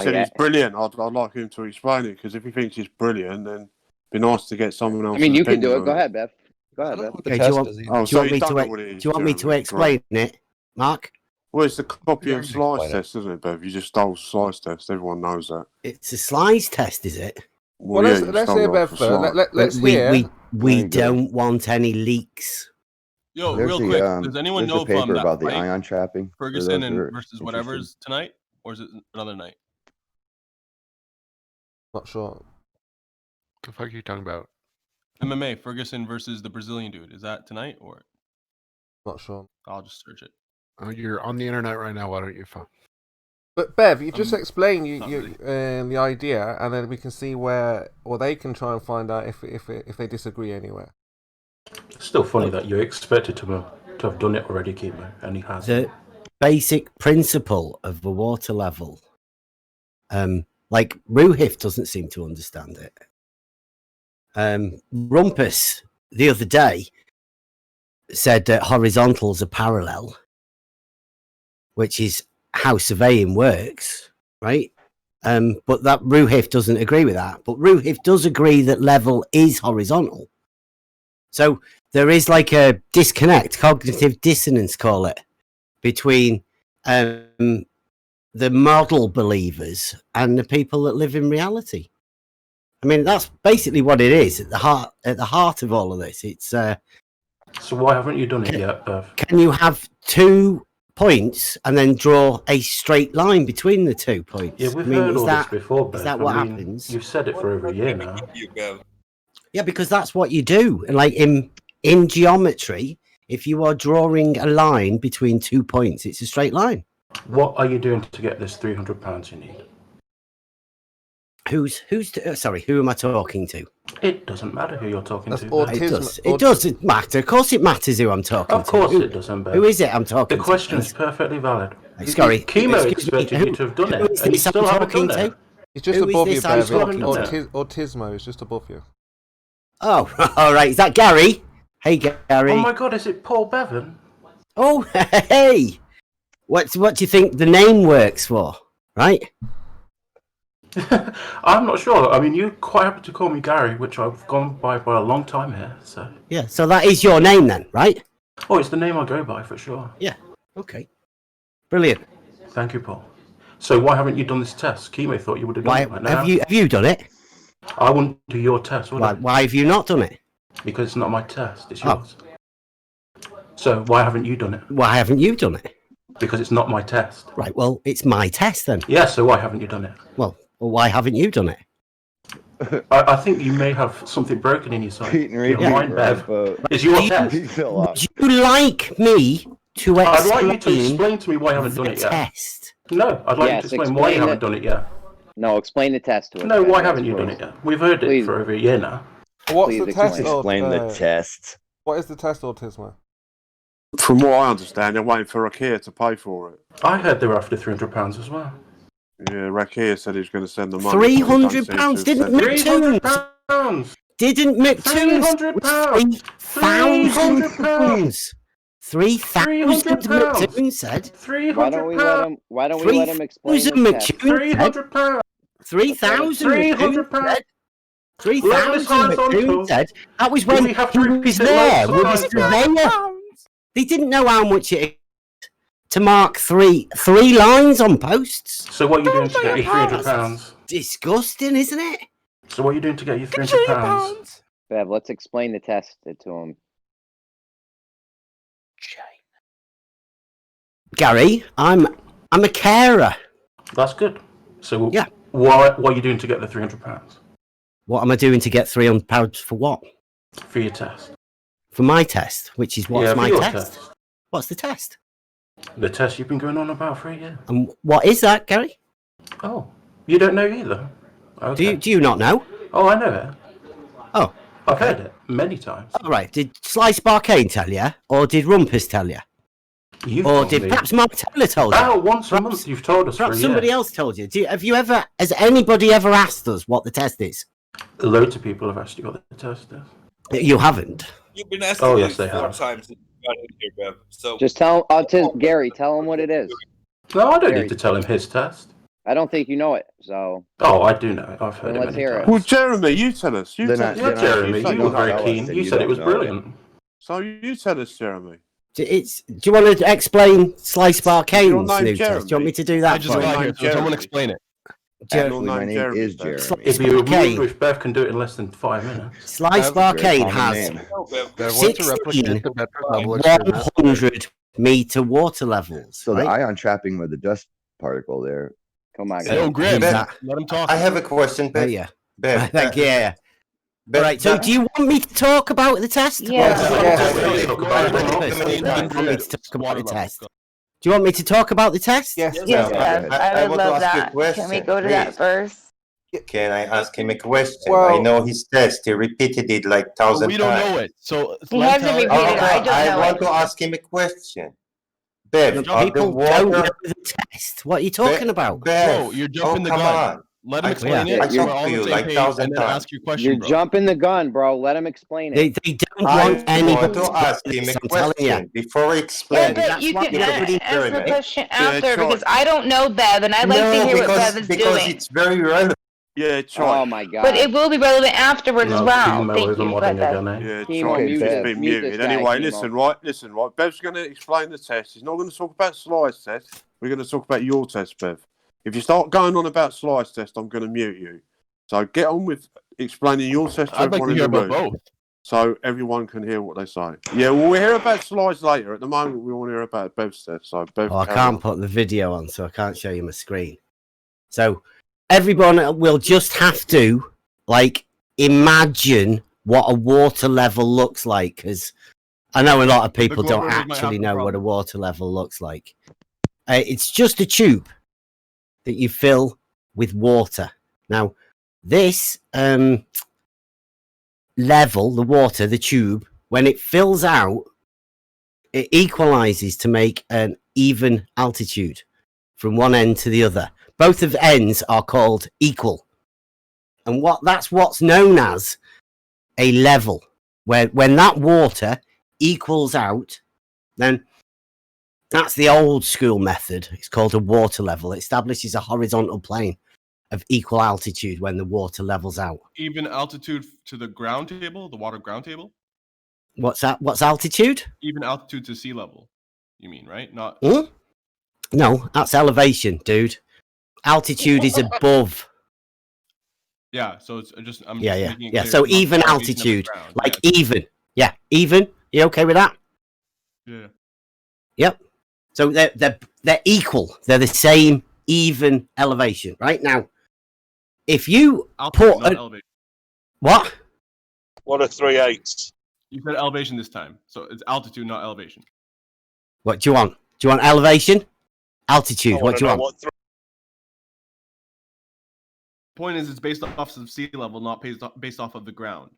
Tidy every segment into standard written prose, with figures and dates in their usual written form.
said it's brilliant. I'd like him to explain it, because if he thinks it's brilliant, then it'd be nice to get someone else. I mean, you can do it. Go ahead, Bev. Go ahead, Bev. Okay, do you want me to explain it, Mark? Well, it's the copy of slice test, isn't it, Bev? You just stole slice test. Everyone knows that. It's a slice test, is it? Well, let's hear Bev first. Let's hear. We don't want any leaks. Yo, real quick, does anyone know if about the ion trapping Ferguson and versus whatever's tonight, or is it another night? Not sure. What the fuck are you talking about? MMA Ferguson versus the Brazilian dude. Is that tonight or? Not sure. I'll just search it. You're on the internet right now. Why don't you phone? But Bev, you just explain the idea, and then we can see where, or they can try and find out if they disagree anywhere. It's still funny that you're expected to have done it already, Kimo, and he hasn't. The basic principle of the water level, like Ruhif doesn't seem to understand it. Rumpus the other day said that horizontals are parallel, which is how surveying works, right? But that Ruhif doesn't agree with that. But Ruhif does agree that level is horizontal. So there is like a disconnect, cognitive dissonance, call it, between the model believers and the people that live in reality. I mean, that's basically what it is at the heart of all of this. It's so why haven't you done it yet, Bev? Can you have 2 points and then draw a straight line between the 2 points? Yeah, we've heard all this before, Bev. Is that what happens? You've said it for over a year now. Yeah, because that's what you do. And like in geometry, if you are drawing a line between 2 points, it's a straight line. What are you doing to get this £300 you need? Sorry, who am I talking to? It doesn't matter who you're talking to. It does matter. Of course it matters who I'm talking to. Of course it doesn't, Bev. Who is it I'm talking to? The question is perfectly valid. Sorry. Kimo expected you to have done it, and you still haven't done it. It's just above you, Bev. Autismo is just above you. Oh, all right. Is that Gary? Hey, Gary. Oh my God, is it Paul Bevan? Oh, hey. What do you think the name works for? Right? I'm not sure. I mean, you're quite happy to call me Gary, which I've gone by for a long time here. So yeah. So that is your name then, right? Oh, it's the name I go by for sure. Yeah. Okay. Brilliant. Thank you, Paul. So why haven't you done this test? Kimo thought you would have done it right now. Have you done it? I wouldn't do your test, would I? Why have you not done it? Because it's not my test, it's yours. So why haven't you done it? Why haven't you done it? Because it's not my test. Right, well, it's my test then. Yeah, so why haven't you done it? Well, why haven't you done it? I think you may have something broken in your side. Your mind, Bev. It's your test. Would you like me to explain? I'd like you to explain to me why you haven't done it yet. Test. No, I'd like you to explain why you haven't done it yet. No, explain the test to us. No, why haven't you done it yet? We've heard it for over a year now. What's the test? Explain the test. What is the test, Autismo? From what I understand, they're waiting for Rakia to pay for it. I heard they were after £300 as well. Yeah, Rakia said he was going to send the money. £300 didn't McToons. Didn't McToons. £3,000. 3,000 McToons said. £300. Why don't we let him explain the test? £300. 3,000 McToons. 3,000 McToons said. That was when he was there with the surveyor. They didn't know how much it is to mark three lines on posts. So what are you doing to get your £300? Disgusting, isn't it? So what are you doing to get your £300? Bev, let's explain the test to him. Gary, I'm a carer. That's good. So yeah. What are you doing to get the £300? What am I doing to get £300 for what? For your test. For my test, which is what's my test? Test? What's the test? The test you've been going on about for a year. And what is that, Gary? Oh, you don't know either? Okay. Do you not know? Oh, I know it. Oh. I've heard it many times. All right. Did Slice Barcane tell you? Or did Rumpus tell you? Or did perhaps Mark Taylor told you? Oh, once a month you've told us for a year. Somebody else told you. Has anybody ever asked us what the test is? Loads of people have asked you what the test is. You haven't. You've been asking yes, they 4 have. times since you got in here, Bev. So just tell Gary, tell him what it is. No, I don't need to tell him his test. I don't think you know it. So Oh, I do know it. I've heard Then it let's many hear it. Well, times. Jeremy, you tell us. You Then tell I- us. Yeah, then I- Jeremy, if you you were don't very tell us, keen. then You you said it don't was know. brilliant. So you tell us, Jeremy. Do you want to explain Slice Bar Your Kane's name new test? Jeremy? Do you want me to do I that just for got you? here, so someone explain it. Actually, Your my name name Jeremy, is Bev. Jeremy. It'd be Kane. rude if Bev can do it in less than 5 minutes. Slice Bar Very Kane common has name. Bev, what's a replicate 16 the better level experiment? 100-meter water levels. So the right? ion trapping with the dust particle there. come on, Yo, guys. Grim, Who's that? let him talk. I have a question, Oh, Bev. yeah. Bev, Thank you. Yeah. Bev, All right. So, do you want me to talk about the test? Yeah. Yes. Talk about it, Right, bro. first, How many do you times? want me to talk about Water the levels, test? go. Do you want me to talk about the test? Yes. Yes, Bev, I would want to love ask you a that. question. Can we go to please. that first? Can I ask him a question? Well- I know his test. He repeated it like But 1,000 we don't times. know it, so He let hasn't tell it. repeated it. I don't I know want it. to ask him a question. Bev, The are the people don't know water... the test. What are you talking about? Bev, Bro, you're jumping the come gun. on. Let him I- explain yeah. it. I so we're talked all to on you the same like page, 1,000 and then times. ask your question, You're bro. jumping the gun, bro. Let him explain They it. don't I want anybody want to ask him a I'm telling you. question before he Yeah, explains. but That's you what can everybody- answer the experiment. question Yeah, after try. because I don't know Bev and I like to hear what Bev is because doing. it's very relevant. Yeah, try. Oh my god. But it will be relevant afterwards as No, well. female Thank isn't you. Go modding ahead, Bev. again, eh? Yeah, Chemo, try. mute He's this- been mute muted. this guy, Anyway, Chemo. listen, right. Bev's going to explain the test. He's not going to talk about Sly's test. We're going to talk about your test, Bev. If you start going on about Sly's test, I'm going to mute you. So get on with explaining your test to I'd like everyone to hear in the about room, both. so everyone can hear what they say. Yeah, well, we'll hear about Sly's later. At the moment, we want to hear about Bev's test. So Bev, Oh, I carry can't on. put the video on, so I can't show you my screen. So everyone will just have to imagine what a water level looks like, because I know a lot of people don't Globetrotters might actually have the know what a problem. water level looks like. It's just a tube that you fill with water. Now, this level, the water, the tube, when it fills out, it equalizes to make an even altitude from one end to the other. Both of the ends are called equal. And that's what's known as a level. Where when that water equals out, then that's the old school method. It's called a water level. It establishes a horizontal plane of equal altitude when the water levels out. Even altitude to the ground table, the water ground table. What's that? What's altitude? Even altitude to sea level. You mean, right? Not. Hmm? No, that's elevation, dude. Altitude is above. Yeah. So it's just. I'm Yeah, just yeah, making it yeah. clear, So it's not even the elevation of the altitude, ground. like Yeah, even. Yeah, even. You okay with that? yeah. Yep. So they're equal. They're the same even elevation, right? Now, if you Altitude, put not a, elevation. what? What are 3/8? You said elevation this time, so it's altitude, not elevation. What do you want? Do you want elevation? Altitude. I What do you want? What Point is, it's based off of sea level, not based off of the ground.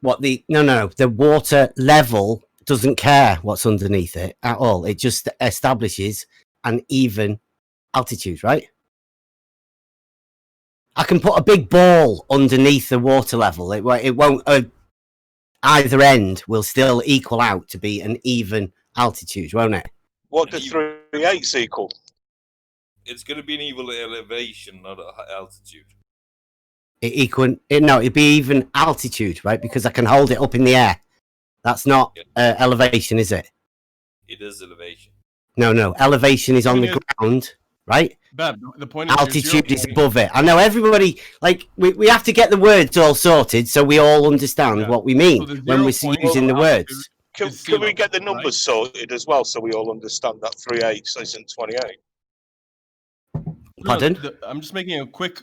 What the no. The water level doesn't care what's underneath it at all. It just establishes an even altitude, right? I can put a big ball underneath the water level. It won't. Either end will still equal out to be an even altitude, won't it? What do 3/8 equal? It's going to be an even elevation, not a altitude. It'd be even altitude, right? Because I can hold it up in the air. That's not elevation, is it? It is elevation. No. Elevation is on the ground, right? Bev, the point is altitude is above it. I know everybody, we have to get the words all sorted so we all understand what we mean when we're using the words. Can we get the numbers sorted as well so we all understand that 3/8 isn't 28? Pardon? I'm just making a quick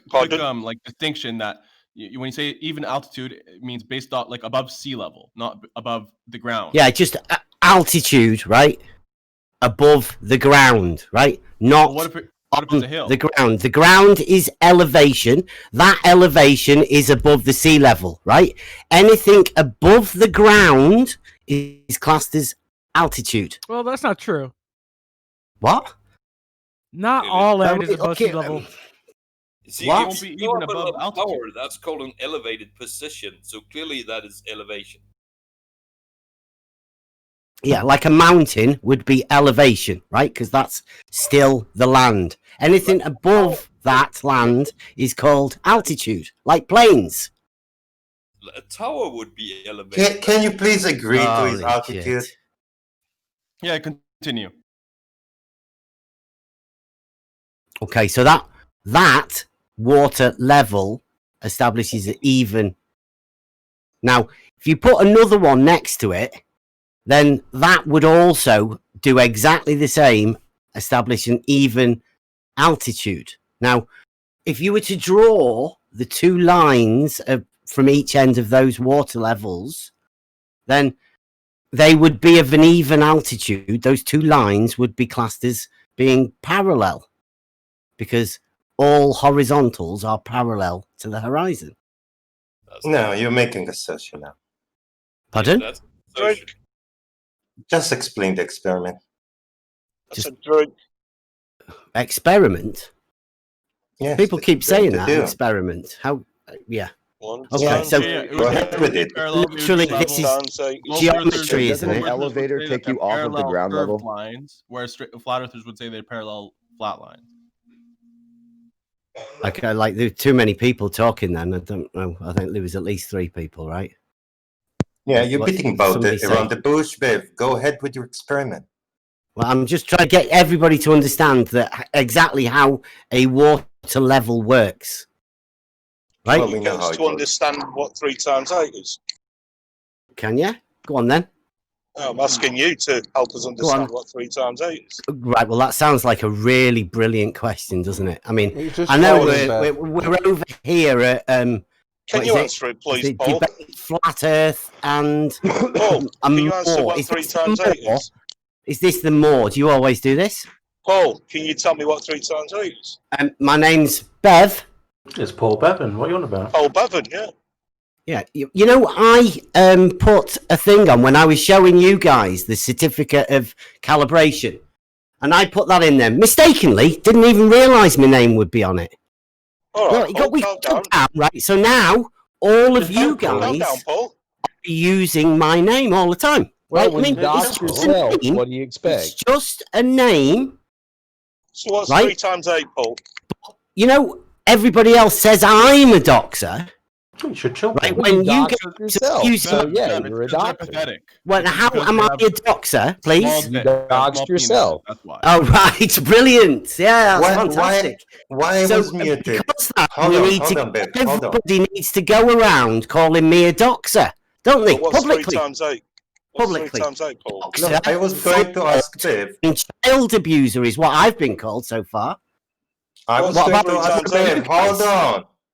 distinction that when you say even altitude, it means based off above sea level, not above the ground. Yeah, just altitude, right? Above the ground, right? Not What if it's a hill? the ground. The ground is elevation. That elevation is above the sea level, right? Anything above the ground is classed as altitude. Well, that's not true. What? Not all land is above sea level. See, What? it won't be won't even be above altitude. power. That's called an elevated position. So clearly that is elevation. Yeah, like a mountain would be elevation, right? Because that's still the land. Anything above that land is called altitude, like planes. A tower would be elevated. Can you please agree to his Holy altitude? shit. Yeah, continue. Okay, so that water level establishes an even. Now, if you put another one next to it, then that would also do exactly the same, establish an even altitude. Now, if you were to draw the two lines from each end of those water levels, then they would be of an even altitude. Those two lines would be classed as being parallel, because all horizontals are parallel to the horizon. No, you're making assertion now. Pardon? Just explain the experiment. Experiment? Yes, People it's keep saying to that, do. experiment. How? Yeah. One Okay, time, so Go ahead with it. literally this is geometry, isn't Doesn't it? an elevator take you off of the ground level? Lines, where flat earthers would say they're parallel flat lines. Okay, like there's too many people talking then. I don't know. I think there was at least 3 people, right? Yeah, you're What beating did about somebody it around say? the bush, Bev. Go ahead with your experiment. Well, I'm just trying to get everybody to understand that exactly how a water level works. Right? Well, we know how it to works. understand what 3 times 8 is. Can you? Go on then. I'm asking you to help us on. understand what 3 times 8 is. Right, well, that sounds like a really brilliant question, doesn't it? I mean, It's just I know boring, we're over here at Can what you is answer it, please, Is it Paul? debate flat Earth and Paul, can you answer more? what Is 3 this times the 8 more? is? Is this the more? Do you always do this? Paul, can you tell me what 3 times 8 is? My name's Bev. It's Paul Bevan. What are you on about? Paul Bevan, yeah. Yeah, you know, I put a thing on when I was showing you guys the certificate of calibration, and I put that in there mistakenly. Didn't even realise my name would be on it. All right, No, we got down, right? So now all of you guys are using my name all the time. Well, right? when I mean, you dox yourself, what do you expect? It's just a name. So what's right? 3 times 8, Paul? You know, everybody else says I'm a doxer. You should chill. Right, when you get yourself, so yeah, you're a doctor. Pathetic. Well, how am I a doxer, please? You doxed yourself. That's why. Oh, right, brilliant. Yeah, that's fantastic. Why so, was muted? Because that, Hold we on, need hold to, on, Bev, hold on. everybody needs to go around calling me a doxer, don't they? What's 3 Publicly. times 8? What's 3 Publicly. times 8, Paul? No, I was going to ask Bev. Child abuser is what I've been called so far. I was What going about to ask you Bev. guys?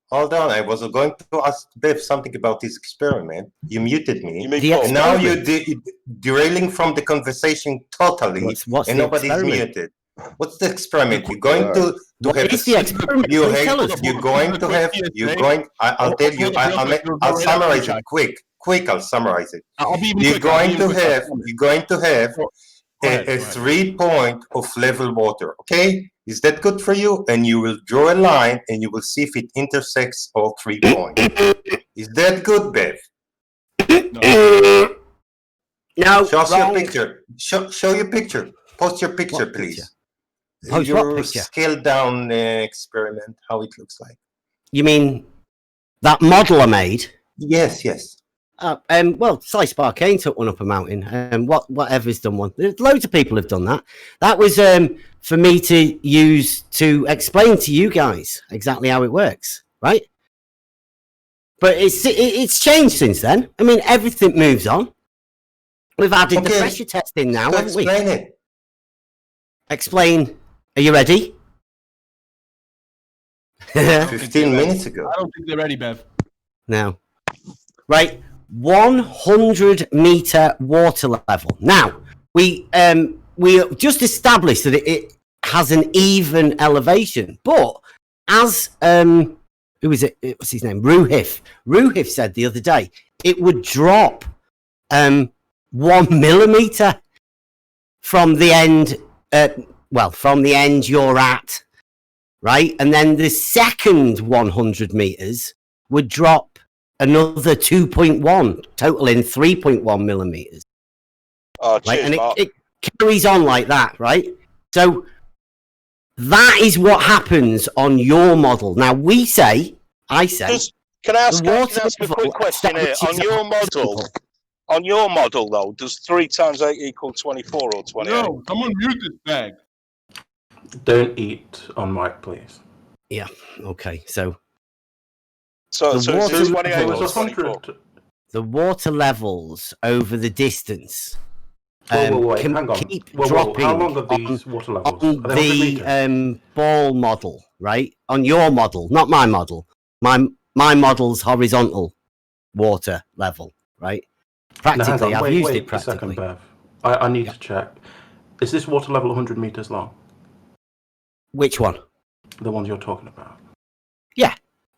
Hold on. I was going to ask Bev something about this experiment. You muted me. The And now you're experiment? derailing from the conversation totally, What's and the nobody's experiment? muted. What's the experiment? You're going to What have is the experiment? You Please tell us. you're going to have. You're going. I'll tell you. I'll summarize it quick. I'll summarize it. I'll be even You're quicker. I'll be going to even quicker. have. You're going to have Go ahead, a go ahead. 3-point of level water. Okay, is that good for you? And you will draw a line, and you will see if it intersects all 3 points. Is that good, Bev? No. Show us your wrong. picture. Show your picture. Post your picture, What please. picture? Post Your what picture? scaled down experiment, how it looks like. You mean that model I made? Yes. Well, Slice Barcane took one up a mountain, and whatever's done one. There's loads of people have done that. That was for me to use to explain to you guys exactly how it works, right? But it's changed since then. I mean, everything moves on. We've added the pressure testing now, So haven't we? explain it. Explain. Are you ready? 15 minutes ago. I don't think they're ready, Bev. Now, right, 100-meter water level. Now, we just established that it has an even elevation, but as who is it? What's his name? Ruhif said the other day it would drop 1 millimeter from the end. From the end you're at, right, and then the second 100 meters would drop another 2.1, totaling 3.1 millimeters. Oh, right, cheers, and Mark. it carries on like that, right? So That is what happens on your model. Now I say, Can I ask a level quick question here? establishes On your model, though, does 3 times 8 equal 24 or 28? No, someone mute this bag. Don't eat on mic, please. Yeah. Okay. So So the is this 28 It was or 24? the water levels over the distance wait, can hang on. keep Whoa, dropping how long are these water levels? on Are they 100 the meters? ball model, right? On your model, not my model. My model's horizontal water level, right? Practically, I've used wait it practically. a second, Bev. I need to check. Is this water level 100 meters long? Which one? The ones you're talking about.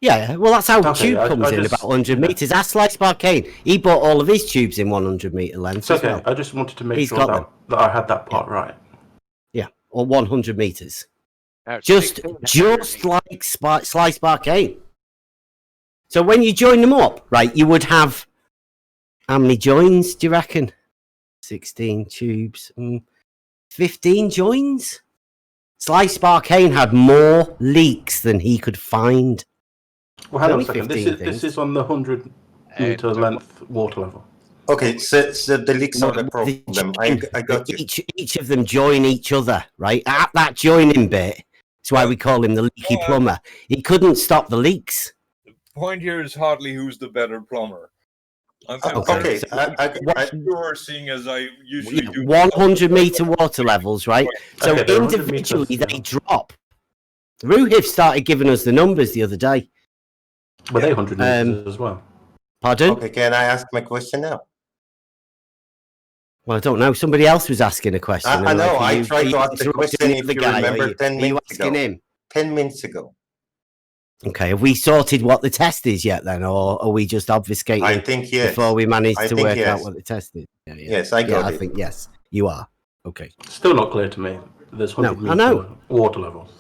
Yeah, well, that's how Okay, tube comes in, about 100 meters. Ask Slice Barcane. He bought all of his tubes in 100 meter lengths. It's okay. Well. I just wanted to make He's sure got that I had that part right. Yeah, or 100 meters. Just like Slice Barcane. So when you join them up, right, you would have how many joins, do you reckon? 16 tubes. 15 joins? Slice Barcane had more leaks than he could find. Well, hang on a second. This is on the 100 meter length water level. Okay, so the leaks are the problem. I got you. Each of them join each other, right? At that joining bit, that's why we call him the leaky plumber. He couldn't stop the leaks. The point here is hardly who's the better plumber. Okay, sure, seeing as I usually do 100 meter water levels, right? So Okay, they're 100 individually meters, they drop. Ruhif started giving us the numbers the other day. Were they 100 meters as well? Pardon? Okay, can I ask my question now? Well, I don't know. Somebody else was asking a question. I know. Like, I tried to ask the question, if you remember, 10 minutes ago. Him? 10 minutes ago. Okay, have we sorted what the test is yet then, or are we just obfuscating I think yes. before we manage to work yes. out what the test is? Yeah. Yes, I got it. I think yes, you are. Okay. Still not clear to me. There's 100 meter water levels.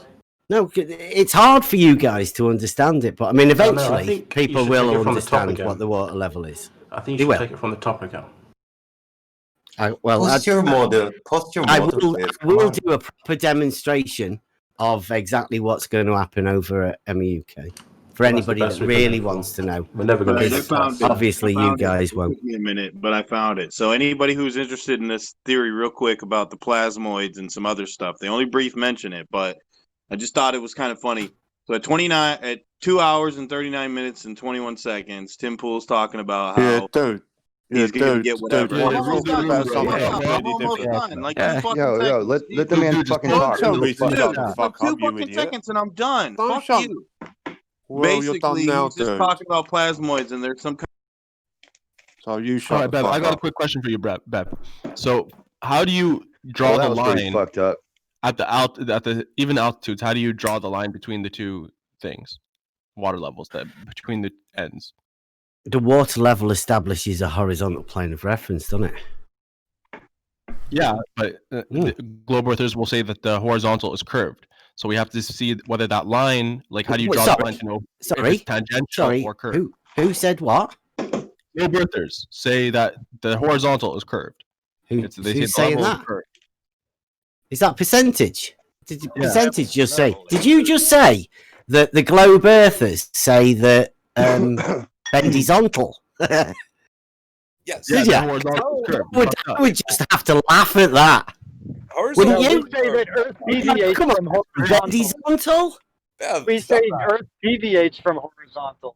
No, it's hard for you guys to understand it, but I mean, eventually people will understand what the water level is. I think you should take it from the top again. Post your model. I will do a proper demonstration of exactly what's going to happen over at MEUK for anybody that really wants to know. We're never going to. Obviously, you guys won't. It took me a minute, but I found it. So anybody who's interested in this theory, real quick, about the plasmoids and some other stuff, they only brief mention it, but I just thought it was kind of funny. So at 2 hours and 39 minutes and 21 seconds, Tim Pool's talking about how he's gonna get whatever. Yo, let the man fucking talk. 2 fucking seconds and I'm done. Fuck you. Well, you're done Basically, now, he's just dude. talking about plasmoids and there's some kind. So you shut All right, the Bev, fuck I got a up. quick question for you, Bev. So how do you draw the line fucked up. at the even altitudes? How do you draw the line between the two things, water levels, between the ends? The water level establishes a horizontal plane of reference, doesn't it? Yeah, but the globe earthers will say that the horizontal is curved. So we have to see whether that line, like how do you draw the line to know if it's tangential or curved? Who said what? Globe earthers say that the horizontal is curved. Who's saying that? Is that percentage? Did the percentage just say? Did you just say that the globe earthers say that horizontal? Yes. Did you? I would just have to laugh at that. Wouldn't you? We say that Earth deviates from horizontal. We say Earth deviates from horizontal.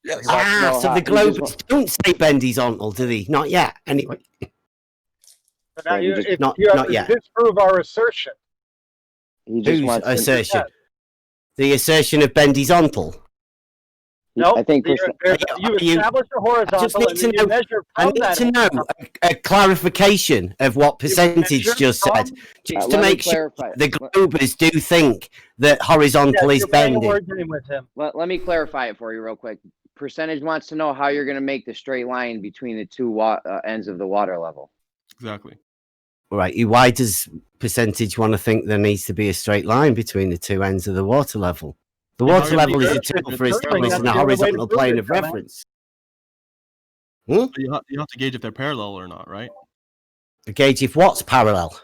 Yes. So the globes don't say bendizontal, do they? Not yet. Anyway. But now Not yet. disprove our assertion. Whose assertion? The assertion of bendizontal. No, I think you establish a horizontal and then you measure I from need that. to know a clarification of what percentage just said, just to make sure the globers do think that horizontal is bending. Let me clarify it for you real quick. Percentage wants to know how you're going to make the straight line between the two ends of the water level. Exactly. All right. Why does percentage want to think there needs to be a straight line between the two ends of the water level? The water level is a tool for establishing a horizontal plane of reference. You have to gauge if they're parallel or not, right? To gauge if what's parallel.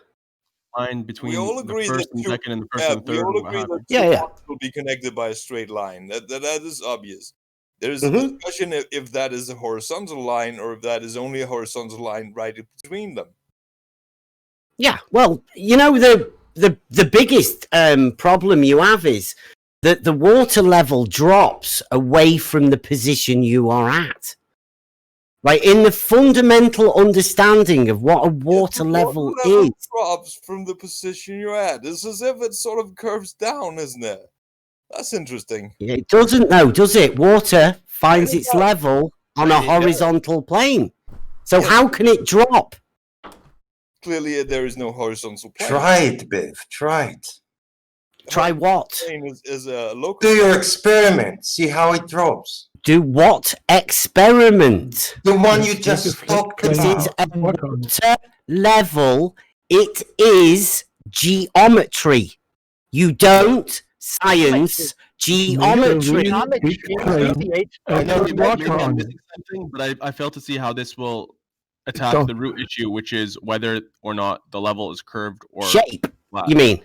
line between We all the agree first that and two, second and the first and we third. all or what agree have that you. two Yeah. points will be connected by a straight line. That is obvious. There is a Mhm. discussion if that is a horizontal line or if that is only a horizontal line right in between them. Yeah, well, you know, the biggest problem you have is that the water level drops away from the position you are at. Right, in the fundamental understanding of what a water level is. Drops from the position you're at. It's as if it sort of curves down, isn't it? That's interesting. It doesn't, though, does it? Water finds its level on a horizontal plane. So how can it drop? Clearly, there is no horizontal plane. Try it, Bev. Try it. Try what? Plane is a local. Do your experiment. See how it drops. Do what experiment? The one you just talked It is about. a water level. It is geometry. You don't science geometry. I know maybe I'm missing something, but I fail to see how this will attack the root issue, which is whether or not the level is curved or shape. flat. You mean?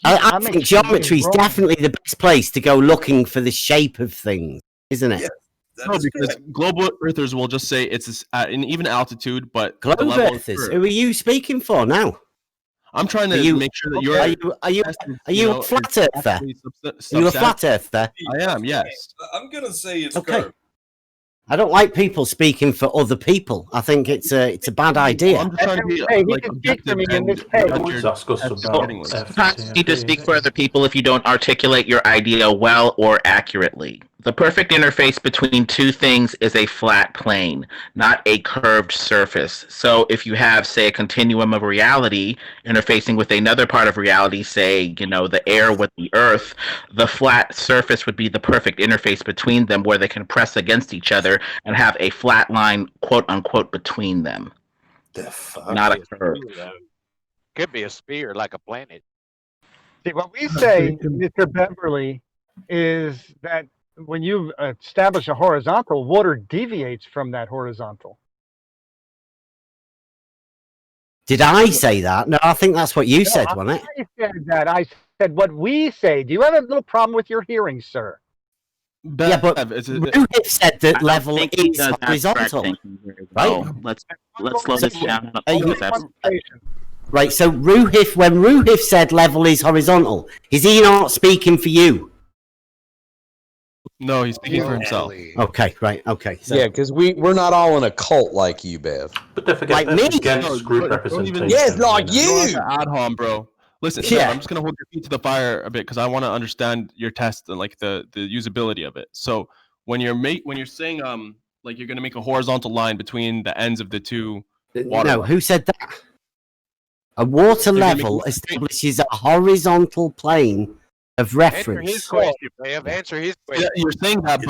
I think geometry is definitely the best place to go looking for the shape of things, isn't it? No, because global earthers will just say it's at an even altitude, but the Globe level is earthers. curved. Who are you speaking for now? I'm trying to make sure that you're. Are you a flat earther? Are you a flat earther? I am. Yes. I'm gonna say it's Okay. curved. I don't like people speaking for other people. I think it's a bad idea. I'm just trying to be like objective and Sometimes you need to speak for other people if you don't articulate your idea well or accurately. The perfect interface between two things is a flat plane, not a curved surface. So if you have, say, a continuum of reality interfacing with another part of reality, say, the air with the earth, the flat surface would be the perfect interface between them where they can press against each other and have a flat line, quote unquote, between them. The fuck? Not a curve. Could be a sphere like a planet. See, what we say, Mr. Beverly, is that when you establish a horizontal, water deviates from that horizontal. Did I say that? No, I think that's what you said, wasn't it? I said that. I said what we say. Do you have a little problem with your hearing, sir? Yeah, but Ruhif said that level is horizontal, right? Let's slow this down. Right, so when Ruhif said level is horizontal, is he not speaking for you? No, he's speaking for himself. Okay, right, okay. So. Yeah, because we're not all in a cult like you, Bev. But don't forget, Like me? against group representation. Yes, like you! Ad hom, bro. Listen, Yeah. I'm just gonna hold your feet to the fire a bit because I want to understand your test and like the usability of it. So when you're saying like you're gonna make a horizontal line between the ends of the two water. No, who said that? A water level establishes a horizontal plane of reference. Answer his question, Bev. Answer his question. Yeah, you're saying that,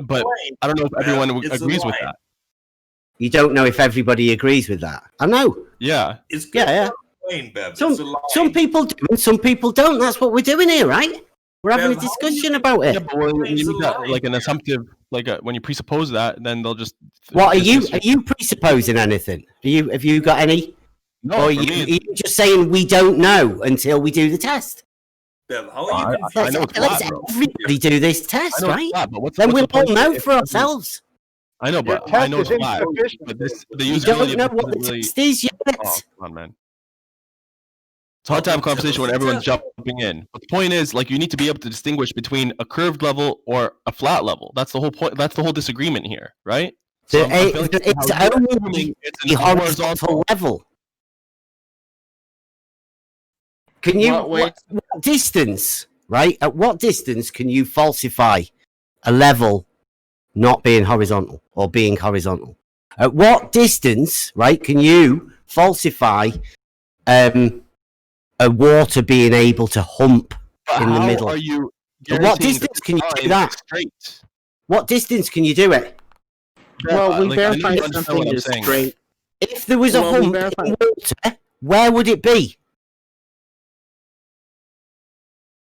but I don't know if everyone agrees with that. You don't know if everybody agrees with that. I know. Yeah. Yeah. Plane, Bev. Some people do and some people don't. That's what we're doing here, right? We're having a discussion about it. Yeah, but when you need that, like an assumptive, when you presuppose that, then they'll just. What are you presupposing anything? Have you got any? No, or are you just saying we don't know until we do the test? Bev, how are you? Let's everybody do this test, right? But then we'll all point know if for ourselves. I know, but I know it's flat. But the You usability don't know of it what the really. test is yet. Oh, come on, man. It's a hard to have a conversation when everyone's jumping in. But the point is, like, you need to be able to distinguish between a curved level or a flat level. That's the whole point. That's the whole disagreement here, right? So It's only the horizontal level. Can you what distance, right? At what distance can you falsify a level not being horizontal or being horizontal? At what distance, right, can you falsify a water being able to hump in the middle? Are you At what distance can you do that? Straight? What distance can you do it? Well, we verify something is straight. If there was a hump in water, where would it be?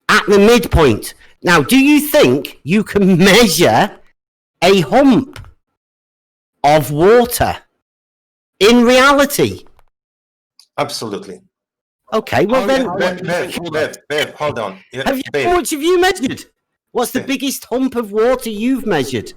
At the midpoint. Now, do you think you can measure a hump of water in reality? Absolutely. Okay, well then, Bev, hold on. how much have you measured? What's the biggest hump of water you've measured?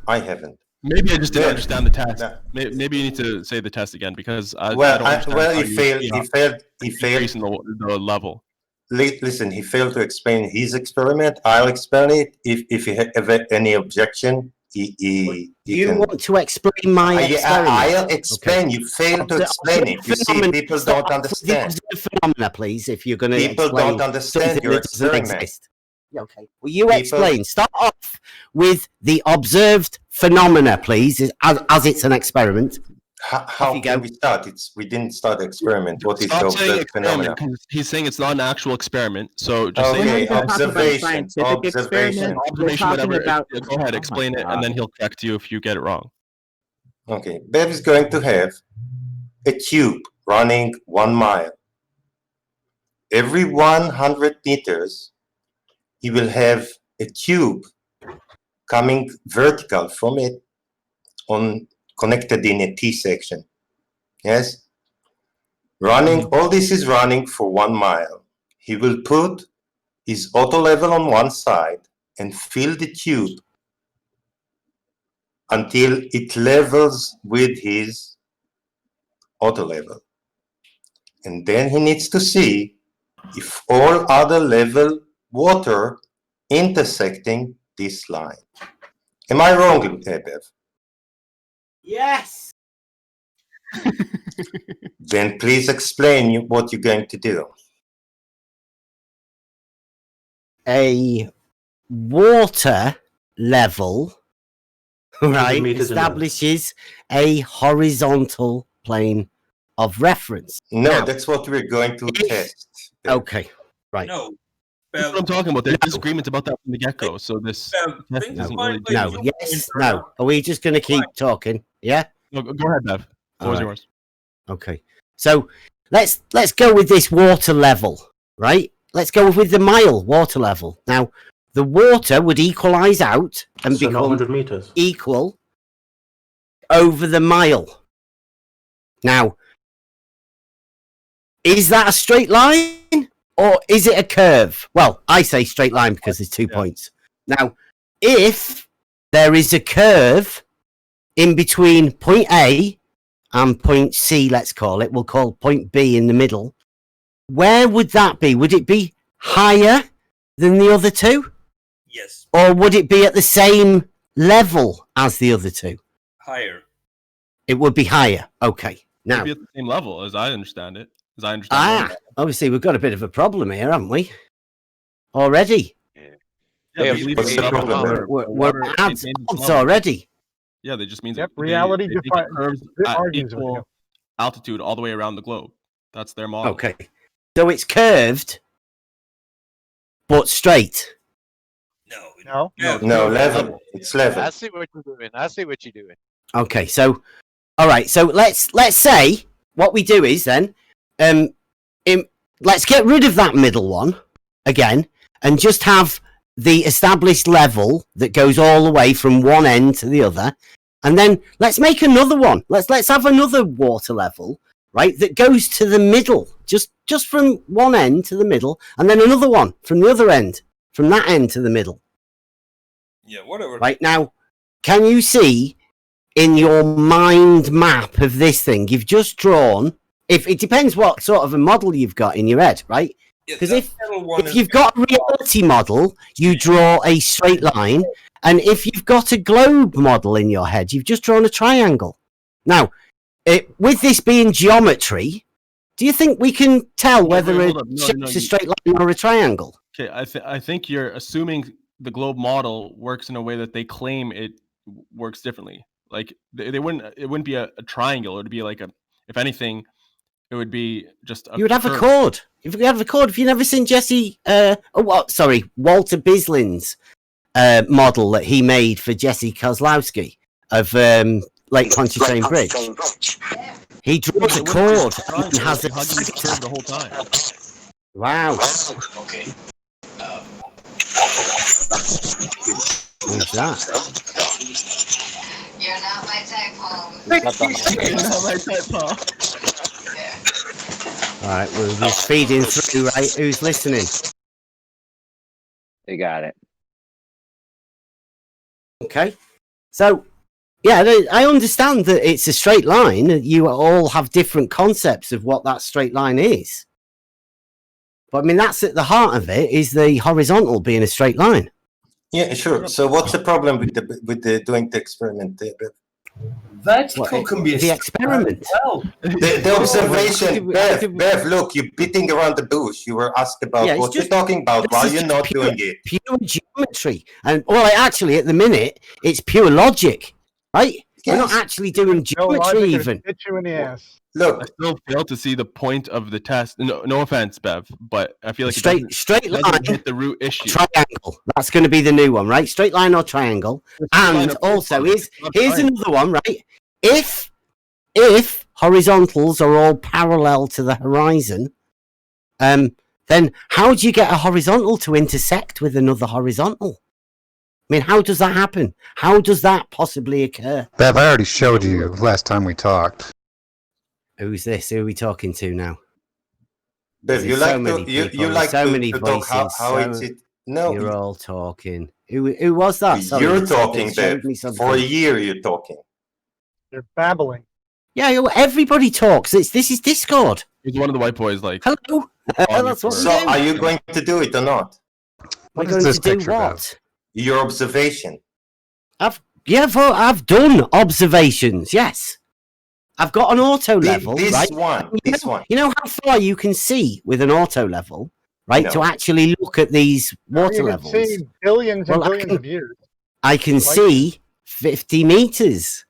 I haven't. Maybe I just didn't understand the test. Maybe you need to say the test again because I don't understand. He failed. Increasing the level. Listen, he failed to explain his experiment. I'll explain it. If you have any objection, you want to explain my experiment? I'll explain. You failed to explain it. You see, people don't understand. Phenomena, please, if you're going to People explain don't understand something your that doesn't experiment. exist. Okay. Will you explain? Start off with the observed phenomena, please, as it's an experiment. How can we start? We didn't start the experiment. What is the Stop saying observed phenomena? experiment because he's saying it's not an actual experiment. So just Okay, say observation. Observation, whatever. Go ahead, explain it, and then he'll correct you if you get it wrong. Okay, Bev is going to have a tube running 1 mile. Every 100 meters, he will have a tube coming vertical from it connected in a T section. Yes? All this is running for 1 mile. He will put his auto level on one side and fill the tube until it levels with his auto level. And then he needs to see if all other level water intersecting this line. Am I wrong, Bev? Yes. Then please explain what you're going to do. A water level, right, establishes a horizontal plane of reference. No, Now, that's what we're going to test. Okay, right. No. That's what I'm talking about. There's disagreement about that from the get-go. So this test isn't really. No, yes, no. Are we just going to keep talking? Yeah. No, go ahead, Bev. What was yours? Okay. So let's go with this water level, right? Let's go with the mile water level. Now, the water would equalize out and So not become 100 meters. equal over the mile. Now, is that a straight line or is it a curve? Well, I say straight line because there's 2 points. Now, if there is a curve in between point A and point C, let's call it, we'll call point B in the middle, where would that be? Would it be higher than the other two? Yes. Or would it be at the same level as the other two? Higher. It would be higher. Okay. Now, It'd be at the same level as I understand it. obviously we've got a bit of a problem here, haven't we? Already. Yeah, what's the problem? We're at odds already. Yeah, that just means reality they make defines curves at equal altitude all the way around the globe. That's their model. Okay. So it's curved, but straight. No. No, level. It's level. I see what you're doing. Okay, so all right, so let's say what we do is then let's get rid of that middle one again and just have the established level that goes all the way from one end to the other, and then let's make another one. Let's have another water level, right, that goes to the middle, just from one end to the middle, and then another one from the other end, from that end to the middle. Yeah, whatever. Right now, can you see in your mind map of this thing you've just drawn? If it depends what sort of a model you've got in your head, right? Because if you've got a reality model, you draw a straight line, and if you've got a globe model in your head, you've just drawn a triangle. Now, with this being geometry, do you think we can tell whether it's a straight line or a triangle? Okay, I think you're assuming the globe model works in a way that they claim it works differently. Like it wouldn't be a triangle. It would be like if anything, it would be just you would have a chord. If you have a chord, if you've never seen Walter Bislin's model that he made for Jesse Kozlowski of Lake Pontchartrain Bridge, he draws a chord and has a curve the whole time. Wow. Okay. Who's that? You're not my type, Paul. You're not my type, Paul. Right, we're just feeding through, right? Who's listening? They got it. Okay. So, yeah, I understand that it's a straight line. You all have different concepts of what that straight line is. But, I mean, that's at the heart of it, is the horizontal being a straight line. Yeah, sure. So what's the problem with the doing the experiment there? Vertical can be the experiment. The observation, Bev, look, you're beating around the bush. You were asked about what you're talking about. Why you're not doing it? Pure geometry. And, well, actually, at the minute, it's pure logic, right? We're not actually doing geometry even. Hit you in the ass. Look, I still fail to see the point of the test. No offense, Bev, but I feel like straight line, hit the root issue. Triangle. That's going to be the new one, right? Straight line or triangle. And also, here's another one, right? If horizontals are all parallel to the horizon, then how do you get a horizontal to intersect with another horizontal? I mean, how does that happen? How does that possibly occur? Bev, I already showed you last time we talked. Who's this? Who are we talking to now? Bev, you like to talk how it's it. No, you're all talking. Who was that? Sorry, you're talking, Bev. For a year, you're talking. You're babbling. Yeah, everybody talks. This is Discord. He's one of the white boys. Like, hello. That's what so, are you going to do it or not? We're going to do what? Your observation. I've done observations. Yes. I've got an auto level, this right? one. You know how far you can see with an auto level, right? No. To actually look at these water levels. You can see billions and billions of years. I can see 50 meters.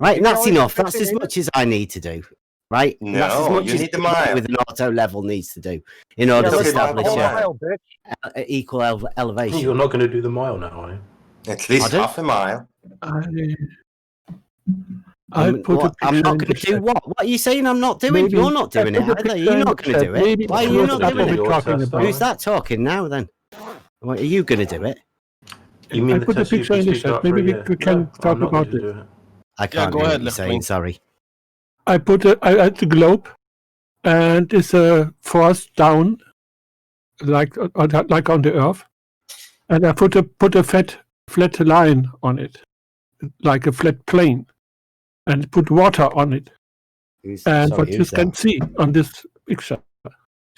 Right, and that's enough. That's as much as I need to do, right? No, that's as much you as need the mile. with an auto level needs to do in order to establish equal elevation. You're not going to do the mile now, are you? At least half a mile. I'm not going to do what? What are you saying I'm not doing? You're not doing it either. You're not going to do it. Why are you not doing it? Who's that talking now then? What, are you going to do it? You mean I put a picture in the chat. Maybe we can talk about it. I can't go hear ahead, what you're saying, sorry. I put I had the globe, and it's a force down, like on the Earth, and I put a flat line on it, like a flat plane, and put water on it. What you can see on this picture,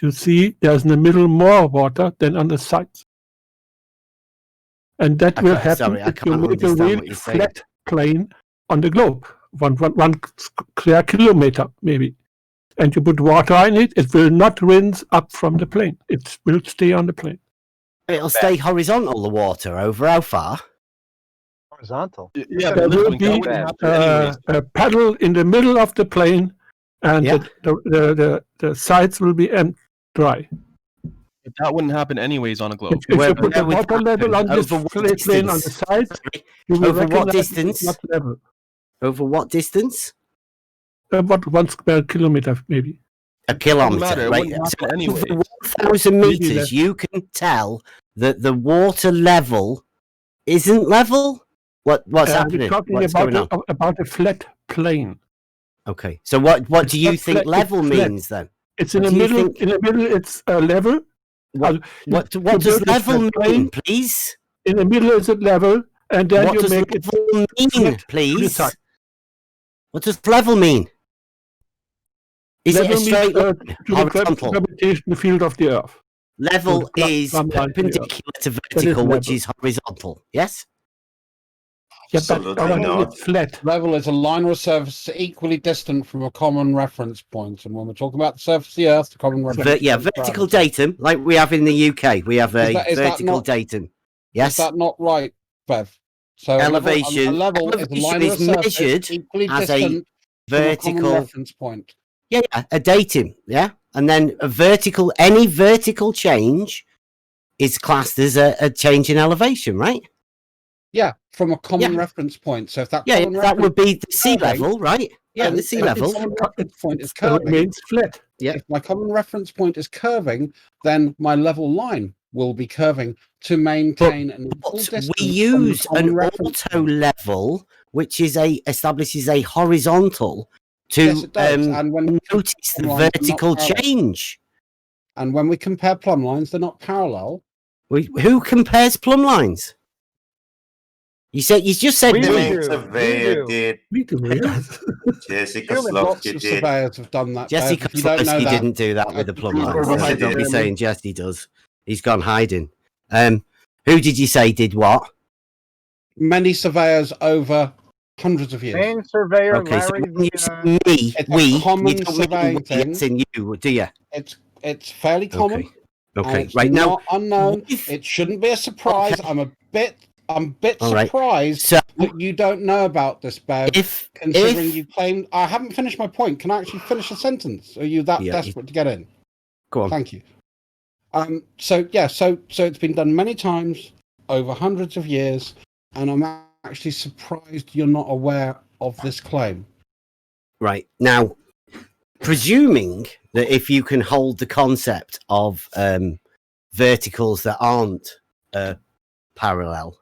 you see there's in the middle more water than on the sides, and that will happen if you make a really flat plane on the globe, one square kilometer maybe, and you put water in it. It will not rinse up from the plane. It will stay on the plane. It'll stay horizontal, the water, over how far? Horizontal. Yeah, there will be a paddle in the middle of the plane, and the sides will be dry. But that wouldn't happen anyways on a globe. If you put the water level on this plane on the sides, you will over what recognize distance? it's not level. Over what distance? About 1 square kilometer, maybe. A kilometer, right? So over 1,000 meters, you can tell that the water level isn't level. What's happening? We're talking about a flat plane. Okay, so what do you think level means then? It's in the middle. In the middle, it's a level. What does level mean, please? In the middle is a level, and then what you does make it level mean, please? What does level mean? Is it a straight line? Horizontal. Gravitational field of the Earth. Level is perpendicular to vertical, which is horizontal. Yes. Yeah, but it's flat. Level is a line or a surface equally distant from a common reference point. And when we're talking about the surface of the Earth, the common reference point is vertical datum, like we have in the UK. We have a vertical datum. Yes. Is that not right, Bev? So elevation. A level is a line or a surface measured equally as distant a vertical from a common reference point. Yeah, a datum. Yeah, and then any vertical change is classed as a change in elevation, right? Yeah, from a common reference point. So if that that would be the sea level, right? Yeah, the sea level. Common reference point is curving. It means flat. Yeah. If my common reference point is curving, then my level line will be curving to maintain an equal distance. We use an auto level, which is establishes a horizontal to Yes, it does. And when we notice the plumb lines, they're not vertical parallel. change. And when we compare plumb lines, they're not parallel. Who compares plumb lines? You just said We me. Main do. surveyor We did. We do, yes. Jessica Humans, Lots Slofsky of did. surveyors have done that. Jesse Bev. If you don't know Kozlowski that, didn't do that with the plumb Who's lines. further So behind don't be you? saying Jesse does. He's gone hiding. Who did you say did what? many surveyors over hundreds of years. Main surveyor Okay, so Larry. when you say me, It's we, a common you don't mean surveying we, thing. it's in you, do you? It's fairly common. Okay. And Okay. it's Right not now, unknown. It shouldn't be a surprise. Okay. I'm a bit All right. surprised So that you don't know about this, Bev. Considering you claimed I haven't finished my point. Can I actually finish a sentence? Are you that desperate to get in? Go on. Thank you. So it's been done many times over hundreds of years, and I'm actually surprised you're not aware of this claim. Right. Now, presuming that if you can hold the concept of verticals that aren't parallel,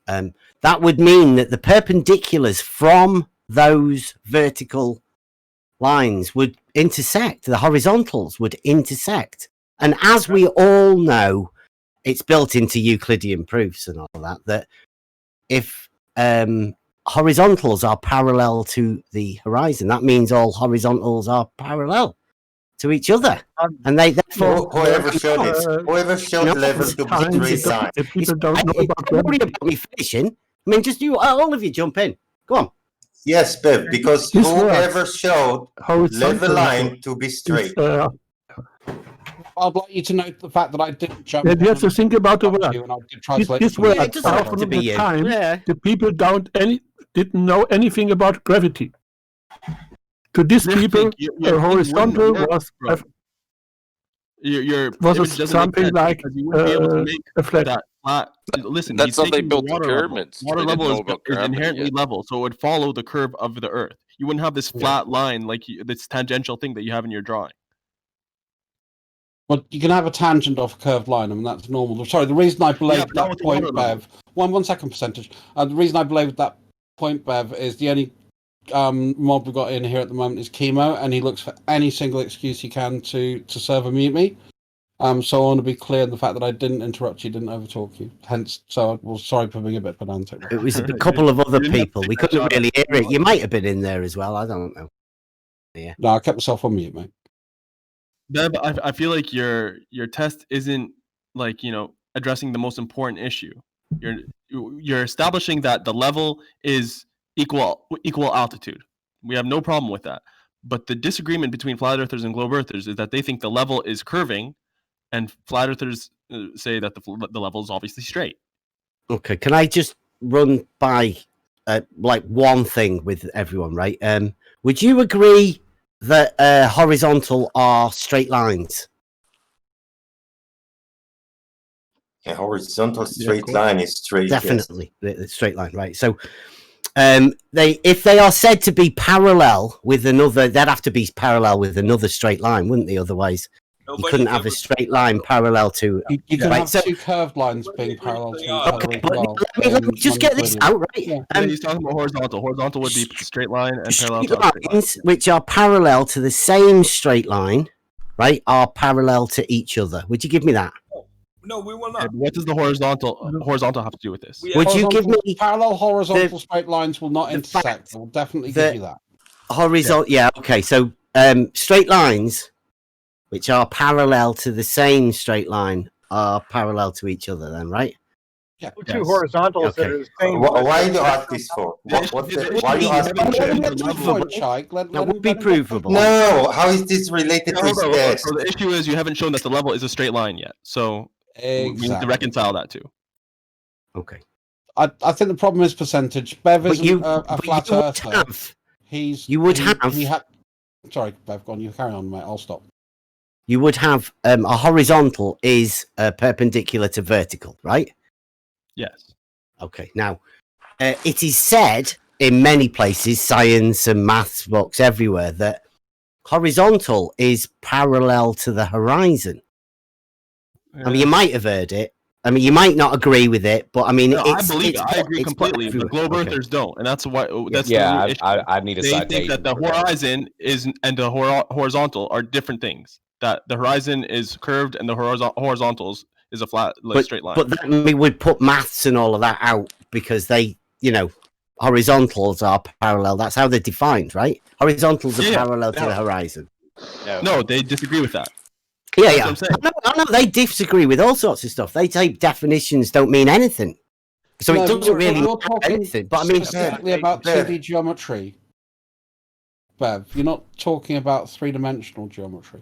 that would mean that the perpendiculars from those vertical lines would intersect, the horizontals would intersect. And as we all know, it's built into Euclidean proofs and all that if horizontals are parallel to the horizon, that means all horizontals are parallel to each other. And they therefore... Whoever showed level to be straight line. People don't know about Don't worry about me finishing. I mean, just you, all of you jump in. Go on. Yes, Bev, because This whoever works. showed level line to be straight. I'd like you to note the fact that I didn't jump. You have to think about the word. And I did try to let This you word, know. often of the time, the people didn't know anything about gravity. To these people, a horizontal was something like a flat. That flat. Listen, That's how they built the water pyramids. Level. Water They didn't level know about is gravity inherently yet. level, so it would follow the curve of the Earth. You wouldn't have this flat line like this tangential thing that you have in your drawing. Well, you can have a tangent off a curved line, I mean, that's normal. Sorry, the reason I belabored that point, Bev, one second percentage. The reason I belabored that point, Bev, is the only mob we've got in here at the moment is Chemo, and he looks for any single excuse he can to serve and mute me. So I want to be clear in the fact that I didn't interrupt you, didn't overtalk you. Hence, sorry for being a bit pedantic. It was a couple of other people. We couldn't really hear it. You might have been in there as well. I don't know. Yeah. No, I kept myself on mute, mate. Beb, I feel like your test isn't addressing the most important issue. You're establishing that the level is equal altitude. We have no problem with that. But the disagreement between flat earthers and globe earthers is that they think the level is curving, and flat earthers say that the level is obviously straight. Okay, can I just run by one thing with everyone, right? Would you agree that horizontal are straight lines? A horizontal straight line is straight. Definitely, the straight line, right? So, if they are said to be parallel with another, they'd have to be parallel with another straight line, wouldn't they? Otherwise, you couldn't have a straight line parallel to. You can have two curved lines being parallel to each other as well. Let me just get this out, right? Yeah. He's talking about horizontal. Horizontal would be straight line and parallel to straight lines, which are parallel to the same straight line, right, are parallel to each other. Would you give me that? No, we will not. What does the horizontal have to do with this? Would you give me parallel horizontal straight lines will not intersect? I will definitely give you that. Horizontal, yeah, okay. So straight lines, which are parallel to the same straight line, are parallel to each other. Then, right? Yeah. Two horizontals that are the same. Why do you ask this for? Why do you ask That would be provable. No, how is this related to his test? So the issue is you haven't shown that the level is a straight line yet. So we need to reconcile that too. Okay. I think the problem is percentage. Bev isn't a flat earther. Sorry, Bev, go on. You carry on, mate. I'll stop. You would have a horizontal is perpendicular to vertical, right? Yes. Okay. Now, it is said in many places, science and maths books everywhere, that horizontal is parallel to the horizon. I mean, you might have heard it, I mean, you might not agree with it, but I mean, No, it's, I believe it's it. I agree completely. But globe earthers don't, and that's why. That's Yeah, the issue. I need a They think citation that the for that. horizon is and the horizontal are different things. That the horizon is curved and the horizontals is a flat, straight line. But that we would put maths and all of that out because they, you know, horizontals are parallel. That's how they're defined, right? Horizontals are parallel to the horizon. No, they disagree with that. Yeah, That's yeah. what I'm saying. No, they disagree with all sorts of stuff. They say definitions don't mean anything. So No, it doesn't really you're matter talking anything. But I mean, specifically about 2D geometry, Bev. You're not talking about three-dimensional geometry.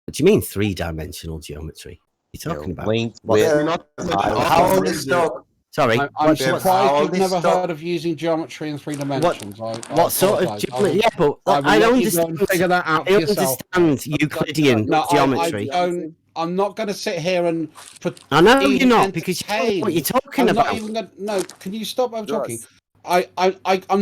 What do you mean three-dimensional geometry? What are you talking about? Linked What- How old is dog? Sorry, I'm what- surprised you've never heard of using geometry in three dimensions. what sort of geometry? Yeah, but I don't will let you go and understand. figure that out I for yourself. understand Euclidean No, geometry. I'm not going to sit here and. I know you're even not because you don't know what you're talking I'm about. not even going. No, can you stop over talking? I'm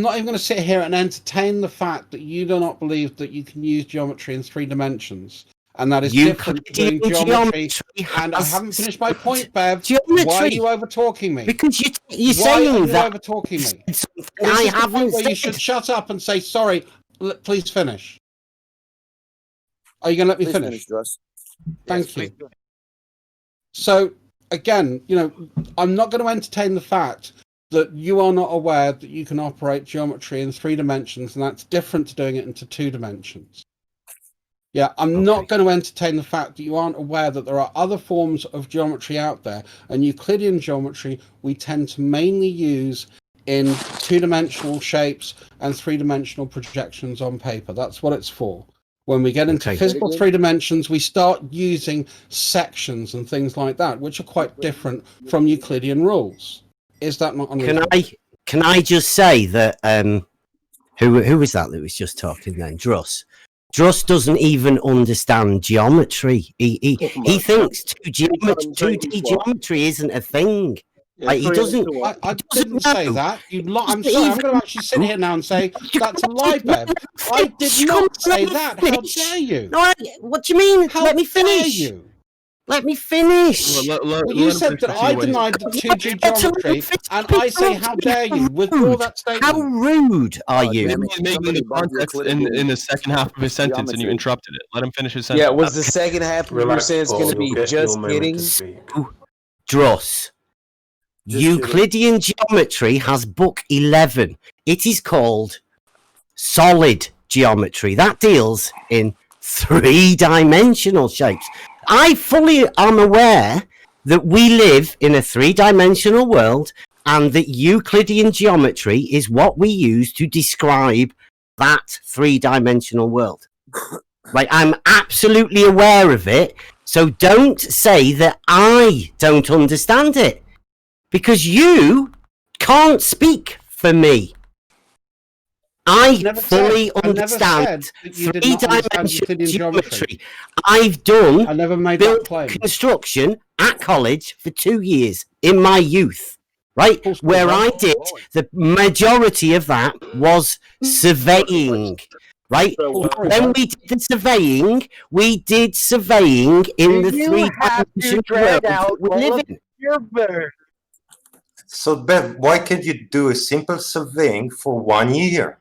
not even going to sit here and entertain the fact that you do not believe that you can use geometry in 3 dimensions. And that is different between geometry and I haven't finished my point, Bev. Geometry. Why are you over talking me? Because you're Why saying are you that over talking me. This I is the haven't point where you said. should shut up and say sorry. Please finish. Are you going to let me finish? Thank you. So again, you know, I'm not going to entertain the fact that you are not aware that you can operate geometry in 3 dimensions, and that's different to doing it into 2 dimensions. Yeah, I'm not going to entertain the fact that you aren't aware that there are other forms of geometry out there, and Euclidean geometry we tend to mainly use in 2-dimensional shapes and 3-dimensional projections on paper. That's what it's for. When we get into physical 3 dimensions, we start using sections and things like that, which are quite different from Euclidean rules. Is that not unreasonable? Can I just say that who was that was just talking then? Druss. Druss doesn't even understand geometry. He thinks 2D geometry isn't a thing. Like he doesn't. I didn't say that. I'm sorry. I'm going to actually sit here now and say that's a lie, Bev. I did not say that. How dare you? No, what do you mean? How Let me dare finish. you? Let me finish. Well, you said that I denied the 2G geometry, and I say, how dare you? Withdraw that statement. How rude are you? He's making the context in the second half of his sentence, and you interrupted it. Let him finish his sentence. Yeah, was the second half of your sentence going to be just kidding? Dross. Euclidean geometry has book 11. It is called solid geometry. That deals in 3-dimensional shapes. I fully am aware that we live in a 3-dimensional world and that Euclidean geometry is what we use to describe that 3-dimensional world. Like, I'm absolutely aware of it, so don't say that I don't understand it, because you can't speak for me. I fully understand 3-dimensional geometry. I've done built construction at college for 2 years in my youth, right? Where I did the majority of that was surveying, right? When we did the surveying, we did surveying in the 3-dimensional world that we live in. So, Bev, why can't you do a simple surveying for 1 year?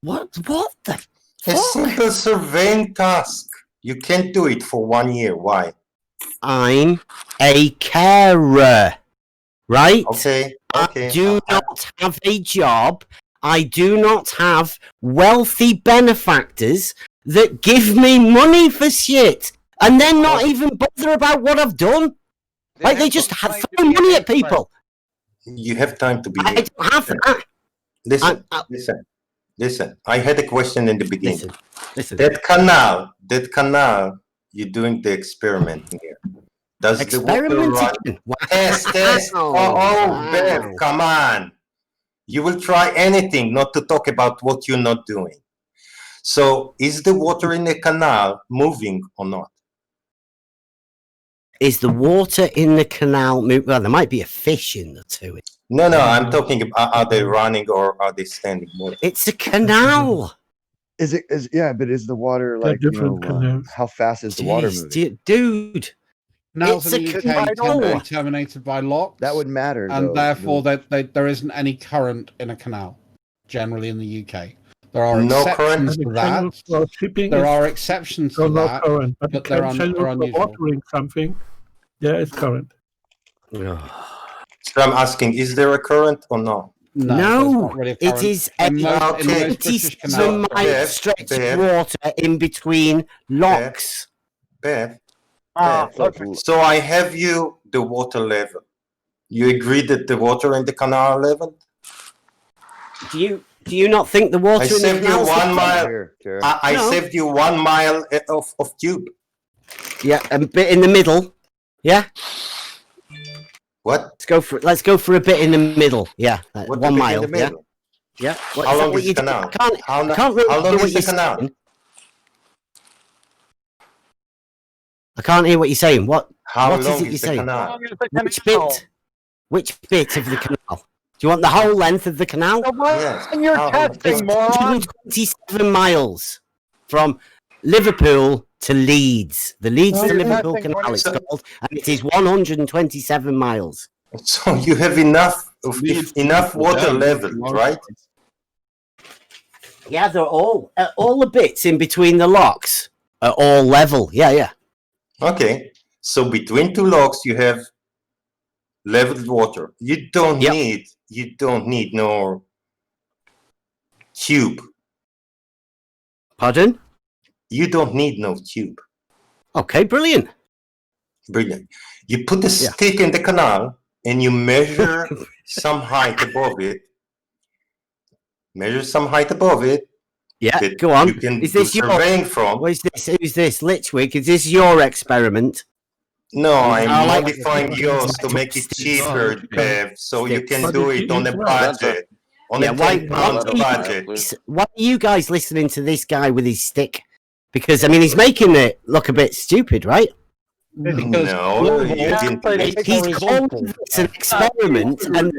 What the A simple surveying task. You can't do it for 1 year. Why? I'm a carer, right? Okay. I do not have a job. I do not have wealthy benefactors that give me money for shit, and then not even bother about what I've done. Like, they just throw money at people. You have time to be. I don't have that. Listen. I had a question in the beginning. Listen. That canal, you're doing the experiment here. Does the water run? Test. Oh, Bev, come on. You will try anything not to talk about what you're not doing. So, is the water in the canal moving or not? Is the water in the canal moving? Well, there might be a fish in the too. No, I'm talking about, are they running or are they standing? It's a canal. But is the water like, different canals. how fast is the water moving? Dude. Canals It's in the a UK tend to canal. be terminated by locks. That would matter, and though. therefore there isn't any current in a canal, generally in the UK. There are No exceptions current. to that. For shipping There is are exceptions to not that, current, but but the they're channel for unusual. watering something, yeah, it's current. So I'm asking, is there a current or no? No, there's not really a it current. is a in most British 27 canals. mile stretch of water in between locks. Bev, okay. so I have you the water level. You agree that the water in the canal are level? Do you not think the water I in the saved you canal 1 mile. I No. saved you 1 mile of tube. Yeah, a bit in the middle. Yeah. What? Let's go for a bit in the middle. Yeah, What 1 the bit mile. in the Yeah. middle? Yeah. How long is the canal? I can't really how long hear what is the you're canal? saying. I can't hear what you're saying. What How is long it is you're the saying? canal? Which bit? Which bit of the canal? Do you want the whole length of the canal? Yes. You're How- testing, moron. 127 miles from Liverpool to Leeds. The Leeds to you're Liverpool testing canal it's 20. called, and it is 127 miles. So you have enough water level, right? Yeah, they're all the bits in between the locks are all level. Yeah, yeah. Okay. So between two locks you have leveled water. You don't need no tube. Pardon? You don't need no tube. Okay, brilliant. Brilliant. You put a stick in the canal and you measure some height above it. Measure some height above it. Yeah, that go on. You can Is do this your? surveying from. What is this? Who's this? Litchwick? Is this your experiment? No, I'm I like- modifying yours to make it cheaper, Bev, so you can do it on a budget. On a 10-pound budget. Why are you guys listening to this guy with his stick? Because I mean, he's making it look a bit stupid, right? No, you didn't. He's calling this an experiment and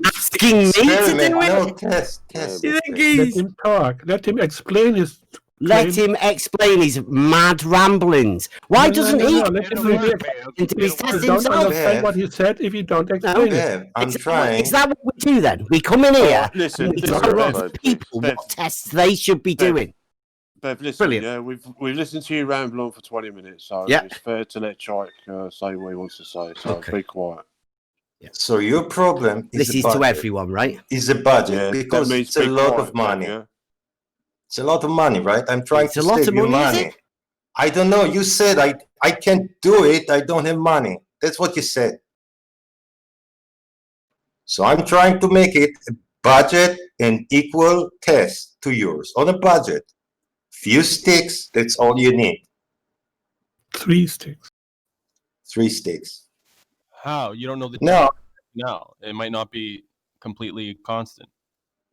asking me to Experiment, do it. no, test. You think Let he's... him talk. Let him explain his. Let him explain his mad ramblings. Why doesn't he? Let him read it. Into his You test don't himself. understand what he said if you don't explain Bev, it. I'm trying. Is that what we do then? We come in here listen, and we listen, tell Bev, people Bev. what tests they should be doing. Bev, listen, Brilliant. yeah, we've listened to you ramble on for 20 minutes, so Yeah. it's fair to let Chike say what he wants to say, so be quiet. So your problem is This is to everyone, right? Is a budget Yeah, because that means it's a be lot quiet, of money. yeah. It's a lot of money, right? I'm trying It's to a lot save of you money, is it? I don't know. You said I can't do it. I don't have money. That's what you said. So I'm trying to make it a budget and equal test to yours on a budget. Few sticks. That's all you need. 3 sticks. 3 sticks. How? You don't know the No. No, it might not be completely constant.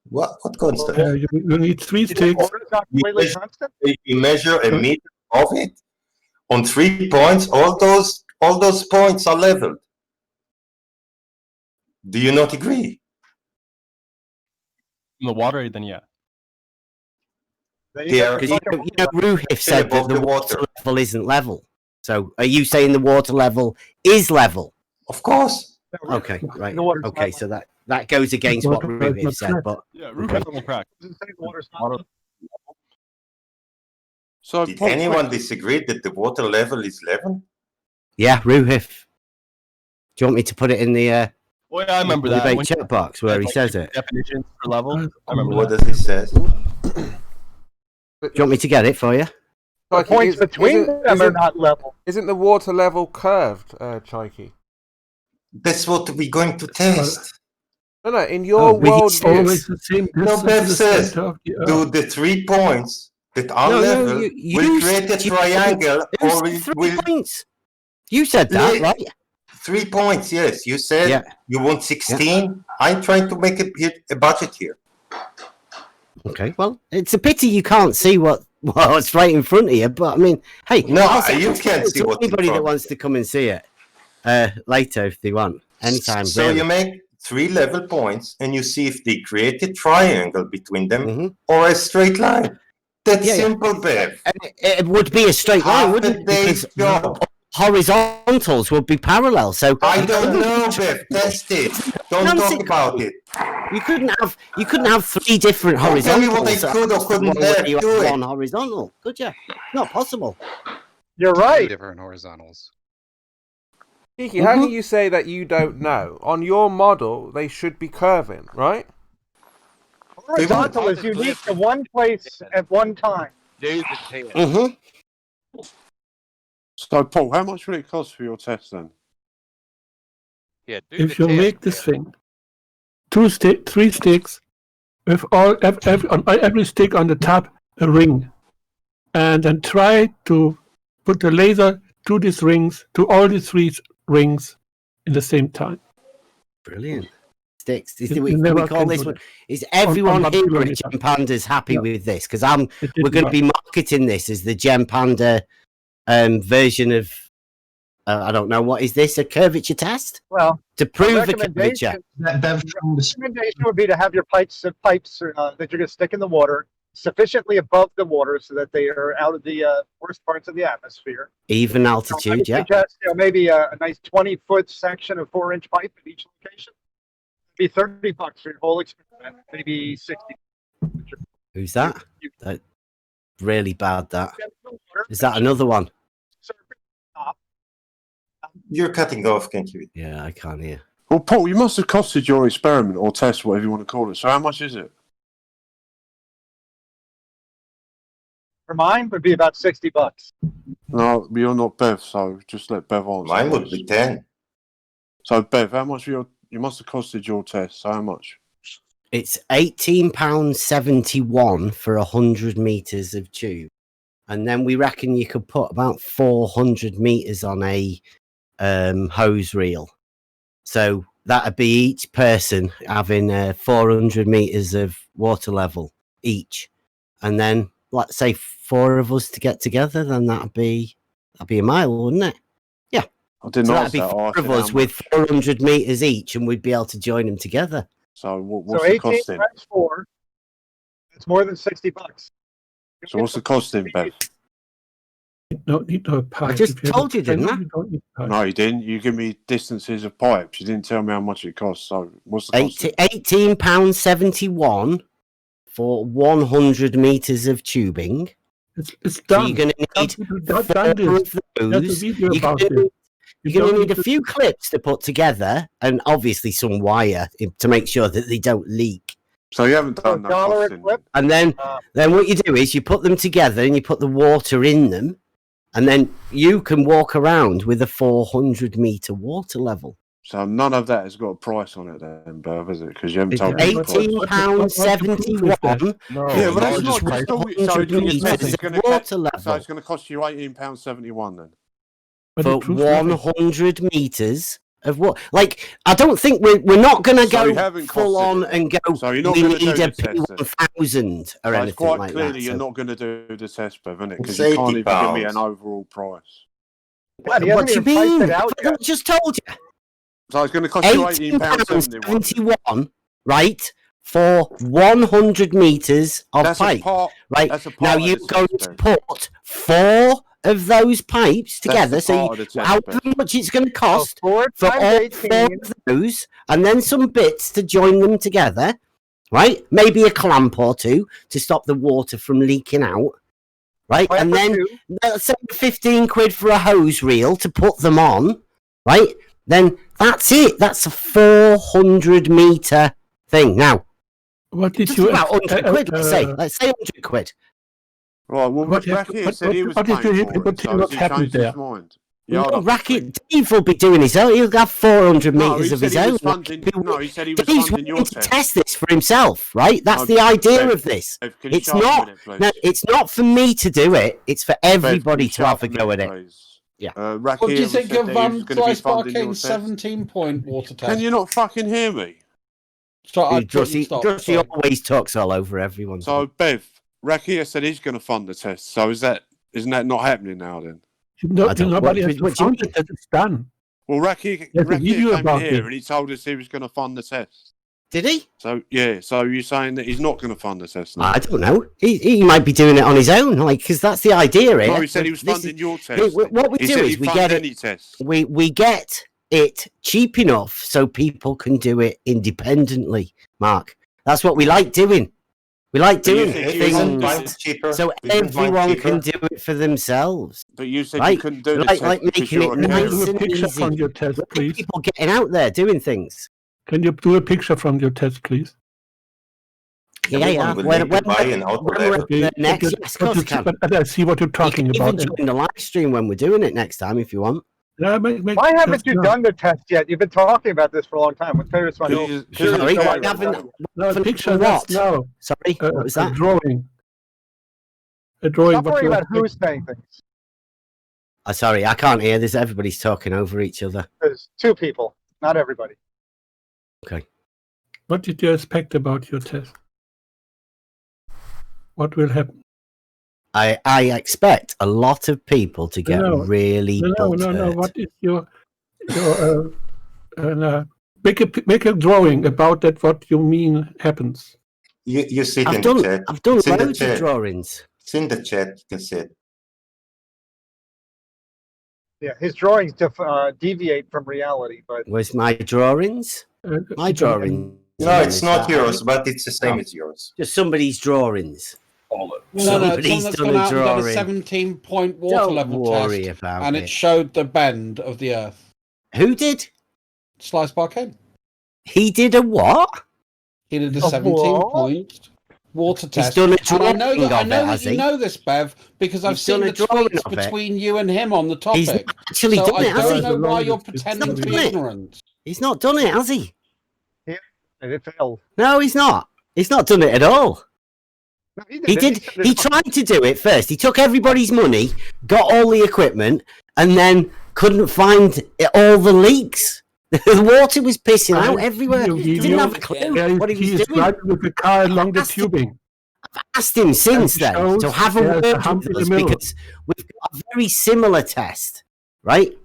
What constant? You need 3 sticks. You measure a meter of it on 3 points. All those points are leveled. Do you not agree? In the water, then yeah. Because Ruhif said that the water level isn't level. So are you saying the water level is level? Of course. Okay, right. Okay, so that goes against what Ruhif said, but yeah, Ruhif will crack. So did anyone disagree that the water level is level? yeah, Ruhif. Do you want me to put it in the Oh yeah, I remember that. debate When chat box where he says it? Definitions for level. I remember What that. does it say? Do you want me to get it for you? The points between them are not level. Isn't the water level curved, Chikey? That's what we're going to test. No, in your world always the same No, distance Bev to the says, center of the do Earth. the 3 points that are No, level will you create a said- triangle you or said 3 will points. You said that, Yeah. right? 3 points, yes. You said Yeah. you want 16. I'm trying to make a budget here. Okay, well, it's a pity you can't see what's right in front of you, but I mean, hey, No, I'll you can't to see what's in anybody that front. wants to come and see it later if they want, anytime. So really. you make 3 level points and you see if they create a triangle between them Mm-hmm. or a straight line. That's Yeah, yeah. simple, Bev. And it would be a straight line, Half wouldn't a it? day's Because job. horizontals would be parallel. So I don't know, Bev. Test it. Don't talk about it. You couldn't have three different Don't horizontals. tell me what I could or couldn't have. You Do have it. one horizontal, could you? Not possible. You're right. Different horizontals. Kiki, how can you say that you don't know? On your model, they should be curving, right? Horizontal is unique to one place at one time. So, Paul, how much will it cost for your test then? Yeah, If you make this thing, three sticks, with on every stick on the top a ring, and then try to put the laser to these rings, to all these three rings, in the same time. Brilliant. Sticks. You We never call can this do one. that. Is everyone On here Panda. at Gem Panda's happy Yeah. with this? Because It we're did going to not. be marketing this as the Gem Panda version of. I don't know, what is this? A curvature test? Well, To prove a curvature. recommendation would be to have your pipes that you're going to stick in the water sufficiently above the water so that they are out of the worst parts of the atmosphere. Even I altitude, would yeah. suggest, maybe a nice 20-foot section of 4-inch pipe at each location. It'd be $30 for your whole experiment, maybe 60. Who's that? Really bad, that. Is that another one? You're cutting off, can't you? Yeah, I can't hear. Well, Paul, you must have costed your experiment or test, whatever you want to call it. So how much is it? For mine, would be about $60. No, you're not Bev, so just let Bev answer. Mine would be 10. So, Bev, how much you must have costed your test? So how much? It's £18.71 for 100 meters of tube, and then we reckon you could put about 400 meters on a hose reel. So that'd be each person having 400 meters of water level each, and then let's say 4 of us to get together. Then that'd be a mile, wouldn't it? Yeah. I didn't So ask that'd be that. 4 of us with 400 meters each, and we'd be able to join them together. So what's So the 18 costing? times 4, it's more than $60. So what's the costing, Bev? You don't need a pipe. I just If have told a you, didn't pen, I? You don't need a pipe. No, you didn't. You give me distances of pipes. You didn't tell me how much it costs. So what's the cost? £18.71 for 100 meters of tubing. It's So done. you're going to need Done 4 this. of There's those. a video You're about going it. to need a few clips to put together, and obviously some wire to make sure that they don't leak. So you haven't done no costing. And then what you do is you put them together and you put the water in them, and then you can walk around with a 400 meter water level. So none of that has got a price on it then, Bev, is it? Because you haven't told me. £18.71. Yeah, but that's not just all. So your test is going to water level. So it's going to cost you £18.71 then. For 100 meters of what? Like, I don't think we're not going to So you go haven't full on costed it. and go. So you're not we going to need do a the test then. P1000 or So it's anything quite like clearly that. you're So not going to do the test, Bev, isn't it? Because It's you can't even give me £80. an overall price. God, he what do you hasn't even mean? piped it out I yet. just told you. So it's going to cost you £18.71. £18.71, right? For 100 meters of That's a pipe, part. right? That's a part Now of you're the going test, to Bev. put 4 of those pipes together. That's a So part of the test, however Bev. much it's going to cost So 4 for times all 18. 4 of those, and then some bits to join them together, right? Maybe a clamp or 2 to stop the water from leaking out, right? Clamp And or then 2. let's say 15 quid for a hose reel to put them on, right? Then that's it. That's a 400 meter thing. Now, What did just you about 100 quid, let's say. Let's say 100 quid. Right, well, What is- Racky what- said he was what is paying the for it, hypothetical so has he happened changed there? his mind? Yeah, No, hold on. Racket Dave will be doing his own. He'll have 400 No, meters he of said his he own. was funding. No, he said he was Dave's funding your wanting to test. test this for himself, right? That's No, the idea Bev, of this. Bev, can you It's shut up a not. minute, please? No, it's not for me to do it. It's for everybody Bev, can to you have shut a up go at minute, it. please? Yeah. Racky What do you was think said of that he was going to be Slice funding your Barkane's test. 17-point water test? Can you not fucking hear me? Drushy always talks all over everyone. So, Bev, Racky said he's going to fund the test. So isn't that not happening now then? No, I don't- nobody what- has what do you found it that it's done. Well, Racky There's a video came about here it. and he told us he was going to fund the test. Did he? So yeah, so you're saying that he's not going to fund the test now? I don't know. He might be doing it on his own, like, because that's the idea here. No, he said he was funding your test. What we do is we get any test. We get it cheap enough so people can do it independently. Mark, that's what we like doing. We like doing things so everyone can do it for themselves. But you said right? you couldn't do the like, test like making it nice and easy. From your test, please. People getting out there doing things. Can you do a picture from your test, please? Yeah. When we're next, yes, of course I can. But I see what you're talking about. Even join the live stream when we're doing it next time, if you want. Yeah, why haven't you done the test yet? You've been talking about this for a long time. What's favorite one? Sorry, I haven't. No, picture what? No. Sorry, what was that? A drawing. A drawing. Stop worrying about who's saying things. Sorry, I can't hear. There's everybody's talking over each other. There's two people, not everybody. Okay. What did you expect about your test? What will happen? I expect a lot of people to get really butthurt. No. What is your make a drawing about that? What you mean happens? You see it I've in done, the chat. I've done It's in the loads of chat. drawings. It's in the chat. You can see it. Yeah, his drawings deviate from reality, but Where's my drawings? My drawings. No, it's not yours, but it's the same as yours. Just somebody's drawings. No, Somebody's that's done gone a out and done a drawing. 17-point water Don't level worry test, about and it. it showed the bend of the Earth. Who did? Slice Barcade. He did a what? He did a A 17-point water test. done a And I know drawing that, I of know it, that has you he? know this, Bev, because I've He's seen done the a drawing tweets of it. between you and him on the topic. He's not actually so done I it, has don't he? know why you're He's pretending not to be done it. ignorant. He's not done it, has he? yeah, it failed. No, he's not. He's not done it at all. No, He did. He tried to do it first. He took everybody's money, got all the equipment, and then couldn't find all the leaks. The water was pissing out everywhere. He didn't have a clue what he was doing. driving with the car along the tubing. I've asked him since then to have a there's a word hump with in us the middle. because we've got a very similar test, right?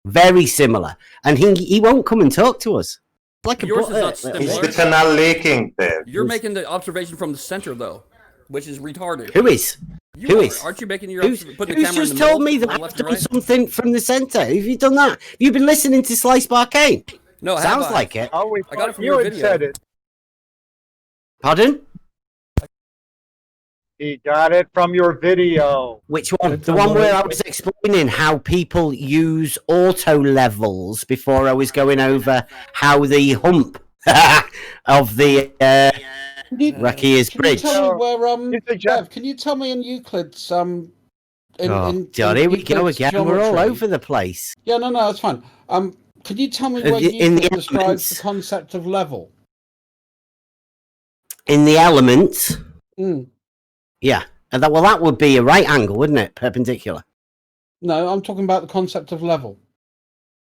Very similar, and he won't come and talk to us. Like a Yours is not butthurt. Is similar. the canal leaking there? You're making the observation from the center, though, which is retarded. Who is? You Who are. is? Aren't you making your Who's putting the camera just in the middle? told me that on I've left and done right? something from the centre? Have you done that? Have you been listening to Slice Barcade? No, have Sounds I? like it. Oh, I got it from you your had video. said it. Pardon? He got it from your video. Which one? The one where I was explaining how people use auto levels before I was going over how the hump of the Rakia's Can you bridge. tell me where Bev, can you tell me in Euclid's God, here we go Euclid's again. We're all geometry? over the place. Yeah, no, that's fine. Can you tell me where In the Euclid describes elements. the concept of level? In the elements, Mm. yeah. And that would be a right angle, wouldn't it? Perpendicular. No, I'm talking about the concept of level.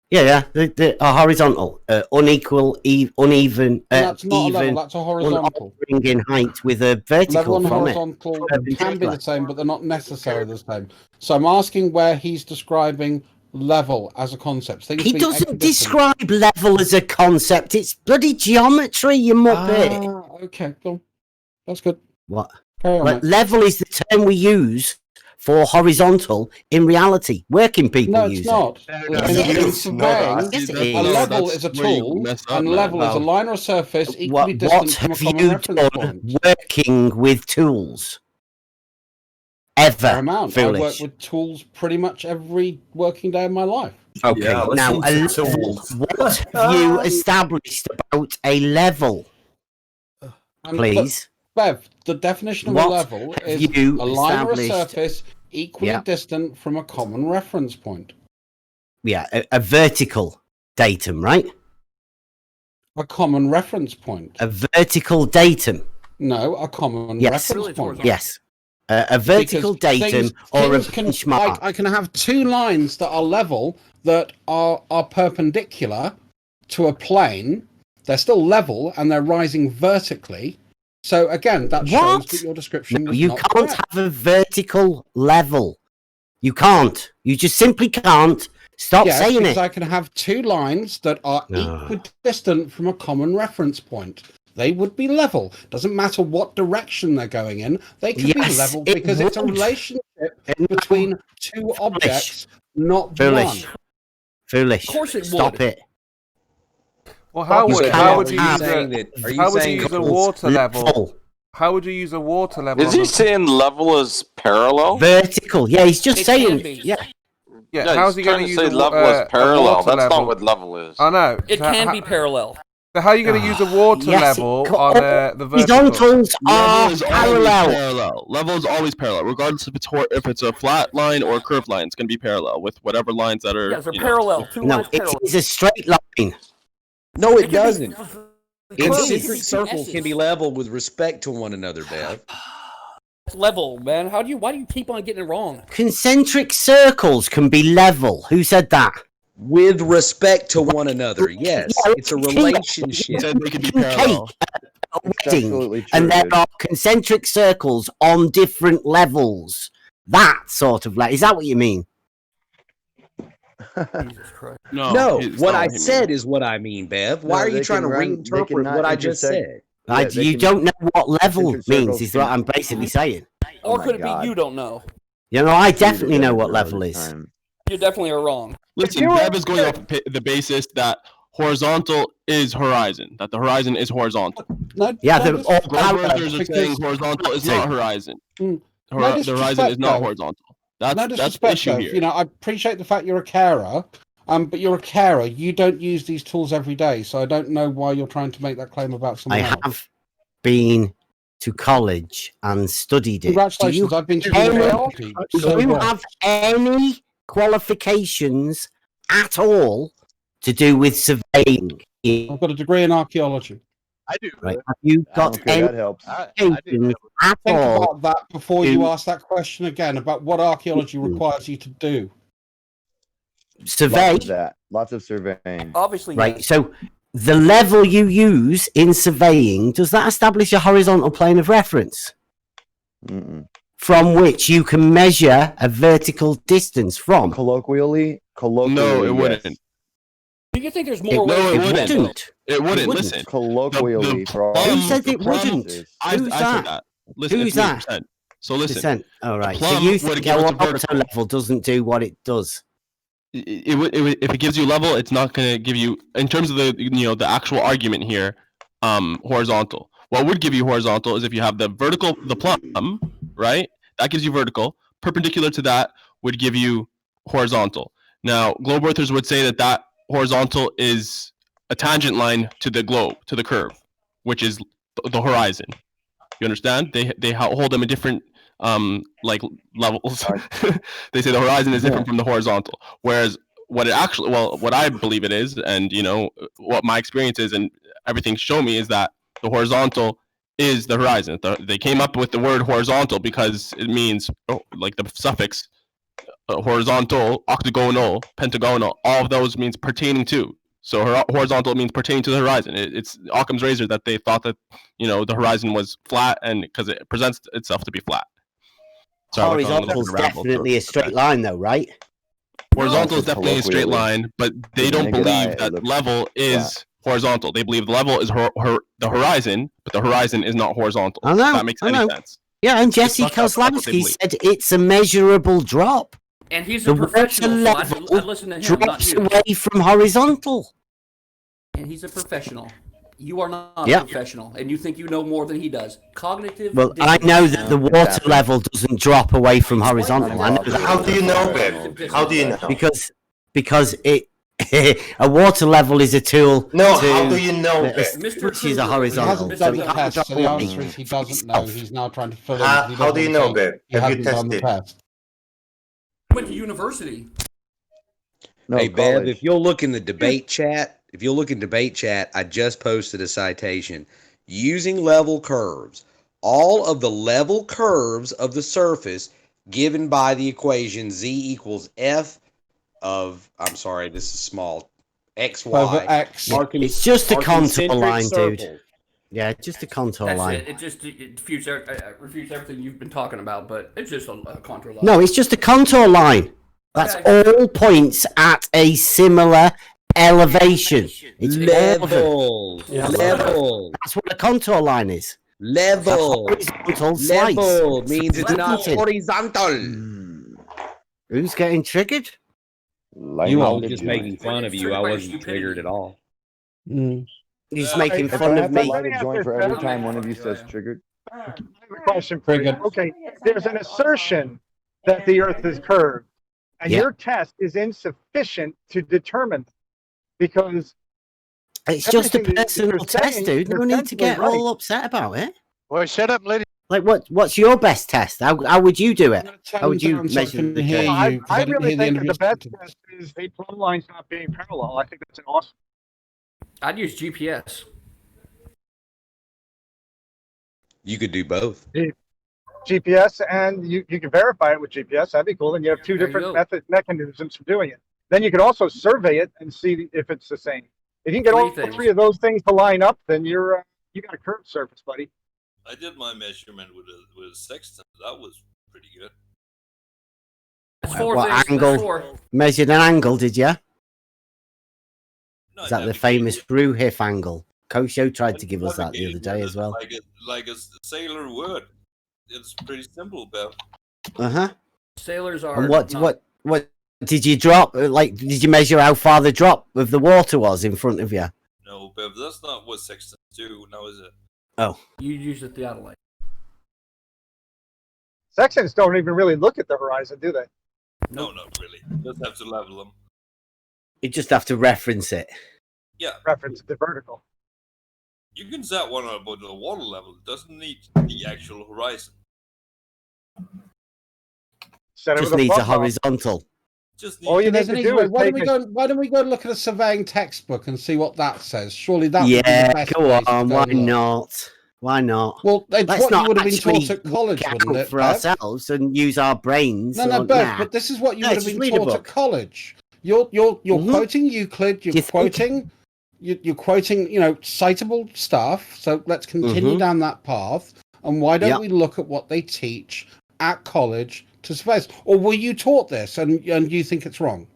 Yeah. The horizontal, unequal, uneven, That's not a even, level, that's a horizontal. unaltering in height with a vertical Level and from horizontal it. can be Perpendicular. the same, but they're not necessarily the same. So I'm asking where he's describing level as a concept. Things He being doesn't equidistant. describe level as a concept. It's bloody geometry, you muppet. Okay, cool. That's good. What? Carry on, Like, mate. level is the term we use for horizontal in reality. Working people No, use it's not. it. In Yes, surveying, Yes, it a is. level is a tool, and level is a line or a surface equally What distant from a have common you reference done point. working with tools? Fair Ever. amount. I work Foolish. with tools pretty much every working day of my life. Okay, Yeah, now a listen to level. tools. What have you established about a level? Please. Bev, the definition of What a level have is you a line or a established? surface equally Yeah. distant from a common reference point. Yeah, a vertical datum, right? A common reference point. A vertical datum. No, a common Yes. reference point. Yes. A vertical Because datum things- or a things can, benchmark. I can have two lines that are level that are perpendicular to a plane. They're still level and they're rising vertically. So again, that shows What? that your description No, was you not can't correct. have a vertical level. You can't. You just simply can't Stop Yes, saying because it. I can have two lines that are equidistant from a common reference point. They would be level. Doesn't matter what direction they're going in. They could be Yes, level it because it's a would. relationship between two objects, not Foolish. one. Foolish. Of course it Stop would. it. Well, how You would cannot you have use saying that- are you how would saying you use a verticals water level? level. How would you use a water level? Is he saying level is parallel? Vertical. Yeah, he's just It can saying. be. Yeah. Yeah, Yeah, how's he's he going trying to to use say a level is parallel. water That's level? not what level is. I know. It can be parallel. So how are you going to use a water Yes, level on the vertical? Horizontals are Level is always parallel. parallel. Level is always parallel, regardless if it's a flat line or a curved line. It's going to be parallel with whatever lines that are. Yes, they're parallel. Two No, lines it parallel. is a straight line. No, it can be doesn't. curved. Concentric circles can be level with respect to one another, Bev. Level, man. Why do you keep on getting it wrong? Concentric circles can be level. Who said that? With respect to one another, yes. It's a relationship. Said they could be parallel. A wedding, and there are concentric circles on different levels. That sort of is that what you mean? Jesus Christ. No, it's what not I what he said means. is what I mean, Bev. No, Why are they you trying to can run- they reinterpret cannot what I just intersect. said? Yeah, they You can- don't know what level concentric means, circles is what can- I'm basically saying. Or my could it God. be you don't know? You know, I definitely Dude, know what all level the is. time. You definitely are wrong. Listen, Bev is going off the basis that horizontal is horizon, that the horizon is horizontal. No, Yeah, no they're all parallel. Converters are saying horizontal is not horizon. The horizon is not horizontal. No That's the disrespect, issue Bev. here. You know, I appreciate the fact you're a carer, but you're a carer. You don't use these tools every day, so I don't know why you're trying to make that claim about someone I else. have been to college and studied it. Congratulations, I've been to university. Do So you what? have any qualifications at all to do with surveying? I've got a degree in archaeology. I do. Right. Have you got Okay, any that helps. qualifications at Think all? about that before to you ask that question again about what archaeology requires you to do. survey? Lots of that. Lots of surveying. Obviously, Right. So the level you use in surveying, does that establish a horizontal plane of reference from which you can measure a vertical distance from? Colloquially, No, it wouldn't. yes. Do you think there's more ways? No, to it do wouldn't. that? It wouldn't. It wouldn't. Listen. Colloquially, for all Who plum- said the it plum- wouldn't? I Who's said that? that. Listen, Who's it's me, that? percent. So listen, Percent. All right. So plum you would think give us a our auto vertical. level doesn't do what it does? It would if it gives you level, it's not going to give you, in terms of the actual argument here, horizontal. What would give you horizontal is if you have the plumb, right? That gives you vertical. Perpendicular to that would give you horizontal. Now, globe earthers would say that horizontal is a tangent line to the globe, to the curve, which is the horizon. You understand? They hold them in different levels. They say the horizon is different from the horizontal. Whereas what I believe it is, and what my experience is, and everything show me, is that the horizontal is the horizon. They came up with the word horizontal because it means, like the suffix horizontal, octagonal, pentagonal. All of those means pertaining to. So horizontal means pertaining to the horizon. It's Occam's razor that they thought that the horizon was flat, and because it presents itself to be flat. Horizontal is definitely a straight line, though, right? Horizontal is definitely a straight line, but they don't believe that level is horizontal. They believe the level is the horizon, but the horizon is not horizontal. I know. If that makes any sense. Yeah, and Jesse That's what they Kozlowski believe. said it's a measurable drop. And he's The a professional, so water I listen to him, not drops you. away from horizontal. And he's a professional. You are not Yeah. a professional, and you think you know more than he does. Cognitive. Well, I know that the water level doesn't drop away from horizontal. I know that. How do you know, Ben? How do you know? Because it a water level is a tool. No, to, how do you know, Ben? which is a He horizontal. hasn't So done we the can't test, drop so the away. answer is he doesn't know. He's now trying to fill in. How He do doesn't you know, say Ben? he Have you hasn't done the tested? test. Went to university. No, Hey, Bev, college. if you'll look in the debate chat, I just posted a citation. Using level curves, all of the level curves of the surface given by the equation z equals f of, I'm sorry, this is small, xy. Over X. It's just a are contour concentric line, circles. dude. Yeah, just a contour That's line. it. It just refutes everything you've been talking about, but it's just a contour line. No, it's just a contour line. That's all points at a similar elevation. It's Levels. Yeah. Level. That's what a contour line is. Level. Horizontal slice. Level means it's not Slanted. horizontal. Who's getting triggered? You I was just making fun of you. I wasn't triggered at all. You're just making If fun I of have to me. light a joint for every time one of you says triggered. I have a question for you. Okay, there's an assertion that the Earth is curved, and Yeah. your test is insufficient to determine that, because It's just a everything that personal you're test, saying dude. No is need to get essentially all upset about it. Well, shut up, lady. Like, what's your best test? How would you do it? How would you down so I measure can the hear curve? you. I I didn't really hear the end think of that the your best sentence. test is the plumb lines not being parallel. I think that's an awesome. I'd use GPS. You could do both. GPS, and you can verify it with GPS. That'd be cool. Then you have two There you different go. mechanisms for doing it. Then you could also survey it and see if it's the same. If you can get all Three things. three of those things to line up, then you got a curved surface, buddy. I did my measurement with a sextant. That was pretty good. That's four What things. That's angle? four. Measured an angle, did you? No, Is that the famous Ruhif angle? Kosho tried to give us that the other day as well. Like a sailor would. It's pretty simple, Bev. Uh-huh. Sailors are. And what not- did you drop? Like, did you measure how far the drop of the water was in front of you? No, Bev, that's not what sextants do, now is it? Oh. You use the theodolite. Sextants don't even really look at the horizon, do they? No, not really. Just have to level them. You just have to reference it. Yeah. Reference the vertical. You can set one above the water level. It doesn't need the actual horizon. Set it Just with needs a plumb line. horizontal. Just All you need There's to an do easy way. is Why take don't we go and look at a surveying textbook and see what that says? Surely that would be Yeah, the best go place to on. go Why and look. not? Why not? Well, it's Let's what you not would have been actually taught at college, work wouldn't out it, for Bev? ourselves and use our brains. No, no, or- Bev, nah. but this is what you No, would have just been read a taught at book. college. You're quoting Euclid. You're quoting. You're quoting. Citable stuff. So let's continue Mhm. down that path. And why don't Yep. we look at what they teach at college to surveys? Or were you taught this and you think it's wrong?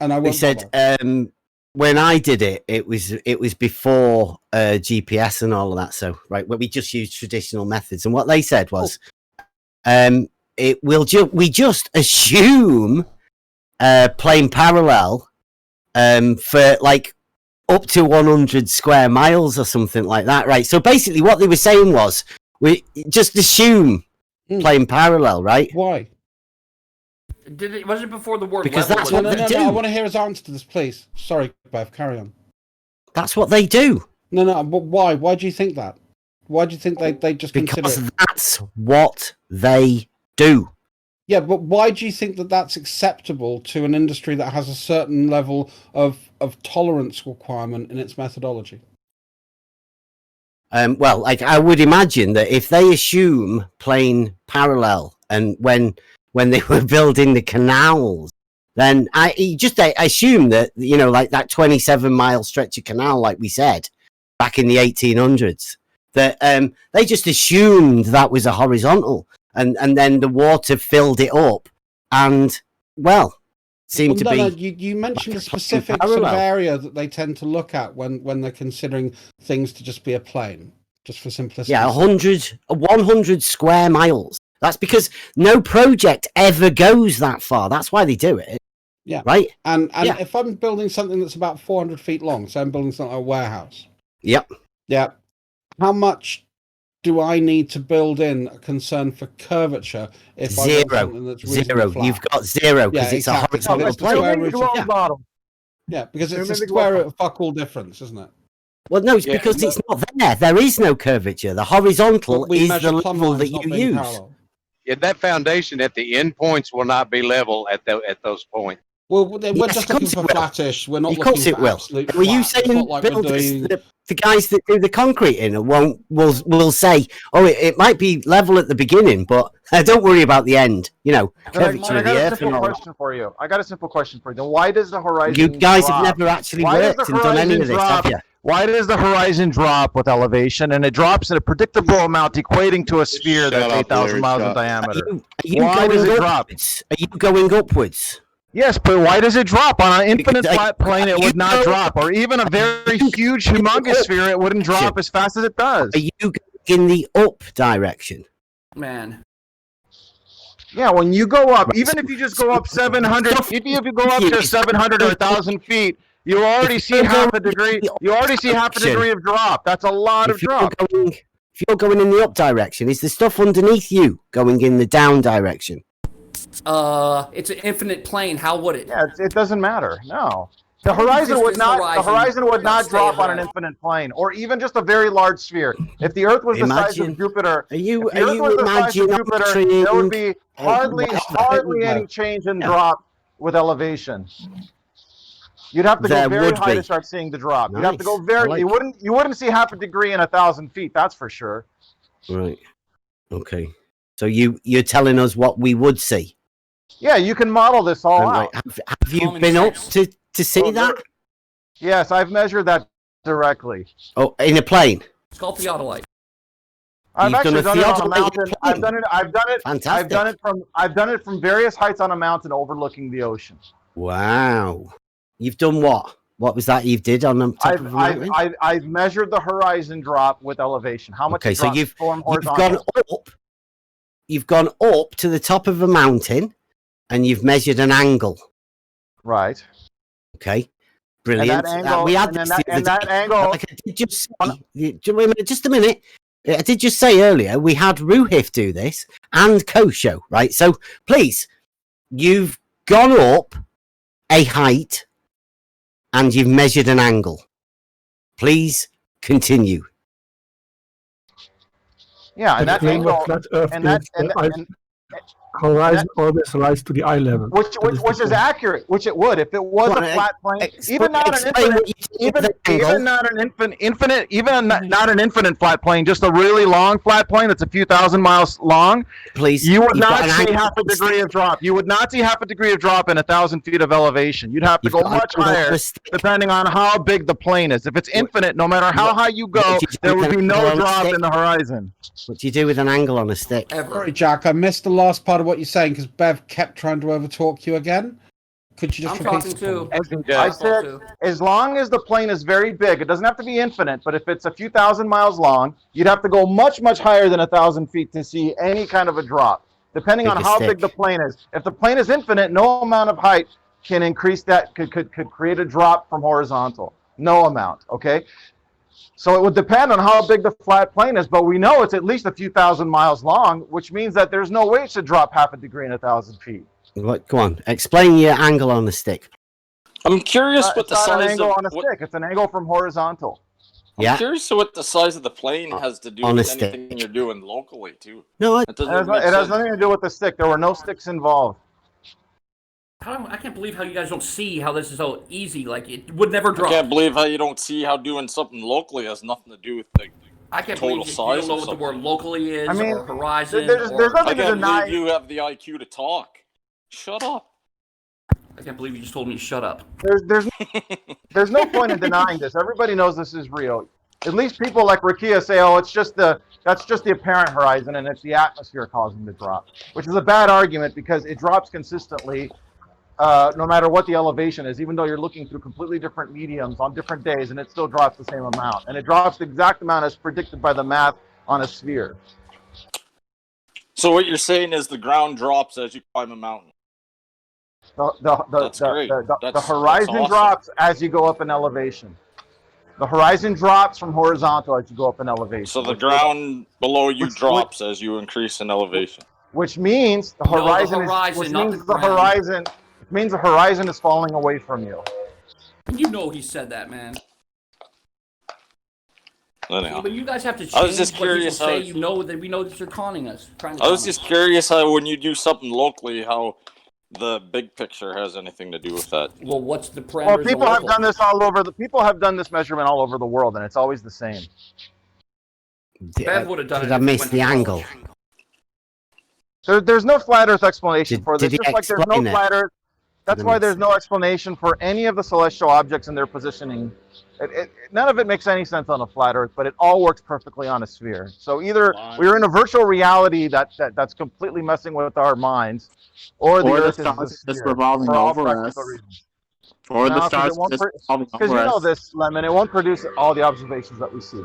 And I They won't said bother. when I did it, it was before GPS and all of that. So right, we just used traditional methods. And what they said was, we just assume plane parallel for like up to 100 square miles or something like that, right? So basically, what they were saying was, we just assume plane parallel, right? Why? Was it before the word Because level? that's No, what no, they no, do. no. I want to hear his answer to this, please. Sorry, Bev. Carry on. That's what they do. No, no. But why? Why do you think that? Why do you think they just consider Because it? that's what they do. Yeah, but why do you think that that's acceptable to an industry that has a certain level of tolerance requirement in its methodology? Well, like I would imagine that if they assume plane parallel, and when they were building the canals, then I assume that like that 27-mile stretch of canal, like we said back in the 1800s, that they just assumed that was a horizontal, and then the water filled it up, and seemed to be. No, you mentioned a specific sort of area that they tend to look at when they're considering things to just be a plane, just for simplicity. Yeah, 100 square miles. That's because no project ever goes that far. That's why they do it. Yeah. Right? And Yeah. if I'm building something that's about 400 feet long, so I'm building something like a warehouse. Yep. Yeah. How much do I need to build in a concern for curvature if I want something that's reasonably Zero. flat? You've got zero because it's a horizontal plane. Model. Yeah, because it's a Assuming the square glove root of fuck all difference, isn't it? Well, no, it's because it's not there. There is no curvature. The horizontal But we is measure the plumb level lines that not you being use. parallel. Yeah, that foundation at the end points will not be level at those points. Well, we're Yes, just of looking course for it will. flattish. We're not Of looking course for it will. absolute Were you flat. It's saying not like we're builders, doing... the guys that do the concreting will say, oh, it might be level at the beginning, but don't worry about the end. Curvature I of got the a earth and simple all that. question for you. I got a simple question for you. Then why does the horizon You guys drop? have never actually Why does worked the and done any of this, drop? have you? Why does the horizon drop with elevation, and it drops at a predictable amount equating to a sphere that's 8,000 miles in diameter? Are you Why going does it drop? upwards? Are you going upwards? Yes, but why does it drop? On an infinite flat plane, it would not drop. Or even a very huge, humongous sphere, it wouldn't drop as fast as it does. Are you going in the up direction? Man. Yeah, when you go up, even if you just go up 700, even if you go up to 700 or 1,000 feet, you already see half a degree. You already see half a degree of drop. That's a lot of drop. If you're going in the up direction, is the stuff underneath you going in the down direction? It's an infinite plane. How would it? Yeah, it doesn't matter. No. The horizon would not. The horizon would not drop on an infinite plane, or even just a very large sphere. If the Earth was the size of Jupiter, there would be hardly any change in drop with elevation. You'd have to go very high to start seeing the drop. You'd have to go very. You wouldn't see half a degree in 1,000 feet. That's for sure. Right. Okay. So you're telling us what we would see. Yeah, you can model this all out. Have you been up to see that? Yes, I've measured that directly. Oh, in a plane. It's called theodolite. I've actually done it on a mountain. I've done it. Fantastic. I've done it from various heights on a mountain overlooking the ocean. Wow. You've done what? What was that you did on the top of a mountain? I've measured the horizon drop with elevation. How much? Okay, so you've gone up. You've gone up to the top of a mountain, and you've measured an angle. Right. Okay. Brilliant. And that angle, we had that angle. Like I did just say, just a minute. I did just say earlier we had Ruhif do this and Kosho, right? So please, you've gone up a height and you've measured an angle. Please continue. Yeah, and that angle, horizon always rise to the eye level. Which is accurate, which it would if it was a flat plane. Even not an infinite flat plane, just a really long flat plane that's a few thousand miles long. Please, you would not see half a degree of drop. You would not see half a degree of drop in 1,000 feet of elevation. You'd have to go much higher, depending on how big the plane is. If it's infinite, no matter how high you go, there would be no drop in the horizon. What do you do with an angle on a stick? Sorry, Jack, I missed the last part of what you're saying because Bev kept trying to overtalk you again. Could you just repeat? I said, as long as the plane is very big, it doesn't have to be infinite, but if it's a few thousand miles long, you'd have to go much, much higher than 1,000 feet to see any kind of a drop, depending on how big the plane is. If the plane is infinite, no amount of height can increase that, could create a drop from horizontal. No amount, okay? So it would depend on how big the flat plane is, but we know it's at least a few thousand miles long, which means that there's no way it should drop half a degree in 1,000 feet. What? Go on. Explain your angle on the stick. I'm curious what the size size an angle of on a stick. It's an angle from horizontal. I'm curious what the size of the plane has to do on with a anything stick. you're doing locally too. No, it has nothing to do with the stick. There were no sticks involved. I can't believe how you guys don't see how this is so easy. Like, it would never drop. I can't believe how you don't see how doing something locally has nothing to do with the I can't total believe you size don't know of what the something. word locally is, or horizon. There's nothing I to can't deny. believe you have the IQ to talk. Shut up. I can't believe you just told me to shut up. There's no point in denying this. Everybody knows this is real. At least people like Rakia say, "Oh, that's just the apparent horizon, and it's the atmosphere causing the drop," which is a bad argument because it drops consistently, no matter what the elevation is. Even though you're looking through completely different mediums on different days, and it still drops the same amount, and it drops the exact amount as predicted by the math on a sphere. So what you're saying is the ground drops as you climb a mountain. The horizon drops as you go up in elevation. The horizon drops from horizontal as you go up in elevation. So the ground below you drops as you increase in elevation. Which means the horizon means the horizon is falling away from you. You know he said that, man. Anyhow, But you guys have to change I was just what curious people say. how- You know that we know that you're conning us. I was just curious how when you do something locally, how the big picture has anything to do with that. Well, what's the parameters? Well, people have done this all over. People have done this measurement all over the world, and it's always the same. Bev would have done it. Did I miss the angle? There's no flat Earth explanation for this. did he Just like there's no explain it? flat Earth. That's why there's no explanation for any of the celestial objects and their positioning None of it makes any sense on a flat Earth, but it all works perfectly on a sphere. So either we're in a virtual reality that's completely messing with our minds, or the Earth is the just sphere revolving for all over practical us, reasons. or the No, stars just revolving because over you know us. this, Lemon, it won't produce all the observations that we see.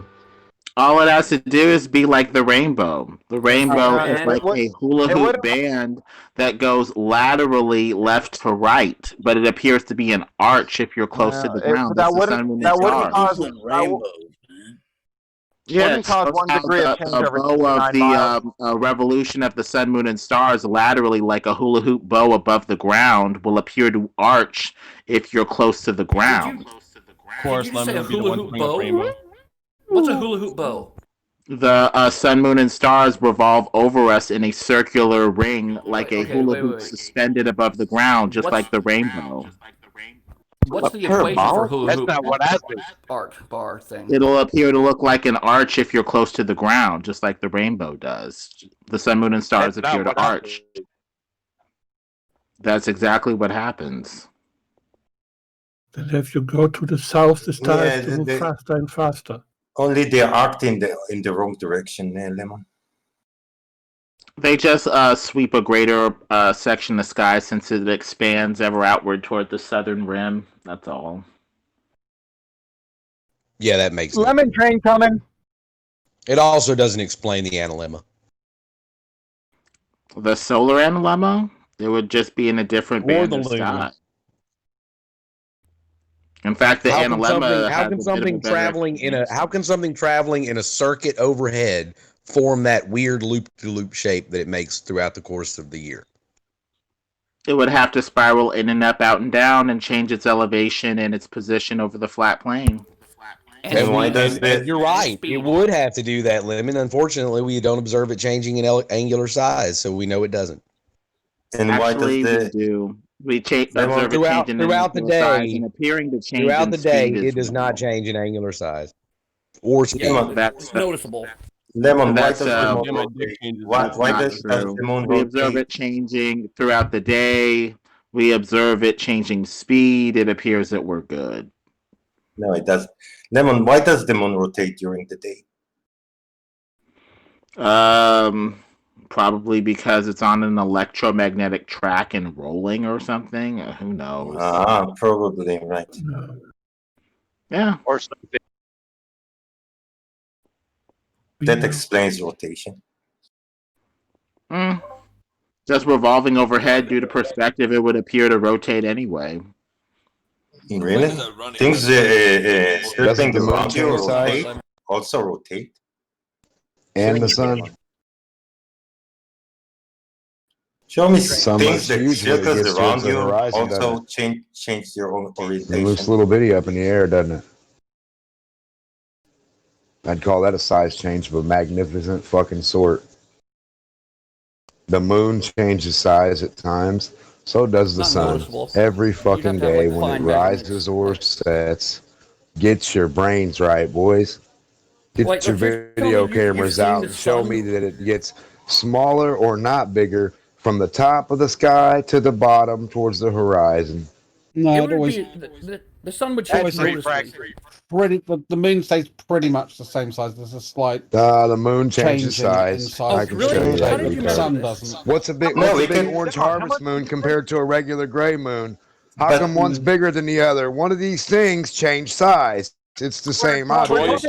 All it has to do is be like the rainbow. The rainbow is like a hula hoop band that goes laterally left to right, but it appears to be an arch if you're close to the ground. That's the sun, moon, and stars. Yeah, wouldn't cause 1 degree of change the every bow of 69 miles. the revolution of the sun, moon, and stars laterally, like a hula hoop bow above the ground, will appear to arch if you're close to the ground. Of course, Did you say Lemon a will be the hula one to hoop bring up bow? rainbow. What's a hula hoop bow? The sun, moon, and stars revolve over us in a circular ring, like a hula hoop suspended above the ground, just like the rainbow. What's the equation for hula hoop? That's not what I do. Bar thing. It'll appear to look like an arch if you're close to the ground, just like the rainbow does. The sun, moon, and stars appear to arch. That's exactly what happens. Then if you go to the south, the stars move faster and faster. Only they arced in the wrong direction, Lemon. They just sweep a greater section of sky since it expands ever outward toward the southern rim. That's all. Yeah, that makes sense. Lemon train coming. It also doesn't explain the analemma. The solar analemma? It would just be in a different band of sky. In fact, the analemma how can something traveling in a circuit overhead form that weird loop-to-loop shape that it makes throughout the course of the year? It would have to spiral in and up, out and down, and change its elevation and its position over the flat plane. And why does that? You're right. It would have to do that, Lemon. Unfortunately, we don't observe it changing in angular size, so we know it doesn't. And actually, we do. We observe it changing throughout the day, and appearing to change throughout the day. speed It does not change in angular size or speed. Yeah, that's noticeable. Lemon, why that's, does the moon rotate? Why does the moon we rotate? observe it changing throughout the day. We observe it changing speed. It appears that we're good. No, it doesn't. Lemon, why does the moon rotate during the day? Probably because it's on an electromagnetic track and rolling or something. Who knows? Probably right. Yeah. Or something. That explains rotation. Just revolving overhead due to perspective, it would appear to rotate anyway. Really? Things circling around you also rotate. And the sun. Show me Sun things that usually circles gets around towards the you horizon, also doesn't change their own It orientation. looks a little bitty up in the air, doesn't it? I'd call that a size change of a magnificent fucking sort. The moon changes size at times, so does the Not sun. noticeable. Every fucking to have, day like, when it fine rises or sets. Get your brains right, boys. Get Wait, your you're video telling me you've cameras seen out the and show sun? me that it gets smaller or not bigger from the top of the sky to the bottom towards the horizon. No, It it would always be the sun would always change noticeably. the moon stays pretty much the same size. There's a slight The moon changes change in size. size. I can really? show you How that. did you Luke. measure sun this? doesn't. What's a big orange harvest moon compared to a regular gray moon? How come one's bigger than the other? One of these things change size. It's the same object.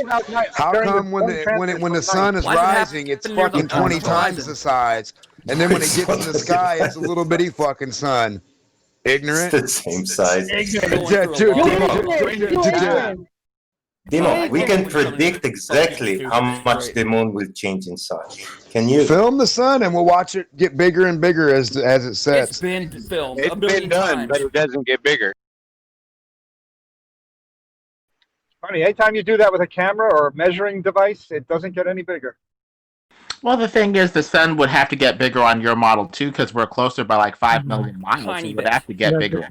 How come when the sun is Why does it rising, it's happen near the fucking 20 times horizon? the size, and then when it gets in the sky, it's a little bitty fucking sun? Ignorant. It's the same size. Dino, we can predict exactly how much the moon will change in size. Can you Film the sun and we'll watch it get bigger and bigger as it sets. It's been filmed It's a been million done, times. but it doesn't get bigger. Funny, anytime you do that with a camera or a measuring device, it doesn't get any bigger. Well, the thing is, the sun would have to get bigger on your model too, because we're closer by like 5 million miles. So it would have to get bigger.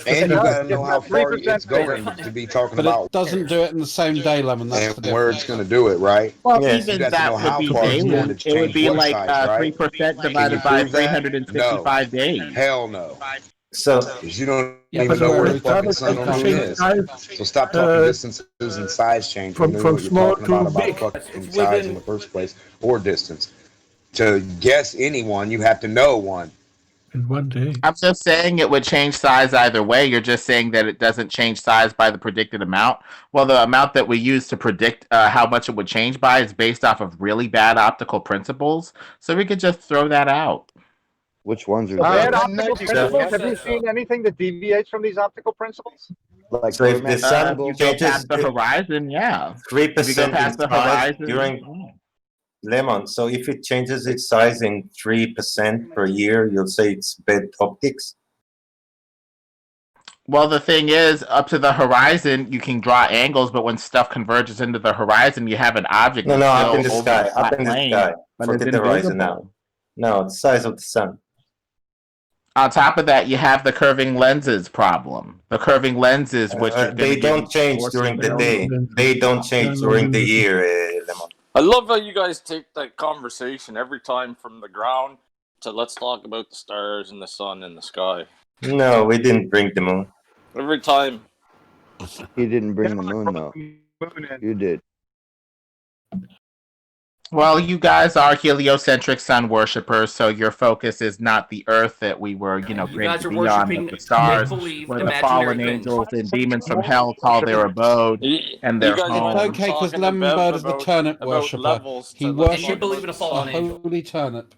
And you gotta know how far it's going to be talking But about. it doesn't do it in the same day, Lemon. That's And the where difference. it's going to do it, right? Well, Yes, even you got to that know would how be far it's daily. going to It would change be what like size, right? 3% Can divided you by prove that? 365 days. Hell no. So you don't Yeah, even but know where where the it's fucking sun to on the moon change is. size, So stop talking distances and size change when you know from what you're small talking to about big. fucking It's size in within. the first place or distance. To guess anyone, you have to know one. In one day. I'm just saying it would change size either way. You're just saying that it doesn't change size by the predicted amount. Well, the amount that we use to predict how much it would change by is based off of really bad optical principles. So we could just throw that out. Which ones are Bad those? optical principles? Have you seen anything that deviates from these optical principles? Like So if the sun If you go changes past the horizon, yeah. If you go 3% in past the size horizon, during Lemon, so if it changes its size in 3% per year, you'll say it's bad optics? well, the thing is, up to the horizon, you can draw angles, but when stuff converges into the horizon, you have an object No, that's no, up in still the over the sky, up flat in the plane, sky. but it's Forget the horizon now. invisible. No, the size of the sun. On top of that, you have the curving lenses problem. The curving lenses, which are going They to give don't change more during the stability. day. They don't change during the year, Lemon. I love how you guys take that conversation every time from the ground to let's talk about the stars and the sun and the sky. No, we didn't bring the moon. Every time. He didn't bring the moon though. You did. Well, you guys are heliocentric sun worshippers, so your focus is not the Earth that we were, You created guys to are be on, worshiping but the stars, make-believe, where the imaginary fallen things. angels and demons from hell call their abode and their You guys home. went Okay, because talking Lemon Bev Bird is the about turnip levels worshipper. He to let's And you worships believe in a a fallen angel. holy turnip.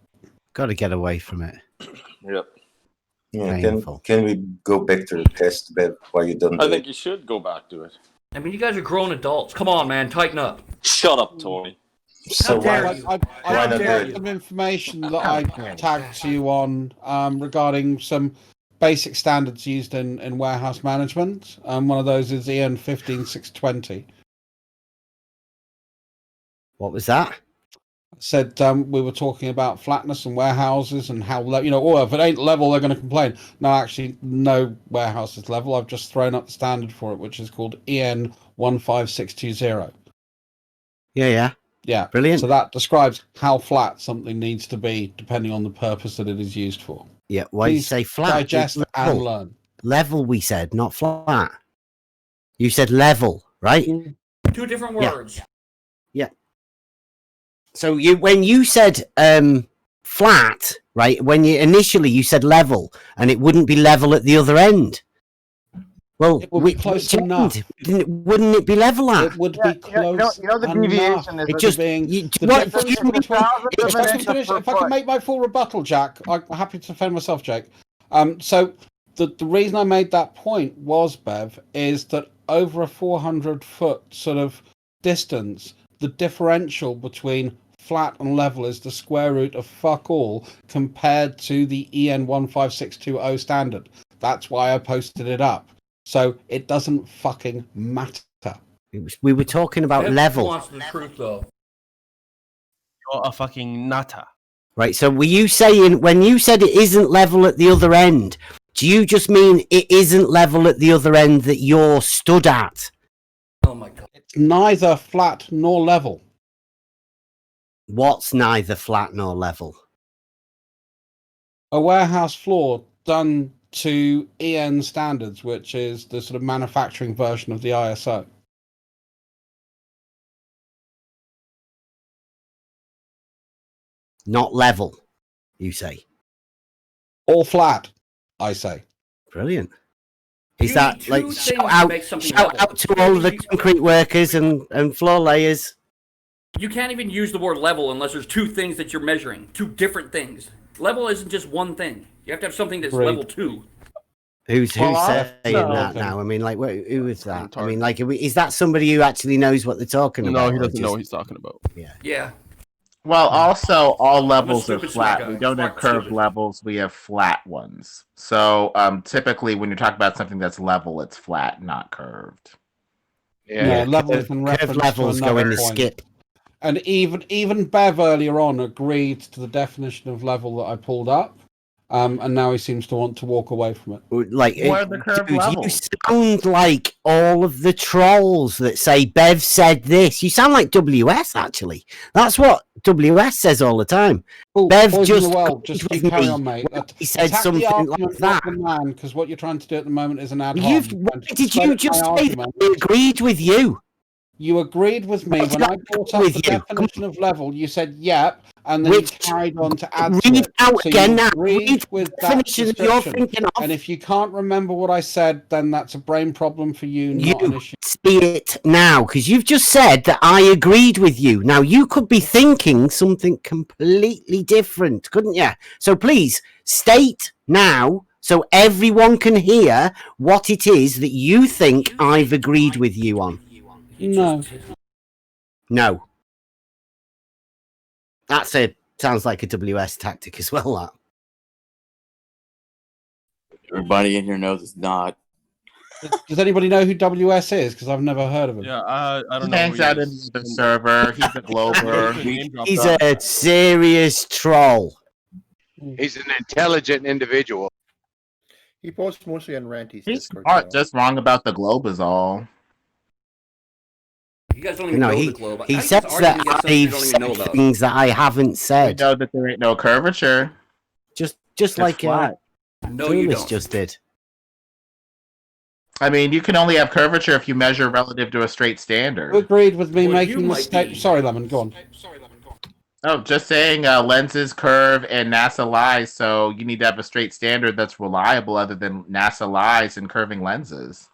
Got to get away from it. Yep. Yeah, Painful. can we go back to the test, Bev, while you don't I do think it? you should go back to it. I mean, you guys are grown adults. Come on, man, tighten up. Shut up, Tony. So dare why, you. why I've not do got it? some information that I tagged to you on regarding some basic standards used in warehouse management. One of those is EN 15620. What was that? Said we were talking about flatness and warehouses and how if it ain't level, they're going to complain. No, actually, no warehouse is level. I've just thrown up the standard for it, which is called EN 15620. Yeah. Brilliant. So that describes how flat something needs to be depending on the purpose that it is used for. Yeah. Why you Please say flat? digest It's and level. learn. Level, we said, not flat. You said level, right? Two different words. Yeah. So when you said flat, right? When you initially said level, and it wouldn't be level at the other end. Well, It would be close enough. Wouldn't it be level at? It would be close You know the enough. deviation is It just If I can make my full rebuttal, Jack, I'm happy to defend myself, Jake. So the reason I made that point was, Bev, is that over a 400-foot sort of distance, the differential between flat and level is the square root of fuck all compared to the EN 15620 standard. That's why I posted it up. So it doesn't fucking matter. We were talking about level. Wants the truth, though. You're a fucking nutter. Right, so were you saying, when you said it isn't level at the other end, do you just mean it isn't level at the other end that you're stood at? Oh my god. It's neither flat nor level. What's neither flat nor level? A warehouse floor done to EN standards, which is the sort of manufacturing version of the ISO. Not level, you say? All flat, I say. Brilliant. Is You that need two like things shout to out, make something shout level. out to all the concrete workers and floor layers? You can't even use the word level unless there's two things that you're measuring. Two different things. Level isn't just one thing. You have to have something that's Great. level 2. Who's saying that okay. now? I mean, like, who is that? I mean, like, is that somebody who actually knows what they're talking about? No, he or doesn't know just- what he's talking about. Yeah. Well, also, all levels are stupid flat. smart We guy. don't have Smart, curved stupid. levels. We have flat ones. So typically, when you talk about something that's level, it's flat, not curved. Yeah, level is in curved reference levels to go another in the point. skip. And even Bev earlier on agreed to the definition of level that I pulled up. and now he seems to want to walk away from it. Like, Where the curve dude, level? you sound like all of the trolls that say Bev said this. You sound like WS, actually. That's what WS says all the time. Bev just keep carry on, mate. He said Attack something the argument, like that. not the man, because what you're trying to do at the moment is an ad hoc. Did you just say that I agreed with you? You agreed with me when I brought up the definition of level. You said yep, and then you carried on to add to it. Out So again you now. agreed Read with the that definition that you're description. thinking of. And if you can't remember what I said, then that's a brain problem for you, not an issue. See it now, because you've just said that I agreed with you. Now, you could be thinking something completely different, couldn't you? So please, state now so everyone can hear what it is that you think I've agreed with you on. No. Sounds like a WS tactic as well, that. Everybody in here knows it's not. Does anybody know who WS is? Because I've never heard of him. Yeah, I don't know. Hangs out in the server. He's a glober. He's a serious troll. He's an intelligent individual. He posts mostly on Ranty's He's Discord. smart, just wrong about the globe is all. You guys don't even know the globe. He says that I've said things that I haven't said. We know that there ain't no curvature. Just like flat. No, you Julius don't. just did. I mean, you can only have curvature if you measure relative to a straight standard. You agreed with me making the statement. Sorry, Lemon, go on. Oh, just saying lenses curve and NASA lies, so you need to have a straight standard that's reliable other than NASA lies and curving lenses.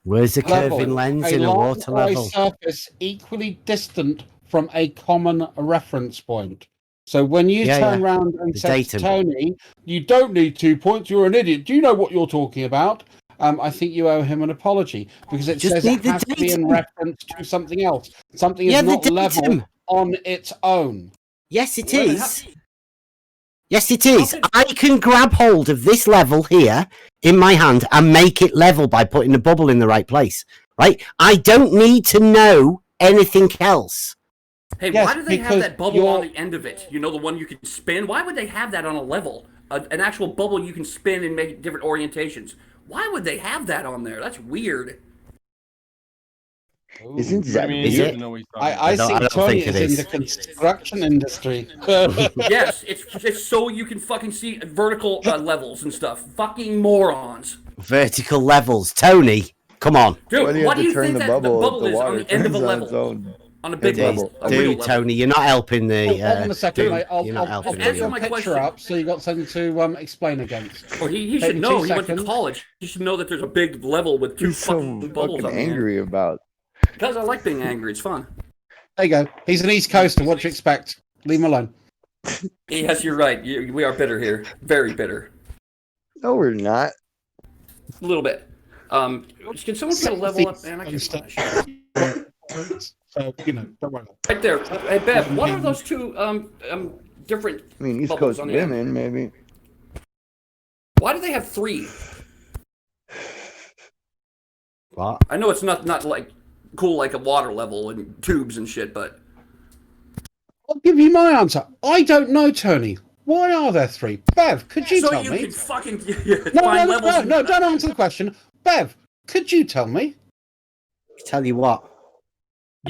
Where's the curving lens in a water level? Surface equally distant from a common reference point. So when you turn around and say to Tony, you don't need 2 points, you're an idiot. Do you know what you're talking about? I think you owe him an apology because it says it has to be in reference to something else. Something is not level on its own. Yes, it is. Yes, it is. I can grab hold of this level here in my hand and make it level by putting the bubble in the right place. Right? I don't need to know anything else. Hey, why do they have that bubble on the end of it? You know, the one you can spin? Why would they have that on a level? An actual bubble you can spin and make different orientations. Why would they have that on there? That's weird. Isn't that weird? I think Tony is in the construction industry. Yes, it's so you can fucking see vertical levels and stuff. Fucking morons. Vertical levels. Tony, come on. Dude, what do you think that the bubble is on the end of a level? On a big level. Dude, Tony, you're not helping the... Hold on a second, mate. I'll answer my picture question up so you got something to explain against. Well, he should know. He went to college. He should know that there's a big level with two fucking bubbles on there. Angry about. Because I like being angry. It's fun. There you go. He's an East Coaster. What do you expect? Leave him alone. Yes, you're right. We are bitter here. Very bitter. No, we're not. A little bit. Can someone put a level up? Man, I can So, you know, don't worry. Right there. Hey, Bev, what are those two different I mean, East bubbles Coast on the end? women, maybe. Why do they have three? What? I know it's not like cool like a water level and tubes and shit, but I'll give you my answer. I don't know, Tony. Why are there three? Bev, could you tell me? So you can fucking No, don't answer the question. Bev, could you tell me? Tell you what.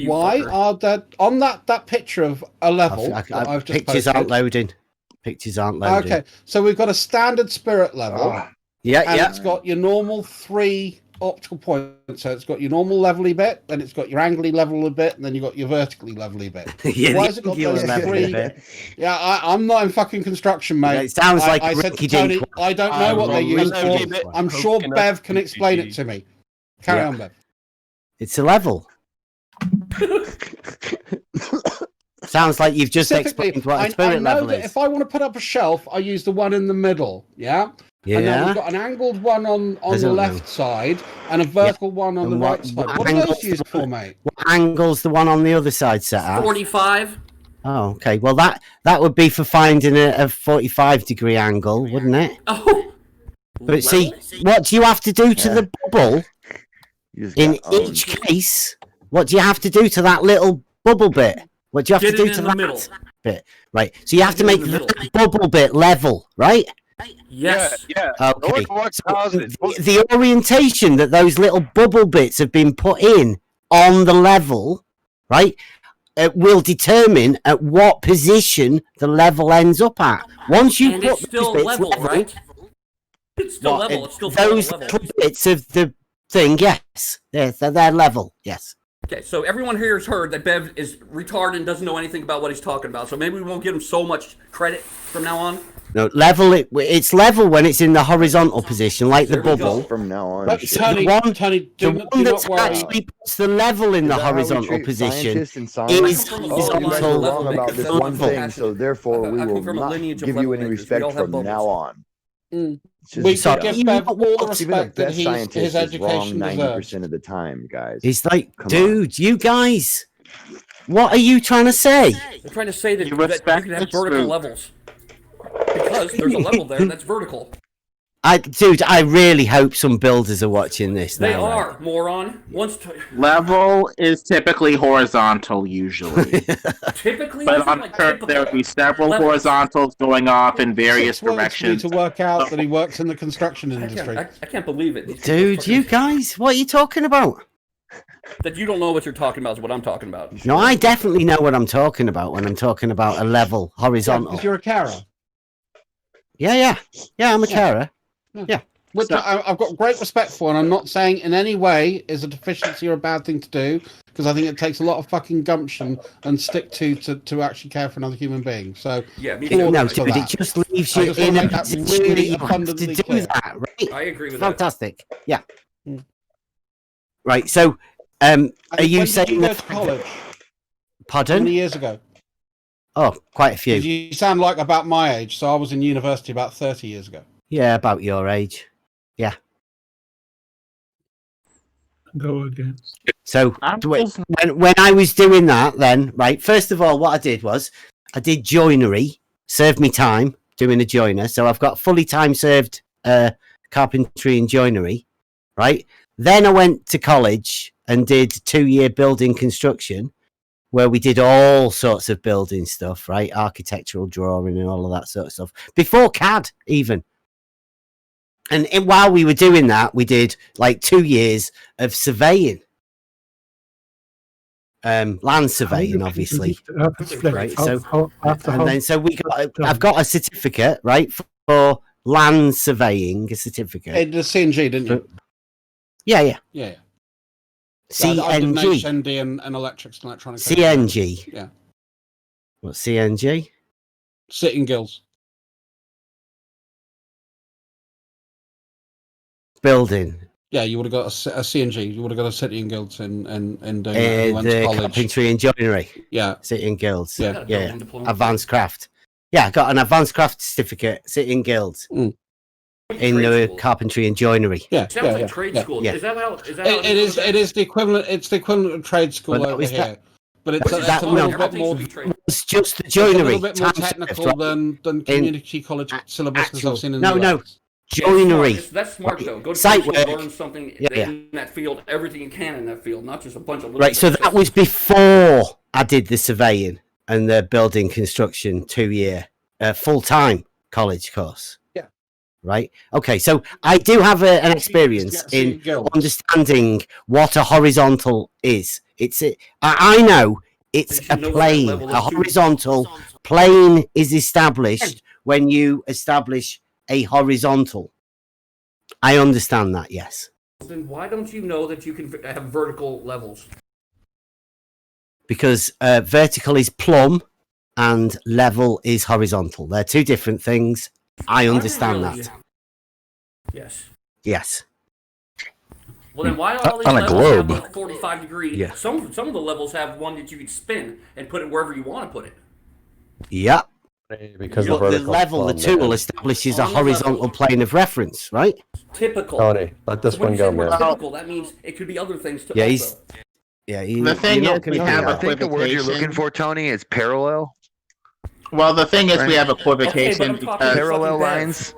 Why are there on that picture of a level? I've just pictures posted, aren't loading. Pictures aren't loading. Okay, so we've got a standard spirit level. Yeah. It's got your normal 3 optical points. So it's got your normal levelly bit, then it's got your angly levelly bit, and then you've got your vertically levelly bit. Why has it got those 3? Yeah, I'm not in fucking construction, mate. Yeah, it sounds like I said to Tony, I don't know what they use for. I'm sure Bev can explain it to me. Carry on, Bev. It's a level. Sounds like you've just explained what a spirit level is. If I want to put up a shelf, I use the one in the middle. Yeah. And then we've got an angled one on the left side and a vertical one on the right side. What are those used for, mate? What angle's the one on the other side set at? 45. Oh, okay. Well, that would be for finding a 45-degree angle, wouldn't it? Oh. But see, what do you have to do to the bubble in each case? What do you have to do to that little bubble bit? What do you have to do to that bit? Right. So you have to make the bubble bit level, right? Yes. Yeah. Okay. So the orientation that those little bubble bits have been put in on the level, right, will determine at what position the level ends up at. Once you And put it's still those bits level, right? It's still what, level. It's still those level. little bits of the thing, yes, they're level, yes. Okay, so everyone here has heard that Bev is retarded and doesn't know anything about what he's talking about. So maybe we won't give him so much credit from now on. No, level. It's level when it's in the horizontal position, like the bubble. From now on, But shit. the one that actually puts the level in Is the that how we horizontal treat position scientists in science? is Oh, you guys are horizontal. wrong about this one thing, so therefore we I come will from a not lineage of give you any level makers. We all respect have from now on. Mm. It's just- We yeah. could give Bev all the Even the respect that best his scientist is wrong education 90% deserves. of the time, guys. It's like, Come on. dude, you guys, what are you trying to say? They're trying to say that you respect can have the vertical truth. levels because there's a level there that's vertical. Dude, I really hope some builders are watching this. They now, are, right? moron. Level is typically horizontal, usually. Typically, But isn't on like Earth, typical. there would be several Levels. horizontals going off in various 6 words for me directions. to work out that he works in the construction industry. I can't believe it. These people Dude, fucking- you guys, what are you talking about? that you don't know what you're talking about is what I'm talking about. No, I definitely know what I'm talking about when I'm talking about a level Yeah, horizontal. because you're a carer. Yeah, I'm a carer. Yeah. Which I've got great respect for, and I'm not saying in any way is a deficiency or a bad thing to do, because I think it takes a lot of fucking gumption and stick to actually care for another human being. So Yeah, me No, kudos for dude, it that. just leaves I you just wanna in a make that position really that you have to abundantly do clear. that, right? I agree with that. Fantastic. Yeah. Right. So, are you when did saying you go that? to college? How Pardon? many years ago? Oh, quite a few. 'Cause you sound like about my age, so I was in university about 30 years ago. Yeah, about your age. Yeah. Go again. So when I was doing that, then right. First of all, what I did was I did joinery. Served me time doing a joiner, so I've got fully time served carpentry and joinery. Right. Then I went to college and did 2-year building construction, where we did all sorts of building stuff. Right, architectural drawing and all of that sort of stuff before CAD even. And while we were doing that, we did like 2 years of surveying, land surveying, obviously. Right. So, and then so we got. I've got a certificate, right, for land surveying. A certificate. It was CNG, didn't you? Yeah. Yeah. I did an CNG. HND and electrics and electronics. CNG. Yeah. What's CNG? Sitting gills. Building. Yeah, you would have got a CNG. You would have got a City and Guilds in doing that. You went to The college. carpentry and joinery. Yeah. City and Guilds. Yeah. Yeah. Advanced craft. Yeah, I got an advanced craft certificate. City and Guilds. In the carpentry and joinery. Yeah. Sounds like trade school. Yeah. Is that how? It is the equivalent. It's the equivalent of trade school But over was here. that- But it's that- a little no, bit more. It's just the It's a joinery. little bit more time served, technical right? than community college syllabus I've seen in the No. US. Joinery. That's smart though. Go to Site trade school, work. learn something Yeah. in that field, everything you can in that field, not just a bunch of little Right, so that was before I did the surveying and the building construction 2-year full-time college course. Yeah. Right. Okay, so I do have an experience in understanding what a horizontal is. I know it's a plane. A horizontal plane is established when you establish a horizontal. I understand that, yes. Then why don't you know that you can have vertical levels? Because vertical is plumb and level is horizontal. They're two different things. I understand that. Yes. Yes. Well, then why are all these On a levels globe. have 45 degree? Yeah. Some of the levels have one that you can spin and put it wherever you want to put it. Yeah. Because But the level, the tool establishes a horizontal plane of reference, right? Typical. Tony, let this So when one you go, say we're man. typical, that means it could be other things too. Yeah, also. The thing is, we have I think the word you're looking for, Tony, is parallel. Well, the thing is, we have Okay, equivocation but I'm talking because Parallel fucking lines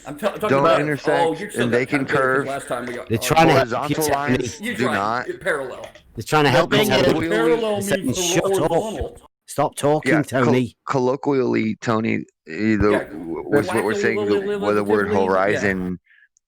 I'm talking don't about intersect, you're still and they got can time good, 'cause curve. Last time we got, They're trying to help you Horizontal tell me. lines You're do trying. not. You're parallel. They're trying to help me thing tell is, me. Parallel They're saying, means the shut up. horizontal. Stop talking, Tony. Colloquially, Tony, what we're saying where the word horizon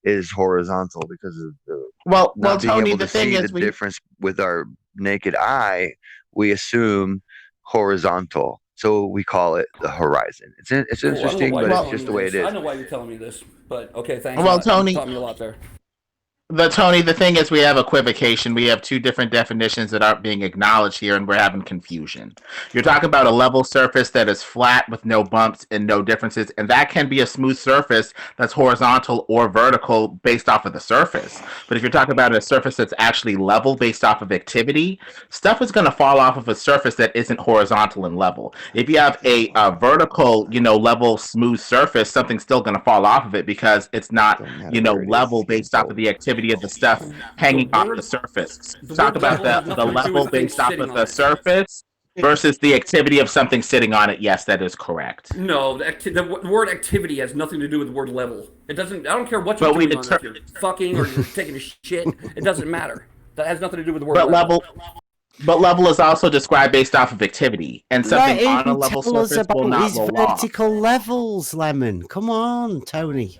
is horizontal because of the well, not being Tony, able the to thing see is the difference with our naked eye. We assume horizontal, so we call it the horizon. It's interesting, but it's just the way it is. I know why you're telling me this, but okay, thanks. Well, a lot. Tony- You taught me a lot there. Tony, the thing is we have equivocation. We have two different definitions that aren't being acknowledged here, and we're having confusion. You're talking about a level surface that is flat with no bumps and no differences, and that can be a smooth surface that's horizontal or vertical based off of the surface. But if you're talking about a surface that's actually level based off of activity, stuff is going to fall off of a surface that isn't horizontal and level. If you have a vertical, level, smooth surface, something's still going to fall off of it because it's not, level based off of the activity of the stuff hanging off the surface. Talk about the level based off of the surface versus the activity of something sitting on it. Yes, that is correct. No, the word activity has nothing to do with the word level. It doesn't. I don't care what you're But we doing on it. If you're fucking or you're taking a shit, it doesn't matter. That has nothing to do with the word But level is also described based off of activity, and something on a level tell us surface will about not his roll off. vertical levels, Lemon. Come on, Tony.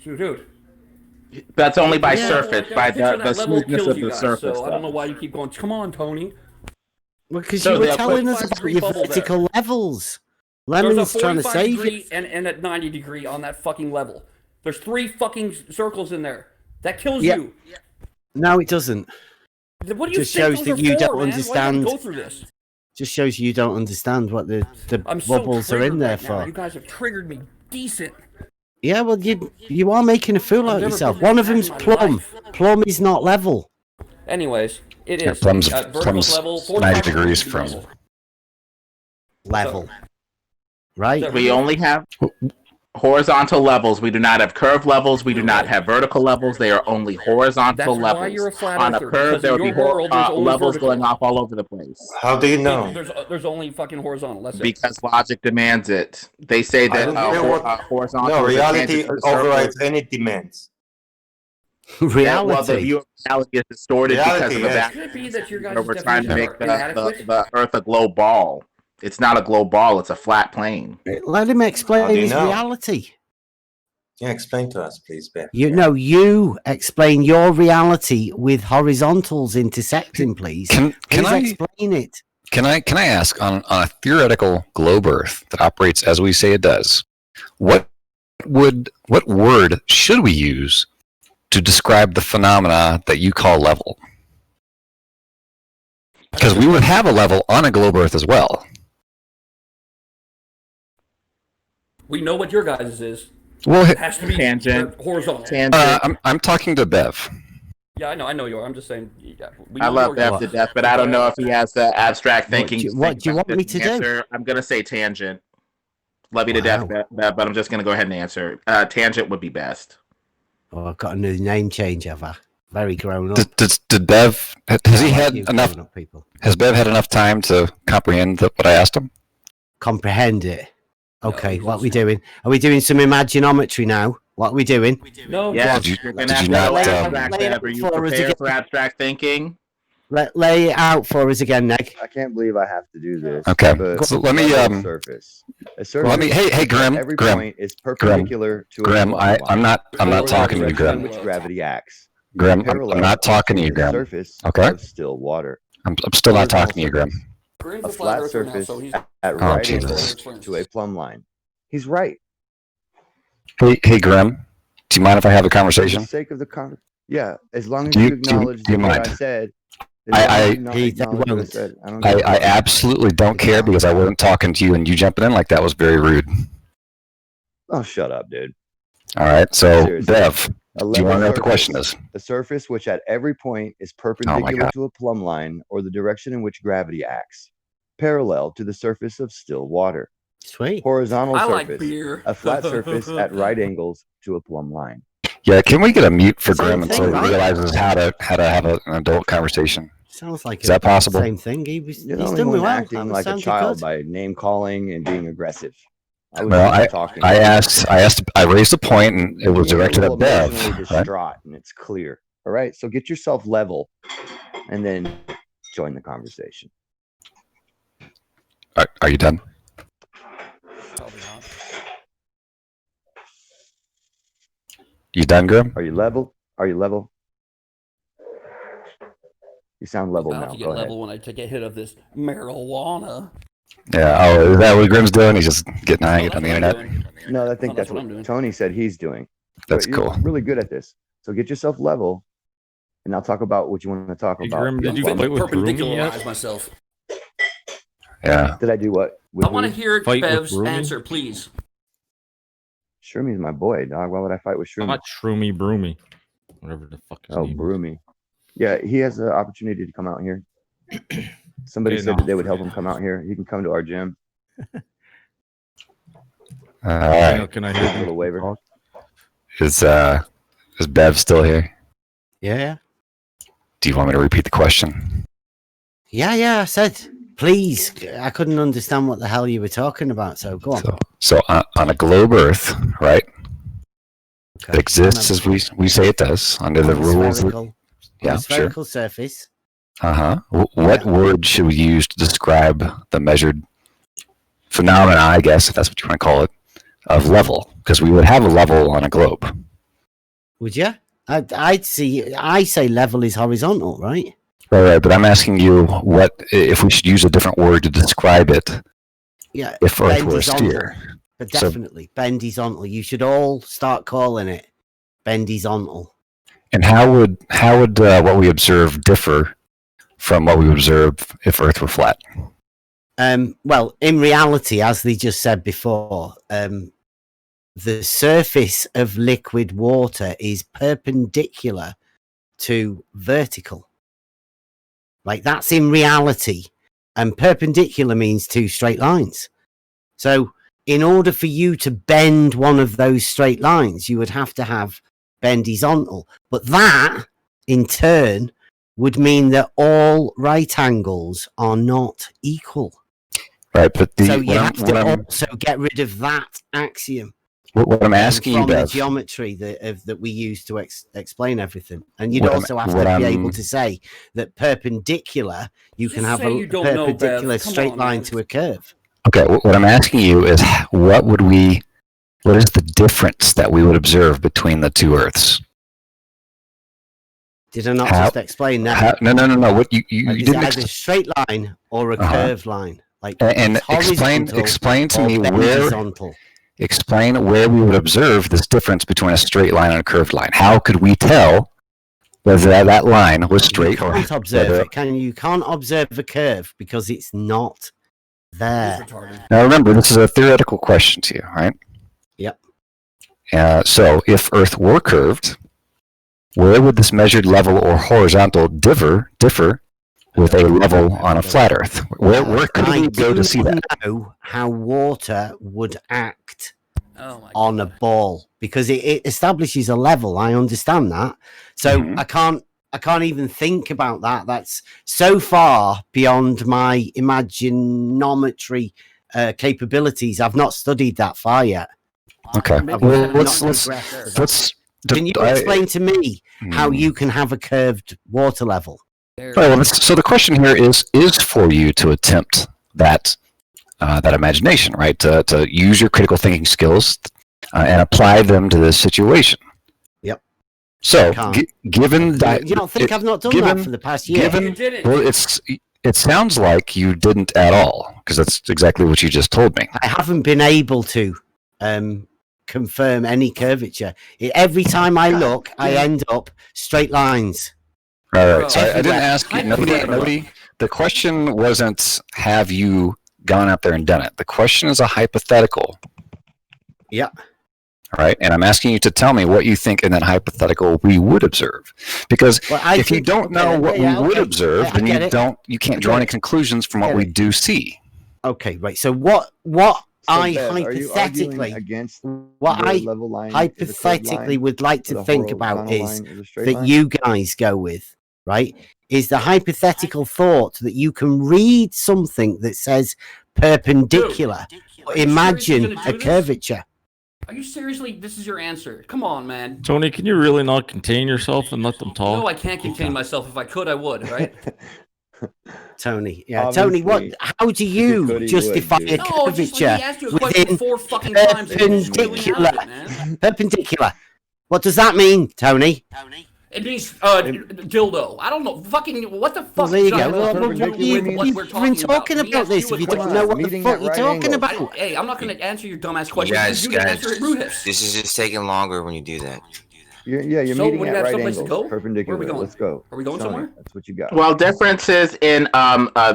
Dude. That's only by surface, by Picture the that level smoothness kills of you the guys, surface. so I don't know why you keep going. Come on, Tony. Because So you were the telling us 45 about degree your bubble there. vertical levels. There's Lemon's a trying to 45 save degree you. and a 90 degree on that fucking level. There's 3 fucking circles in there. That kills Yeah. you. No, it doesn't. What do you Just think shows those that are you for, don't man? understand. Why do you go through this? Just shows you don't understand what the I'm so bubbles are in triggered there right now. for. You guys have triggered me decent. Yeah, well, you are making a fool out of never yourself. been One of that them's in my plumb. life. Plumb is not level. Anyways, it Yeah, is. Plum's vertical level, 45 90 degrees from level. Right? We only have horizontal levels. We do not have curved levels. We do not have vertical levels. They are only horizontal That's levels. why you're a flat On a earther, curve, because there in will be your world, there's only levels vertical. going off all over the place. How do you know? There's only fucking horizontal. That's it. Because logic demands it. They say I that don't care what. horizontal. No, is a reality tangent to the overrides surface. any demands. Yeah, well, the view of reality is distorted because Reality, of yes. the Could it be that your guys' where we're trying to definitions make are inadequate? the Earth a globe ball. It's not a globe ball. It's a flat plane. Let him explain How do you his know? reality. Yeah, explain to us, please, Ben. You explain your reality with horizontals intersecting, please. Can Please I explain it? Can I ask on a theoretical globe Earth that operates as we say it does? What word should we use to describe the phenomena that you call level? Because we would have a level on a globe Earth as well. We know what your guys' is. Well, It has to be horizontal. I'm talking to Bev. Yeah, I know you are. I'm just saying. Yeah, I love Bev to death, but I don't know if he has the abstract thinking. What do you want me to do? I'm going to say tangent. Love you to death, Bev, but I'm just going to go ahead and answer. Tangent would be best. Oh, I've got a new name change, have I? Very grown up. Did Bev, has he had you enough, grown up people. has Bev had enough time to comprehend what I asked him? Comprehend it. Okay, what are we doing? Are we doing some imaginometry now? What are we doing? No. Yeah, Did you you're going to have not, to lay it Are you for us prepared again. for abstract thinking? Lay it out for us again, Neg. I can't believe I have to do this. Okay, but so let me surface. A surface. Let me. Hey, Grim. Every Grim. point is perpendicular to a Grim. plumb I'm line. not talking to you, Direction in Grim. which gravity acts. Grim, Parallel I'm not talking to you, the Grim. surface Okay. of still water. I'm still not talking to you, Grim. Grim's A a flat earther now, surface so he's at Oh, right Jesus. angles to a plumb line. He's right. Hey, Grim. Do you mind if I have a For conversation? the sake of the yeah, as long as Do you you acknowledge do you what mind? I said. I I absolutely don't care because I wasn't talking to you and you jumping in like that was very rude. Oh, shut up, dude. All right, so Seriously. Bev, A do you level want to know what the surface, question is? a surface which at every point is Oh my perpendicular God. to a plumb line or the direction in which gravity acts, parallel to the surface of still water. Sweet. Horizontal I like surface, beer. a flat surface at right angles to a plumb line. Yeah, can we get a mute for Same Grim thing, until he right? realizes how to have an adult conversation? Sounds like Is that possible? Same thing. He's You're the only done me one well. acting That like a sounded child good. by name calling and being aggressive. I was Well, just talking. I raised a point and it was You're a directed little at Bev. emotionally Right? distraught, and it's clear. All right, so get yourself level, and then join the conversation. Are you done? Probably not. You done, Grim? Are you level? Are you level? You sound level About now. to get Go ahead. level when I take a hit of this marijuana. Yeah. Oh, is that what Grim's doing? He's just getting high that's on the what I'm internet. No, I think that's that's what what I'm doing. Tony said he's doing. That's But you're cool. really good at this. So get yourself level, and I'll talk about what you want to talk about. I'm Well, fit to perpendicularize myself. Yeah. Did I do what? I want to hear Bev's answer, please. Shroomi's my boy, dog. Why would I fight with Shroomy? Not Shroomy Broomy. Whatever the fuck his Oh, name is. Broomy. Yeah, he has the opportunity to come out here. Somebody Okay, said no. that they would help him come out here. He can come to our gym. All right. Can I A hear little waiver? Is Bev still here? Yeah. Do you want me to repeat the question? Yeah. I said, please. I couldn't understand what the hell you were talking about. So go on. So on a globe Earth, right? It exists as we say it does under the rules. On a spherical surface. What word should we use to describe the measured phenomena, I guess, if that's what you want to call it, of level? Because we would have a level on a globe. Would you? I say level is horizontal, right? Right, but I'm asking you what if we should use a different word to describe it. Yeah. If Earth bend were a is sphere. horizontal. But definitely, bendizontal. You should all start calling it bendizontal. And how would what we observe differ from what we would observe if Earth were flat? Well, in reality, as they just said before, the surface of liquid water is perpendicular to vertical. Like that's in reality, and perpendicular means two straight lines. So in order for you to bend one of those straight lines, you would have to have bendizontal. But that, in turn, would mean that all right angles are not equal. Right, but so you have to also get rid of that axiom. What I'm asking you, from the Bev, geometry that we use to explain everything, and you'd What also I'm- have what to be I'm- able to say that perpendicular, you can have say a you don't know, Bev. perpendicular Come straight on, line man. to a curve. okay, what I'm asking you is what is the difference that we would observe between the two Earths? Did I not just explain that? No. What you Like, is it didn't either a straight line or a curved line? Like and it's horizontal explain to or me bendizontal. explain where we would observe this difference between a straight line and a curved line. How could we tell whether that line was straight You or can't observe whether- it, can you? You can't observe a curve because it's not there. Now remember, this is a theoretical question to you, right? Yep. So if Earth were curved, where would this measured level or horizontal differ with a level on a flat Earth? Where could we go to see that? Know how water would act Oh on a ball because it establishes a level. I understand that, so I can't even think about that. That's so far beyond my imaginometry capabilities. I've not studied that far yet. Okay. Well, let's. Can you explain to me how you can have a curved water level? Right, well, so the question here is for you to attempt that imagination, right? To use your critical thinking skills and apply them to this situation. Yep. So, given that you don't think I've not done that for the past year? Well, it sounds like you didn't at all, because that's exactly what you just told me. I haven't been able to confirm any curvature. Every time I look, I end up straight lines. All right. So I didn't ask you. Nobody. The question wasn't have you gone out there and done it. The question is a hypothetical. Yeah. All right. And I'm asking you to tell me what you think in that hypothetical we would observe, because if you don't know what we would observe, then you can't draw any conclusions from what we do see. Okay. Right. So what I Bev, are you arguing hypothetically against what the I level line is a curved hypothetically line, would like or to the think about horizontal is line is a straight that line? you guys go with, right? Is the hypothetical thought that you can read something that says perpendicular, are you imagine seriously gonna a do this? curvature. Are you seriously? This is your answer. Come on, man. Tony, can you really not contain yourself and let them talk? No, I can't contain myself. If I could, I would, right? Tony. Yeah, Tony. How do you justify a curvature asked you a question within 4 fucking times and you just squealing out of it, man. perpendicular? What does that mean, Tony? It means dildo. I don't know. Fucking what the fuck? Well, there you does go. that have to do with what we're talking about this. If you don't know what the fuck you're talking about, hey, I'm not going to answer your dumbass question. Guys, You answer it, Ruhis. this is just taking longer when you do that. You're So, meeting what, do you at have right someplace to angles, go? perpendicular. Where are we going? Let's go. Are we going Tony, somewhere? That's what you got. Well, differences in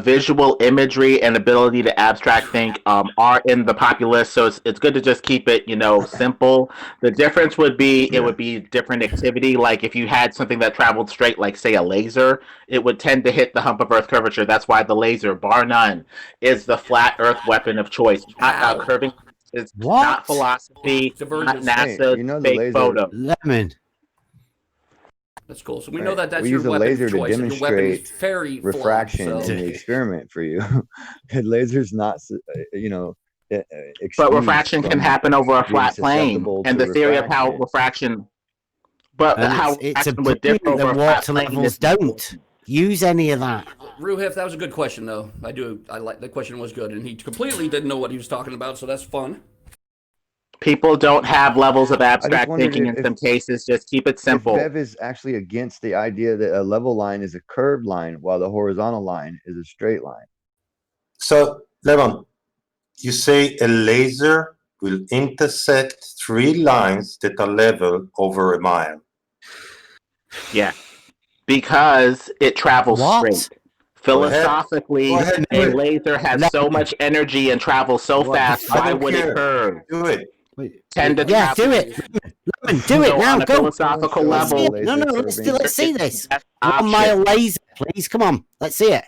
visual imagery and ability to abstract think are in the populace, so it's good to just keep it, simple. The difference would be it would be different activity. Like if you had something that traveled straight, like say a laser, it would tend to hit the hump of Earth curvature. That's why the laser, bar none, is the flat Earth weapon of choice. Curving is not philosophy, not NASA's fake photo. Lemon. That's cool. So we know that that's we your use a weapon laser of to choice. And your weapon is demonstrate very refraction flawed, so. in the experiment for you. And laser's not, But refraction can happen over a flat plane, and the theory of how refraction. But and how it's a refraction would differ brilliant over that a flat water plane levels is don't use any of that. Ruhif, that was a good question, though. I like the question was good, and he completely didn't know what he was talking about, so that's fun. People don't have levels of abstract thinking in some cases. Just keep it simple. Bev is actually against the idea that a level line is a curved line while the horizontal line is a straight line. So, Levon, you say a laser will intersect 3 lines that are level over a mile. Yeah, because it travels straight. Philosophically, a laser has so much energy and travels so fast. Why would it curve? Do it. Tend to Yeah, do it. Lemon, do it now. On a Go. philosophical level. No, let's see this. 1 mile laser, please. Come on, let's see it.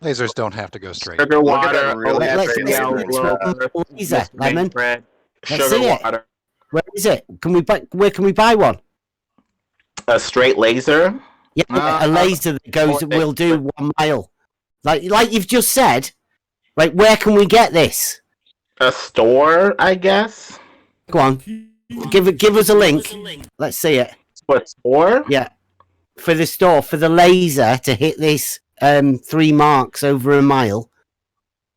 Lasers don't have to go straight. Sugar water, Let's see it, Lemon. Let's see it. Where is it? Where can we buy one? A straight laser? Yeah, a laser that will do 1 mile. Like you've just said. Like, where can we get this? A store, I guess. Go on. Give us a link. Let's see it. What store? Yeah. For the store, for the laser to hit this 3 marks over a mile.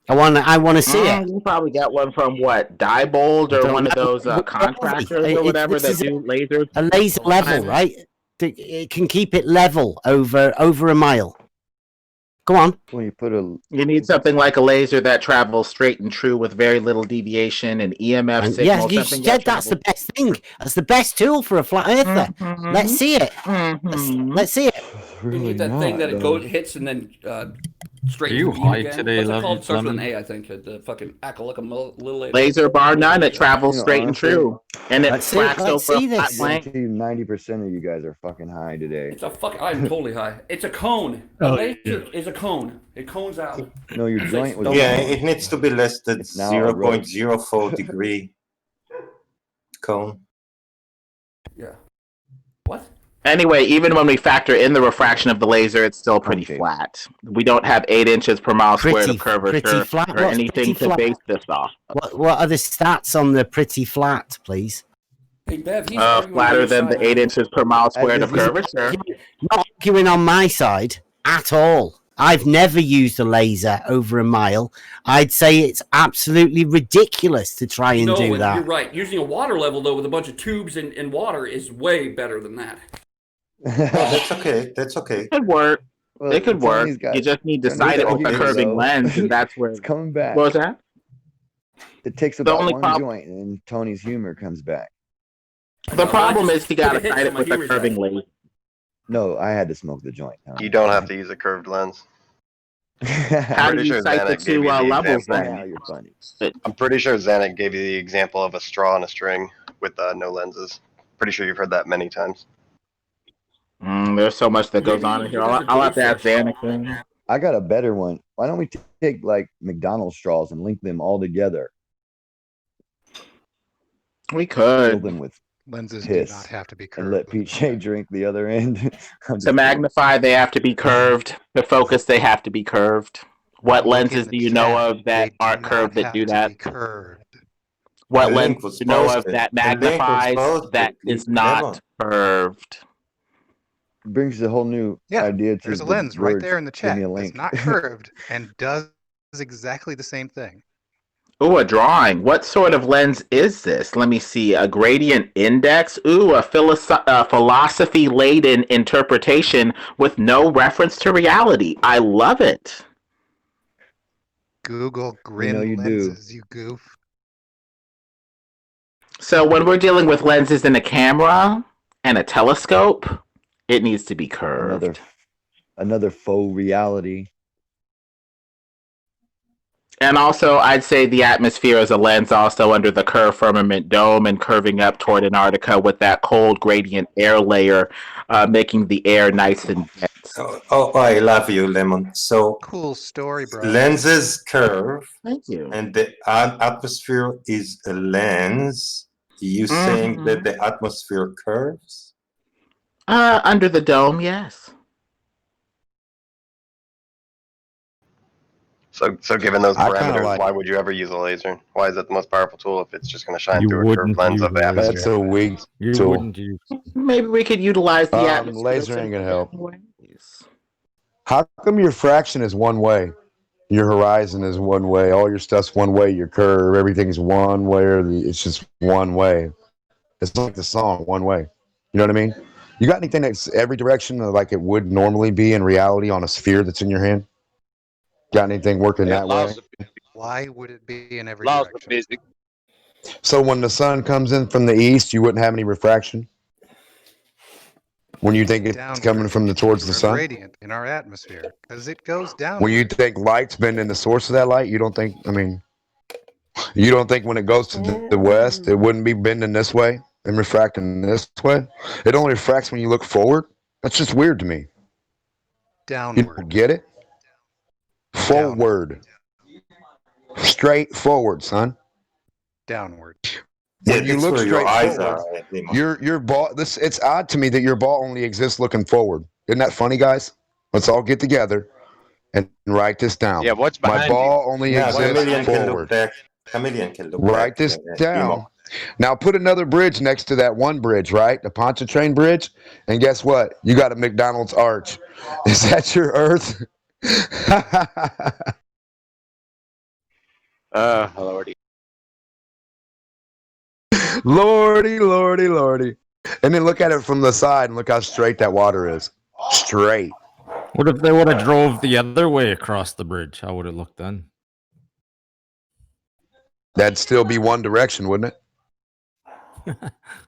I want to see it. You probably got one from what, Diebold or one of those contractors or whatever that do lasers. A laser level, right? It can keep it level over a mile. Go on. When you need something like a laser that travels straight and true with very little deviation and EMF signal. Yeah, you said that's the best thing. That's the best tool for a flat earther. Let's see it. Let's see it. You need that thing that hits and then straight. Are you high again. today, What's it called? Starts with an Lemon? A, I think. The fucking little laser bar none. It travels straight and true, and it cracks over a flat plane. 90% of you guys are fucking high today. It's a fuck. I'm totally high. It's a cone. A laser is a cone. It cones out. No, your joint was. Yeah, it needs to be less than 0.04 degree cone. Yeah. What? Anyway, even when we factor in the refraction of the laser, it's still pretty flat. We don't have 8 inches per mile squared of curvature or anything to base this off. What are the stats on the pretty flat, please? Hey, Bev, he's flatter than the 8 inches per mile squared of curvature. Not arguing on my side at all. I've never used a laser over a mile. I'd say it's absolutely ridiculous to try and do that. You're right. Using a water level, though, with a bunch of tubes and water is way better than that. That's okay. That's okay. It could work. It could work. You just need to sight it with a curving lens, and that's where it's coming back. What was that? It takes about one joint, and Tony's humor comes back. The problem is you got to sight it with a curving lens. No, I had to smoke the joint. You don't have to use a curved lens. How do you cite the 2 levels then? You're funny. I'm pretty sure Zanuck gave you the example of a straw and a string with no lenses. Pretty sure you've heard that many times. There's so much that goes on in here. I'll have to ask Zanuck. I got a better one. Why don't we take like McDonald's straws and link them all together? We could. Fill them with lenses do not have to be curved. And let PJ drink the other end. To magnify, they have to be curved. To focus, they have to be curved. What lenses do you know of that aren't curved that do that? What lens do you know of that magnifies that is not curved? brings a whole new idea to There's a the lens right birds. there in the Give me chat a that's link. not curved and does exactly the same thing. Ooh, a drawing. What sort of lens is this? Let me see. A gradient index. Ooh, a philosophy-laden interpretation with no reference to reality. I love it. Google You know grin you do. lenses, you goof. So when we're dealing with lenses in a camera and a telescope, it needs to be curved. Another faux reality. And also, I'd say the atmosphere is a lens also under the curved firmament dome and curving up toward Antarctica with that cold gradient air layer, making the air nice and dense. Oh, I love you, Lemon. So cool story, bro. Lenses curve. Thank you. And the atmosphere is a lens. You saying that the atmosphere curves? Under the dome, yes. So given those I kinda parameters, like- why would you ever use a laser? Why is it the most powerful tool if it's just going to shine You through a curved wouldn't lens use of the a laser. atmosphere? That's a weak You tool. wouldn't use. Maybe we could utilize the atmosphere. Laser ain't gonna help. Ways. How come your fraction is one way? Your horizon is one way. All your stuff's one way. Your curve, everything's one way. It's just one way. It's like the song, one way. You know what I mean? You got anything that's every direction like it would normally be in reality on a sphere that's in your hand? Got anything working that way? Why would it be in every Laws of direction? physics. So when the sun comes in from the east, you wouldn't have any refraction? When you think it's coming from towards the There's sun? gradient in our atmosphere because it goes down. When you think light's bending the source of that light, you don't think, you don't think when it goes to the west, it wouldn't be bending this way and refracting this way? It only refracts when you look forward? That's just weird to me. You Downward. don't get it? Forward. Straight forward, son. Downward. Yeah, When you that's look where your straight eyes forward, are. your ball. It's odd to me that your ball only exists looking forward. Isn't that funny, guys? Let's all get together and write this down. Yeah, what's My behind you? ball only Yeah, exists chameleon can look forward. back. Chameleon can look back. Write this down. Now put another bridge next to that one bridge, right? The Pontchartrain Bridge, and guess what? You got a McDonald's arch. Is that your Earth? Lordy. Lordy, lordy, lordy. And then look at it from the side and look how straight that water is. Straight. What if they would have drove the other way across the bridge? How would it look then? That'd still be one direction, wouldn't it?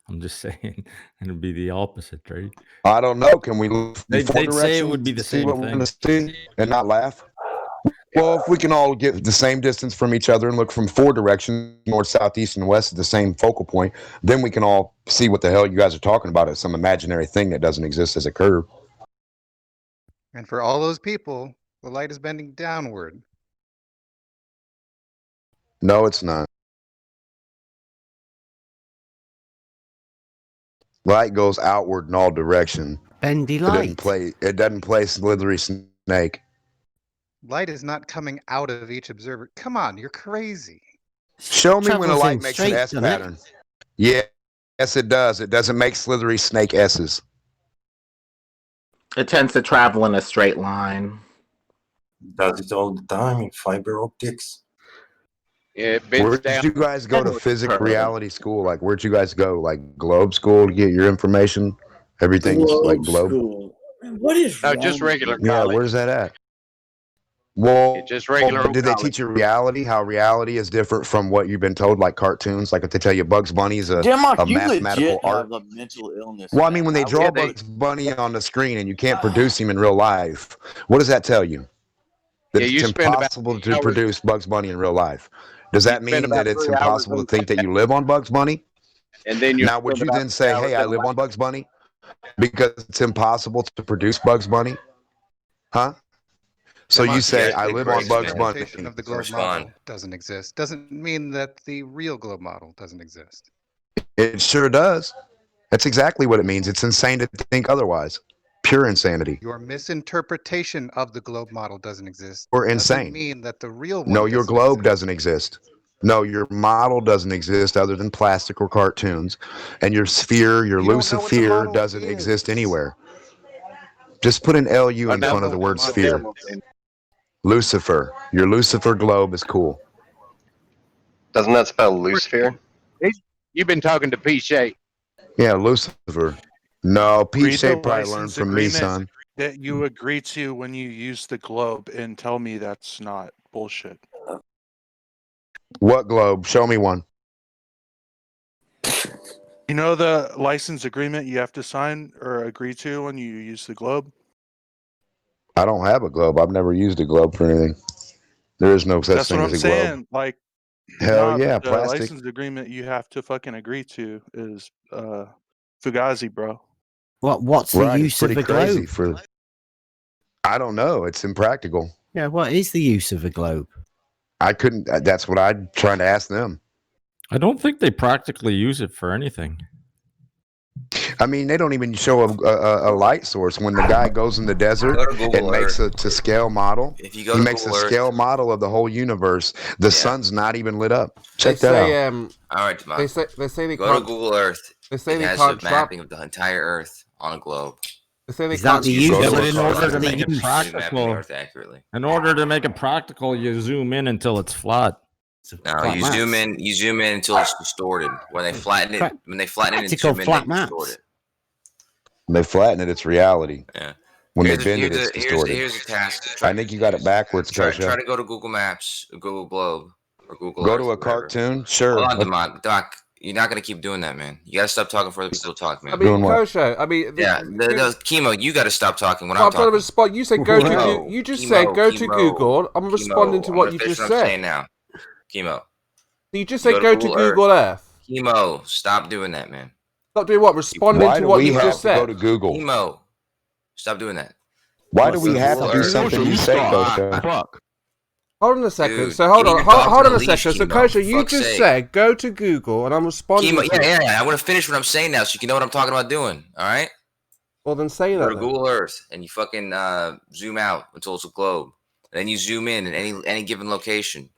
I'm just saying, it'd be the opposite, right? I don't know. Can we look from four They'd say it directions would be the to see same what we're thing. going to see and not laugh? Well, if we can all get the same distance from each other and look from four directions, north, south, east, and west at the same focal point, then we can all see what the hell you guys are talking about as some imaginary thing that doesn't exist as a curve. And for all those people, the light is bending downward. No, it's not. Light goes outward in all direction. Bendy It light. doesn't play slithery snake. Light is not coming out of each observer. Come on, you're crazy. Show me when a Travels light in makes an straight, S doesn't it? pattern. Yeah, yes, it does. It doesn't make slithery snake S's. It tends to travel in a straight line. Does it all the time in fiber optics. It Where bends did down. you guys go to physics reality school? Like, where'd you guys go? Like Globe School to get your information? Everything's like Globe. School. What is No, wrong just with regular you? Yeah, college. where's that at? Well, Just regular but did they college. teach you reality? How reality is different from what you've been told, like cartoons? Like if they tell you Bugs Bunny is a Denmark, you mathematical legit art. have a mental illness. Well, I mean, when they man. draw Yeah, they- Bugs Bunny on the screen and you can't produce him in real life, what does that tell you? That Yeah, you it's spend about impossible 3 to hours- produce Bugs Bunny in real life. Does that You spend mean about that it's 3 hours impossible in to think that lab. you live on Bugs Bunny? And then you Now, would spend you about then 3 say, hours hey, I in live lab. on Bugs Bunny? Because it's impossible to produce Bugs Bunny? Huh? So you Denmark, say, the I live on Bugs Bunny. interpretation of the globe model doesn't exist. Doesn't mean that the real globe model doesn't exist. It sure does. That's exactly what it means. It's insane to think otherwise. Pure insanity. Your misinterpretation of the globe model doesn't exist. Or Doesn't insane. mean that the real one No, your doesn't globe exist. doesn't exist. No, your model doesn't exist other than plastic or cartoons. And your sphere, your You don't know what the Lucifer model doesn't is. exist anywhere. Just put an LU in front of the word sphere. Lucifer. Your Lucifer globe is cool. Doesn't that spell loose sphere? You've been talking to P-Shape. Yeah, Lucifer. No, Pete Read the Shea probably learned license from me, agreement son. that you agree to when you use the globe, and tell me that's not bullshit. What globe? Show me one. You know the license agreement you have to sign or agree to when you use the globe? I don't have a globe. I've never used a globe for anything. There is no such That's what thing I'm as a globe. saying. Like, Hell nah, yeah, the plastic. license agreement you have to fucking agree to is Fugazi, bro. What's the Right, it's use of pretty a crazy globe? for. I don't know. It's impractical. Yeah, what is the use of a globe? I couldn't. That's what I'm trying to ask them. I don't think they practically use it for anything. I mean, they don't even show a light source when the guy goes in the desert Go to Google and makes Earth. a to scale model. If you go He to makes Google a Earth, scale model of the whole universe. The sun's not even lit up. Check that out. all right, They say they go to can't. Google Earth. They say It they has can't a trap. mapping of the entire Earth on a globe. They say they Is that can't. the You use? go But to in a order car, to they make it can map the practical, Earth accurately. in order to make it practical, you zoom in until it's flat. No, Flat you maps. zoom in. You zoom in until it's distorted. When they flatten it, when they flatten it and Practical zoom in, flat they maps. distort it. When they flatten it, it's reality. Yeah. When Here's they a, bend here's it, it's a, here's, distorted. here's a task. I think you got it backwards, Try Kosha. to go to Google Maps, Google Globe, or Google Go Earth, to a or whatever. cartoon. Sure. Hold on, Doc. You're not gonna keep doing that, man. You gotta stop talking for other people to talk, man. I mean, Doing what? Kosho. I mean, Yeah, chemo. You gotta stop talking when well, I'm I'm trying to talking. respond. You said go to. Chemo, You just chemo, said go to chemo, Google. I'm responding to chemo. what I'm you gonna finish just what I'm said. saying now. Chemo. You just You said go to Google Earth. Chemo. Stop doing that, man. Stop doing what? Responding Why to do what we you have just to go said. to Google? Chemo. Stop doing that. Why do we Go have Google to do Earth. something you say, Kosha? Fuck. Hold on a second. Dude, So hold getting on. your dog Hold on on a a leash, second. So chemo, Kosha, for you fuck's just sake. said go to Google, and I'm responding. Chemo. to it. Yeah. I want to finish what I'm saying now, so you can know what I'm talking about doing. All right. Well, then say Go that. to Then. Google Earth and you fucking zoom out until it's a globe. And then you zoom in at any given location,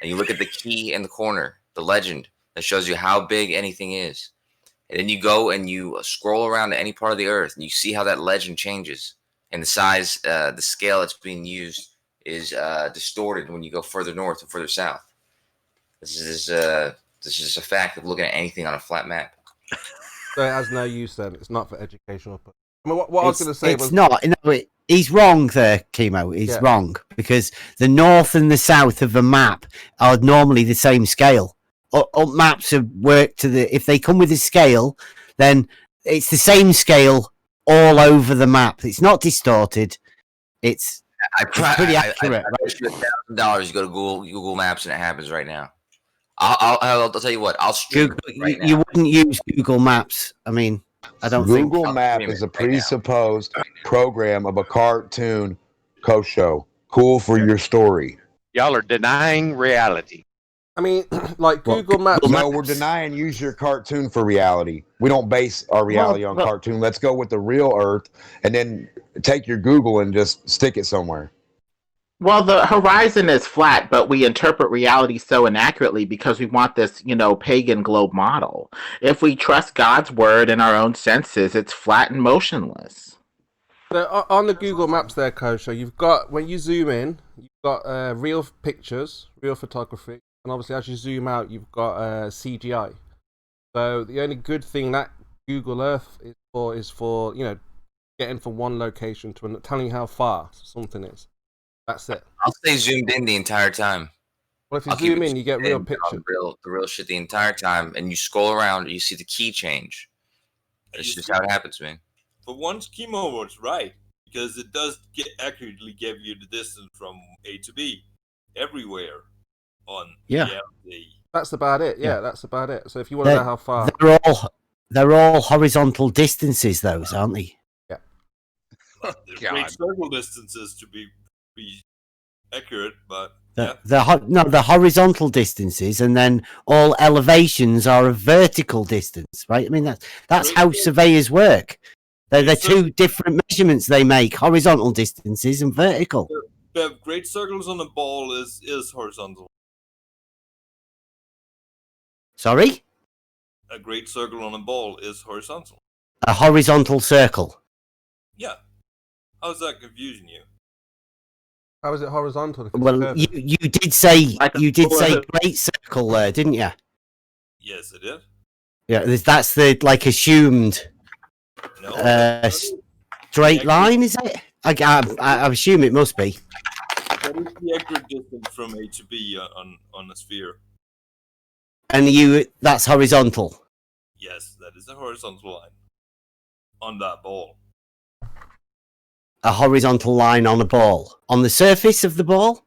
and you look at the key in the corner, the legend that shows you how big anything is. And then you go and you scroll around to any part of the Earth, and you see how that legend changes, and the size, the scale that's being used is distorted when you go further north and further south. This is a fact of looking at anything on a flat map. So it has no use then. It's not for educational purposes. I mean, what I was going to say it's was not. No, he's wrong there, Chemo. He's wrong because the north and the south of a map are normally the same scale. All maps have worked to the. If they come with a scale, then it's the same scale all over the map. It's not distorted. It's pretty accurate. I bet you $1,000 you go to Google Maps and it happens right now. I'll tell you what. I'll stream it right now. You wouldn't use Google Maps. I mean, I don't think Google Map is a presupposed program of a cartoon Kosho. Cool for your story. Y'all are denying reality. I mean, like Google Maps. No, we're denying use your cartoon for reality. We don't base our reality on cartoon. Let's go with the real Earth and then take your Google and just stick it somewhere. Well, the horizon is flat, but we interpret reality so inaccurately because we want this, pagan globe model. If we trust God's word and our own senses, it's flat and motionless. So on the Google Maps there, Kosha, you've got, when you zoom in, you've got real pictures, real photography, and obviously as you zoom out, you've got CGI. So the only good thing that Google Earth is for getting from one location to another, telling you how far something is. That's it. I'll stay zoomed in the entire time. Well, if you zoom in, you get real pictures. The real shit the entire time, and you scroll around, and you see the key change. That's just how it happens, man. For once, Chemo was right, because it does accurately give you the distance from A to B everywhere on reality. That's about it. Yeah, that's about it. So if you want to know how far, they're all horizontal distances, those, aren't they? Yeah. There's great circle distances to be accurate, but The horizontal distances, and then all elevations are a vertical distance, right? I mean that's how surveyors work. They're two different measurements they make: horizontal distances and vertical. The great circles on the ball is horizontal. Sorry? A great circle on a ball is horizontal. A horizontal circle. Yeah. How's that confusing you? How is it horizontal? If it's Well, curving? you did say Like a you did say hula hoop. great circle there, didn't you? Yes, it is. Yeah, that's the like assumed No, straight line, is it? I assume it must be. that is the accurate distance from A to B on a sphere. And that's horizontal. Yes, that is a horizontal line on that ball. A horizontal line on a ball. On the surface of the ball?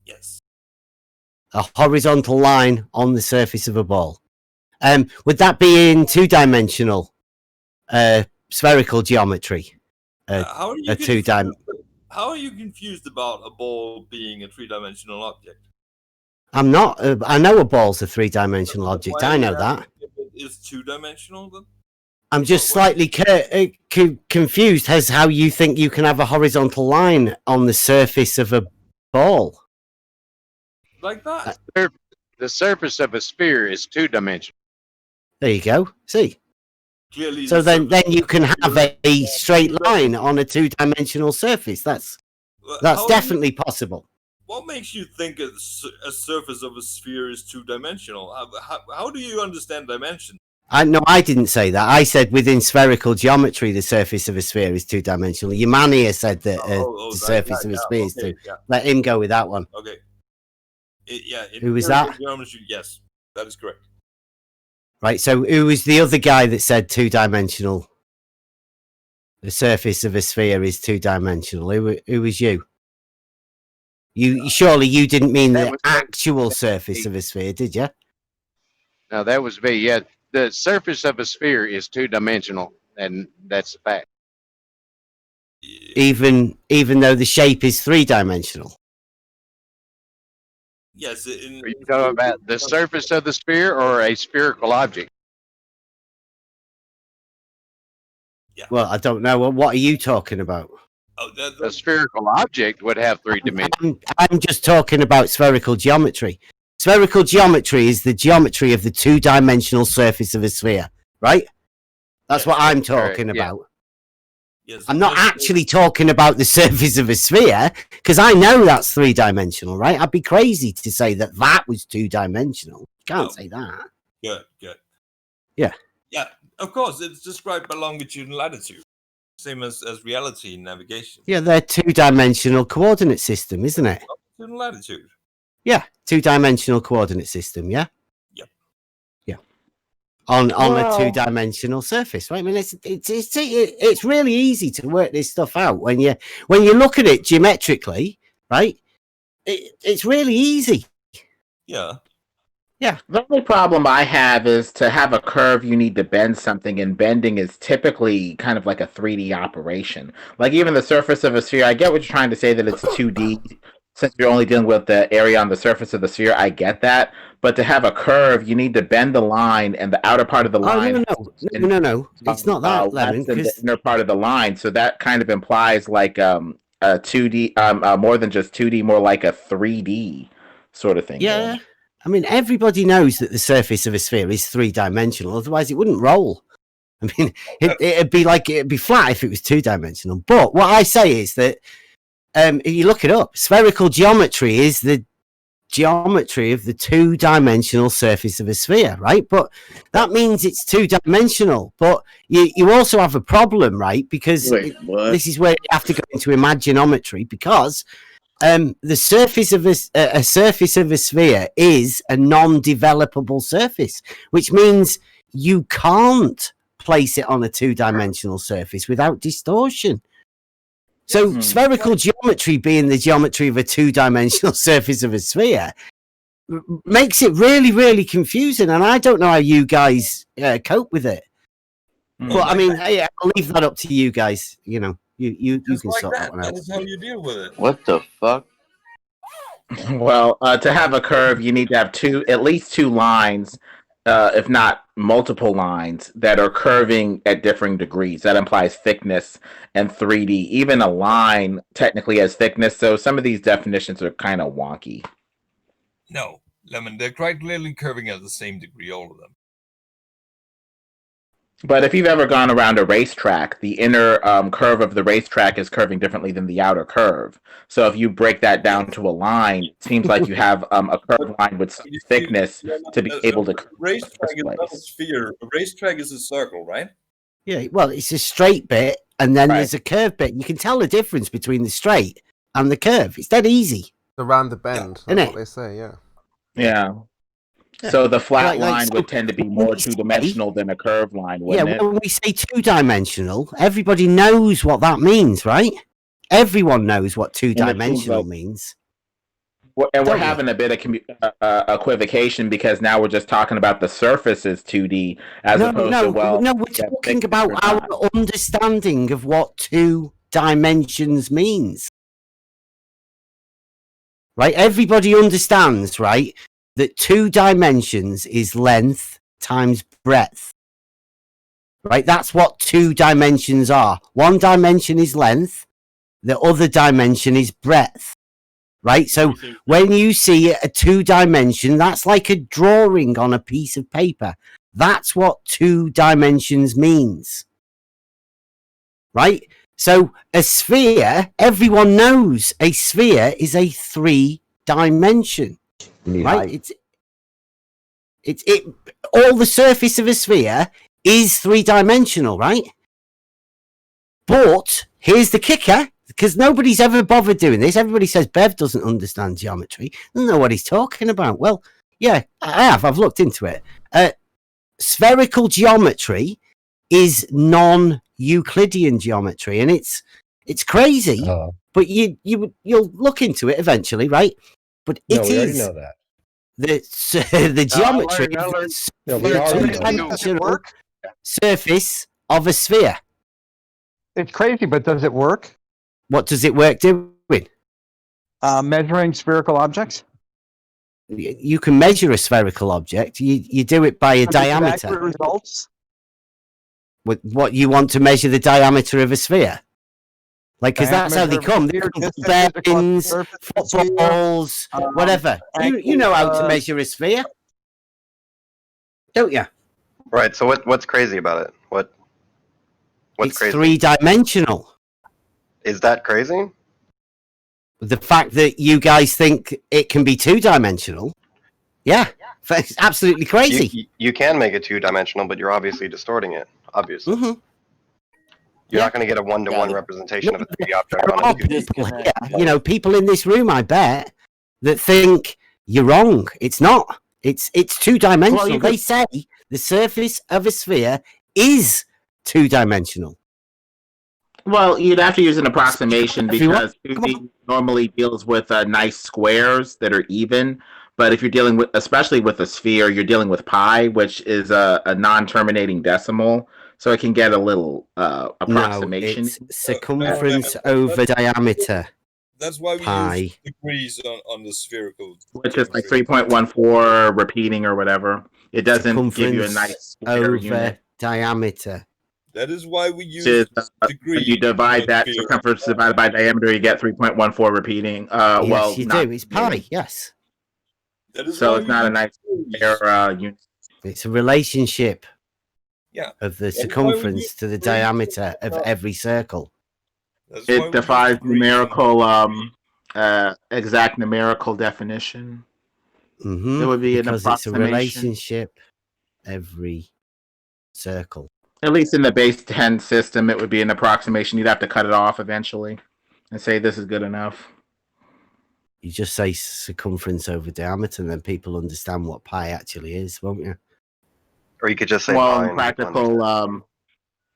Yes. A horizontal line on the surface of a ball. Would that be in two-dimensional spherical geometry? How are you How are you confused about a ball being a three-dimensional object? I'm not. I know a ball's a three-dimensional object. Why I are know you that. asking if it is two-dimensional then? I'm just slightly confused as how you think you can have a horizontal line on the surface of a ball. Like that. The surface of a sphere is two-dimensional. There you go. See. Clearly, So then you can have a straight line on a two-dimensional surface. That's definitely possible. What makes you think a surface of a sphere is two-dimensional? How do you understand dimension? I didn't say that. I said within spherical geometry, the surface of a sphere is two-dimensional. Yamania said that the surface of a sphere is two. Yeah. Let him go with that one. Okay. Who was that? Geometry, yes, that is correct. Right. So who was the other guy that said two-dimensional? The surface of a sphere is two-dimensional. Who was you? Surely you didn't mean the actual surface of a sphere, did you? No, that was me. Yeah, the surface of a sphere is two-dimensional, and that's a fact. Even though the shape is three-dimensional. Yes. Are you talking about the surface of the sphere or a spherical object? Yeah. Well, I don't know. What are you talking about? A spherical object would have three dimensions. I'm just talking about spherical geometry. Spherical geometry is the geometry of the two-dimensional surface of a sphere, right? That's what I'm talking about. Yes, I'm not actually talking about the surface of a sphere, because I know that's three-dimensional, right? I'd be crazy to say that was two-dimensional. Can't say that. Good. Yeah. Yeah, of course, it's described by longitude and latitude. Same as reality in navigation. Yeah, they're two-dimensional coordinate system, isn't it? Longitude and latitude. Yeah, two-dimensional coordinate system, yeah? Yep. Yeah. On a two-dimensional surface, right? I mean, it's really easy to work this stuff out when you look at it geometrically, right? It's really easy. Yeah. Yeah. The only problem I have is to have a curve, you need to bend something, and bending is typically kind of like a 3D operation. Like even the surface of a sphere, I get what you're trying to say that it's 2D. Since you're only dealing with the area on the surface of the sphere, I get that. But to have a curve, you need to bend the line, and the outer part of the line. No. It's not that, Lemon. The inner part of the line. So that kind of implies like a 2D, more than just 2D, more like a 3D sort of thing. Yeah. I mean, everybody knows that the surface of a sphere is three-dimensional. Otherwise, it wouldn't roll. I mean, it'd be flat if it was two-dimensional. But what I say is that if you look it up, spherical geometry is the geometry of the two-dimensional surface of a sphere, right? But that means it's two-dimensional. But you also have a problem, right? Because this is where you have to go into imaginometry, because the surface of a surface of a sphere is a non-developable surface, which means you can't place it on a two-dimensional surface without distortion. So spherical geometry being the geometry of a two-dimensional surface of a sphere makes it really, really confusing, and I don't know how you guys cope with it. But I mean, hey, I'll leave that up to you guys. You know, you can sort that one out. That is how you deal with it. What the fuck? Well, to have a curve, you need to have at least two lines, if not multiple lines, that are curving at differing degrees. That implies thickness and 3D. Even a line technically has thickness, so some of these definitions are kind of wonky. No, Lemon, they're quite clearly curving at the same degree, all of them. But if you've ever gone around a racetrack, the inner curve of the racetrack is curving differently than the outer curve. So if you break that down to a line, it seems like you have a curved line with some thickness to be able to curve in the Racetrack first is not a place. sphere. A racetrack is a circle, right? Yeah, well, it's a straight bit, and then Right. there's a curved bit. You can tell the difference between the straight and the curve. It's dead easy. Around the bend. Isn't That's it? what they say. Yeah. Yeah. Yeah. So the flat Like, line so would tend to be when more we say- two-dimensional than a curved line, Yeah, wouldn't it? when we say two-dimensional, everybody knows what that means, right? Everyone knows what two-dimensional like- means. And we're Don't we? having a bit of equivocation because now we're just talking about the surface as 2D as opposed to, well... No, we're yeah, talking about our understanding of what two dimensions means. Right? Everybody understands, right, that 2 dimensions is length times breadth. Right? That's what 2 dimensions are. 1 dimension is length, the other dimension is breadth. Right? So when you see a 2 dimension, that's like a drawing on a piece of paper. That's what 2 dimensions means. Right? So a sphere, everyone knows a sphere is a 3 dimension. Right? It's all the surface of a sphere is 3-dimensional, right? But here's the kicker, because nobody's ever bothered doing this. Everybody says Bev doesn't understand geometry, doesn't know what he's talking about. Well, yeah, I have. I've looked into it. Spherical geometry is non-Euclidean geometry, and it's crazy. But you'll look into it eventually, right? But No, it we already is know that. the geometry No, of we the already know that. two-dimensional surface of a sphere. It's crazy, but does it work? What does it work doing? Measuring spherical objects. You can measure a spherical object. You do it by a diameter. Accurate results. With what you want to measure the diameter of a sphere. Like, because that's how they come. They come from bearings, footballs, whatever. You know how to measure a sphere, don't you? Right. So what's crazy about it? What's it's crazy? 3-dimensional. Is that crazy? The fact that you guys think it can be 2-dimensional, yeah, it's absolutely crazy. You can make it 2-dimensional, but you're obviously distorting it. Obviously. Mm-hmm. You're not going to get a 1-to-1 representation of a 3D object on a 2D. People here, people in this room, I bet, that think you're wrong. It's not. It's 2-dimensional. Well, they say the surface of a sphere is 2-dimensional. Well, you'd have to use an approximation because 2D normally deals with nice squares that are even. But if you're dealing with, especially with a sphere, you're dealing with pi, which is a non-terminating decimal. So it can get a little approximation. No, it's circumference over diameter. That's why we pi. use degrees on the spherical. Which is like 3.14 repeating or whatever. It doesn't give you a nice over unit. diameter. That is why we use When you divide that circumference divided by diameter, you get 3.14 repeating. Yes, well, you not do. It's pi, yes. That is So why it's not a nice unit. It's a relationship of the That's why we circumference use to the degrees. diameter of every circle. That's why we It defies numerical, exact numerical definition. Mm-hmm. It would be an because it's a approximation. relationship every circle. At least in the base 10 system, it would be an approximation. You'd have to cut it off eventually and say this is good enough. You just say circumference over diameter, and then people understand what pi actually is, won't you? Or you could just say Well, pi.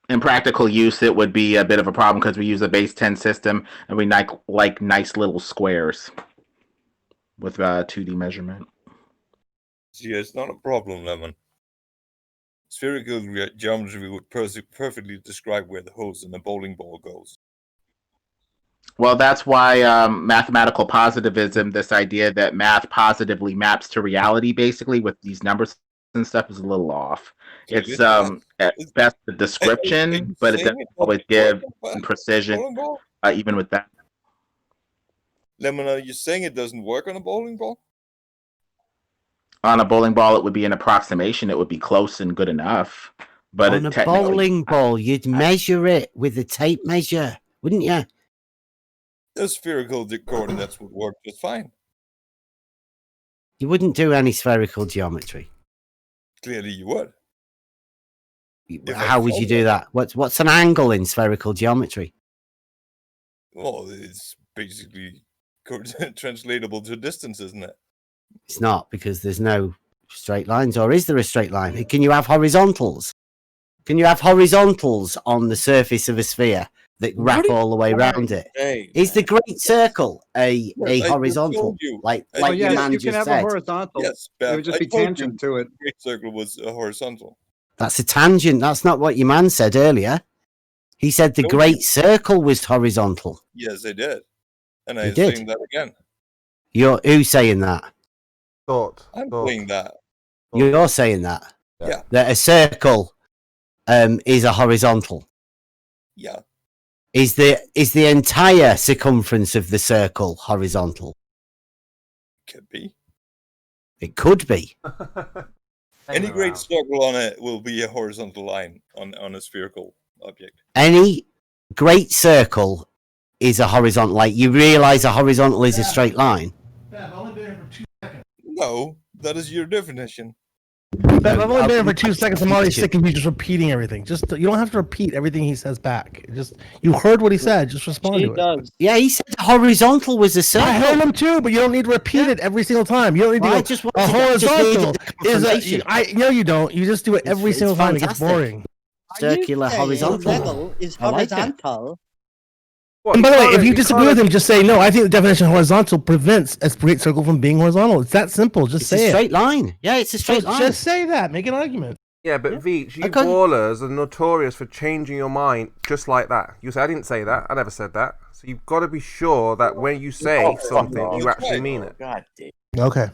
in practical use, it would be a bit of a problem because we use a base 10 system and we like nice little squares with 2D measurement. See, it's not a problem, Lemon. Spherical geometry would perfectly describe where the holes in a bowling ball goes. Well, that's why mathematical positivism, this idea that math positively maps to reality, basically with these numbers and stuff, is a little off. It's at best a description, but it doesn't always give precision, even with that. Lemon, are you saying it doesn't work on a bowling ball? On a bowling ball, it would be an approximation. It would be close and good enough, but On it a technically bowling ball, you'd measure it with a tape measure, wouldn't you? The spherical coordinates would work just fine. You wouldn't do any spherical geometry. Clearly, you would. How would you do that? What's an angle in spherical geometry? Well, it's basically translatable to distance, isn't it? It's not, because there's no straight lines, or is there a straight line? Can you have horizontals? Can you have horizontals on the surface of a sphere that wrap all the way around it? Is the great circle a horizontal? Like your man you just can have said. a horizontal. Yes, it would just be tangent to it. Great circle was a horizontal. That's a tangent. That's not what your man said earlier. He said the great circle was horizontal. Yes, they did. And I They did. saying that again. Who's saying that? I'm saying that. You're saying that? Yeah. That a circle is a horizontal. Yeah. Is the entire circumference of the circle horizontal? Could be. It could be. Any great circle on it will be a horizontal line on a spherical object. Any great circle is a horizontal. Like, you realize a horizontal is a straight line. No, that is your definition. I've only been here for 2 seconds. I'm already sick of you just repeating everything. You don't have to repeat everything he says back. You heard what he said. Just respond to it. Yeah, he said horizontal was a circle. I heard him too, but you don't need to repeat it every single time. You don't need to. Well, I go, just a wanted to- horizontal just is needed a. No, you don't. You just do it every It's single time. It gets fantastic. boring. Circular, horizontal. Level is I like it. horizontal. And by the way, if you disagree with him, just say no. I think the definition of horizontal prevents a great circle from being horizontal. It's that simple. Just It's say a it. straight line. Yeah, it's a straight line. Just say that. Make an argument. Yeah, but Veach, you ballers are notorious for changing your mind just like that. You say, I didn't say that. I never said that. So you've got to be sure that when you say something, you actually mean it. God damn. Okay.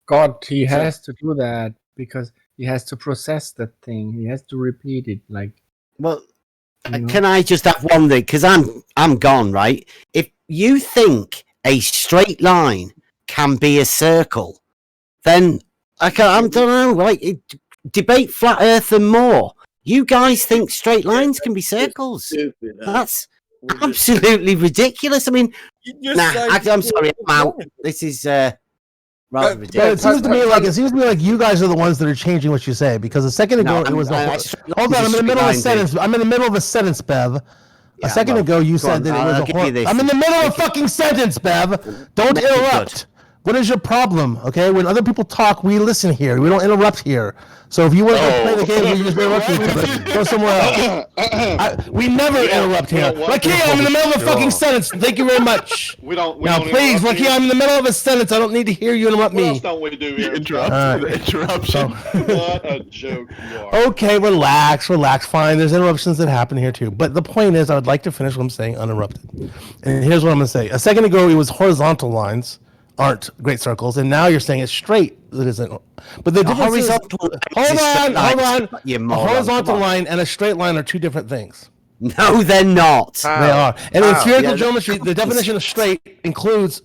God, he has to do that because he has to process that thing. He has to repeat it. Like, well, can I just have one thing? Because I'm gone, right? If you think a straight line can be a circle, then I don't know. Like, debate flat Earth and more. You guys think straight lines can be circles? Stupid, That's absolutely ridiculous. I mean, I'm sorry, I'm out. This is rather But ridiculous. it seems to me like you guys are the ones that are changing what you say, because a second ago it was. Hold on, I'm in the middle of a sentence. I'm in the middle of a sentence, Bev. A second ago you said that it was a. I'm in the middle of a fucking sentence, Bev. Don't interrupt. What is your problem? Okay, when other people talk, we listen here. We don't interrupt here. So if you want to play the game, you just interrupt each other. Go somewhere else. We never interrupt here. Rakia, I'm in the middle of a fucking sentence. Thank you very much. We don't please, Rakia, I'm in the middle of a sentence. I don't need to hear you interrupt me. What else don't we do here? Interruption. What a joke you are. Okay, relax. Fine. There's interruptions that happen here too. But the point is, I would like to finish what I'm saying uninterrupted. And here's what I'm going to say. A second ago, it was horizontal lines aren't great circles, and now you're saying it's straight. It isn't. But the difference is, hold on. A horizontal line and a straight line are two different things. No, they're not. They are. And in spherical geometry, the definition of straight includes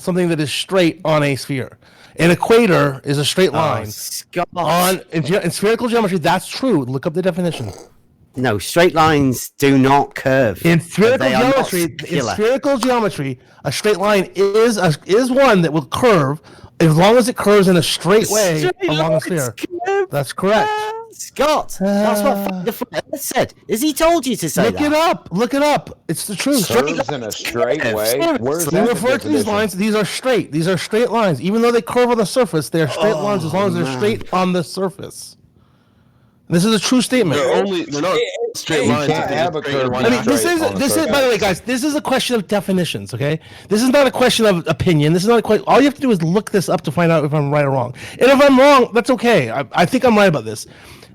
something that is straight on a sphere. An equator is a straight line. In spherical geometry, that's true. Look up the definition. No, straight lines do not curve. In spherical geometry, a straight line is one that will curve as long as it curves in a straight way along a sphere. That's correct. Scott, that's what the flat Earth said. Has he told you to say that? Look it up. It's the truth. Curves in a straight way. Where's We refer to these lines. These are straight. These are straight lines. Even though they curve on the surface, they're straight lines as long as they're straight on the surface. This is a true statement. They're not straight lines. I mean, this is. By the way, guys, this is a question of definitions. Okay, this is not a question of opinion. This is not a question. All you have to do is look this up to find out if I'm right or wrong. And if I'm wrong, that's okay. I think I'm right about this.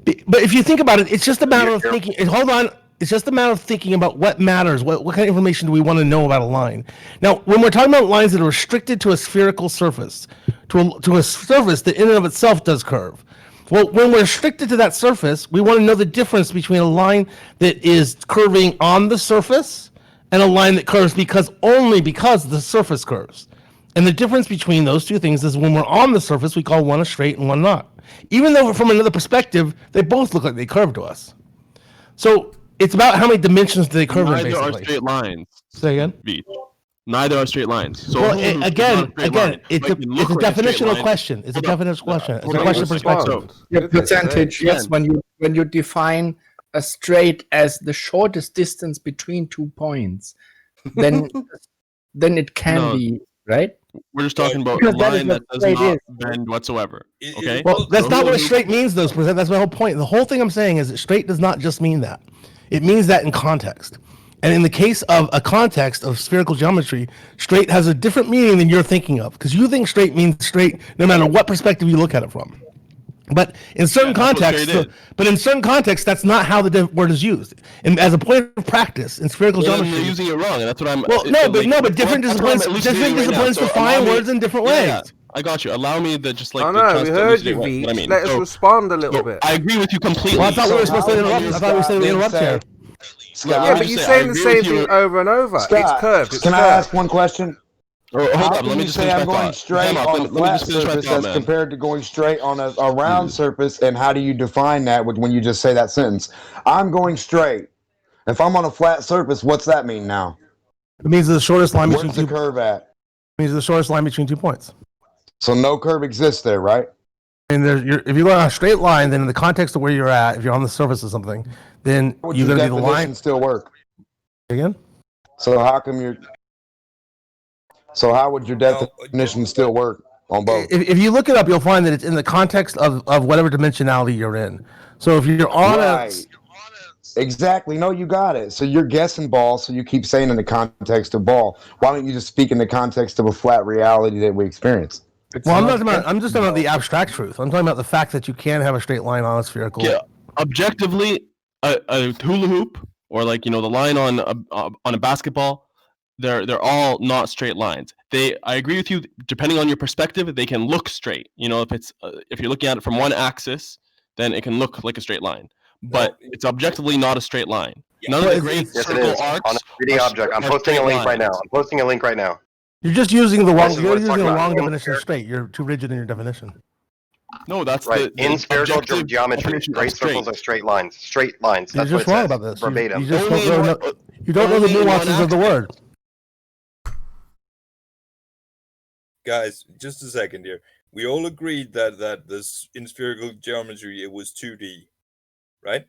But if you think about it, it's just a matter of thinking. Hold on. It's just a matter of thinking about what matters. What kind of information do we want to know about a line? Now, when we're talking about lines that are restricted to a spherical surface, to a surface that in and of itself does curve. Well, when we're restricted to that surface, we want to know the difference between a line that is curving on the surface and a line that curves only because the surface curves. And the difference between those two things is when we're on the surface, we call one a straight and one not. Even though from another perspective, they both look like they curve to us. So it's about how many dimensions do they curve in, Neither basically. are straight lines. Say again? Veach. Neither are straight lines. So Well, a hula hoop is again, not a straight line, it's but a it can look like a straight definitional line. question. It's a Hold on. definitional question. It's Hold a on, question of respond. perspective. Yeah, percentage. Yes, Again. when you define a straight as the shortest distance between 2 points, then it can No. be right. We're just talking about a Because that is line what that does straight not is. bend whatsoever. Okay. Well, that's So not hula what a hoop- straight means, though. That's my whole point. The whole thing I'm saying is that straight does not just mean that. It means that in context. And in the case of a context of spherical geometry, straight has a different meaning than you're thinking of, because you think straight means straight no matter what perspective you look at it from. But in certain contexts, that's not how the word is used. And as a point of practice in spherical Well, then geometry, they're using it wrong, and that's what I'm. Well, but different that's what I'm disciplines elucidating right now. So define allow me- words in different Yeah, ways. yeah. I got you. Allow me to just like. I to know, try we to heard you, elucidate what I Veach. mean. Let us So- respond a little so bit. I agree with you completely. Well, I thought we were So supposed to interrupt. I thought we said we interrupt here. Yeah, but you're saying the same thing over and over. It's Scott, curved. It's can I curved. ask one question? Hold How up, can let me you just say finish I'm my going thought. straight Time out. on a Let me flat just finish my surface thought, as man. compared to going straight on a round surface? And how do you define that when you just say that sentence? I'm going straight. If I'm on a flat surface, what's that mean now? It means the shortest line between Where's the two. curve at? It means the shortest line between 2 points. So no curve exists there, right? And if you go on a straight line, then in the context of where you're at, if you're on the surface of something, then Would you're your going to be the definition line. still work? Again? So how come you're? So how would your definition still work on both? If you look it up, you'll find that it's in the context of whatever dimensionality you're in. So if you're on Right. Exactly. No, you got it. So you're guessing ball, so you keep saying in the context of ball. Why don't you just speak in the context of a flat reality that we experience? Well, I'm just talking about the abstract truth. I'm talking about the fact that you can have a straight line on a spherical. Yeah, objectively, a hula hoop or like the line on a basketball, they're all not straight lines. I agree with you. Depending on your perspective, they can look straight. If you're looking at it from one axis, then it can look like a straight line. But it's objectively not a straight line. None of the great Yes, it circle is. arcs On a 3D object. I'm posting a link right now. I'm posting a link right now. You're just using the wrong. This is You're what it's using the talking about. wrong definition of straight. You're too rigid in your definition. No, that's right. the In spherical objective geometry, definition of straight circles straight. are straight lines. Straight lines. You're That's just what it wrong says. about this. Verbatim. You just don't know. You don't know the nuances of the word. Guys, just a second here. We all agreed that this in spherical geometry it was 2D, right?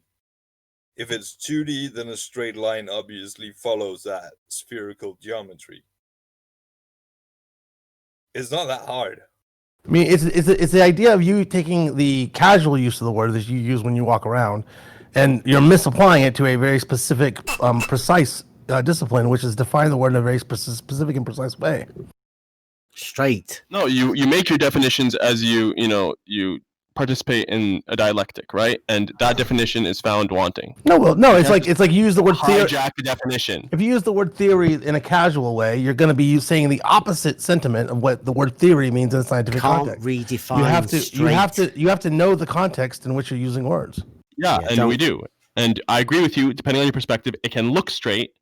If it's 2D, then a straight line obviously follows that spherical geometry. It's not that hard. I mean, it's the idea of you taking the casual use of the word that you use when you walk around, and you're misapplying it to a very specific, precise discipline, which is define the word in a very specific and precise way. Straight. No, you make your definitions as you participate in a dialectic, right? And that definition is found wanting. No, it's like you use the word theory. Hijack the definition. If you use the word theory in a casual way, you're going to be saying the opposite sentiment of what the word theory means in a scientific context. Redefine you have to know the context in which you're using words. Yeah, and we do. And I agree with you. Depending on your perspective, it can look straight,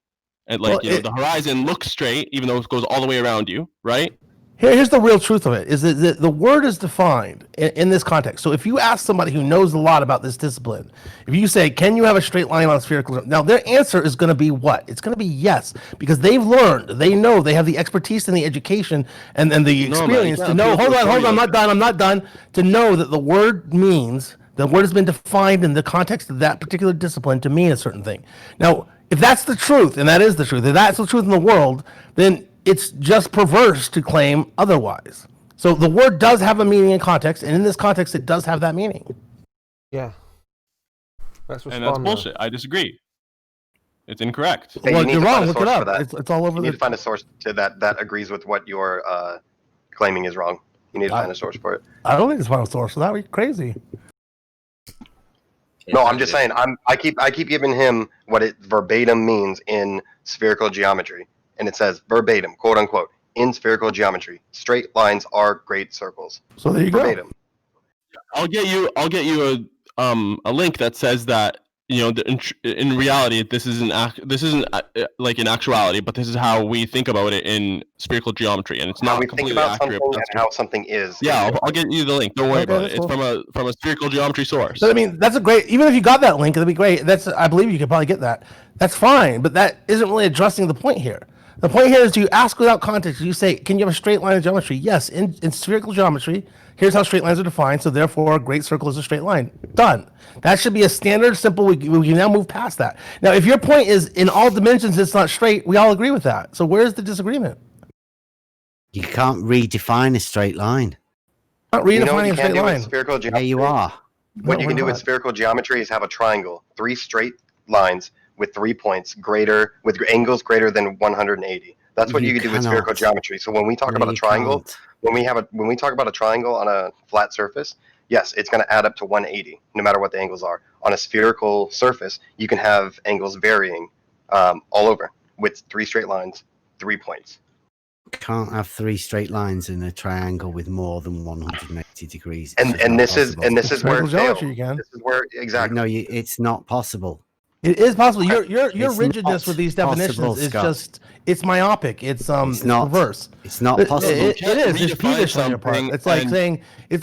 and the horizon looks straight, even though it goes all the way around you, right? Here's the real truth of it, is that the word is defined in this context. So if you ask somebody who knows a lot about this discipline, if you say, can you have a straight line on a spherical? Now, their answer is going to be what? It's going to be yes, because they've learned, they know, they have the expertise and the education and the experience to know, hold on, I'm not done, to know that the word means, the word has been defined in the context of that particular discipline to mean a certain thing. Now, if that's the truth, and that is the truth, if that's the truth in the world, then it's just perverse to claim otherwise. So the word does have a meaning in context, and in this context, it does have that meaning. Yeah. That's bullshit. I disagree. It's incorrect. Okay, Well, you need you're to wrong. find a Look source it for up. that. It's all over You need to find a source that agrees with what you're claiming is wrong. You need to find a source for it. I don't think it's final source. So that would be crazy. No, I'm just saying. I keep giving him what it verbatim means in spherical geometry, and it says verbatim, quote unquote, in spherical geometry, straight lines are great circles. So there you verbatim. go. I'll get you a link that says that in reality, this isn't like in actuality, but this is how we think about it in spherical geometry, and it's How not we think completely about accurate. something But and that's how something is. yeah, I'll get you the link. Don't worry Okay, about it. that's It's from a spherical geometry source. But I mean, that's a great. Even if you got that link, it'd be great. I believe you could probably get that. That's fine, but that isn't really addressing the point here. The point here is you ask without context. You say, "Can you have a straight line in geometry?" Yes, in spherical geometry, here's how straight lines are defined. So therefore, a great circle is a straight line. Done. That should be a standard, simple. We can now move past that. Now, if your point is in all dimensions it's not straight, we all agree with that. So where's the disagreement? You can't redefine a straight line. Not You know what redefining you a can straight do with line. spherical There geometry? you are. What No, you can we're do with not. spherical geometry is have a triangle, 3 straight lines with 3 points greater, with angles greater than 180. That's what you can do with spherical cannot. geometry. So when we talk No, about a you triangle, can't. when we talk about a triangle on a flat surface, yes, it's going to add up to 180, no matter what the angles are. On a spherical surface, you can have angles varying all over with 3 straight lines, 3 points. Can't have 3 straight lines in a triangle with more than 180 degrees. It's And just and not this possible. is this is where Spherical it fails. geometry, you can. This is where exactly. No, it's not possible. It is possible. Your It's rigidness not with these possible, definitions is Scott. just it's myopic. It's not. perverse. It's not It- possible. It is. It's redefine peevish on your part. something It's like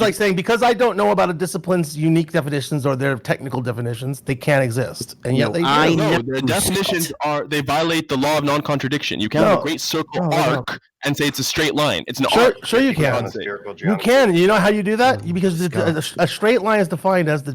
and- saying because I don't know about a discipline's unique definitions or their technical definitions, they can't exist, and yet No, they do. I No, know, the definitions they violate the law of non-contradiction. You can't have a great circle no, they don't. arc and say it's a straight line. It's an Sure, arc. sure you for can. God's sake. You can. You know how you do that? Because a straight line is defined as the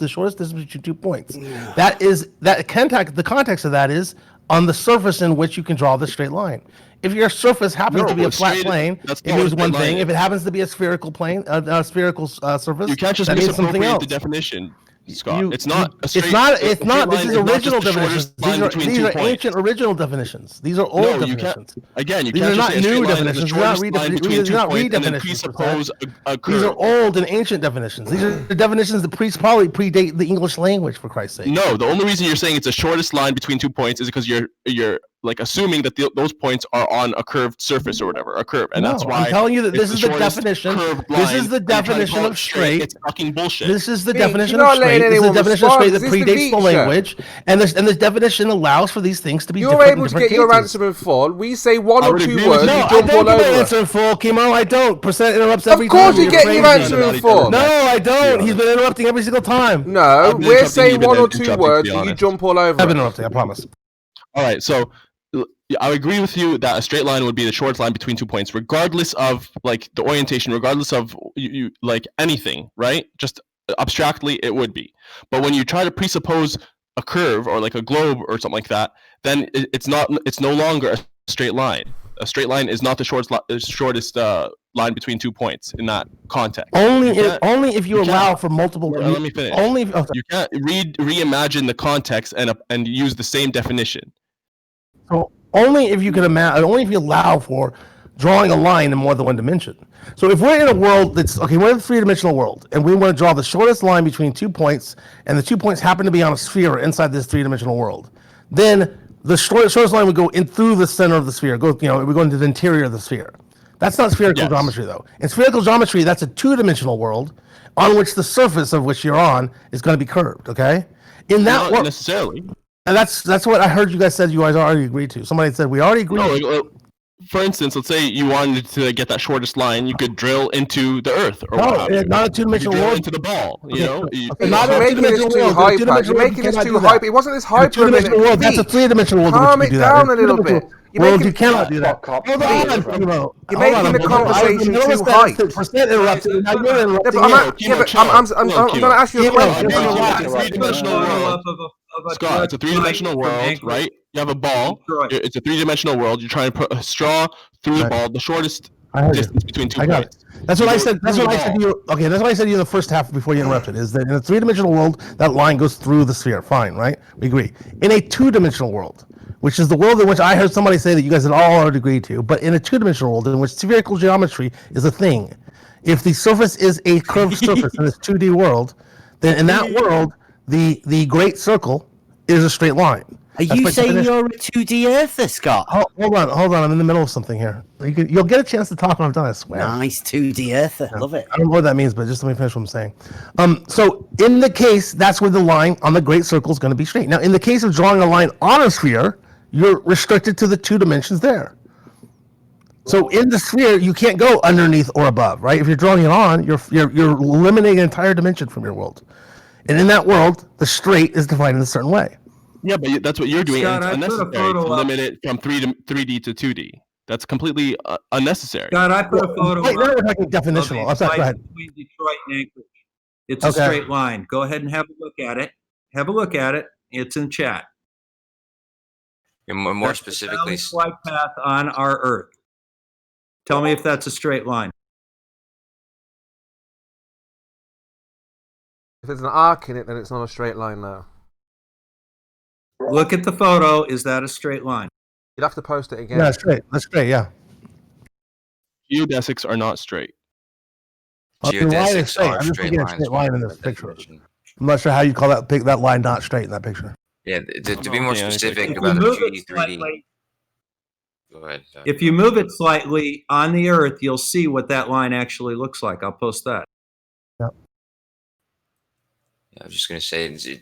shortest distance between 2 points. The context of that is on the surface in which you can draw the straight line. If your surface happens to be a flat plane, it means one thing. If it happens to be a spherical plane, a spherical surface, You can't just that means something misappropriate else. the definition, Scott. It's not a straight. It's not. This is original definitions. These are points. ancient original definitions. These are old No, you definitions. can't. Again, you These can't are just not say a straight new line is the definitions. These are not shortest line between 2 points and then presuppose a curve. These are old and ancient definitions. These are the definitions that probably predate the English language, for Christ's sake. No, the only reason you're saying it's the shortest line between 2 points is because you're like assuming that those points are on a curved surface or whatever, a curve, and that's why I'm telling you that this it's is the shortest definition. curved This line, is the and you're trying to definition call it of straight. It's fucking bullshit. This is the Pete, definition you're of not letting straight. This is the anyone definition of straight that respond. This is predates the the feature. language, and this definition allows for these things to be You're different in able to different get your cases. answer in full. We say one I or would 2 agree with words, you. No, you I jump don't all get my over. answer in full, Kimo. I don't. Percent interrupts every time. Of course you get You're your crazy. answer in full. No, I don't. He's been interrupting every single time. No, I've been we're interrupting saying you, one but or then 2 interrupting, to words be and you honest. jump all over. I've been it. interrupting. I promise. All right, so I agree with you that a straight line would be the shortest line between 2 points, regardless of like the orientation, regardless of you like anything, right? Just abstractly, it would be. But when you try to presuppose a curve or like a globe or something like that, then it's no longer a straight line. A straight line is not the shortest line between 2 points in that context. Only if you allow can't- for multiple. Let me finish. You can't reimagine the context and use the same definition. So only if you can imagine, only if you allow for drawing a line in more than one dimension. So if we're in a world that's okay, we're in a 3-dimensional world, and we want to draw the shortest line between 2 points, and the 2 points happen to be on a sphere inside this 3-dimensional world, then the shortest line would go in through the center of the sphere. We go into the interior of the sphere. That's not spherical geometry, though. In spherical geometry, that's a 2-dimensional world on which the surface of which you're on is going to be curved. Okay, in that Not world. necessarily. And that's what I heard you guys said. You guys already agreed to. Somebody said we already agreed. No, for instance, let's say you wanted to get that shortest line, you could drill into the earth or what have you. Not a 2-dimensional drill world. into the ball. You know, Not You're a making this 2-dimensional too world. hype. 2-dimensional You're world, making you this cannot too do hype. that. It wasn't this hype for a 2-dimensional minute. world. That's a Pete, 3-dimensional world. calm You it can do that. down a little bit. You're World, making- you cannot do that. Cop, Hold Pete, on, Pete, Kimo. You're Hold making on, the I'm in conversation middle of too a hype. sentence, percent interrupted, and now you're Yeah, interrupting but me. I'm going to ask you a question. It's a three-dimensional world. Scott, it's a 3-dimensional world, right? You have a ball. It's a 3-dimensional world. You're trying to put a straw through the ball, the shortest distance between 2 points. That's what I said. That's what I said to you. Okay, that's what I said to you in the first half before you interrupted. Is that in a 3-dimensional world, that line goes through the sphere. Fine, right? We agree. In a 2-dimensional world, which is the world in which I heard somebody say that you guys had all already agreed to, but in a 2-dimensional world in which spherical geometry is a thing, if the surface is a curved surface in this 2D world, then in that world, the great circle is a straight line. Are you saying you're a 2D Earther, Scott? Hold on. I'm in the middle of something here. You'll get a chance to talk when I'm done, I swear. Nice 2D Earther. Yeah. Love it. I don't know what that means, but just let me finish what I'm saying. So in the case, that's where the line on the great circle is going to be straight. Now, in the case of drawing a line on a sphere, you're restricted to the 2 dimensions there. So in the sphere, you can't go underneath or above, right? If you're drawing it on, you're eliminating an entire dimension from your world. And in that world, the straight is defined in a certain way. Yeah, but that's what you're doing. Scott, and it's I put a unnecessary photo to up. limit it from 3D to 2D. That's completely unnecessary. God, I put a photo Wait, now up we're talking definitional. of I'm sorry, go the ahead. between Detroit and Anchorage. It's a Okay. straight line. Go ahead and have a look at it. Have a look at it. It's in chat. And more That's the specifically, valley flight path on our Earth. Tell me if that's a straight line. If there's an arc in it, then it's not a straight line now. Look at the photo. Is that a straight line? You'd have to post it again. Yeah, that's straight. That's straight, yeah. Geodesics are not straight. The line is straight. I'm just looking at a straight line in this picture. I'm not sure how you call that line not straight in that picture. Yeah, to be more specific If about you the move 2D, it 3D. slightly- Go ahead. If you move it slightly on the Earth, you'll see what that line actually looks like. I'll post that. Yeah, I was just going to say,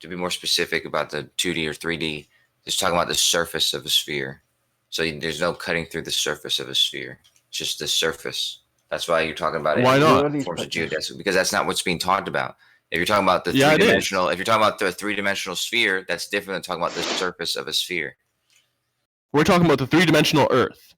to be more specific about the 2D or 3D, just talking about the surface of a sphere. So there's no cutting through the surface of a sphere. It's just the surface. That's why you're talking about it. Why not? In forms of geodesic, because that's not what's being talked about. If you're talking about the Yeah, it is. three-dimensional, if you're talking about the three-dimensional sphere, that's different than talking about the surface of a sphere. We're talking about the 3-dimensional Earth.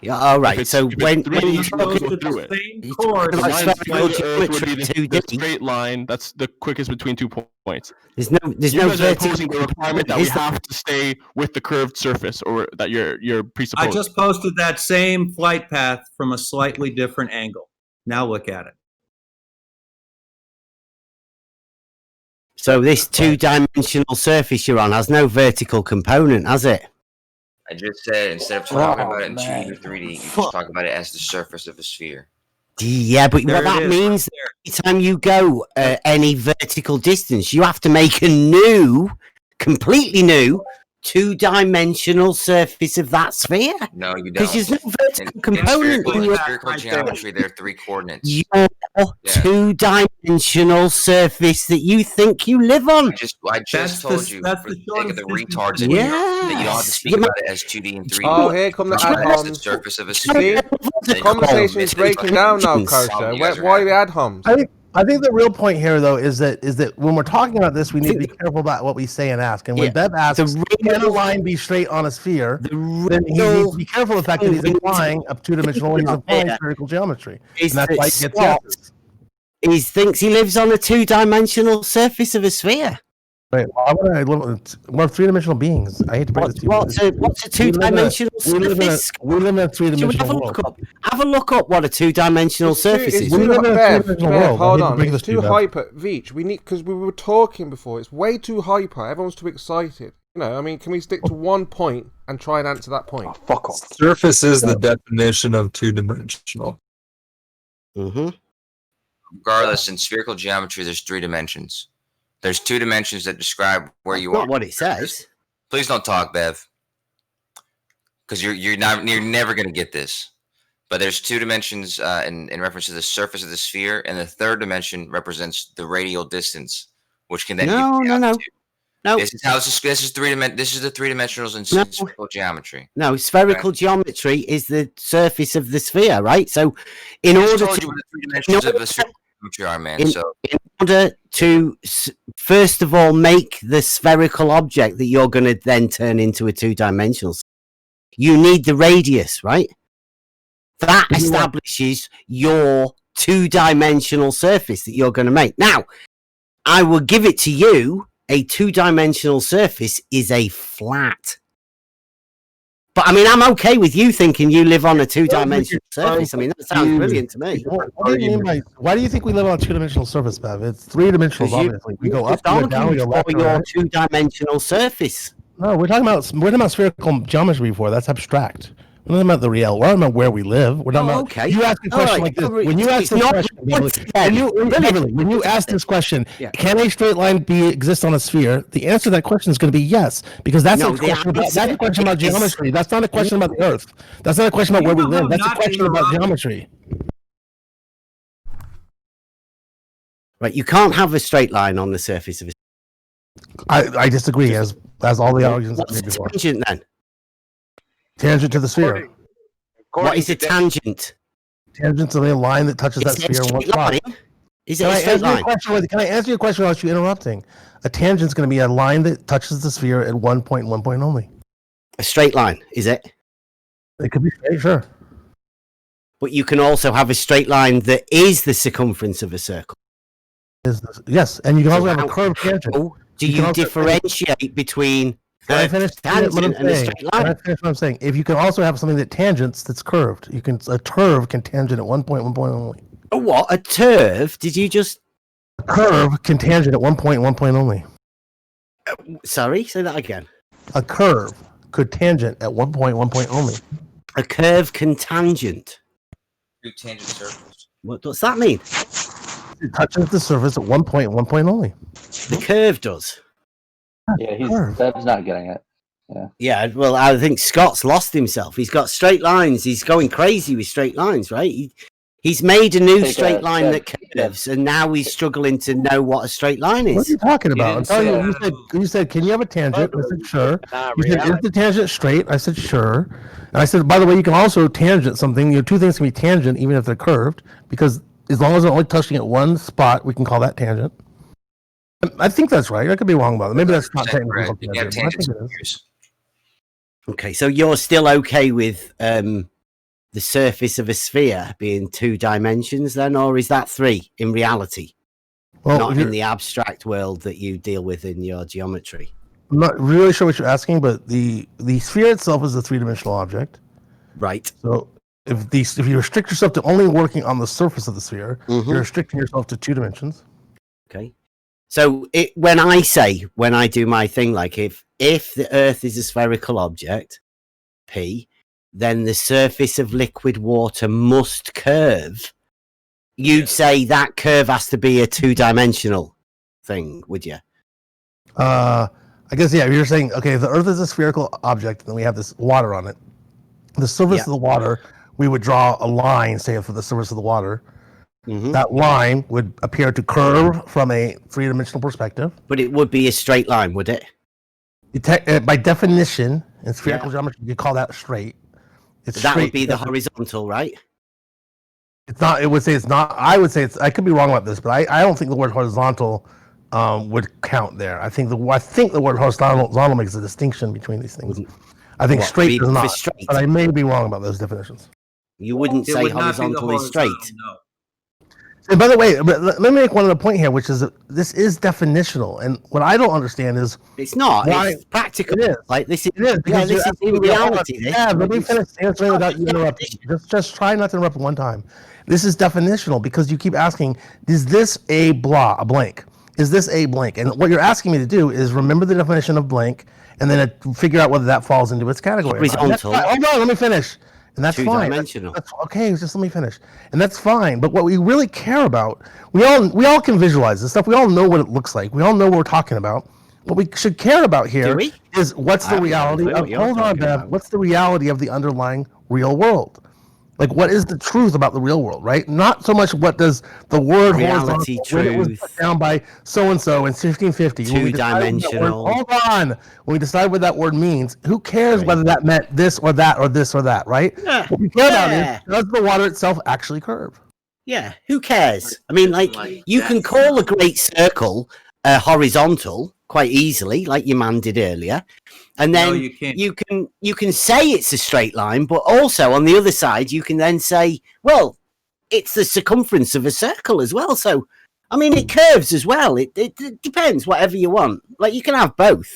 Yeah, all right. So when 3D, you you can go through it. you're talking about The line spherical through the Earth would be geometry, the 2D. straight line. That's the quickest between 2 points. There's no You guys are vertical imposing the requirement that we is there? have to stay with the curved surface, or that you're I presupposing. just posted that same flight path from a slightly different angle. Now look at it. So this 2-dimensional surface you're on has no vertical component, has it? I just said instead of talking about it in 2D or 3D, you just talk about it as the surface of a sphere. Yeah, but There what it that is, means, right every time you go any vertical distance, you have to make a new, completely new, 2-dimensional surface of that sphere. No, you don't. Because there's no vertical component in In your spherical geometry, there are 3 coordinates. your Yeah. 2-dimensional surface that you think you live on. I just told you, that's for the the sake of the shortest retards in here, that you don't have to Yes. speak You about it as 2D and 3D. Oh, here come the Talk about it as the ad-homs. surface of a See? sphere. The conversation is breaking down now, Kosher. Why are the ad-homs? I think the real point here, though, is that when we're talking about this, we need to be careful about what we say and ask. And when Bev asks, can a line be straight on a sphere, then he needs to be careful of the fact that he's implying a 2-dimensional, he's implying spherical geometry. And that's why he gets yeses. He thinks he lives on a 2-dimensional surface of a sphere. Wait, why would I live? We're 3-dimensional beings. I hate to break this to you. What's a 2-dimensional surface? We live in a Should we 3-dimensional have a world. look up? Have a look up what a 2-dimensional surface is. We live in a Bev, three-dimensional Bev, world. I hold hate to on. break It's this to you, too Bev. hyper. Veach, we need, because we were talking before, it's way too hyper. Everyone's too excited. You know, I mean, can we stick to one point and try and answer that point? Fuck off. Surface is the definition of 2-dimensional. Mm-hmm. Regardless, in spherical geometry, there's 3 dimensions. There's 2 dimensions that describe where you Not are. what it says. Please don't talk, Bev, because you're never going to get this. But there's 2 dimensions in reference to the surface of the sphere, and the 3rd dimension represents the radial distance, which can then No. This is how this is 3 This is the 3 dimensionals in spherical geometry. No, spherical geometry is the surface of the sphere, right? So, in I just order told to you what the 3 dimensions of a spherical geometry are, man. in So order to first of all make the spherical object that you're going to then turn into a 2-dimensional, you need the radius, right? That establishes your 2-dimensional surface that you're going to make. Now, I will give it to you. A 2-dimensional surface is a flat. But I mean, I'm okay with you thinking you live on a 2-dimensional surface. I mean, that sounds brilliant to me. What do you mean by? Why do you think we live on a 2-dimensional surface, Bev? It's 3-dimensional, obviously. We go up, we go down, we go left, your right. 2-dimensional surface. No, we're talking about spherical geometry before. That's abstract. We're not about the real. We're not about where we live. We're not about. Okay. You ask a question like this. When you ask this question, when you ask this question, can a straight line exist on a sphere? The answer to that question is going to be yes, because that's a question about geometry. That's not a question about the Earth. That's not a question about where we live. That's a question about geometry. Right, you can't have a straight line on the surface of a. I disagree, as all the arguments I've made before. Tangent then. Tangent to the sphere. What is a tangent? Tangent's a line that touches that sphere in one spot. Is it a straight line? Can I answer your question without you interrupting? A tangent's going to be a line that touches the sphere at one point and one point only. A straight line, is it? It could be straight, sure. But you can also have a straight line that is the circumference of a circle. Yes, and you can also have a curved tangent. Do you differentiate between Can I finish tangent and a straight line? Can I finish what I'm saying? If you can also have something that tangents that's curved, a curve can tangent at one point only. A what? A turf? Did you just? A curve can tangent at one point only. Sorry, say that again. A curve could tangent at one point only. A curve can tangent. Tangent surface. What does that mean? It touches the surface at one point only. The curve does. Yeah, Deb's not getting it. Yeah. Yeah, well, I think Scott's lost himself. He's got straight lines. He's going crazy with straight lines, right? He's made a new straight line that curves, and now he's struggling to know what a straight line is. What are you talking about? I'm telling you said, can you have a tangent? I said, sure. You said, is the tangent straight? I said, sure. And I said, by the way, you can also tangent something. Two things can be tangent even if they're curved, because as long as they're only touching at one spot, we can call that tangent. I think that's right. I could be wrong about it. Maybe that's not technical. You have tangents. Okay, so you're still okay with the surface of a sphere being 2 dimensions then, or is that 3 in reality? Well, not in the abstract world that you deal with in your geometry. I'm not really sure what you're asking, but the sphere itself is a 3-dimensional object. Right. So if you restrict yourself to only working on the surface of the sphere, you're restricting yourself to 2 dimensions. Okay. So when I do my thing, like if the Earth is a spherical object, P, then the surface of liquid water must curve. You'd say that curve has to be a 2-dimensional thing, would you? I guess, yeah, you're saying, okay, the Earth is a spherical object, and then we have this water on it. The surface of the water, we would draw a line, say, for the surface of the water. That line would appear to curve from a 3-dimensional perspective. But it would be a straight line, would it? By definition, in spherical geometry, you call that straight. That would be the horizontal, right? It's not. It would say it's not. I would say it's. I could be wrong about this, but I don't think the word horizontal would count there. I think the word horizontal makes a distinction between these things. I think straight is not. But I may be wrong about those definitions. You wouldn't say horizontal is straight. No. And by the way, let me make one other point here, which is that this is definitional, and what I don't understand is it's not. It's practical. It is. Like this is. It is. Yeah, this is in reality. Yeah, let me finish answering without you interrupting. Just try not to interrupt one time. This is definitional because you keep asking, is this a blank? Is this a blank? And what you're asking me to do is remember the definition of blank, and then figure out whether that falls into its category. Horizontal. Hold on, let me finish. And that's fine. That's okay. Just let me finish. And that's fine. But what we really care about, we all can visualize this stuff. We all know what it looks like. We all know what we're talking about. What we should care about here is what's the reality of. Hold on, Bev. What's the reality of the underlying real world? Like, what is the truth about the real world, right? Not so much what does the word reality, truth, when it was put down by so-and-so in 1550. 2-dimensional. Hold on. When we decide what that word means, who cares whether that meant this or that or this or that, right? Yeah. What we care about is, does the water itself actually curve? Yeah, who cares? I mean, like you can call a great circle horizontal quite easily, like your man did earlier. And then you can say it's a straight line, but also on the other side, you can then say, well, it's the circumference of a circle as well. So, I mean, it curves as well. It depends, whatever you want. Like, you can have both.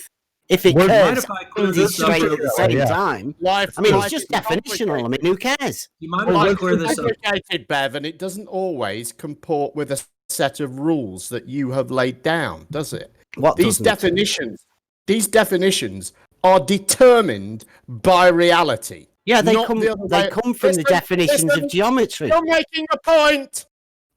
If it curves and is straight at the same time, I mean, it's just definitional. I mean, who cares? You might want to clear this up. Bev, and it doesn't always comport with a set of rules that you have laid down, does it? These definitions are determined by reality. Yeah, they not come. the other They way. come from the definitions of geometry. You're making a point,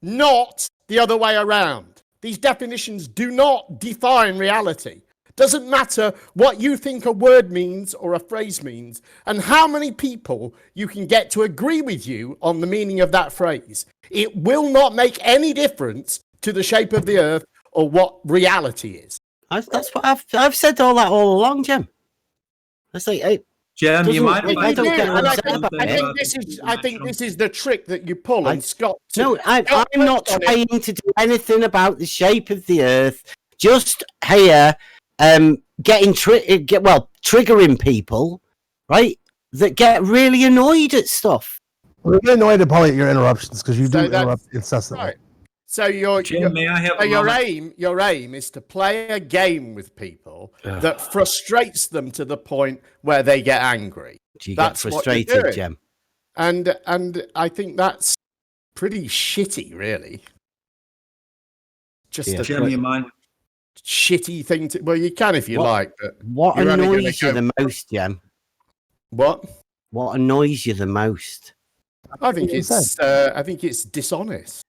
not the other way around. These definitions do not define reality. Doesn't matter what you think a word means or a phrase means, and how many people you can get to agree with you on the meaning of that phrase. It will not make any difference to the shape of the earth or what reality is. That's what I've said all along, Jem. That's like, Jem, you mind if I I don't get I think this is the trick that you pull, and Scott. No, I'm not trying to do anything about the shape of the earth. Just here, triggering people, right? That get really annoyed at stuff. We're getting annoyed at probably at your interruptions because you do interrupt incessantly. Right. So your aim is to play a game with people that frustrates them to the point where they get angry. Do you That's get frustrated, what Jem? And I think that's pretty shitty, really. Just Jem, you mind? Shitty thing to. Well, you can if you like. But What you're only annoys you gonna the most, Jem? What? What annoys you the most? I think it's dishonest.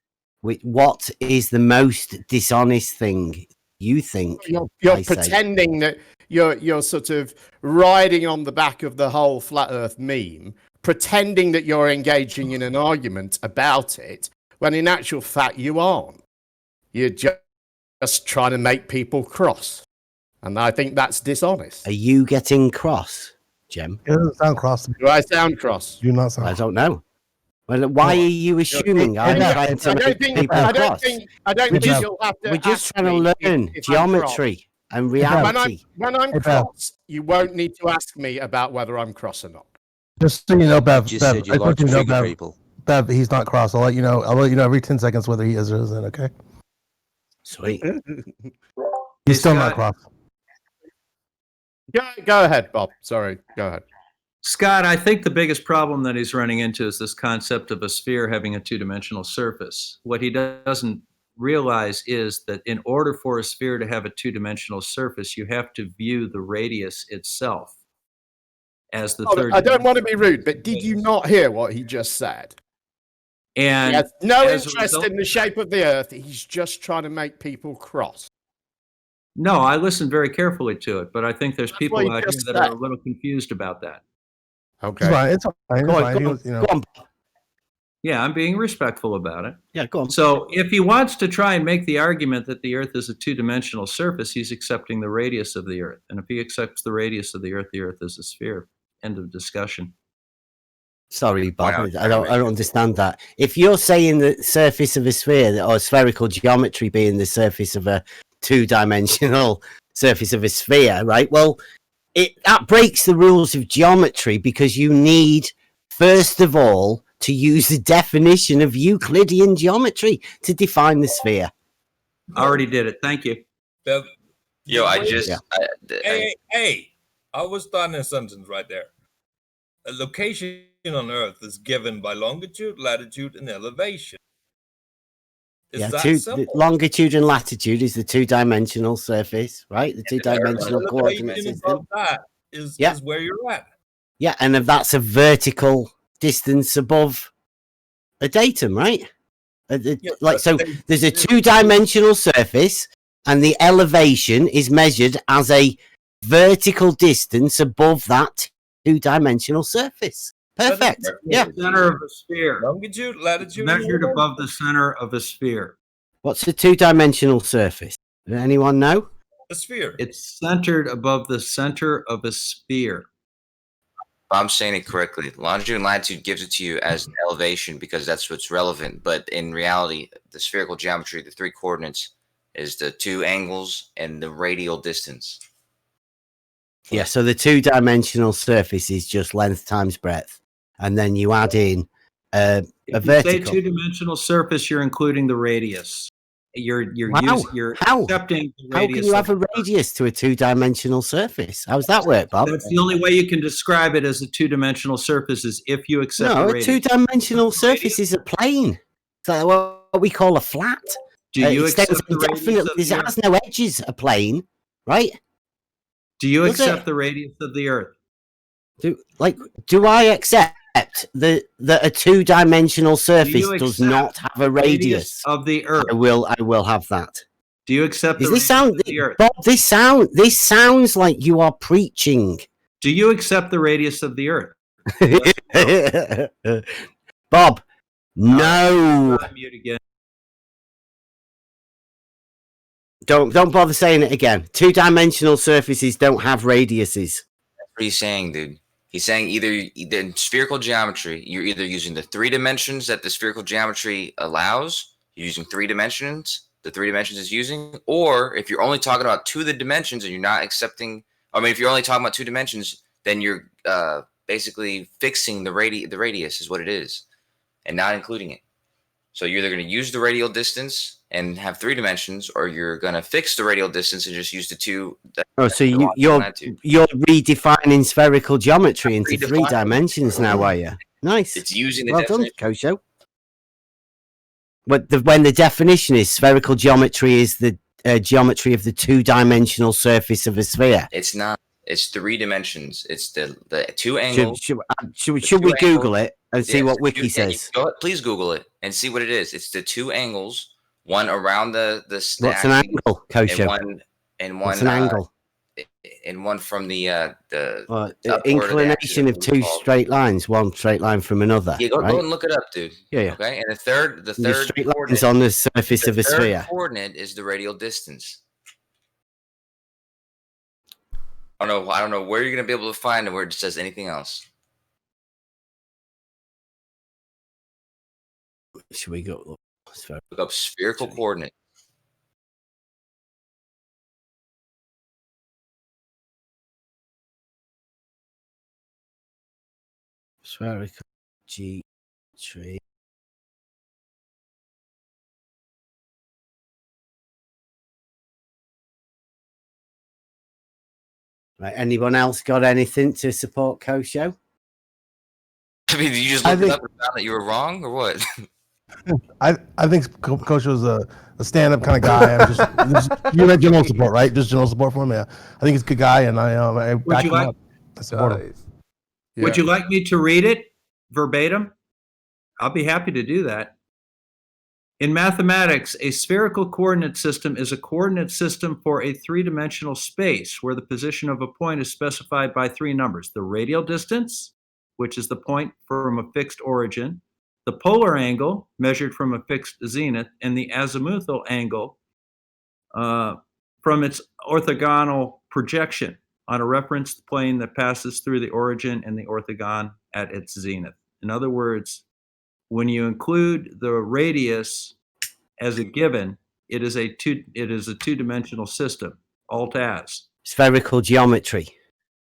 What is the most dishonest thing you think? You're I say? pretending that you're sort of riding on the back of the whole flat Earth meme, pretending that you're engaging in an argument about it, when in actual fact you aren't. You're just trying to make people cross, and I think that's dishonest. Are you getting cross, Jem? It doesn't sound cross. Do I sound cross? Do not sound. I don't know. Well, why are you assuming I'm trying to make people cross? I don't think you'll have to. We're just trying to learn geometry and reality. When I'm cross, you won't need to ask me about whether I'm cross or not. Just so you know, Bev. Just said you like to trigger people. Bev, he's not cross. I'll let you know. I'll let you know every 10 seconds whether he is or isn't. Okay. Sweet. He's still not cross. Go ahead, Bob. Sorry. Go ahead. Scott, I think the biggest problem that he's running into is this concept of a sphere having a two-dimensional surface. What he doesn't realize is that in order for a sphere to have a two-dimensional surface, you have to view the radius itself as the third. I don't want to be rude, but did you not hear what he just said? And he has no interest in the shape of the earth. He's just trying to make people cross. No, I listened very carefully to it, but I think there's people out here that are a little confused about that. Okay. It's fine. Go on. Yeah, I'm being respectful about it. Yeah, go on. So if he wants to try and make the argument that the Earth is a two-dimensional surface, he's accepting the radius of the Earth. And if he accepts the radius of the Earth is a sphere. End of discussion. Sorry, Bob. I don't understand that. If you're saying the surface of a sphere or spherical geometry being the surface of a two-dimensional surface of a sphere, right? Well, that breaks the rules of geometry because you need, first of all, to use the definition of Euclidean geometry to define the sphere. I already did it. Thank you. Yo, I just... Yeah. Hey, I was starting a sentence right there. A location on Earth is given by longitude, latitude, and elevation. Is that simple? Longitude and latitude is the two-dimensional surface, right? The two-dimensional coordinate system. That is where you're at. Yeah, and that's a vertical distance above a datum, right? There's a two-dimensional surface, and the elevation is measured as a vertical distance above that two-dimensional surface. Perfect. Yeah. Center of a sphere. Longitude, latitude, measured above the center of a sphere. What's a two-dimensional surface? Does anyone know? A sphere. It's centered above the center of a sphere. I'm saying it correctly. Longitude and latitude gives it to you as an elevation because that's what's relevant. But in reality, the spherical geometry, the three coordinates, is the two angles and the radial distance. Yeah, so the two-dimensional surface is just length times breadth. And then you add in a vertical. If you say two-dimensional surface, you're including the radius. You're accepting the radius. How can you have a radius to a two-dimensional surface? How does that work, Bob? That's the only way you can describe it as a two-dimensional surface is if you accept the radius. No, a two-dimensional surface is a plane. So what we call a flat. Do you accept the radius of the It has no edges, a plane, right? Do you accept the radius of the Earth? Do I accept that a two-dimensional surface does not have a radius of the Earth? I will have that. Do you accept the radius of the Earth? Bob, this sounds like you are preaching. Do you accept the radius of the Earth? Bob, no. Mute again. Don't bother saying it again. Two-dimensional surfaces don't have radiuses. That's what he's saying, dude. He's saying either in spherical geometry, you're either using the 3 dimensions that the spherical geometry allows, you're using 3 dimensions, the 3 dimensions is using, or if you're only talking about 2 of the dimensions and you're not accepting, if you're only talking about 2 dimensions, then you're basically fixing the radius is what it is, and not including it. So you're either going to use the radial distance and have 3 dimensions, or you're going to fix the radial distance and just use the 2. So you're redefining spherical geometry into 3 dimensions now, are you? Nice. It's using the well definition. done, Kosho. But when the definition is spherical geometry is the geometry of the 2-dimensional surface of a sphere. It's not. It's 3 dimensions. It's the 2 angles. Should we Google it and see what Wiki says? Please Google it and see what it is. It's the 2 angles, one around the What's an angle, Kosho? And one What's an angle? And one from the inclination of 2 straight lines, one straight line from another. Yeah, go right? and look it up, dude. Yeah. Okay, and the third straight lines on the surface of a sphere. The coordinate is the radial distance. I don't know where you're gonna be able to find it where it says anything else. Should we go look up spherical coordinate? Spherical geometry. Right. Anyone else got anything to support Kosho? I mean, did you just look it up and found that you were wrong, or what? I think Kosho's a stand-up kind of guy. You had general support, right? Just general support for him. Yeah, I think he's a good guy, and I back him up. I support him. Yeah. Would you like me to read it verbatim? I'll be happy to do that. In mathematics, a spherical coordinate system is a coordinate system for a 3-dimensional space where the position of a point is specified by 3 numbers: the radial distance, which is the point from a fixed origin, the polar angle measured from a fixed zenith, and the azimuthal angle from its orthogonal projection on a reference plane that passes through the origin and the orthogon at its zenith. In other words, when you include the radius as a given, it is a 2-dimensional system. Alt-as spherical geometry.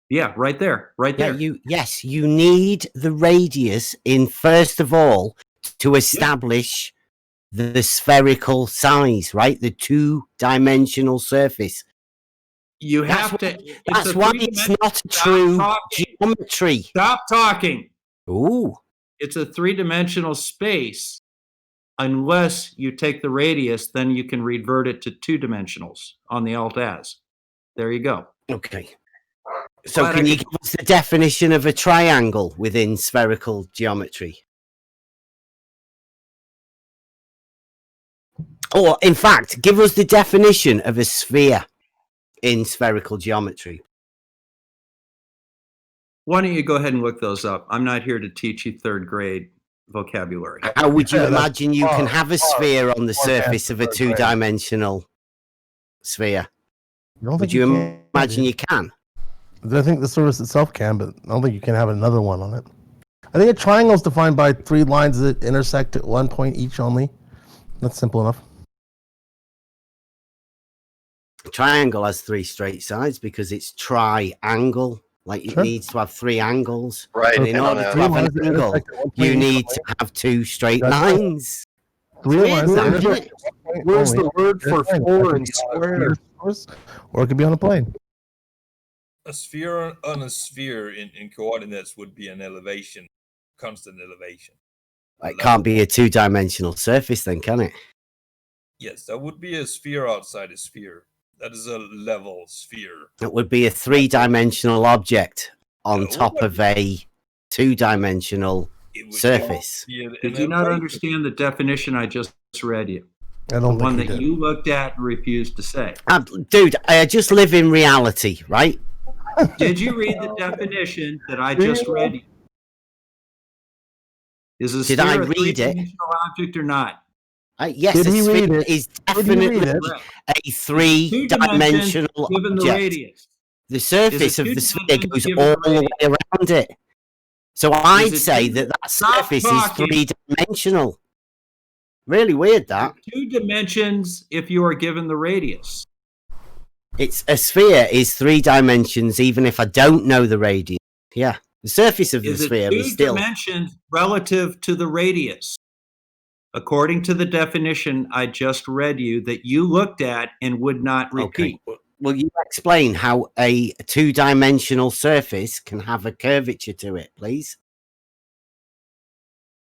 Yeah, right there. You need the radius in first of all to establish the spherical size, right? The 2-dimensional surface. You have That's why it's not a true geometry. Stop talking. Ooh. It's a 3-dimensional space. Unless you take the radius, then you can revert it to 2 dimensionals on the alt-as. There you go. Okay. So can you give us the definition of a triangle within spherical geometry? Or, in fact, give us the definition of a sphere in spherical geometry. Why don't you go ahead and look those up? I'm not here to teach you 3rd grade vocabulary. How would you imagine you can have a sphere on the surface of a 2-dimensional sphere? Would you imagine you can? I think the surface itself can, but I don't think you can have another one on it. I think a triangle is defined by 3 lines that intersect at 1 point each only. That's simple enough. A triangle has 3 straight sides because it's triangle. Like it needs to have 3 angles. Right. And in order to have an angle, you need to have 2 straight lines. 3 lines. Where's the word for 4 in square? Or it could be on a plane. A sphere on a sphere in coordinates would be an elevation, constant elevation. It can't be a 2-dimensional surface then, can it? Yes, that would be a sphere outside a sphere. That is a level sphere. It would be a 3-dimensional object on top of a two-dimensional surface. Did you not understand the definition I just read you? I don't The one think that you looked at and refused to say. Dude, I just live in reality, right? Did you read the definition that I just read you? Is a Did I sphere a read it? three-dimensional object or not? Yes, Did a he read sphere it? is Did he read definitely it? a three-dimensional given the object. radius. The surface of the sphere goes given all the the way around it. So I'd it say two- that that Stop surface talking. is three-dimensional. Really weird, that. 2 dimensions if you are given the radius. It's a sphere is 3 dimensions, even if I don't know the radius. Yeah, the surface of the Is it sphere 2 is still. dimensions relative to the radius? According to the definition I just read you that you looked at and would not repeat. Okay. Will you explain how a 2-dimensional surface can have a curvature to it, please?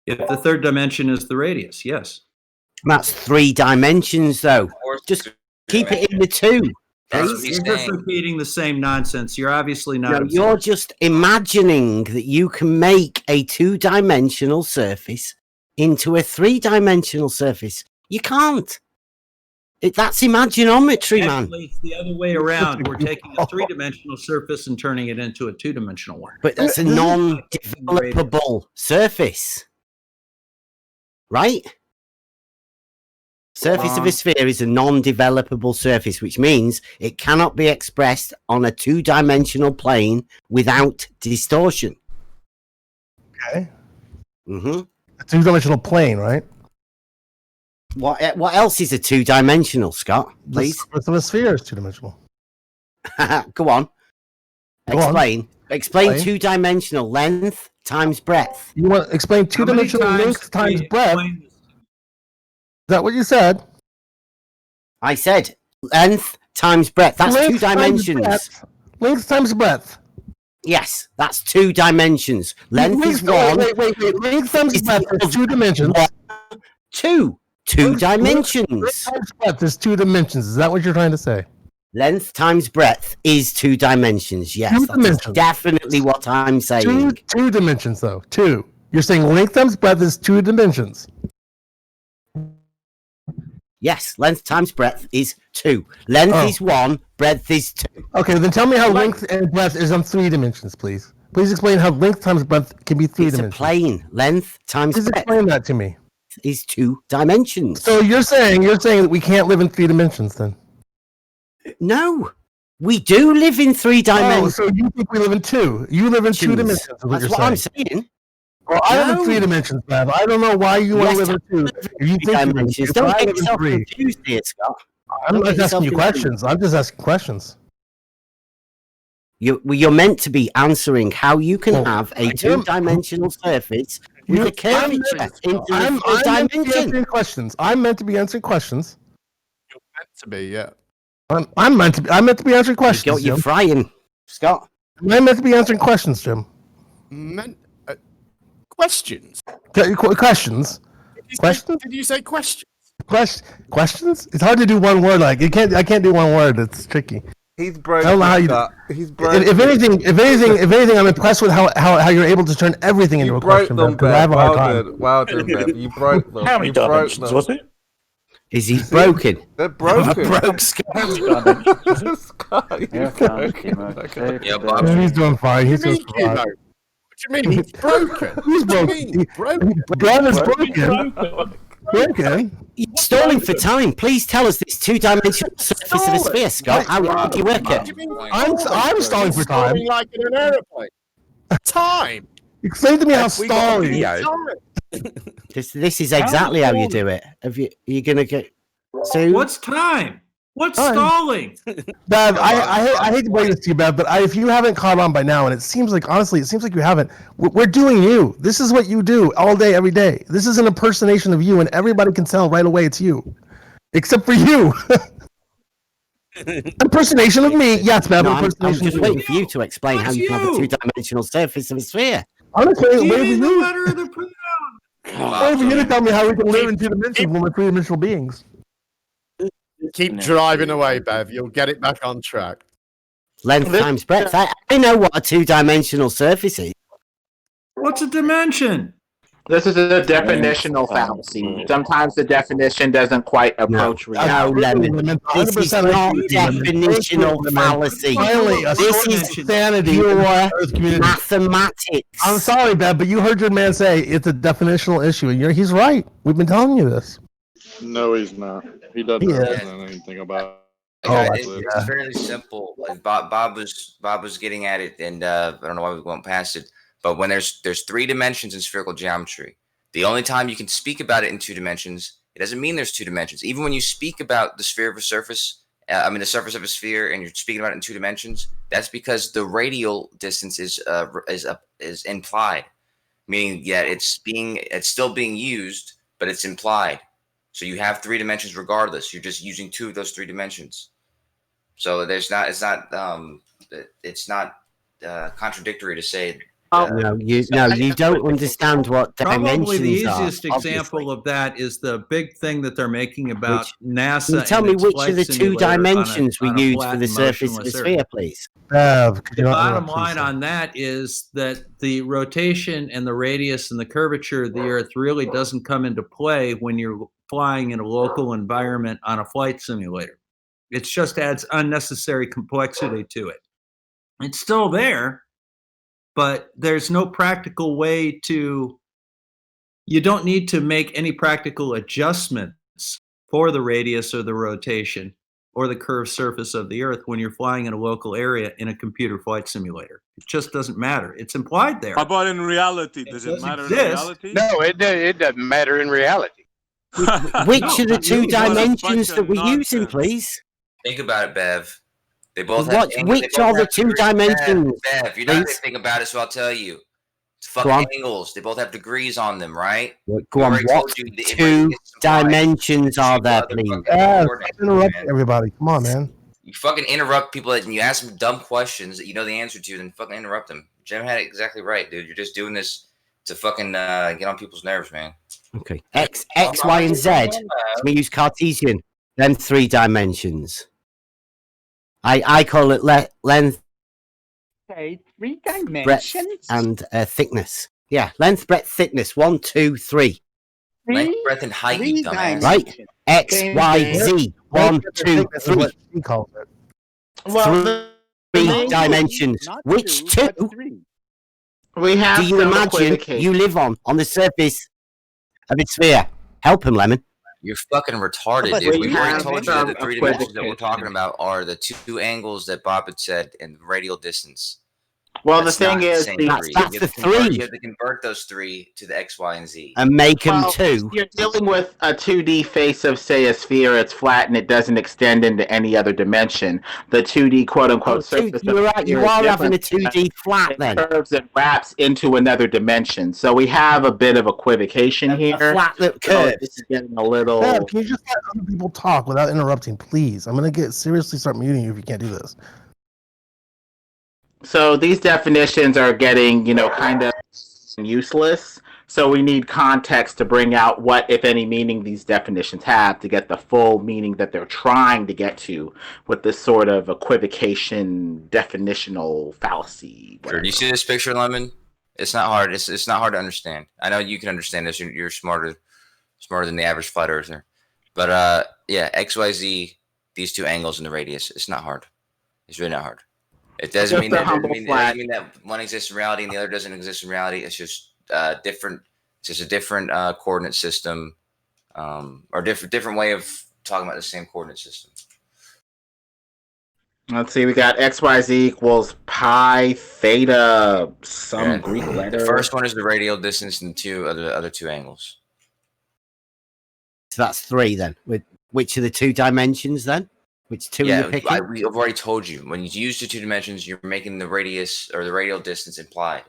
If the third dimension is the radius, yes. That's 3 dimensions, though. Just keep it in the 2. You're just repeating the same nonsense. You're obviously not. No, you're just imagining that you can make a 2-dimensional surface into a 3-dimensional surface. You can't. That's imaginometry, man. Actually, it's the other way around. We're taking a 3-dimensional surface and turning it into a 2-dimensional one. But that's a non-developable surface. Right? Surface of a sphere is a non-developable surface, which means it cannot be expressed on a 2-dimensional plane without distortion. Okay. Mm-hmm. A 2-dimensional plane, right? What else is a 2-dimensional, Scott? Please. The surface of a sphere is 2-dimensional. Go on. Explain. Explain Explain. 2-dimensional length times breadth. You want to explain 2-dimensional length times breadth? Is that what you said? I said length times breadth. That's Length 2 times dimensions. breadth. Length times breadth. Yes, that's 2 dimensions. Length is 1. Wait. Length times breadth is 2 dimensions. 2 dimensions. Length times breadth is 2 dimensions. Is that what you're trying to say? Length times breadth is 2 dimensions. Yes, 2 that's dimensions. definitely what I'm saying. Two dimensions, though. 2. You're saying length times breadth is 2 dimensions. Yes, length times breadth is 2. Length is 1, breadth is 2. Okay, then tell me how length and breadth is on 3 dimensions, please. Please explain how length times breadth can be 3 It's dimensions. a plane. Length times Please breadth explain that to me. is 2 dimensions. So you're saying that we can't live in 3 dimensions then? No, we do live in 3 dimensions. Oh, so you think we live in 2? You live in 2 dimensions. That's what I'm saying. Well, I live in 3 dimensions, Bev. I don't know why you want to live in 2. If you think you live in 2, Don't I get live in yourself 3. confused here, Scott. I'm not asking you questions. I'm just asking questions. You're meant to be answering how you can have a 2-dimensional surface with a curvature into I'm the meant to be dimension. answering questions. I'm meant to be answering questions. You're meant to be, yeah. I'm meant to be answering questions. You're Jim. frying, Scott. I'm meant to be answering questions, Jim. Questions? Questions? Questions? Did you say questions? Questions? It's hard to do one word. Like I can't do one word. It's tricky. He's broke. I don't know how you. He's broke. If anything, I'm impressed with how you're able to turn everything into a question. Them, Bev, 'cause I have a hard time. Well done, Bev. You broke them. How many dimensions was it? Is he broken? They're broken. Broke Scott, you broken. Yeah, Bob. He's doing fine. He's doing What fine. do you mean? He's broken. He's broken. broken. Bev is broken. Broken. You're stalling for time. Please tell us this 2-dimensional surface of a sphere, Scott. How did you work it? I'm stalling for time. Like in an aeroplane. Time. Explain to me how stalling. This is exactly how you do it. You're gonna get sued? What's time? What's stalling? Bev, I hate to break this to you, Bev, but if you haven't caught on by now, and it seems like you haven't, we're doing you. This is what you do all day, every day. This is an impersonation of you, and everybody can tell right away it's you. Except for you. Impersonation of me. Yes, Bev, No, I'm impersonation just of waiting you. for you to explain how you can have a 2-dimensional surface of a sphere. I'm just waiting for Give me the you. letter of the pronoun. Waiting for you to tell me how we can live in 2 dimensions when we're 3-dimensional beings. Keep driving away, Bev. You'll get it back on track. Length times breadth. I know what a two-dimensional surface is. What's a dimension? This is a definitional fallacy. Sometimes the definition doesn't quite approach reality. No, Lemon. This is not definitional fallacy. This is pure mathematics. I'm sorry, Bev, but you heard your man say it's a definitional issue, and he's right. We've been telling you this. No, he's not. He doesn't know anything about it. It's fairly simple. Like Bob was getting at it, and I don't know why we went past it. But when there's 3 dimensions in spherical geometry, the only time you can speak about it in 2 dimensions, it doesn't mean there's 2 dimensions. Even when you speak about the sphere of a surface, the surface of a sphere, and you're speaking about it in 2 dimensions, that's because the radial distance is implied, meaning it's still being used, but it's implied. So you have 3 dimensions regardless. You're just using 2 of those 3 dimensions. So it's not contradictory to say. No, you don't understand what dimensions Probably the easiest are, example of that is the big thing that they're making about NASA. Can you tell me which of the 2 dimensions we use for the surface of the sphere, please? The bottom line on that is that the rotation and the radius and the curvature of the Earth really doesn't come into play when you're flying in a local environment on a flight simulator. It just adds unnecessary complexity to it. It's still there, but there's no practical way you don't need to make any practical adjustments for the radius or the rotation or the curved surface of the Earth when you're flying in a local area in a computer flight simulator. It just doesn't matter. It's implied there. How about in reality? Does it matter in reality? No, it doesn't matter in reality. Which of the 2 dimensions that we're using, please? Think about it, Bev. They both have which are the 2 dimensions? Bev, you're not going to think about it, so I'll tell you. It's fucking angles. They both have degrees on them, right? Go on. What 2 dimensions are there, please? Interrupt everybody. Come on, man. You fucking interrupt people and you ask them dumb questions that you know the answer to, then fucking interrupt them. Jim had it exactly right, dude. You're just doing this to fucking get on people's nerves, man. Okay. X, Y, and Z. We use Cartesian. Then 3 dimensions. I call it length, Okay, 3 dimensions. breadth, and thickness. Yeah, length, breadth, thickness. 1, 2, 3. Length, breadth, and height, you dumbass. Right. X, Y, Z. 1, 2, 3. He calls it. Well, 3 dimensions. Which 2? We have do you imagine you live on the surface of a sphere? Help him, Lemon. You're fucking retarded, dude. We've already told you that the 3 dimensions that we're talking about are the 2 angles that Bob had said in radial distance. Well, the thing is, that's the 3. You have to convert those 3 to the X, Y, and Z. And make them 2. You're dealing with a 2D face of, say, a sphere. It's flat and it doesn't extend into any other dimension. The 2D quote-unquote surface. You are having a 2D flat then. It curves and wraps into another dimension. So we have a bit of equivocation here. A flat that curves. This is getting a little... Bev, can you just let other people talk without interrupting, please? I'm going to seriously start muting you if you can't do this. So these definitions are getting, kind of useless. So we need context to bring out what, if any, meaning these definitions have to get the full meaning that they're trying to get to with this sort of equivocation, definitional fallacy. Sure. Do you see this picture, Lemon? It's not hard. It's not hard to understand. I know you can understand this. You're smarter than the average flat earther. But yeah, X, Y, Z, these 2 angles in the radius. It's not hard. It's really not hard. It doesn't mean that one exists in reality and the other doesn't exist in reality. It's just different. It's just a different coordinate system, or different way of talking about the same coordinate system. Let's see. We got X, Y, Z equals pi theta some Greek letter. The first one is the radial distance, and the other 2 angles. So that's 3 then. With which are the 2 dimensions then? Which 2 are you picking? I've already told you. When you use the 2 dimensions, you're making the radius or the radial distance implied.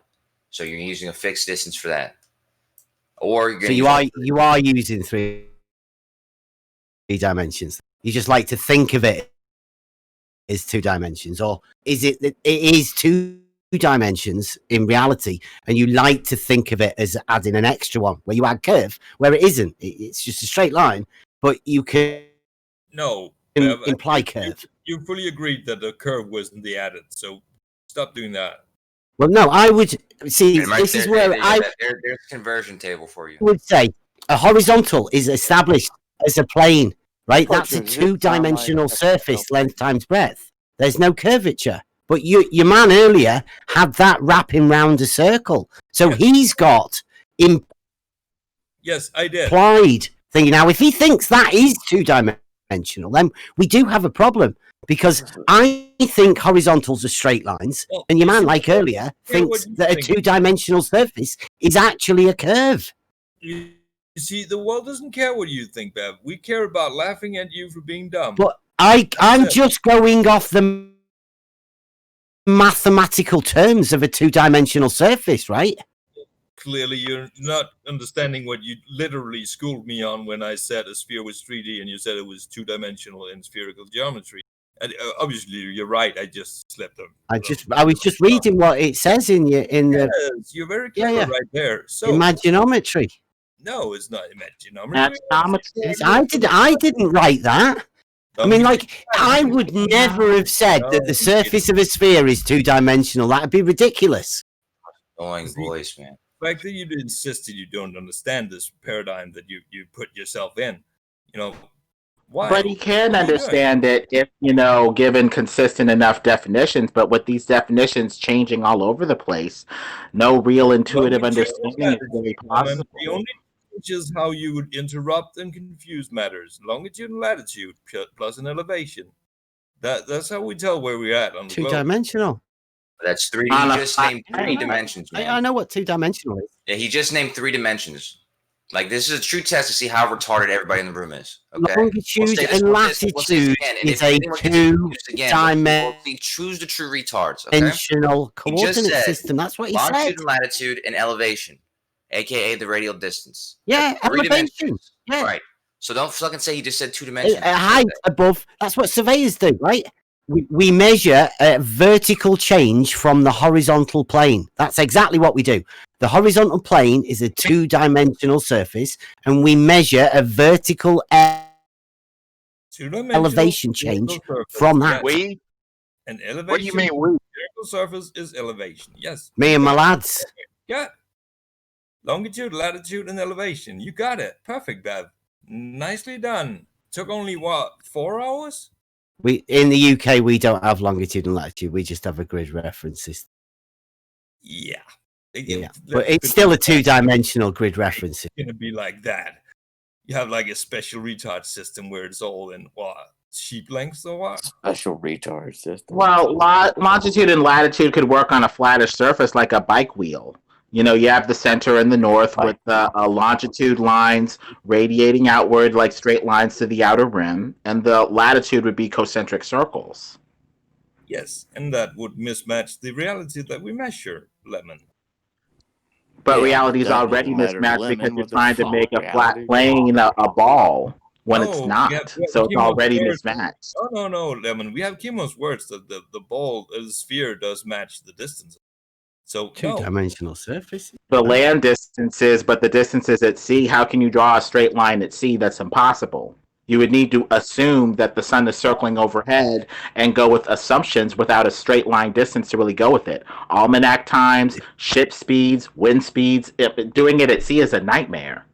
So you're using a fixed distance for that. Or you're you are using 3 dimensions. You just like to think of it as 2 dimensions, or is it that it is 2 dimensions in reality, and you like to think of it as adding an extra one where you add curve where it isn't. It's just a straight line, but you can. No. Imply curve. you fully agreed that the curve wasn't the added, so stop doing that. Well, no, I would see. And Mike, This is where there's a conversion table for you. would say a horizontal is established as a plane, right? That's a two-dimensional surface, length times breadth. There's no curvature. But your man earlier had that wrapping round a circle, so he's got Yes, I did. implied thing. Now, if he thinks that is two-dimensional, then we do have a problem, because I think horizontals are straight lines, and your man, like earlier, thinks that a two-dimensional surface is actually a curve. You see, the world doesn't care what you think, Bev. We care about laughing at you for being dumb. But I'm just going off the mathematical terms of a two-dimensional surface, right? Clearly, you're not understanding what you literally schooled me on when I said a sphere was 3D and you said it was two-dimensional in spherical geometry. And obviously, you're right. I just slept them. I was just reading what it says in the Yes, you're very clever right there. So imaginometry. no, it's not imaginometry. I didn't write that. I mean, like, I would never have said that the surface of a sphere is two-dimensional. That'd be ridiculous. Annoying voice, man. The fact that you insisted you don't understand this paradigm that you put yourself in, why? But he can understand it if, given consistent enough definitions. But with these definitions changing all over the place, no real intuitive understanding is really possible. The only change is how you would interrupt and confuse matters. Longitude and latitude plus an elevation. That's how we tell where we're at on the globe. Two-dimensional. That's 3D. He just named 3 dimensions, man. I know what two-dimensional is. Yeah, he just named 3 dimensions. Like, this is a true test to see how retarded everybody in the room is. Okay? Longitude and latitude is a two-dimensional choose the true retards. Okay? Coordinate system. That's what he said. Longitude and latitude and elevation, aka the radial distance. Yeah, elevation. Yeah. Right. So don't fucking say he just said 2 dimensions. Height above. That's what surveyors do, right? We measure a vertical change from the horizontal plane. That's exactly what we do. The horizontal plane is a two-dimensional surface, and we measure a vertical elevation change from that. An elevation. What do you mean? Vertical surface is elevation. Yes. Me and my lads. Yeah. Longitude, latitude, and elevation. You got it. Perfect, Bev. Nicely done. Took only 4 hours? In the UK, we don't have longitude and latitude. We just have a grid reference system. Yeah. But it's still a two-dimensional grid reference. It's going to be like that. You have like a special retard system where it's all in sheep lengths or what? Special retard system. Well, longitude and latitude could work on a flatter surface like a bike wheel. You have the center in the north with longitude lines radiating outward like straight lines to the outer rim, and the latitude would be concentric circles. Yes, and that would mismatch the reality that we measure, Lemon. But reality is already mismatched because you're trying to make a flat plane a ball when it's not. So it's already mismatched. No, Lemon. We have Kimo's words that the ball, the sphere does match the distance. So two-dimensional surface. The land distances, but the distances at sea, how can you draw a straight line at sea? That's impossible. You would need to assume that the sun is circling overhead and go with assumptions without a straight line distance to really go with it. Almanac times, ship speeds, wind speeds. Doing it at sea is a nightmare.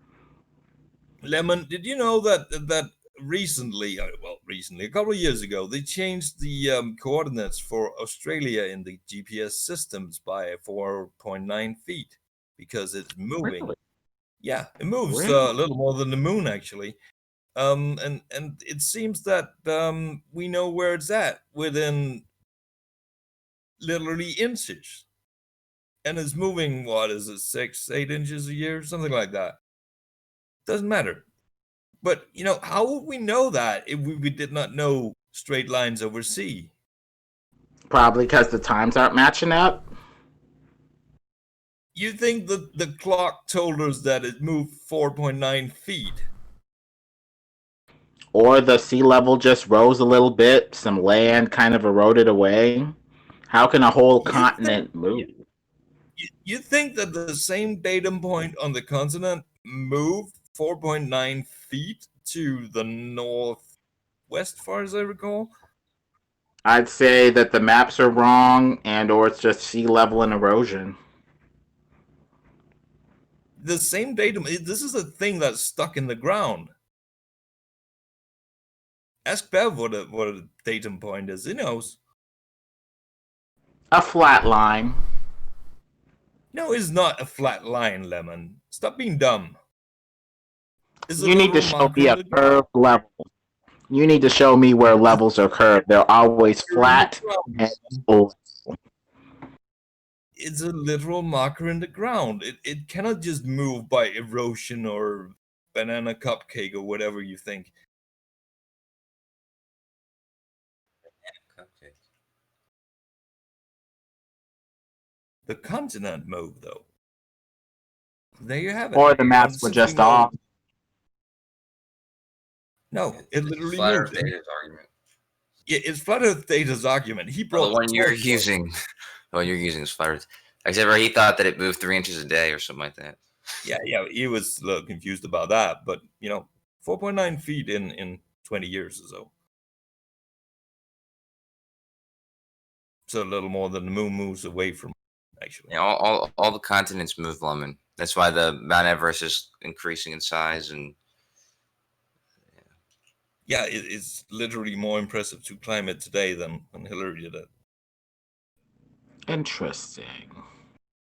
Lemon, did you know that recently, a couple of years ago, they changed the coordinates for Australia in the GPS systems by 4.9 feet because it's moving. Really? Yeah, it moves Really? a little more than the moon, actually. And it seems that we know where it's at within literally inches. And it's moving, 6-8 inches a year, something like that. Doesn't matter. But, how would we know that if we did not know straight lines over sea? Probably because the times aren't matching up. You think that the clock told us that it moved 4.9 feet? Or the sea level just rose a little bit, some land kind of eroded away. How can a whole continent move? You think that the same datum point on the continent moved 4.9 feet to the northwest, far as I recall? I'd say that the maps are wrong, and or it's just sea level and erosion. The same datum. This is a thing that's stuck in the ground. Ask Bev what a datum point is. He knows. A flat line. No, it's not a flat line, Lemon. Stop being dumb. It's a You need to literal show marker me in a the ground. curved level. You need to show me where levels are curved. They're always flat and full. It's a literal marker in the ground. It cannot just move by erosion or banana cupcake or whatever you think. The continent move, though. There you have it. Or the maps were Since we just know- off. No, it literally Flat moved. Earth Data's argument. Yeah, it's Flat Earth Data's argument. He brought The one you're torch. using. The one you're using is Flat Earth. Except for he thought that it moved 3 inches a day or something like that. Yeah, he was a little confused about that. But, 4.9 feet in 20 years or so. So a little more than the moon moves away from, actually. Yeah, all the continents move, Lemon. That's why the Mount Everest is increasing in size, and Yeah, it's literally more impressive to climb it today than when Hillary did it. Interesting.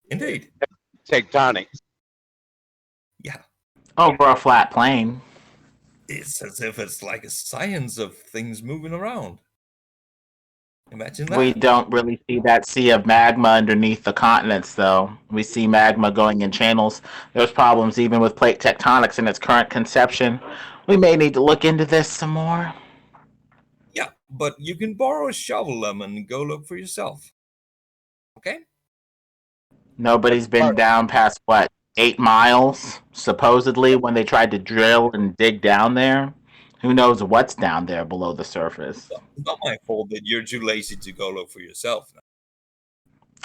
Indeed. Tectonic. Yeah. Over a flat plane. It's as if it's like a science of things moving around. Imagine that. We don't really see that sea of magma underneath the continents, though. We see magma going in channels. There's problems even with plate tectonics in its current conception. We may need to look into this some more. Yeah, but you can borrow a shovel, Lemon, and go look for yourself. Okay? Nobody's been down past, 8 miles, supposedly, when they tried to drill and dig down there? Who knows what's down there below the surface? It's not my fault that you're too lazy to go look for yourself.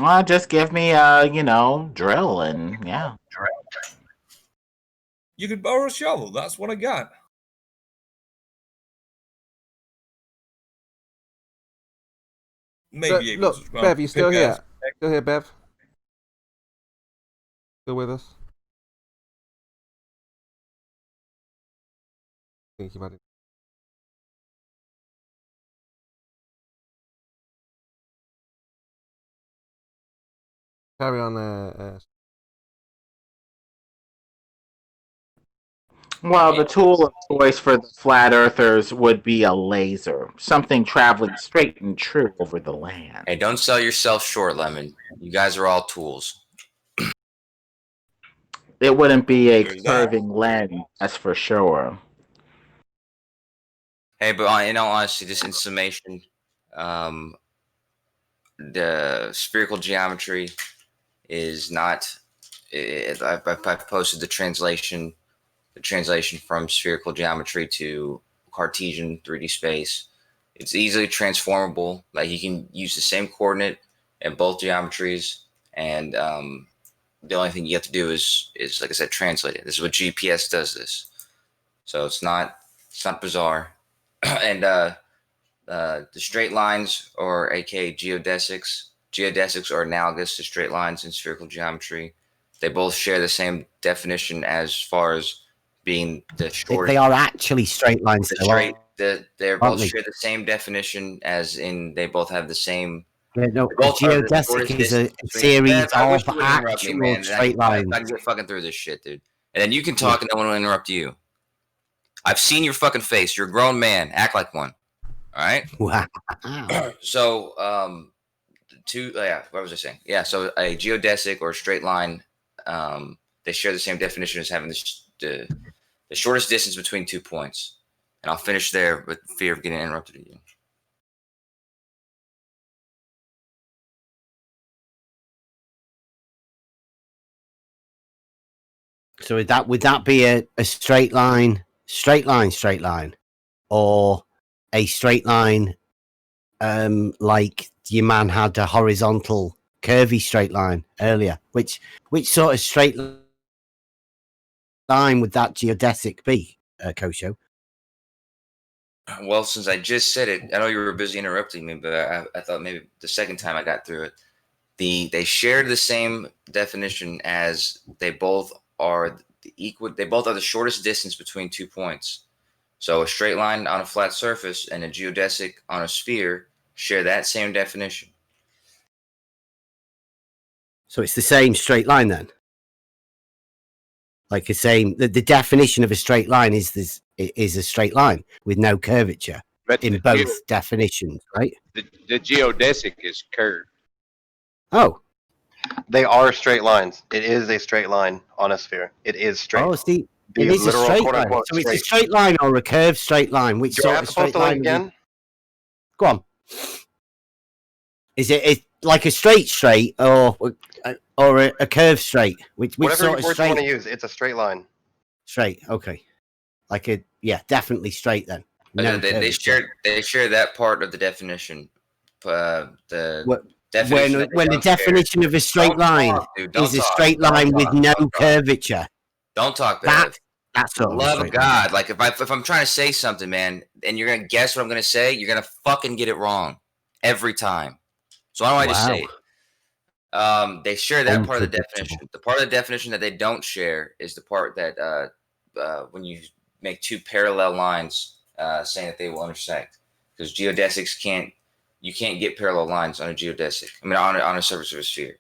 Well, just give me drill and, yeah. You could borrow a shovel. That's what I got. Maybe able Look, to Bev, you still here? pick-ass- Still here, Bev? Still with us? Thank you, buddy. Carry on. Well, the tool of choice for the flat earthers would be a laser, something traveling straight and true over the land. hey, don't sell yourself short, Lemon. You guys are all tools. It wouldn't be a curving lens, that's for sure. Hey, but in all honesty, just in summation, the spherical geometry is not. I've posted the translation from spherical geometry to Cartesian 3D space. It's easily transformable. Like you can use the same coordinate in both geometries, and the only thing you have to do is like I said, translate it. This is what GPS does. This, so it's not bizarre. And the straight lines, or aka geodesics. Geodesics are analogous to straight lines in spherical geometry. They both share the same definition as far as being the shortest. They are actually straight lines. They both share the same definition, as in they both have the same. Yeah, no, both geodesic is a series of actual straight lines. I can get fucking through this shit, dude. And then you can talk and no one will interrupt you. I've seen your fucking face. You're a grown man. Act like one. All right. Wow. So, what was I saying? Yeah. So a geodesic or a straight line, they share the same definition as having the shortest distance between 2 points. And I'll finish there with fear of getting interrupted again. So would that be a straight line, or a straight line, like your man had a horizontal, curvy straight line earlier? Which sort of straight line would that geodesic be, Kosho? Well, since I just said it, I know you were busy interrupting me, but I thought maybe the second time I got through it, they share the same definition as they both are the equal. They both are the shortest distance between 2 points. So a straight line on a flat surface and a geodesic on a sphere share that same definition. So it's the same straight line then. Like the definition of a straight line is a straight line with no curvature in both definitions, right? The geodesic is curved. Oh, they are straight lines. It is a straight line on a sphere. It is straight. Oh, see, it is a straight line. So it's a straight line or a curved straight line. Which sort of straight line? Again? Go on. Is it like a straight or a curved straight? Which whatever sort of word straight? you want to use, it's a straight line. Straight, okay. Like definitely straight then. No, they share that part of the definition. The definition when the definition of a straight line is a straight line with no curvature. Don't talk, Bev. That's for the love of God. Like if I'm trying to say something, man, and you're gonna guess what I'm gonna say, you're gonna fucking get it wrong every time. So why don't I just say it? They share that part of the definition. The part of the definition that they don't share is the part that when you make two parallel lines saying that they will intersect, because geodesics you can't get parallel lines on a geodesic. I mean, on a surface of a sphere,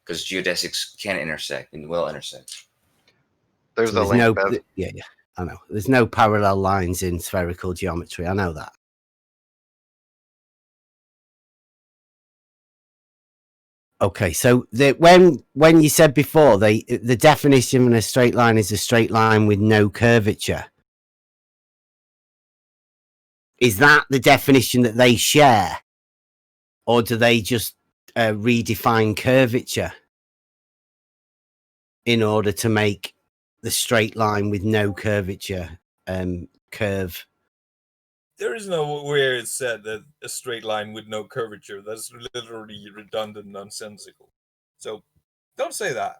because geodesics can intersect and will intersect. There's a link. Yeah, I know. There's no parallel lines in spherical geometry. I know that. Okay, so when you said before the definition of a straight line is a straight line with no curvature, is that the definition that they share, or do they just redefine curvature in order to make the straight line with no curvature curve? There is nowhere it's said that a straight line with no curvature. That's literally redundant, nonsensical. So don't say that.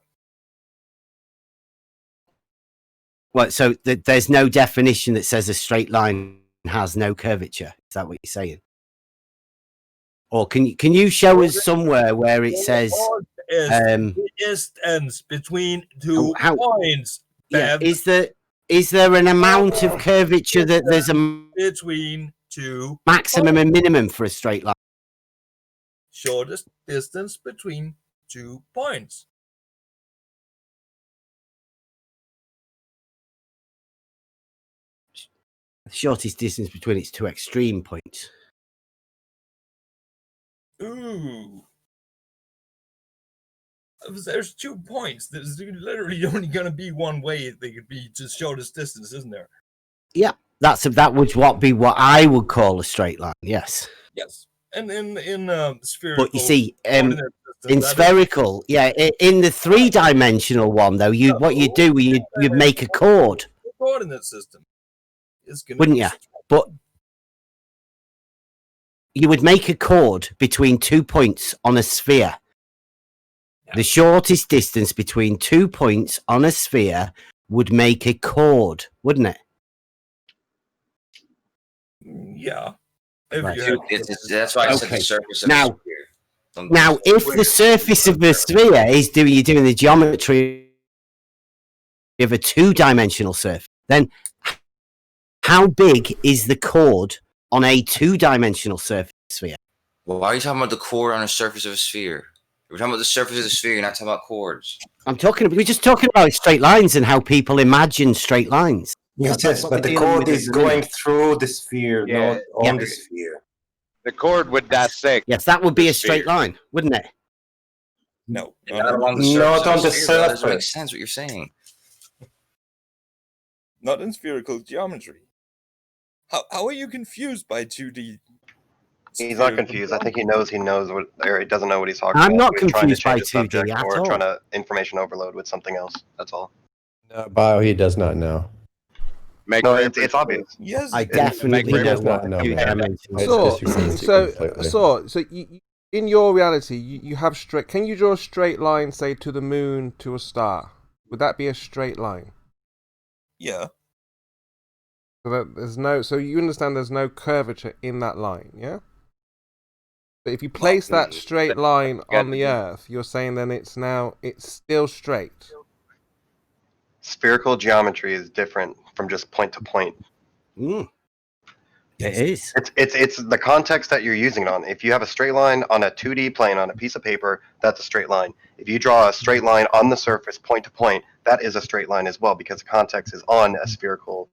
Well, so there's no definition that says a straight line has no curvature. Is that what you're saying? Or can you show us somewhere where it says the distance between two points? Yeah, is there an amount of curvature that there's a between two maximum and minimum for a straight line? Shortest distance between 2 points. The shortest distance between its two extreme points. Ooh. If there's 2 points, there's literally only going to be one way they could be just shortest distance, isn't there? Yeah, that would be what I would call a straight line. Yes. Yes, and in spherical. But you see, in spherical, in the 3-dimensional one though, what you do, you make a chord. The coordinate system is going to. Wouldn't you? But you would make a chord between 2 points on a sphere. The shortest distance between 2 points on a sphere would make a chord, wouldn't it? Yeah. Right. That's why I said the surface of the sphere. Now, if the surface of the sphere is you're doing the geometry of a 2-dimensional surface, then how big is the chord on a 2-dimensional surface sphere? Well, why are you talking about the chord on the surface of a sphere? We're talking about the surface of the sphere. You're not talking about chords. We're just talking about straight lines and how people imagine straight lines. Yes, but the chord is going through the sphere, not on the sphere. The chord would dissect. Yes, that would be a straight line, wouldn't it? No, not along the surface. Not on the surface. That doesn't make sense what you're saying. Not in spherical geometry. How are you confused by 2D? He's not confused. I think he knows what, or he doesn't know what he's talking about. I'm not he's confused by 2D at or all. trying to information overload with something else. That's all. No, Bio, he does not know. It's obvious. Yes, I definitely know what 2D. So you, in your reality, you have straight. Can you draw a straight line, say, to the moon to a star? Would that be a straight line? Yeah. So that there's no. So you understand there's no curvature in that line, yeah? But if you place that straight line on the Earth, you're saying then it's still straight. Spherical geometry is different from just point to point. It is. It's the context that you're using it on. If you have a straight line on a 2D plane on a piece of paper, that's a straight line. If you draw a straight line on the surface, point to point, that is a straight line as well because the context is on a spherical.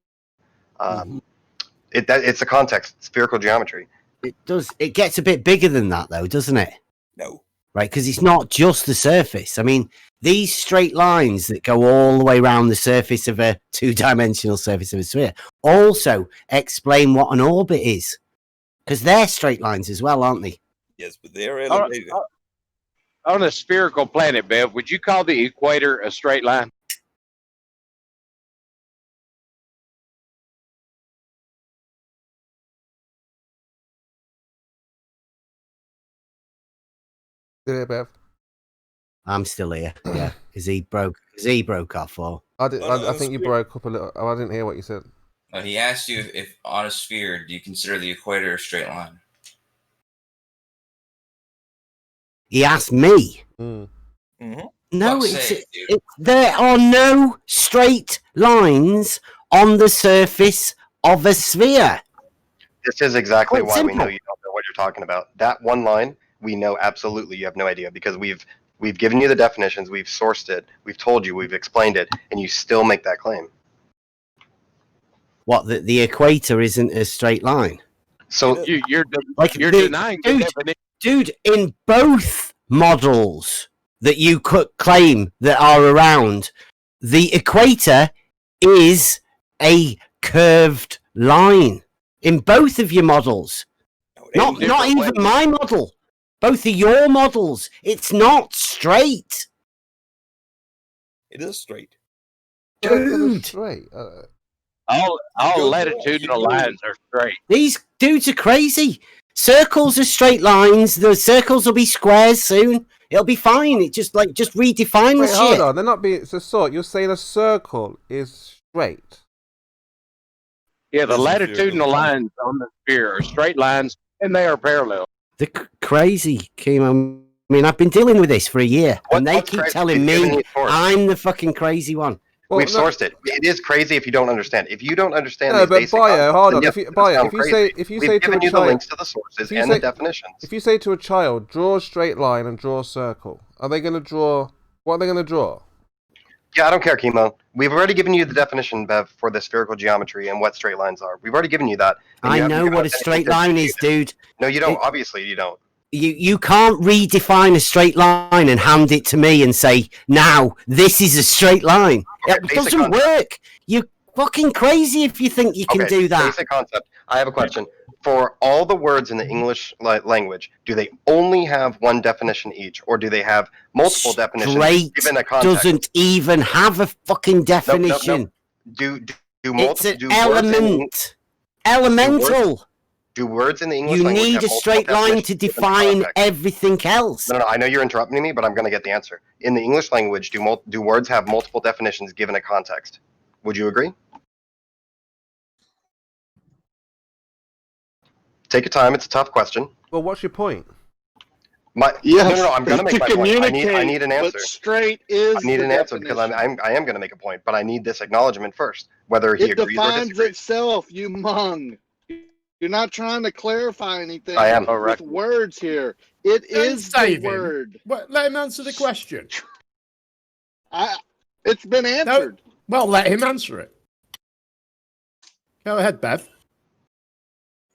It's a context, spherical geometry. It does. It gets a bit bigger than that, though, doesn't it? No. Right, because it's not just the surface. I mean, these straight lines that go all the way around the surface of a two-dimensional surface of a sphere also explain what an orbit is, because they're straight lines as well, aren't they? Yes, but they're elevated. On a spherical planet, Bev, would you call the equator a straight line? Yeah, Bev. I'm still here. Yeah, because he broke off. Or I think you broke up a little. I didn't hear what you said. He asked you if on a sphere, do you consider the equator a straight line? He asked me. Mm-hmm. No, Fuck's there are no straight lines on the surface of a sphere. This is exactly Quite why we simple. know you don't know what you're talking about. That one line, we know absolutely you have no idea because we've given you the definitions, we've sourced it, we've told you, we've explained it, and you still make that claim. What, the equator isn't a straight line? So you're denying the definition. Dude, in both models that you could claim that are around, the equator is a curved line. In both of your models. Not even my model. Both of your models. It's not straight. It is straight. Dude. Straight. All latitudinal lines are straight. These dudes are crazy. Circles are straight lines. The circles will be squares soon. It'll be fine. It just redefine the shit. Hold on. They're not being so sort. You're saying a circle is straight. Yeah, the latitudinal lines on the sphere are straight lines, and they are parallel. They're crazy, Kimo. I mean, I've been dealing with this for a year, and they keep telling me I'm the fucking crazy one. Well, we've sourced it. It is crazy if you don't understand. If you don't understand, no, but Bio, hold on. If you say to a you child, the links to the sources and the definitions. If you say to a child, draw a straight line and draw a circle, are they going to draw? What are they going to draw? Yeah, I don't care, Kimo. We've already given you the definition, Bev, for the spherical geometry and what straight lines are. We've already given you that. I know what a straight line is, dude. No, you don't. Obviously, you don't. You can't redefine a straight line and hand it to me and say, now, this is a straight line. Okay, it doesn't work. You're fucking crazy if you think you can do that. Basic concept. I have a question. For all the words in the English language, do they only have one definition each, or do they have multiple definitions given a context? Doesn't even have a fucking definition. Nope. It's an element. Elemental. Do words in the English language You need have a straight line to define everything else. No, I know you're interrupting me, but I'm going to get the answer. In the English language, do words have multiple definitions given a context? Would you agree? Take your time. It's a tough question. Well, what's your point? No, I'm going to make my point. I need an answer. But straight is. I need an answer because I am going to make a point, but I need this acknowledgement first, whether he agrees or disagrees. It defines itself, you mung. You're not trying to clarify anything. I am. With words here. It is the word. Let him answer the question. It's been answered. No, well, let him answer it. Go ahead, Bev.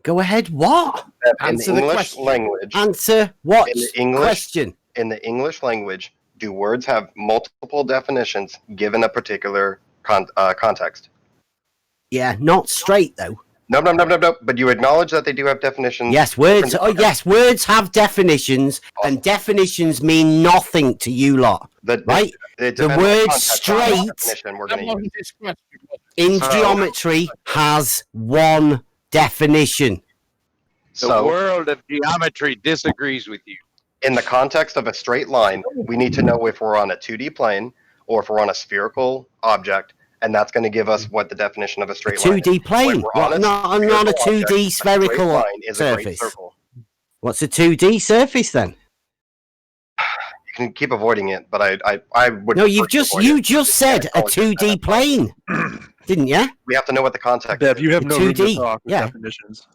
Go ahead, what? Answer the English language. Answer what question? In the English language, do words have multiple definitions given a particular context? Yeah, not straight, though. No. But you acknowledge that they do have definitions. Yes, words. Yes, words have definitions, and definitions mean nothing to you lot, right? The word "straight" in geometry has one definition. The world of geometry disagrees with you. In the context of a straight line, we need to know if we're on a 2D plane or if we're on a spherical object and that's going to give us what the definition of a straight line is. 2D plane. Honest, not a 2D spherical line is a great surface. circle. What's a 2D surface then? You can keep avoiding it, but I would. No, you just said a 2D plane, didn't you? We have to know what the context. Bev, you have no room to 2D, talk with definitions.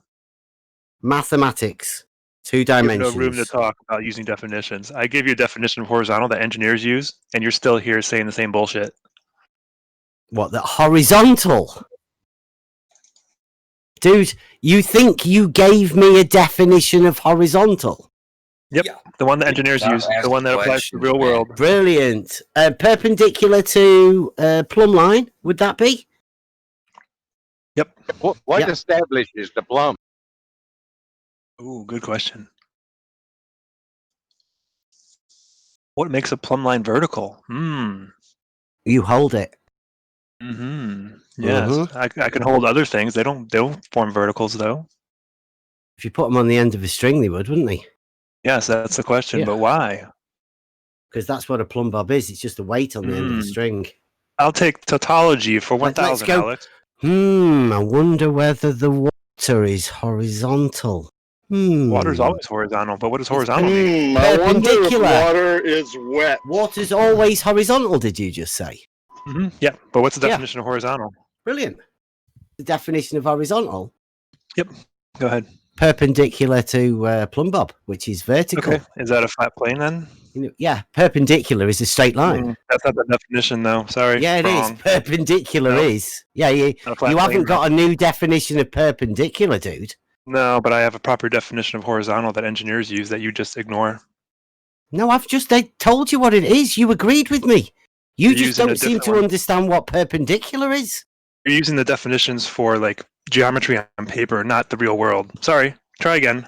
Mathematics, 2 You dimensions. have no room to talk about using definitions. I gave you a definition of horizontal that engineers use, and you're still here saying the same bullshit. What, that horizontal? Dude, you think you gave me a definition of horizontal? Yep, the one that engineers use, the one that applies to the real world. Brilliant. Perpendicular to plumb line, would that be? Yep. What establishes the plumb? Ooh, good question. What makes a plumb line vertical? You hold it. Yes, I can hold other things. They don't form verticals though. If you put them on the end of a string, they would, wouldn't they? Yes, that's the question. Yeah. But why? Because that's what a plumb bob is. It's just a weight on the end of a string. I'll take tautology for 1,000, Alex. I wonder whether the water is horizontal. Water's always horizontal, but what does horizontal mean? I wonder if Perpendicular. water is wet. Water's always horizontal, did you just say? Yeah, but what's the definition of horizontal? Brilliant. The definition of horizontal? Yep, go ahead. Perpendicular to plumb bob, which is vertical. Okay, is that a flat plane then? Yeah, perpendicular is a straight line. That's not the definition though, sorry. Yeah, it is. Perpendicular is. Yeah, you haven't got a new definition of perpendicular, dude. No, but I have a proper definition of horizontal that engineers use that you just ignore. No, I told you what it is. You agreed with me. You You're just using don't a seem different to understand what perpendicular is. You're using the definitions for like geometry on paper, not the real world. Sorry, try again.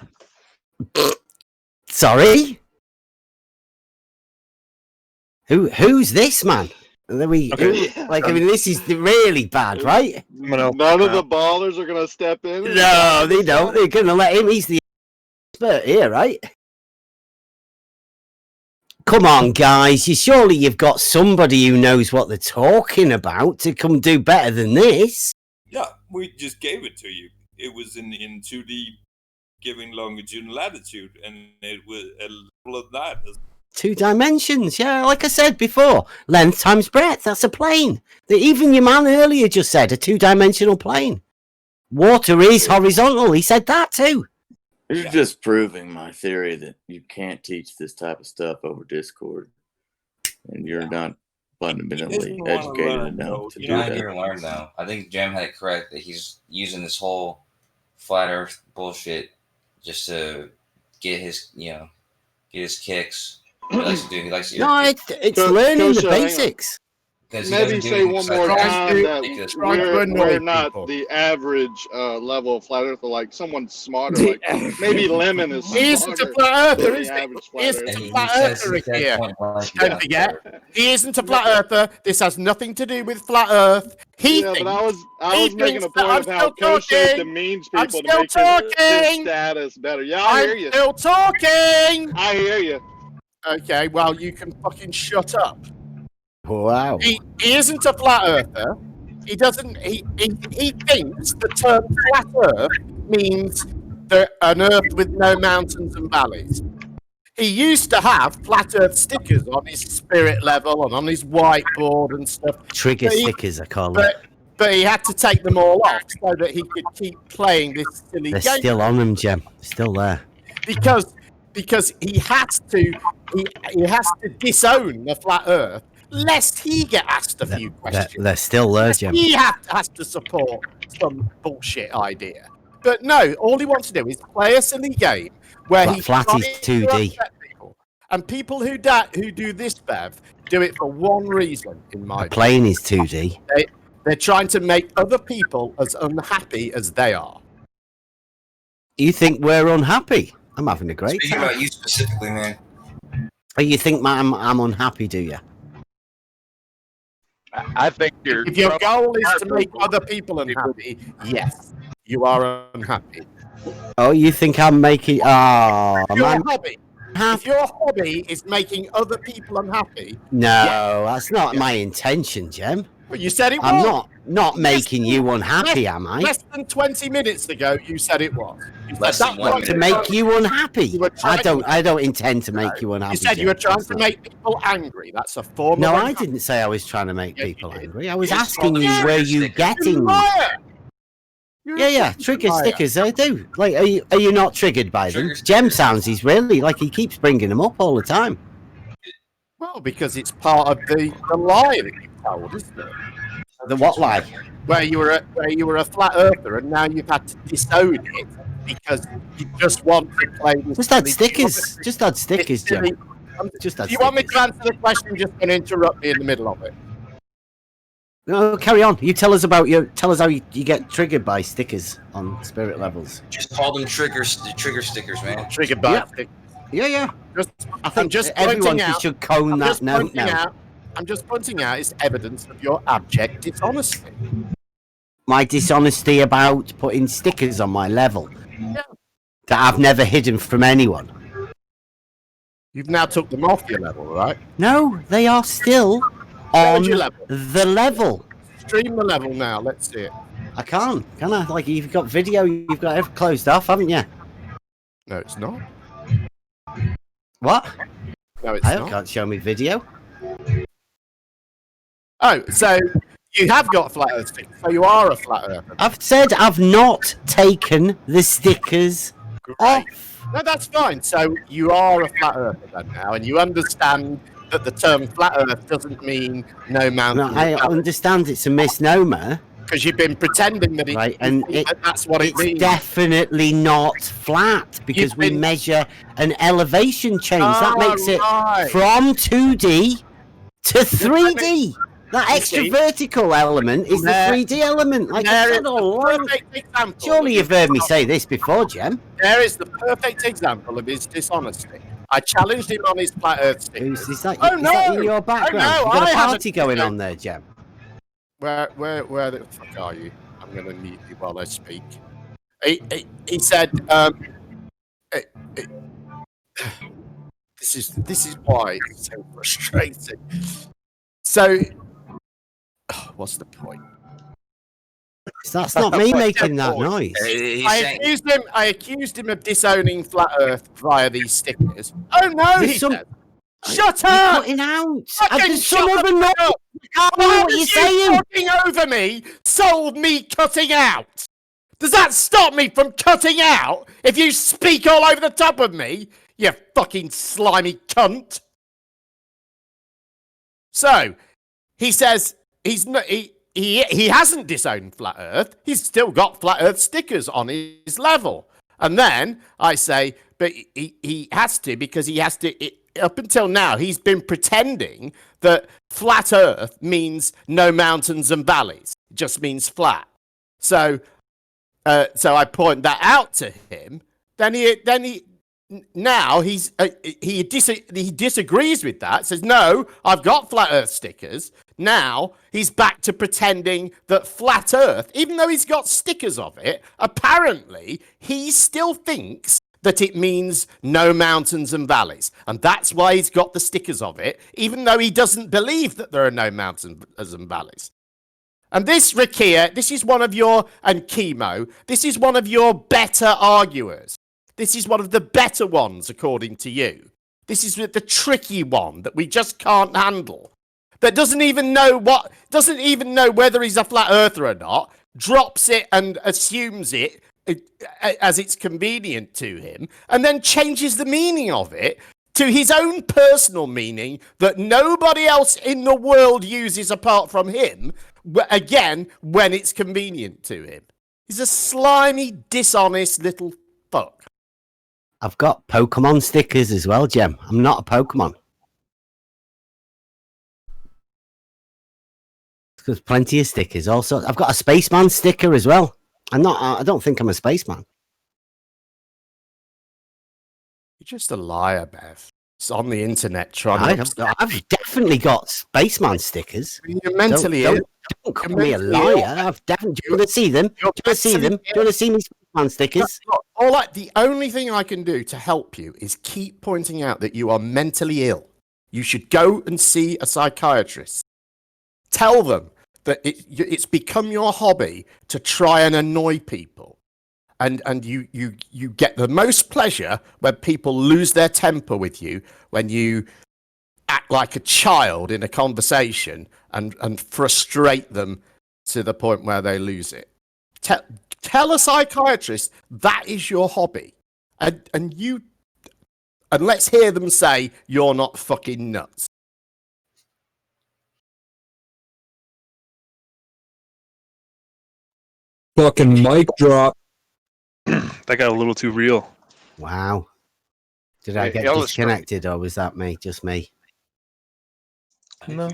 Sorry? Who's this man? I mean, this is really bad, right? None of the ballers are gonna step in. No, they don't. They're gonna let him. He's the expert here, right? Come on, guys. Surely you've got somebody who knows what they're talking about to come do better than this. Yeah, we just gave it to you. It was in 2D giving longitude and latitude, and it was a level of that. 2 dimensions, yeah, like I said before. Length times breadth, that's a plane. Even your man earlier just said a 2-dimensional plane. Water is horizontal, he said that too. You're just proving my theory that you can't teach this type of stuff over Discord. And you're not fundamentally educated enough to do I that. didn't learn though. I think Jam had it correct that he's using this whole flat Earth bullshit just to get his kicks. He likes to do. He likes to. No, it's learning the basics. Maybe say one more time that we're not the average level of flat earther. Like someone smarter, like maybe Lemon is smarter. He isn't a flat earther, is he? He isn't a flat earther here. Don't forget, he isn't a flat earther. This has nothing to do with flat Earth. But I was making a point of how Kosher demeans people to make his status better. Yeah, I hear you. I'm still talking. I hear you. Okay, well, you can fucking shut up. Wow. He isn't a flat earther. He doesn't. He thinks the term flat Earth means an Earth with no mountains and valleys. He used to have flat Earth stickers on his spirit level and on his whiteboard and stuff. Trigger stickers, I call them. But he had to take them all off so that he could keep playing this silly They're game. still on them, Jem. Still there. Because he has to disown the flat Earth lest he get asked a few questions. They're still there, Jem. He has to support some bullshit idea. But no, all he wants to do is play a silly game where he flat is 2D. People. And people who do this, Bev, do it for one reason, in my A plane is 2D. They're trying to make other people as unhappy as they are. You think we're unhappy? I'm having a great Speaking time. about you specifically, man. Oh, you think I'm unhappy, do you? I think if your goal is to make other people unhappy, yes, you are unhappy. Oh, you think I'm making... Oh, If your hobby is making other people unhappy... No, that's not my intention, Jem. But you said it I'm was. not making you unhappy, am I? Less than 20 minutes ago, you said it was. Less than 1 minute. To make you unhappy? I don't intend to make you unhappy. You said you were trying to make people angry. That's a form No, of I didn't say I was trying to make people angry. I was asking you, were you getting? Yeah, trigger stickers. I do. Like, are you not triggered by them? Jem sounds he's really like he keeps bringing them up all the time. Well, because it's part of the lie that you told, isn't it? The what lie? Where you were a flat earther, and now you've had to disown it because you just want to play this. Just add stickers. Just add stickers, Jem. Just add. Do you want me to answer the question? Just going to interrupt me in the middle of it. No, carry on. You tell us how you get triggered by stickers on spirit levels. Just call them trigger stickers, man. Triggered by stickers. Yeah. I think everyone should cone that note now. I'm just pointing out it's evidence of your abject dishonesty. My dishonesty about putting stickers on my level that I've never hidden from anyone. You've now took them off your level, right? No, they are still on the level. Stream the level now. Let's see it. I can't. Can I? Like, you've got video, you've got everything closed off, haven't you? No, it's not. What? No, it's not. Can't show me video. Oh, so you have got flat earth stickers, so you are a flat earther. I've said I've not taken the stickers off. No, that's fine. So you are a flat earther then now, and you understand that the term flat earth doesn't mean no mountain. No, I understand it's a misnomer. Because you've been pretending that that's what it means. It's definitely not flat, because we measure an elevation change. That makes it from 2D to 3D. That extra vertical element is the 3D element. Like I said all along. Surely you've heard me say this before, Jem. There is the perfect example of his dishonesty. I challenged him on his flat earth stickers. Is that in your background? You've got a party going on there, Jem. Where the fuck are you? I'm going to mute you while I speak. He said, this is why it's so frustrating. So, what's the point? That's not me making that noise. I accused him of disowning flat Earth via these stickers. Oh no, he said. Shut up! Cutting out. There's some other noise. I can't know what you're saying. Talking over me sold me cutting out. Does that stop me from cutting out if you speak all over the top of me, you fucking slimy cunt? So he says he hasn't disowned flat Earth. He's still got flat Earth stickers on his level. And then I say, but he has to, because he has to. Up until now, he's been pretending that flat Earth means no mountains and valleys. It just means flat. So I point that out to him. Then he disagrees with that. Says no, I've got flat Earth stickers. Now he's back to pretending that flat Earth, even though he's got stickers of it, apparently he still thinks that it means no mountains and valleys. And that's why he's got the stickers of it, even though he doesn't believe that there are no mountains and valleys. And this, Rakia, this is one of your, and Chemo, this is one of your better arguers. This is one of the better ones, according to you. This is the tricky one that we just can't handle. That doesn't even know whether he's a flat earther or not, drops it and assumes it as it's convenient to him, and then changes the meaning of it to his own personal meaning that nobody else in the world uses apart from him, again, when it's convenient to him. He's a slimy, dishonest little fuck. I've got Pokemon stickers as well, Jem. I'm not a Pokemon. There's plenty of stickers. Also, I've got a Spaceman sticker as well. I don't think I'm a spaceman. You're just a liar, Bev. It's on the internet trying I've definitely got spaceman stickers. You're mentally ill. Don't call me a liar. I've definitely. Do you want to see them? Do you want to see them? Do you want to see me spaceman stickers? The only thing I can do to help you is keep pointing out that you are mentally ill. You should go and see a psychiatrist. Tell them that it's become your hobby to try and annoy people. And you get the most pleasure when people lose their temper with you, when you act like a child in a conversation and frustrate them to the point where they lose it. Tell a psychiatrist that is your hobby, and let's hear them say you're not fucking nuts. Fucking mic drop. That got a little too real. Wow. Did I get disconnected, or was that me? Just me? No.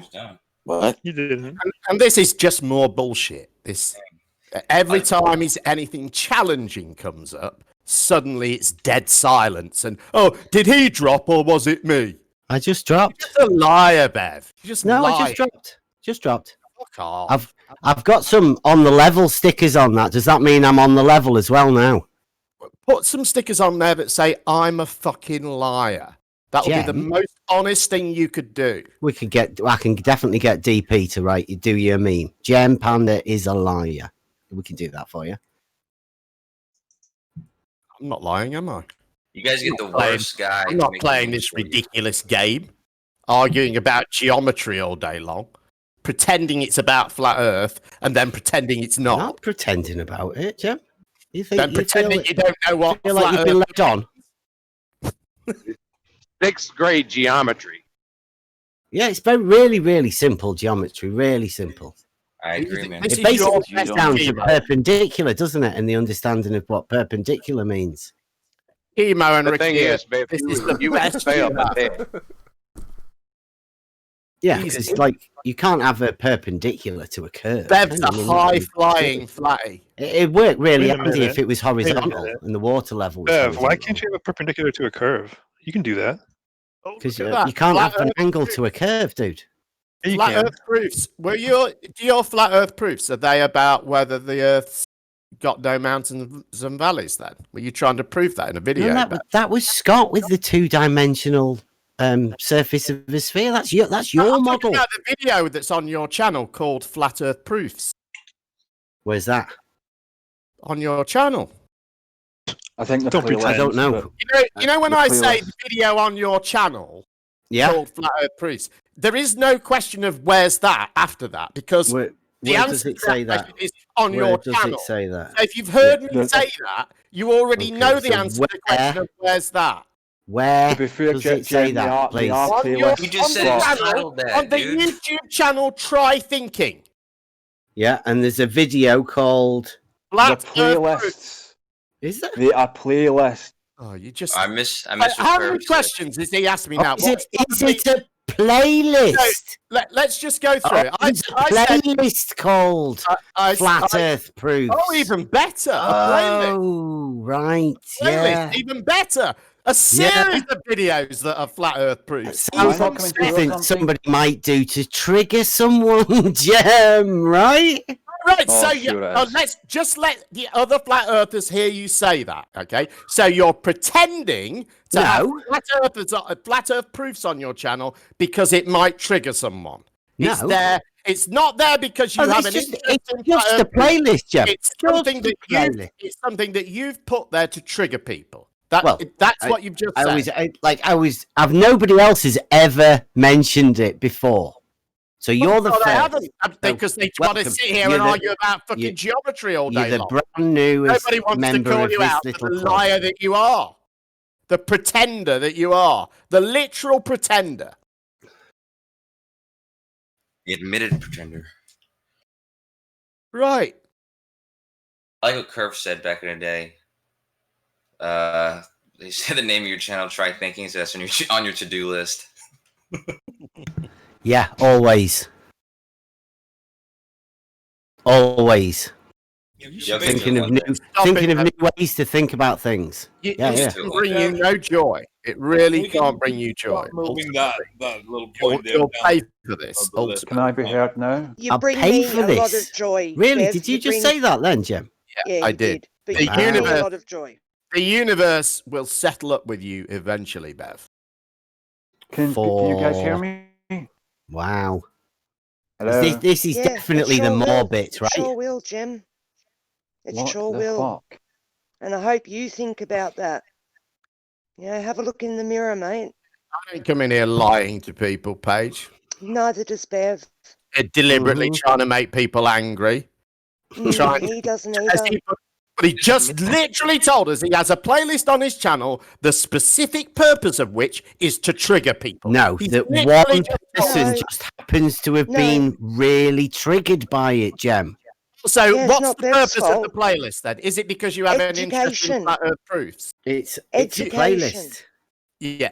What? You didn't. And this is just more bullshit. Every time anything challenging comes up, suddenly it's dead silence. And did he drop or was it me? I just dropped. You're just a liar, Bev. You just No, lie. I just dropped. Fuck off. I've got some on the level stickers on that. Does that mean I'm on the level as well now? Put some stickers on there that say I'm a fucking liar. That would be the most honest thing you could do. I can definitely get DP to do your meme. Gem Panda is a liar. We can do that for you. I'm not lying, am I? You guys get the worst guy. I'm not playing this ridiculous game, arguing about geometry all day long, pretending it's about flat Earth, and then pretending it's not. Not pretending about it, Gem. You pretending you don't know what feel like you've been led on. 6th grade geometry. Yeah, it's really, really simple geometry. Really simple. I agree, man. It basically gets down to perpendicular, doesn't it? And the understanding of what perpendicular means. Emo and The thing Ricky, is, Bev, this is you the best fail you at have. that. Yeah, because you can't have a perpendicular to a curve. Bev's a high-flying flatty. It'd work really Wait a handy minute. if it was horizontal and the water level was Bev, why horizontal. can't you have a perpendicular to a curve? You can do that. Because you can't have an angle to a curve, dude. Yeah, you Flat can. Earth proofs. Do your flat Earth proofs, are they about whether the Earth's got no mountains and valleys then? Were you trying to prove that in a video? No, that was Scott with the two-dimensional surface of the sphere. That's your I'm model. talking about the video that's on your channel called Flat Earth Proofs. Where's that? On your channel. I think I don't know. You know when I say the video on your channel called Flat Earth Proofs, there is no question of where's that after that, because the where answer does it to say that that? question is on Where your does channel. it say that? So if you've heard me say that, you already know the so answer to the question of where's that. Where be fair, does it say that, please? On You just said it's titled that, on the dude. YouTube channel Try Thinking. Yeah, and there's a video called Flat the playlists. Is there? They are playlists. Oh, you just. I miss. How what many Curve said. questions is he asking me now? Is it a playlist? Let's just go through it. It's a playlist called Flat Earth Proof. Oh, even better. A playlist. Oh, right. Playlist, Yeah. even better. A series of videos that are flat Earth proof. Sounds like something somebody might do to trigger someone, Gem, right? Right, so let's just let the other flat earthers hear you say that, okay? So you're pretending to have flat earth proofs on your channel because it might trigger someone. No. It's there. It's not there because you have an it's interest in just flat a earth proof. playlist, Gem. It's something that you've put there to trigger people. That's what you've just said. Nobody else has ever mentioned it before. So you're the first. They haven't, because they want to sit here and argue about fucking geometry all day long. You're the brand newest Nobody wants member to call of you this out little for the club. liar that you are. The pretender that you are. The literal pretender. The admitted pretender. Right. I like what Curve said back in the day. They said the name of your channel, Try Thinking, so that's on your to-do list. Yeah, always. Always. Thinking of new ways to think about things. It can bring you no joy. It really can't bring you joy. Moving that little point there. You'll pay for this. Can I be heard now? I'll pay for this. Joy. Really? Bev, Did you just say that then, Jim? Yeah, I did. But The you bring me a universe, lot of joy. the universe will settle up with you eventually, Bev. Can you guys hear me? Wow. This is definitely the more bit, right? It sure will, Jim. It sure will. And I hope you think about that. Have a look in the mirror, mate. I don't come in here lying to people, Paige. Neither does Bev. They're deliberately trying to make people angry. He doesn't either. But he just literally told us he has a playlist on his channel, the specific purpose of which is to trigger people. No, that one person just happens to have been really triggered by it, Jem. So what's the purpose of the playlist then? Is it because you have an interest in flat earth proofs? It's a playlist. Yeah,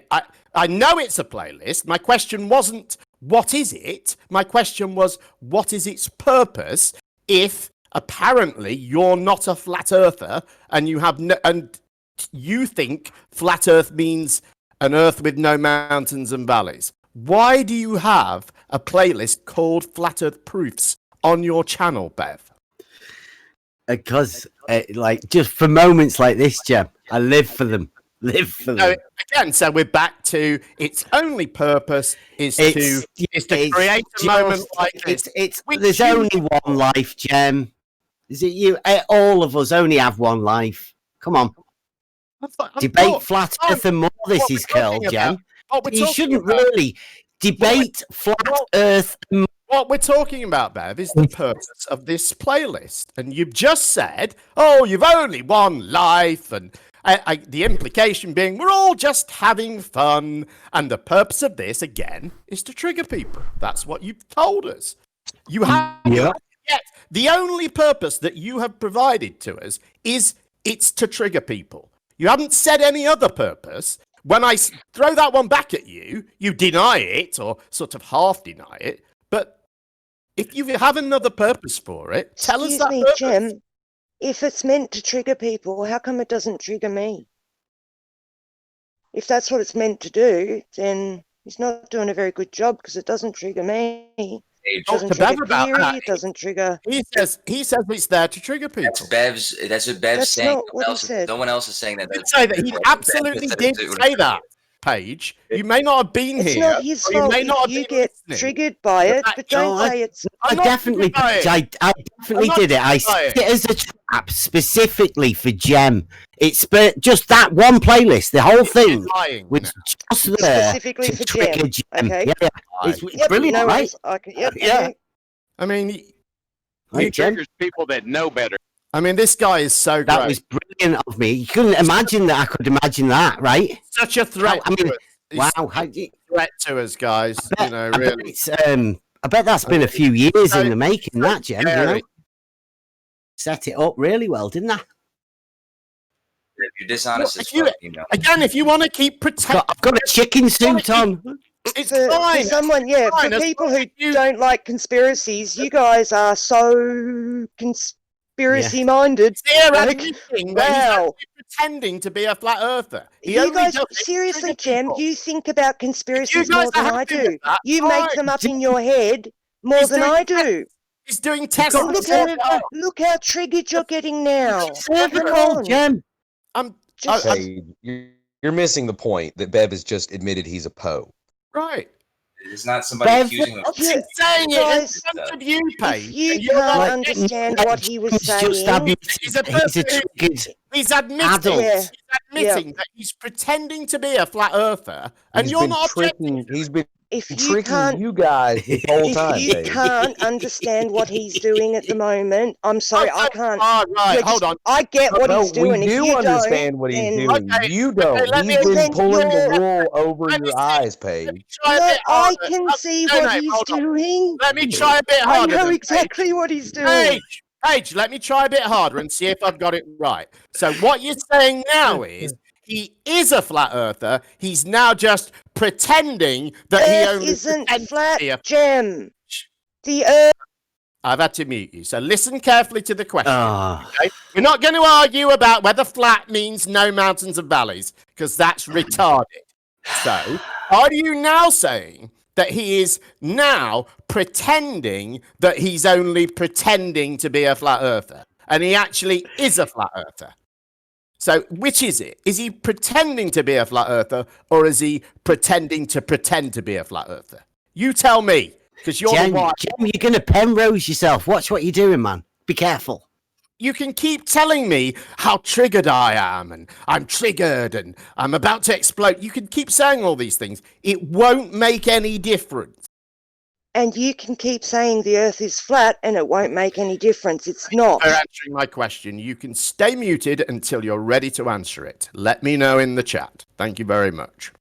I know it's a playlist. My question wasn't, what is it? My question was, what is its purpose if apparently you're not a flat earther and you have and you think flat earth means an earth with no mountains and valleys? Why do you have a playlist called Flat Earth Proofs on your channel, Bev? Because, just for moments like this, Jem, I live for them. Again, so we're back to its only purpose is to create a moment like this. There's only one life, Jem. Is it you? All of us only have one life. Come on. Debate flat earth and more, this is called, Jem. You shouldn't really debate flat earth. What we're talking about, Bev, is the purpose of this playlist. And you've just said, oh, you've only one life. And the implication being we're all just having fun. And the purpose of this, again, is to trigger people. That's what you've told us. You have. Yet the only purpose that you have provided to us is it's to trigger people. You haven't said any other purpose. When I throw that one back at you, you deny it or sort of half deny it. But if you have another purpose for it, tell us that purpose. Jim, if it's meant to trigger people, how come it doesn't trigger me? If that's what it's meant to do, then he's not doing a very good job because it doesn't trigger me. It doesn't trigger Theory, it doesn't trigger. He says it's there to trigger people. That's what Bev's saying. Not what he said. No one else is saying that. He absolutely did say that. Paige, you may not have been it's here. It's not his fault if you get triggered by it, but don't say it's... I definitely did it. I set it as a trap specifically for Jem. It's just that one playlist, the whole thing was just there specifically to for trigger Jem. Okay. Yeah. It's brilliant, no right? I mean, he triggers people that know better. I mean, this guy is so great. That was brilliant of me. You couldn't imagine that. I could imagine that, right? Such a threat. Wow. Threat to us, guys. Really. I bet that's been a few years in the making, that, Jem. You know? Set it up really well, didn't I? If you're dishonest as fuck, Again, if you want to keep protecting... I've got a chicken suit on. It's fine. For someone, for people who don't like conspiracies, you guys are so conspiracy-minded. Wow. Pretending to be a flat earther. You guys, seriously, Jem, you think about conspiracies more than I do. You make them up in your head more than I do. He's doing tests. Look how triggered you're getting now. Cervical, Jem. You're missing the point that Bev has just admitted he's a Poe. Right. It's not somebody accusing him. He's saying it in front of you, Paige. You can't understand what he was saying. He's admitting that he's pretending to be a flat earther, and you're not objecting. He's been tricking you guys the whole time. If you can't understand what he's doing at the moment, I'm sorry, I can't. Hold on. I get what he's doing. We do understand what he's doing. You don't. He's been pulling the wool over your eyes, Paige. I can see what he's doing. Let me try a bit harder. I know exactly what he's doing. Paige, let me try a bit harder and see if I've got it right. So what you're saying now is he is a flat earther. He's now just pretending that he only isn't flat, Jem. The Earth. I've had to mute you. So listen carefully to the question. Okay? We're not going to argue about whether flat means no mountains and valleys, because that's retarded. So are you now saying that he is now pretending that he's only pretending to be a flat earther, and he actually is a flat earther? So which is it? Is he pretending to be a flat earther, or is he pretending to pretend to be a flat earther? You tell me. Because you're Jem, the one. Jem, you're going to Penrose yourself. Watch what you're doing, man. Be careful. You can keep telling me how triggered I am, and I'm triggered, and I'm about to explode. You can keep saying all these things. It won't make any difference. And you can keep saying the Earth is flat, and it won't make any difference. It's not. For answering my question, you can stay muted until you're ready to answer it. Let me know in the chat. Thank you very much.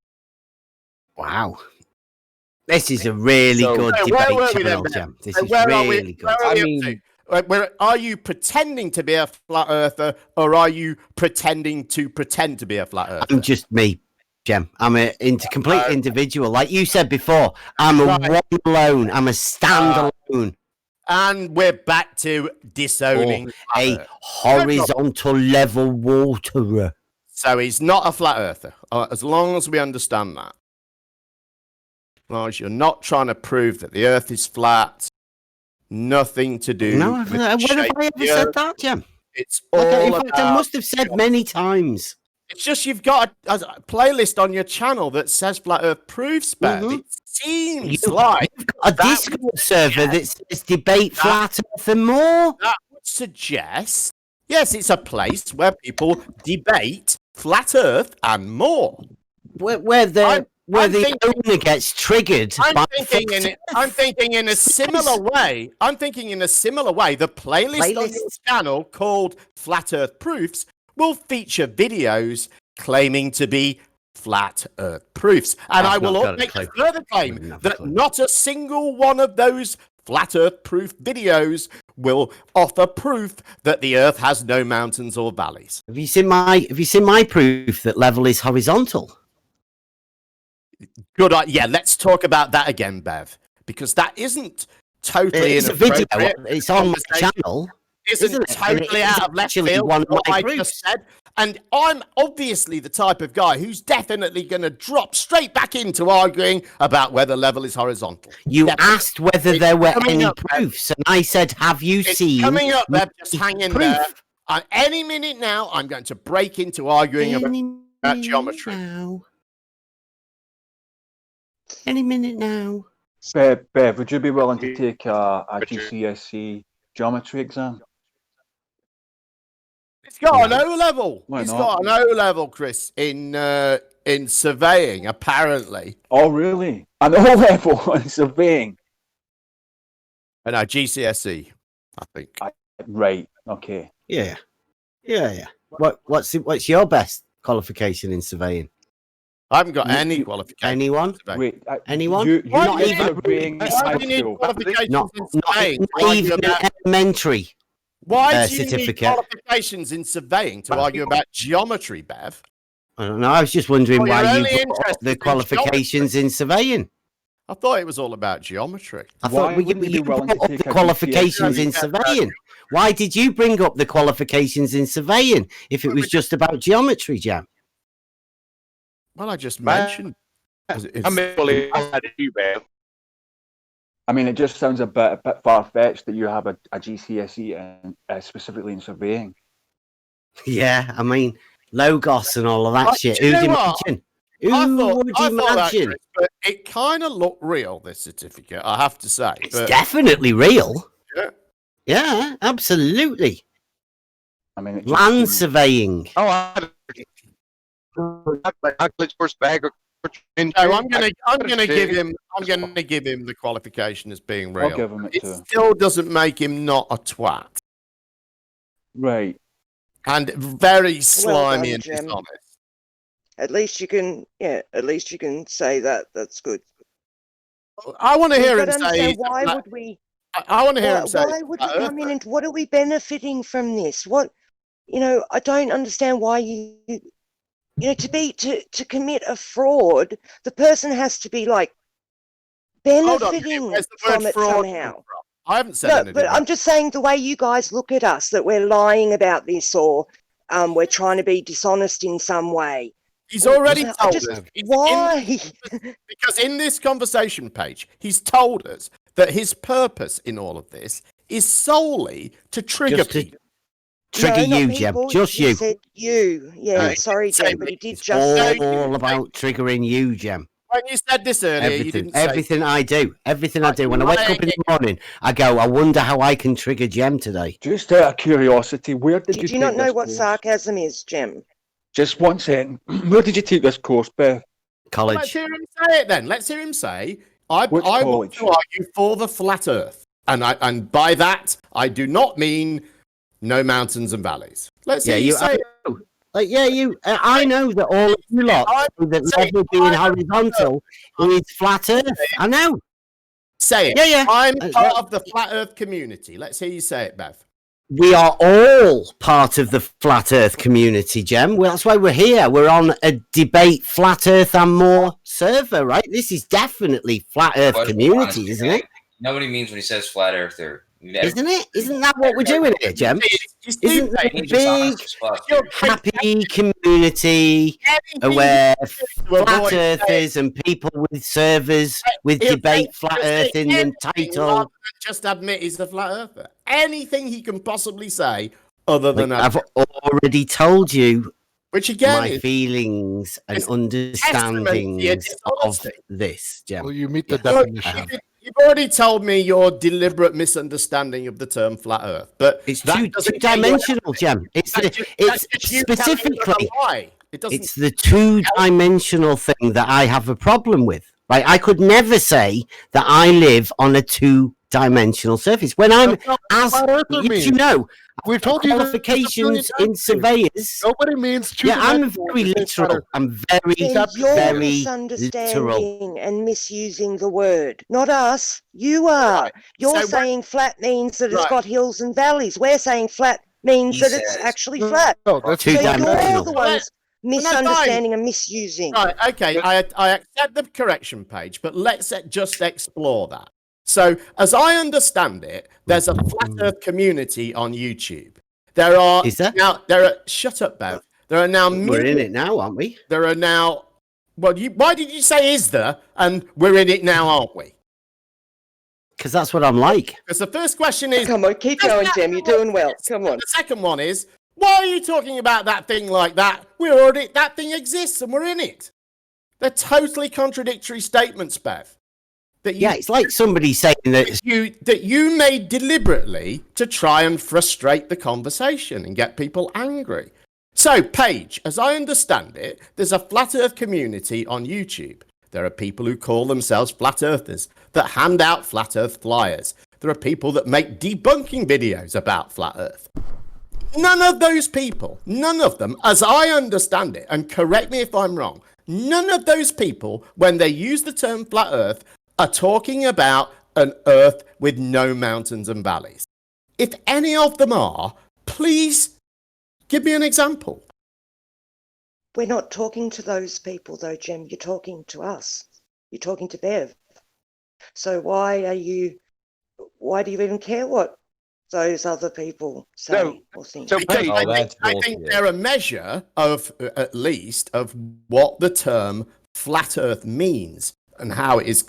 Wow. This is a really good debate channel, Jem. This is really good. I mean, are you pretending to be a flat earther, or are you pretending to pretend to be a flat earther? I'm just me, Jem. I'm a complete individual. Like you said before, I'm a one alone. I'm a standalone. And we're back to disowning a horizontal level waterer. So he's not a flat earther, as long as we understand that. As long as you're not trying to prove that the Earth is flat, nothing to do. No, when have I ever said that, Jem? It's all in fact, I must have said many times. It's just you've got a playlist on your channel that says Flat Earth proofs, Bev. It seems like you've got a Discord server that says debate flat Earth and more. That would suggest, yes, it's a place where people debate flat Earth and more. Where the owner gets triggered. I'm thinking in a similar way. I'm thinking in a similar way. The playlist on your channel called Flat Earth Proofs will feature videos claiming to be flat Earth proofs, and I will make a further claim that not a single one of those flat Earth proof videos will offer proof that the Earth has no mountains or valleys. Have you seen my proof that level is horizontal? Good. Yeah, let's talk about that again, Bev, because that isn't totally it's a video. It's on my channel. Isn't totally out of left field what I just said. And I'm obviously the type of guy who's definitely going to drop straight back into arguing about whether level is horizontal. You asked whether there were any proofs, and I said, have you seen? Coming up, Bev, just hang in there. Any minute now, I'm going to break into arguing about geometry. Any minute now. Bev, would you be willing to take a GCSE geometry exam? It's got an O level. It's got an O level, Chris, in surveying, apparently. Oh, really? An O level in surveying? No, GCSE, I think. Right. Okay. Yeah. What's your best qualification in surveying? I haven't got any qualifications. Anyone? Wait, anyone? You're not even qualifications in surveying? Not even an elementary Why do you certificate. need qualifications in surveying to argue about geometry, Bev? I don't know. I was just wondering why you brought up the qualifications in surveying. I thought it was all about geometry. I thought you brought up the qualifications in surveying. Why did you bring up the qualifications in surveying if it was just about geometry, Jam? Well, I just mentioned. I mean, it just sounds a bit far-fetched that you have a GCSE and specifically in surveying. Yeah, I mean, Logos and all of that shit. Who'd imagine? Who would imagine? But it kind of looked real, this certificate, I have to say. It's definitely real. Yeah. Yeah, absolutely. I mean, land surveying. Oh, No, I'm gonna give him the qualification as being real. I'll give him it still doesn't make him not a twat. Right. And very slimy and dishonest. At least you can, say that. That's good. I want to hear him say. Why would we? I want to hear him say. Why would you come in and what are we benefiting from this? What, I don't understand why you. To commit a fraud, the person has to be like benefiting from it somehow. I haven't said anything. But I'm just saying the way you guys look at us, that we're lying about this or we're trying to be dishonest in some way. He's already told us. Why? Because in this conversation page, he's told us that his purpose in all of this is solely to trigger people. Trigger you, Jeb. Just you. Said you. Yeah, sorry, Jeb, but he did just say all about triggering you, Jem. when you said this earlier, you didn't say... Everything I do. Everything I do. When I wake up in the morning, I go, I wonder how I can trigger Jem today. Just out of curiosity, where did you Do you take not know this what course? sarcasm is, Jem? Just 1 second. Where did you take this course, Beth? College. Let's hear him say it then. Let's hear him say, I want college? to argue for the flat earth. And by that, I do not mean no mountains and valleys. Let's hear you say it. I know that all of you lot think that level being horizontal is flat earth. I know. Say it. Yeah. I'm part of the flat earth community. Let's hear you say it, Bev. We are all part of the flat earth community, Jem. Well, that's why we're here. We're on a debate flat earth and more server, right? This is definitely flat earth community, isn't it? Nobody means when he says flat earther. Isn't it? Isn't that what we're doing here, Jem? Isn't that a big, happy community where flat earthers and people with servers with debate flat earth in the title? Just admit he's the flat earther. Anything he can possibly say other than I've already told you which again my feelings and understandings of this, Jem. Well, you meet the definition. You've already told me your deliberate misunderstanding of the term flat earth, but it's two-dimensional, Jem. It's specifically it's the two-dimensional thing that I have a problem with. Right? I could never say that I live on a two-dimensional surface when I'm you know. We've told you qualifications in surveyors. Nobody means two. Yeah, I'm very literal. I'm very literal. Misunderstanding and misusing the word, not us. You are. Right. You're saying flat means that it's got hills and valleys. We're saying flat means that it's actually flat. No, that's so you're the ones misunderstanding and misusing. Right. Okay. I accept the correction page, but let's just explore that. So, as I understand it, there's a flat Earth community on YouTube. There are now. Shut up, Bev. There are now. We're in it now, aren't we? There are now. Well, why did you say "is there"? And we're in it now, aren't we? Because that's what I'm like. Because the first question is, come on, keep going, Jem. You're doing well. Come on. The second one is, why are you talking about that thing like that? That thing exists, and we're in it. They're totally contradictory statements, Bev. It's like somebody saying that you made deliberately to try and frustrate the conversation and get people angry. So, Paige, as I understand it, there's a flat earth community on YouTube. There are people who call themselves flat earthers that hand out flat earth flyers. There are people that make debunking videos about flat earth. None of those people, none of them, as I understand it, and correct me if I'm wrong, none of those people, when they use the term flat earth, are talking about an earth with no mountains and valleys. If any of them are, please give me an example. We're not talking to those people though, Jem. You're talking to us. You're talking to Bev. So why do you even care what those other people say or think? I think they're a measure of, at least, of what the term flat earth means and how it is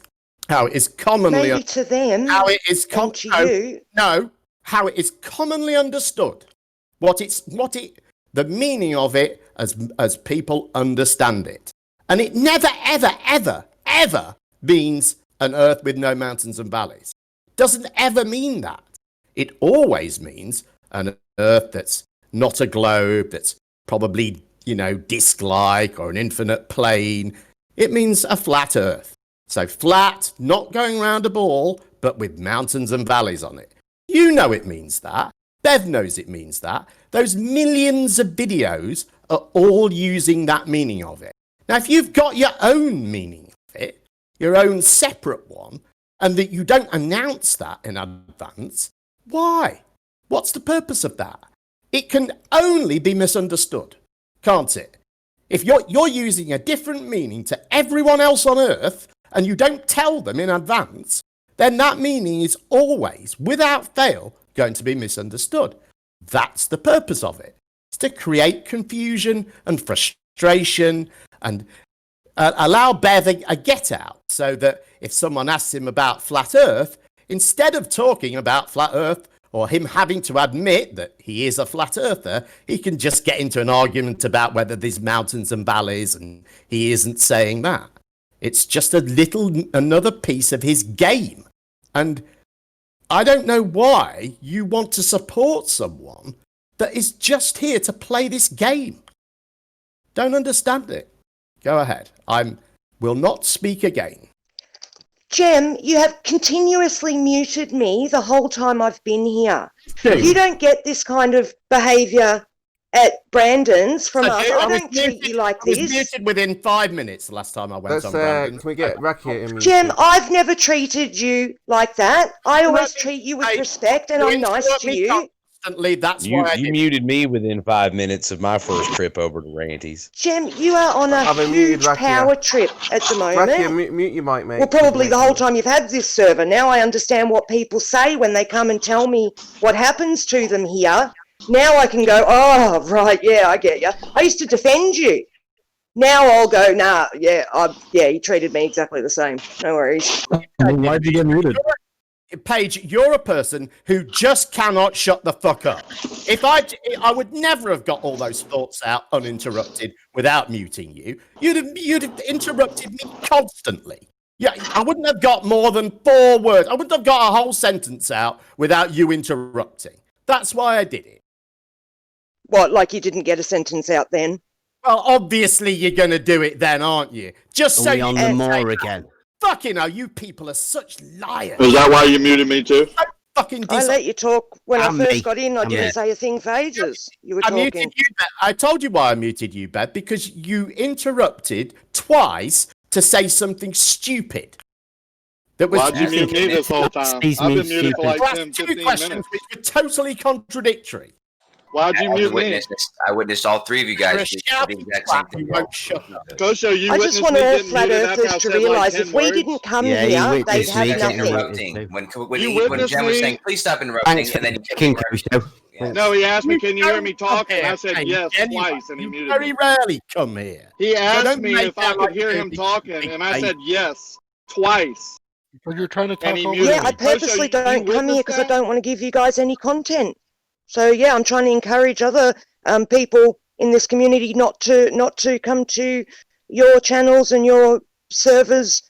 commonly maybe to them, how it is to you. No, how it is commonly understood. The meaning of it as people understand it. And it never, ever, ever, ever means an earth with no mountains and valleys. It doesn't ever mean that. It always means an earth that's not a globe, that's probably, disc-like or an infinite plane. It means a flat earth. So flat, not going round a ball, but with mountains and valleys on it. You know it means that. Bev knows it means that. Those millions of videos are all using that meaning of it. Now, if you've got your own meaning of it, your own separate one, and that you don't announce that in advance, why? What's the purpose of that? It can only be misunderstood, can't it? If you're using a different meaning to everyone else on Earth, and you don't tell them in advance, then that meaning is always, without fail, going to be misunderstood. That's the purpose of it. It's to create confusion and frustration and allow Bev a get out so that if someone asks him about flat Earth, instead of talking about flat Earth or him having to admit that he is a flat earther, he can just get into an argument about whether there's mountains and valleys and he isn't saying that. It's just another piece of his game. And I don't know why you want to support someone that is just here to play this game. Don't understand it. Go ahead. Will not speak again. Jem, you have continuously muted me the whole time I've been here. You don't get this kind of behaviour at Brandon's from us. I don't treat you like this. I was muted within 5 minutes the last time I went on Brandon's. Can we get Racky in? Jem, I've never treated you like that. I always treat you with respect, and I'm nice to you. That's you, why you muted me within 5 minutes of my first trip over to Ranty's. Jem, you are on a huge power trip at the moment. Racky, mute your mic, mate. Well, probably the whole time you've had this server. Now I understand what people say when they come and tell me what happens to them here. Now I can go, oh, right, yeah, I get you. I used to defend you. Now I'll go, nah, yeah, he treated me exactly the same. No worries. Why'd you get muted? Paige, you're a person who just cannot shut the fuck up. If I would never have got all those thoughts out uninterrupted without muting you. You'd have interrupted me constantly. Yeah, I wouldn't have got more than 4 words. I wouldn't have got a whole sentence out without you interrupting. That's why I did it. What, like you didn't get a sentence out then? Well, obviously you're going to do it then, aren't you? Just so we on the more again. Fucking hell, you people are such liars. Is that why you muted me too? I let you talk when I first got in. I didn't say a thing for ages. You were talking. Muted you, I told you why I muted you, Bev, because you interrupted twice to say something stupid. Why'd you mute me this whole time? I've been muted for like 10, 15 minutes. Which were totally contradictory. Why'd you mute me? I witnessed all 3 of you guys do the exact same thing. You I just want all flat earthers to realise if we didn't come here, they'd have nothing. When Jem was saying, please stop interrupting, and then you kept No, he asked me, can you hear me talk? And I said yes twice, and he muted me. Very rarely come here. He asked me if I could hear him talking, and I said yes twice. Because you're trying to talk over Yeah, I purposely don't come here because I don't want to give you guys any content. So yeah, I'm trying to encourage other people in this community not to come to your channels and your servers.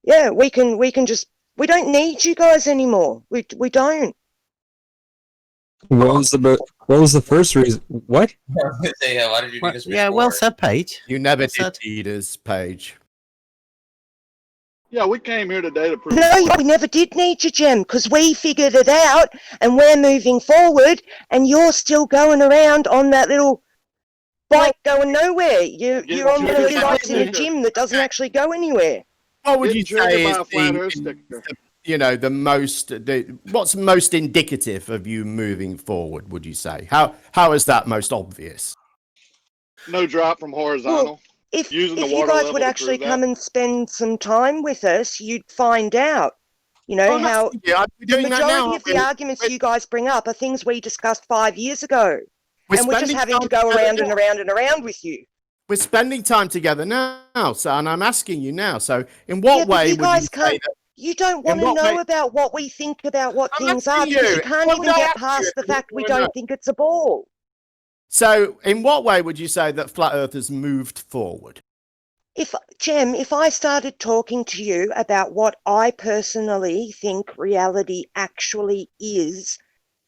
Yeah, we don't need you guys anymore. We don't. What was the first reason? What? Yeah, why did you do this? Yeah, well said, Paige. You never did need us, Paige. Yeah, we came here today to prove. No, we never did need you, Jem, because we figured it out and we're moving forward, and you're still going around on that little bike going nowhere. You're on one of those bikes in a gym that doesn't actually go anywhere. What would you say is what's most indicative of you moving forward, would you say? How is that most obvious? No drop from horizontal. Well, if you guys would actually come and spend some time with us, you'd find out, how the majority of the arguments you guys bring up are things we discussed 5 years ago. And we're just having to go around and around and around with you. We're spending time together now, and I'm asking you now. So in what way would you say that? You don't want to know about what we think about what things are because you can't even get past the fact we don't think it's a ball. So, in what way would you say that Flat Earth has moved forward? Jem, if I started talking to you about what I personally think reality actually is,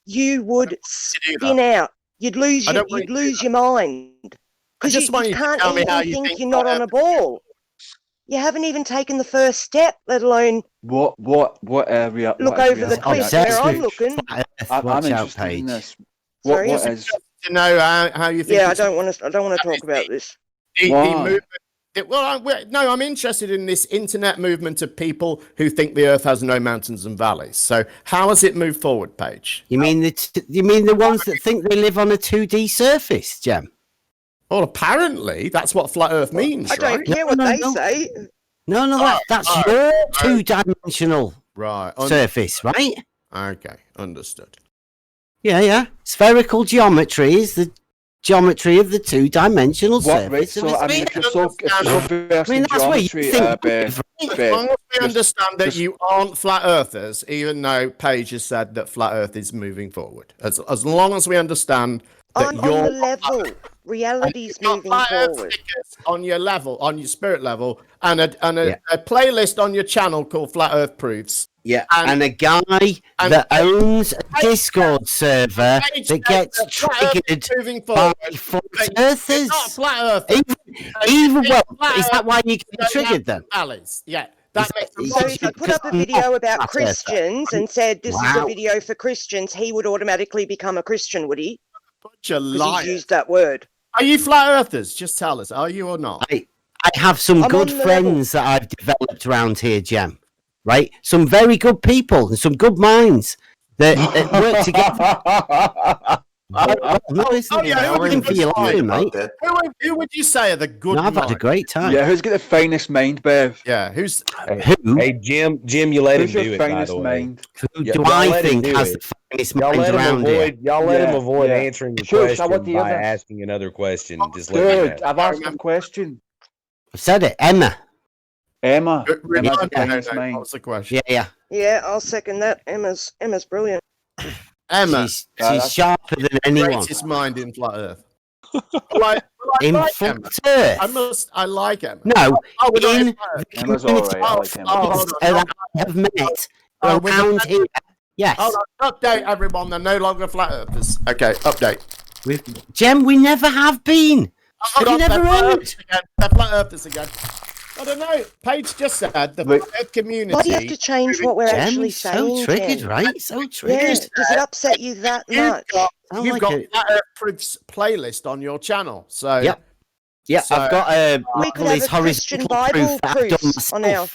you would spin out. You'd lose your mind. Because you can't even think you're not on a ball. You haven't even taken the first step, let alone what area? Look over the cliff where I'm looking. I'm interested in this. Sorry? What is? To know how you think. Yeah, I don't want to talk about this. The movement. I'm interested in this internet movement of people who think the Earth has no mountains and valleys. So, how has it moved forward, Paige? You mean the ones that think they live on a 2D surface, Jem? Well, apparently that's what Flat Earth means. I don't care what they say. No, that's your 2-dimensional surface, right? Okay, understood. Yeah. Spherical geometry is the geometry of the 2-dimensional surface. So, I mean, that's what you think. As long as we understand that you aren't flat earthers, even though Paige has said that flat Earth is moving forward. As long as we understand that I'm on the level, reality's moving forward. On your level, on your spirit level, and a playlist on your channel called Flat Earth Proofs. Yeah, and a guy that owns a Discord server that gets triggered by flat earthers. Not flat earth. Even well, is that why you get triggered then? Yeah. So if you put up a video about Christians and said this is a video for Christians, he would automatically become a Christian, would he? Bunch of liars. He's used that word. Are you flat earthers? Just tell us. Are you or not? I have some good friends that I've developed around here, Jem. Right? Some very good people and some good minds that work together. For your life, mate. Who would you say are the good I've had a great time. Yeah, who's got the finest mind, Bev? Yeah, who's who? Hey, Jim, you let Who's him your do it, by finest the way. mind? Who do I think has the finest mind around here? Y'all let him avoid answering the Sure, question what do you by think? asking another question. Just let him Dude, I've asked him a question. I've said it, Emma. Emma's the What's finest mind. the question? Yeah. Yeah, I'll second that. Emma's brilliant. Emma, she's sharper than anyone. Greatest mind in flat Earth. In flat Earth? I like Emma. No, in the Emma's community alright, I like Emma. that I have met around here. Yes. Hold on, update everyone. They're no longer flat Earthers. Okay, update. Jem, we never have been. Have you never heard? They're flat Earthers again. I don't know. Paige just said the flat Earth community. Why do you have to change what we're actually saying? So triggered, Jem? right? So triggered. Yeah, does it upset you that much? You've got Flat Earth Proofs playlist on your channel. So Yep. Yeah, So, I've got a we could have a Christian Bible proof on our.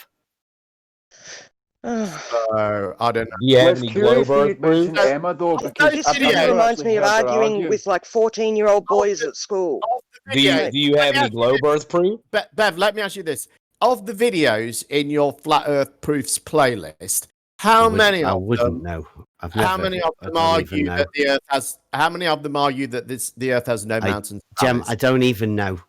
I don't know. You have any globe earth proof? Emma, though, This video reminds me of arguing with like 14-year-old boys at school. Do you have any globe earth proof? Bev, let me ask you this. Of the videos in your Flat Earth Proofs playlist, how many of them? I wouldn't know. How many of them are you that the Earth has? How many of them are you that the Earth has no mountains? Jem, I don't even know.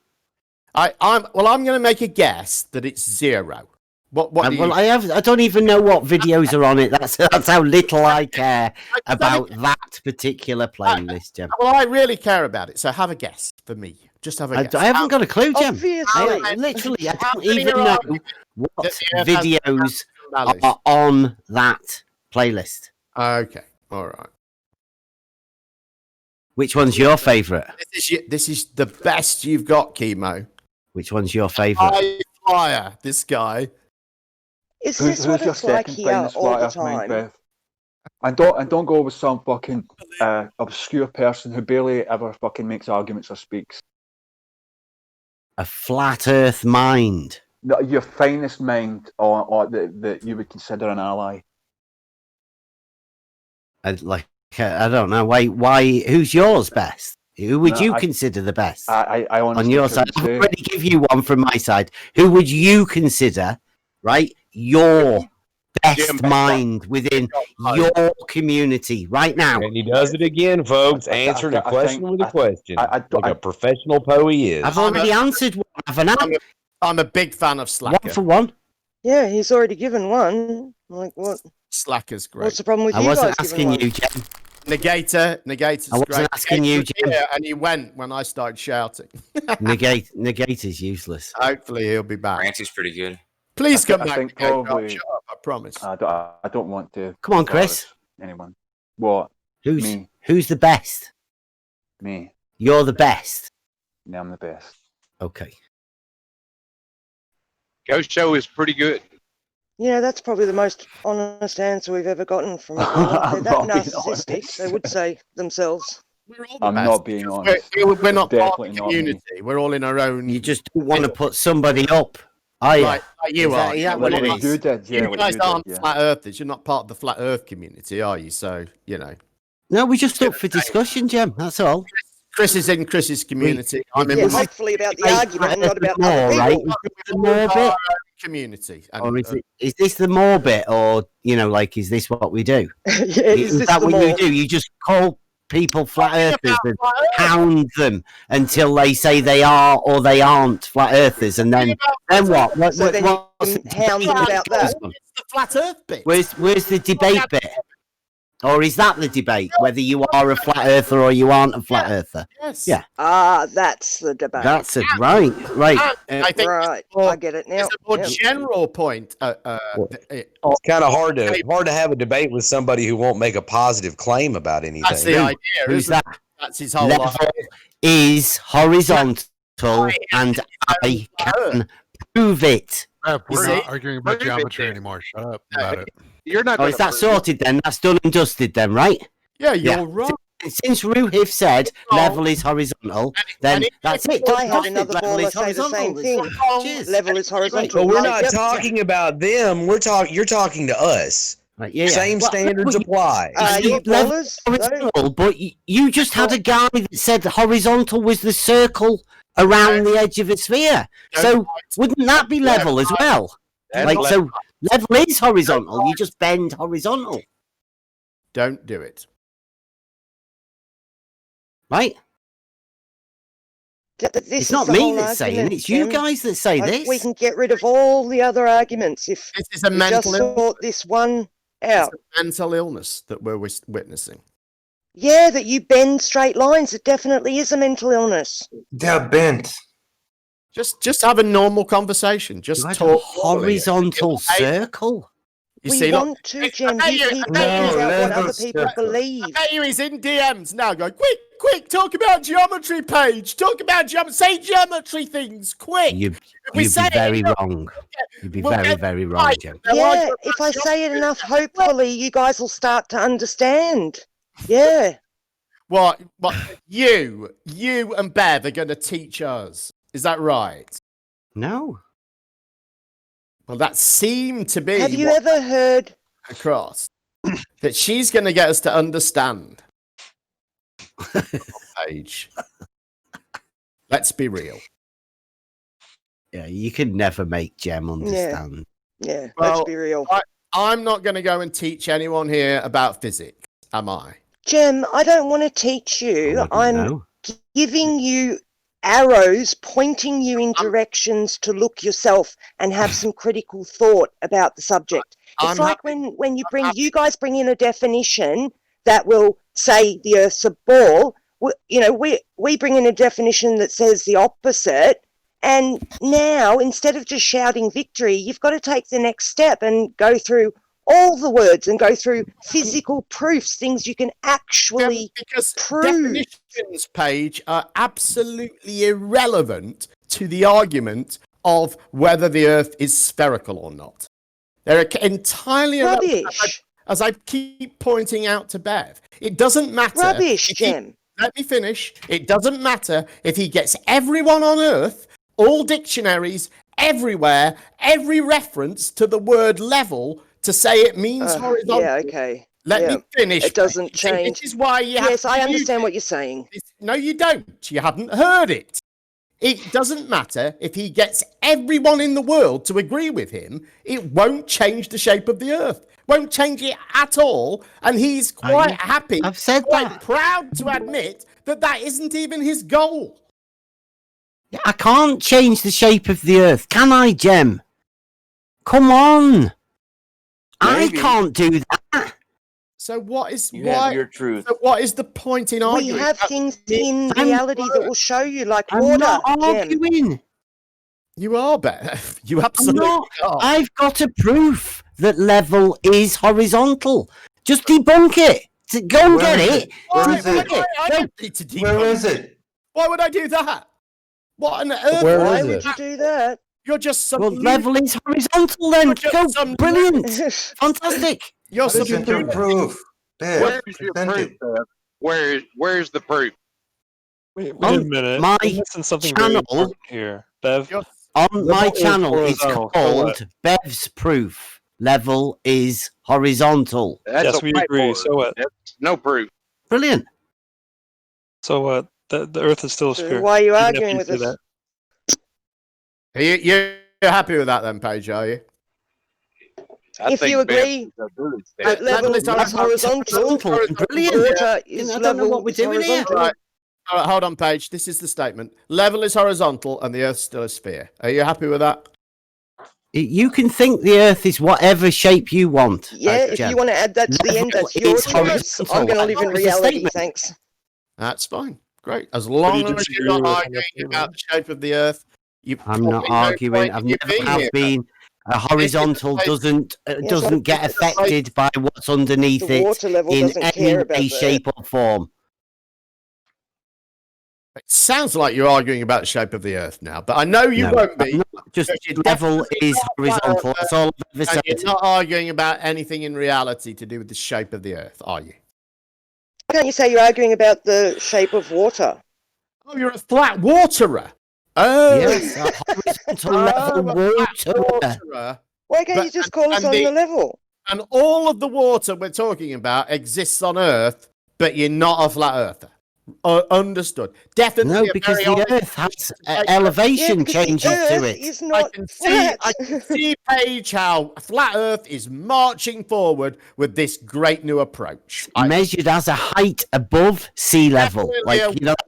I'm going to make a guess that it's 0. What do you... I don't even know what videos are on it. That's how little I care about that particular playlist, Jem. Well, I really care about it. So have a guess for me. Just have a guess. I haven't got a clue, Jem. Obviously. I don't even know what videos are on that playlist. Okay, all right. Which one's your favourite? This is the best you've got, Chemo. Which one's your favourite? High flyer, this guy. Is this what it's like here all the time? And don't go with some fucking obscure person who barely ever fucking makes arguments or speaks. A flat Earth mind. No, your finest mind, or that you would consider an ally. I don't know. Why? Who's yours best? Who would you consider the best? I honestly on your side, I'll already give you one from my side. Who would you consider, right? Your best mind within your community right now. And he does it again, folks. Answering a question with a question. Like a professional Poe he is. I've already answered one, haven't I? I'm a big fan of Slacker. One for one. Yeah, he's already given one. Like what? Slacker's great. What's the problem with you I wasn't guys asking you, Jem. Negator's I wasn't great. asking you, Jem. And he went when I started shouting. Negator's useless. Hopefully he'll be back. Ranty's pretty good. Please come back. I think probably. Shut up, I promise. I don't want to. Come on, Chris. Anyone? What? Me. Who's the best? Me. You're the best. Yeah, I'm the best. Okay. Ghost Show is pretty good. You know, that's probably the most honest answer we've ever gotten from anyone. They're that narcissistic, they would say themselves. I'm not being honest. We're not part of Definitely the not me. community. We're all in our own. You just don't want to put somebody up, are you? Like you are. Is that what it is? You guys aren't flat earthers. You're not part of the flat earth community, are you? So, you know. No, we're just up for discussion, Jem. That's all. Chris is in Chris's community. I'm in my hopefully about the argument and not about more, other right? people. Is this the more bit? Community. Or is this the more bit? Or, you know, like, is this what we do? Is that what you do? You just call people flat earthers and hound them until they say they are or they aren't flat earthers, and then what? So then you can hound them about that. It's the flat earth bit. Where's the debate bit? Or is that the debate, whether you are a flat earther or you aren't a flat earther? Yes. Yeah. That's the debate. That's it. Right. I think right. More, I get it now. It's a more general point. It's kind of hard to have a debate with somebody who won't make a positive claim about anything. That's the idea. Who's that? That's his whole Level life. is horizontal, and I can prove it. We're not arguing about geometry anymore. Shut up about it. You're not. Oh, is that sorted then? That's done and dusted then, right? Yeah, you're right. Since Ruhif said level is horizontal, then that's it. I had another baller say the same thing. Level is horizontal. But we're not talking about them. You're talking to us. Right, yeah. Same standards apply. You ballers? Horizontal, but you just had a guy that said the horizontal was the circle around the edge of a sphere. So wouldn't that be level as well? So level is horizontal. You just bend horizontal. Don't do it. Right? It's not me that's saying it. It's you guys that say this. We can get rid of all the other arguments if this is a we mental just sort this one out. It's a mental illness that we're witnessing. Yeah, that you bend straight lines. It definitely is a mental illness. They're bent. Just have a normal conversation. Just talk. Horizontal circle. You we see, want to, Jim. You keep talking about what other people believe. I bet you he's in DMs now going, quick, talk about geometry, Paige. Talk about say geometry things, quick. You'd be very wrong. You'd be very wrong, Jim. Yeah, if I say it enough, hopefully you guys will start to understand. Yeah. What you and Bev are going to teach us. Is that right? No. Well, that seemed to be. Have you ever heard across that she's going to get us to understand? Page. Let's be real. Yeah, you could never make Jem understand. Yeah, well, let's be real. I'm not going to go and teach anyone here about physics, am I? Jem, I don't want to teach you. I'm giving you arrows pointing you in directions to look yourself and have some critical thought about the subject. It's like when you guys bring in a definition that will say the Earth's a ball. We bring in a definition that says the opposite. And now, instead of just shouting victory, you've got to take the next step and go through all the words and go through physical proofs, things you can actually prove. Definitions, Paige, are absolutely irrelevant to the argument of whether the Earth is spherical or not. They're entirely rubbish. As I keep pointing out to Bev, it doesn't matter. Rubbish, Jim. Let me finish. It doesn't matter if he gets everyone on Earth, all dictionaries, everywhere, every reference to the word level to say it means horizontal. Yeah, okay. Let me finish. It doesn't change. This is why you have I understand what you're saying. No, you don't. You haven't heard it. It doesn't matter if he gets everyone in the world to agree with him. It won't change the shape of the Earth. Won't change it at all. And he's quite happy. I've said quite proud to admit that isn't even his goal. Yeah, I can't change the shape of the Earth, can I, Jem? Come on. Maybe. I can't do that. So what is have your truth. So what is the point in arguing? We have things in reality that will show you, like I'm water. not arguing. You are, Beth. You absolutely are. I've got a proof that level is horizontal. Just debunk it. Go and get it. Where is it? I don't need to debunk Where is it? Why would I do that? What on earth? Why would you do that? You're just some. Well, level is horizontal then. Go, brilliant. Fantastic. You're some proof. Where's your proof? Where's the proof? Wait a minute. My I'm missing something channel very important here, Bev. On my channel, it's called Bev's Proof. Level is horizontal. Yes, we agree. So what? No proof. Brilliant. So what? The Earth is still a sphere. Why are you Even if arguing with say us? that. You're happy with that then, Paige, are you? If you agree that level is horizontal, water is level is horizontal. Right. All right, hold on, Paige. This is the statement. Level is horizontal and the Earth's still a sphere. Are you happy with that? You can think the Earth is whatever shape you want. Yeah, if you want to add that to the end, that's your choice. I'm going to live in reality, thanks. That's fine. Great. As long as you're not arguing about the shape of the Earth, I'm not arguing. I've never been. A horizontal doesn't get affected by what's underneath it in any way, shape, or form. It sounds like you're arguing about the shape of the Earth now, but I know you won't be. Just the devil is horizontal. That's all I've ever said. You're not arguing about anything in reality to do with the shape of the Earth, are you? Why can't you say you're arguing about the shape of water? Oh, you're a flat waterer. Oh, yes, a horizontal level waterer. Why can't you just call us on the level? And all of the water we're talking about exists on Earth, but you're not a flat earther. Understood. Definitely. No, because the Earth has elevation changes to it. Is not I can see, Paige, how flat Earth is marching forward with this great new approach. Measured as a height above sea level,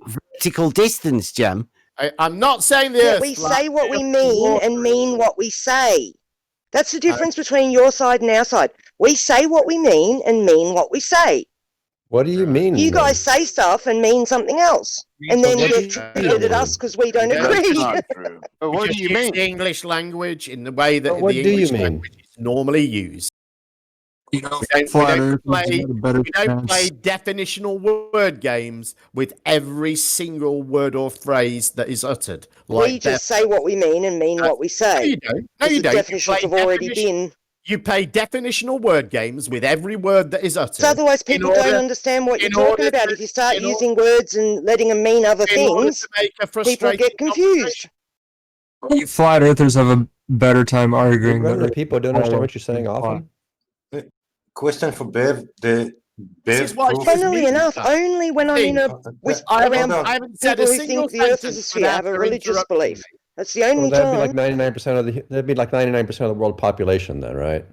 vertical distance, Jem. I'm not saying the Earth. We say what we mean and mean what we say. That's the difference between your side and our side. We say what we mean and mean what we say. What do you mean? You guys say stuff and mean something else, and then you get triggered at us because we don't agree. But what do you mean? The English language in the way that the English language is normally used. We don't play definitional word games with every single word or phrase that is uttered. We just say what we mean and mean what we say. No, you don't. No, you don't. Definitions have already been. You play definitional word games with every word that is uttered. So otherwise people don't understand what you're talking about. If you start using words and letting them mean other things, people get confused. Flat earthers have a better time arguing. The people don't understand what you're saying often. Question for Bev. The Bev funnily enough, only when I'm in around people who think the Earth is a sphere, have a religious belief. That's the only time. That'd be like 99% that'd be like 99% of the world population, then, right?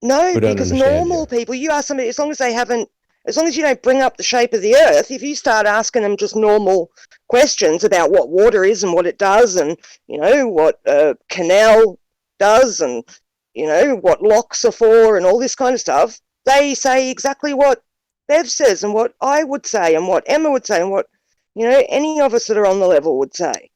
No, because normal people, you ask somebody, as long as you don't bring up the shape of the Earth, if you start asking them just normal questions about what water is and what it does, and what a canal does, and what locks are for, and all this kind of stuff, they say exactly what Bev says, and what I would say, and what Emma would say, and what any of us that are on the level would say.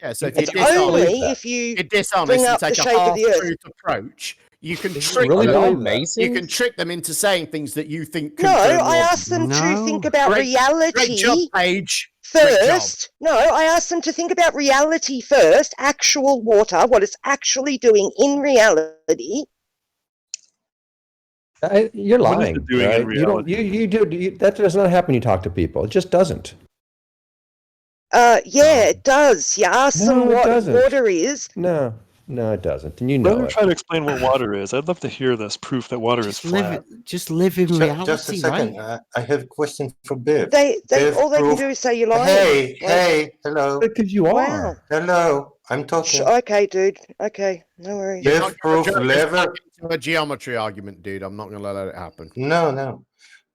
Yeah, so if you dishonest and take a half-truth approach, you can trick them. You can trick them into saying things that you think. No, I asked them to think about reality first. No, I asked them to think about reality first. Actual water, what it's actually doing in reality. You're lying. Right? That does not happen when you talk to people. It just doesn't. Yeah, it does. You ask them what water is. No, it doesn't. And you know it. Try to explain what water is. I'd love to hear this proof that water is flat. Just live in reality, just a second. right? I have a question for Bev. All they can do is say you're lying. Hey, hello. Because you are. Wow. Hello, I'm talking. Okay, dude. Okay, no worries. Bev proof level. A geometry argument, dude. I'm not going to let it happen. No.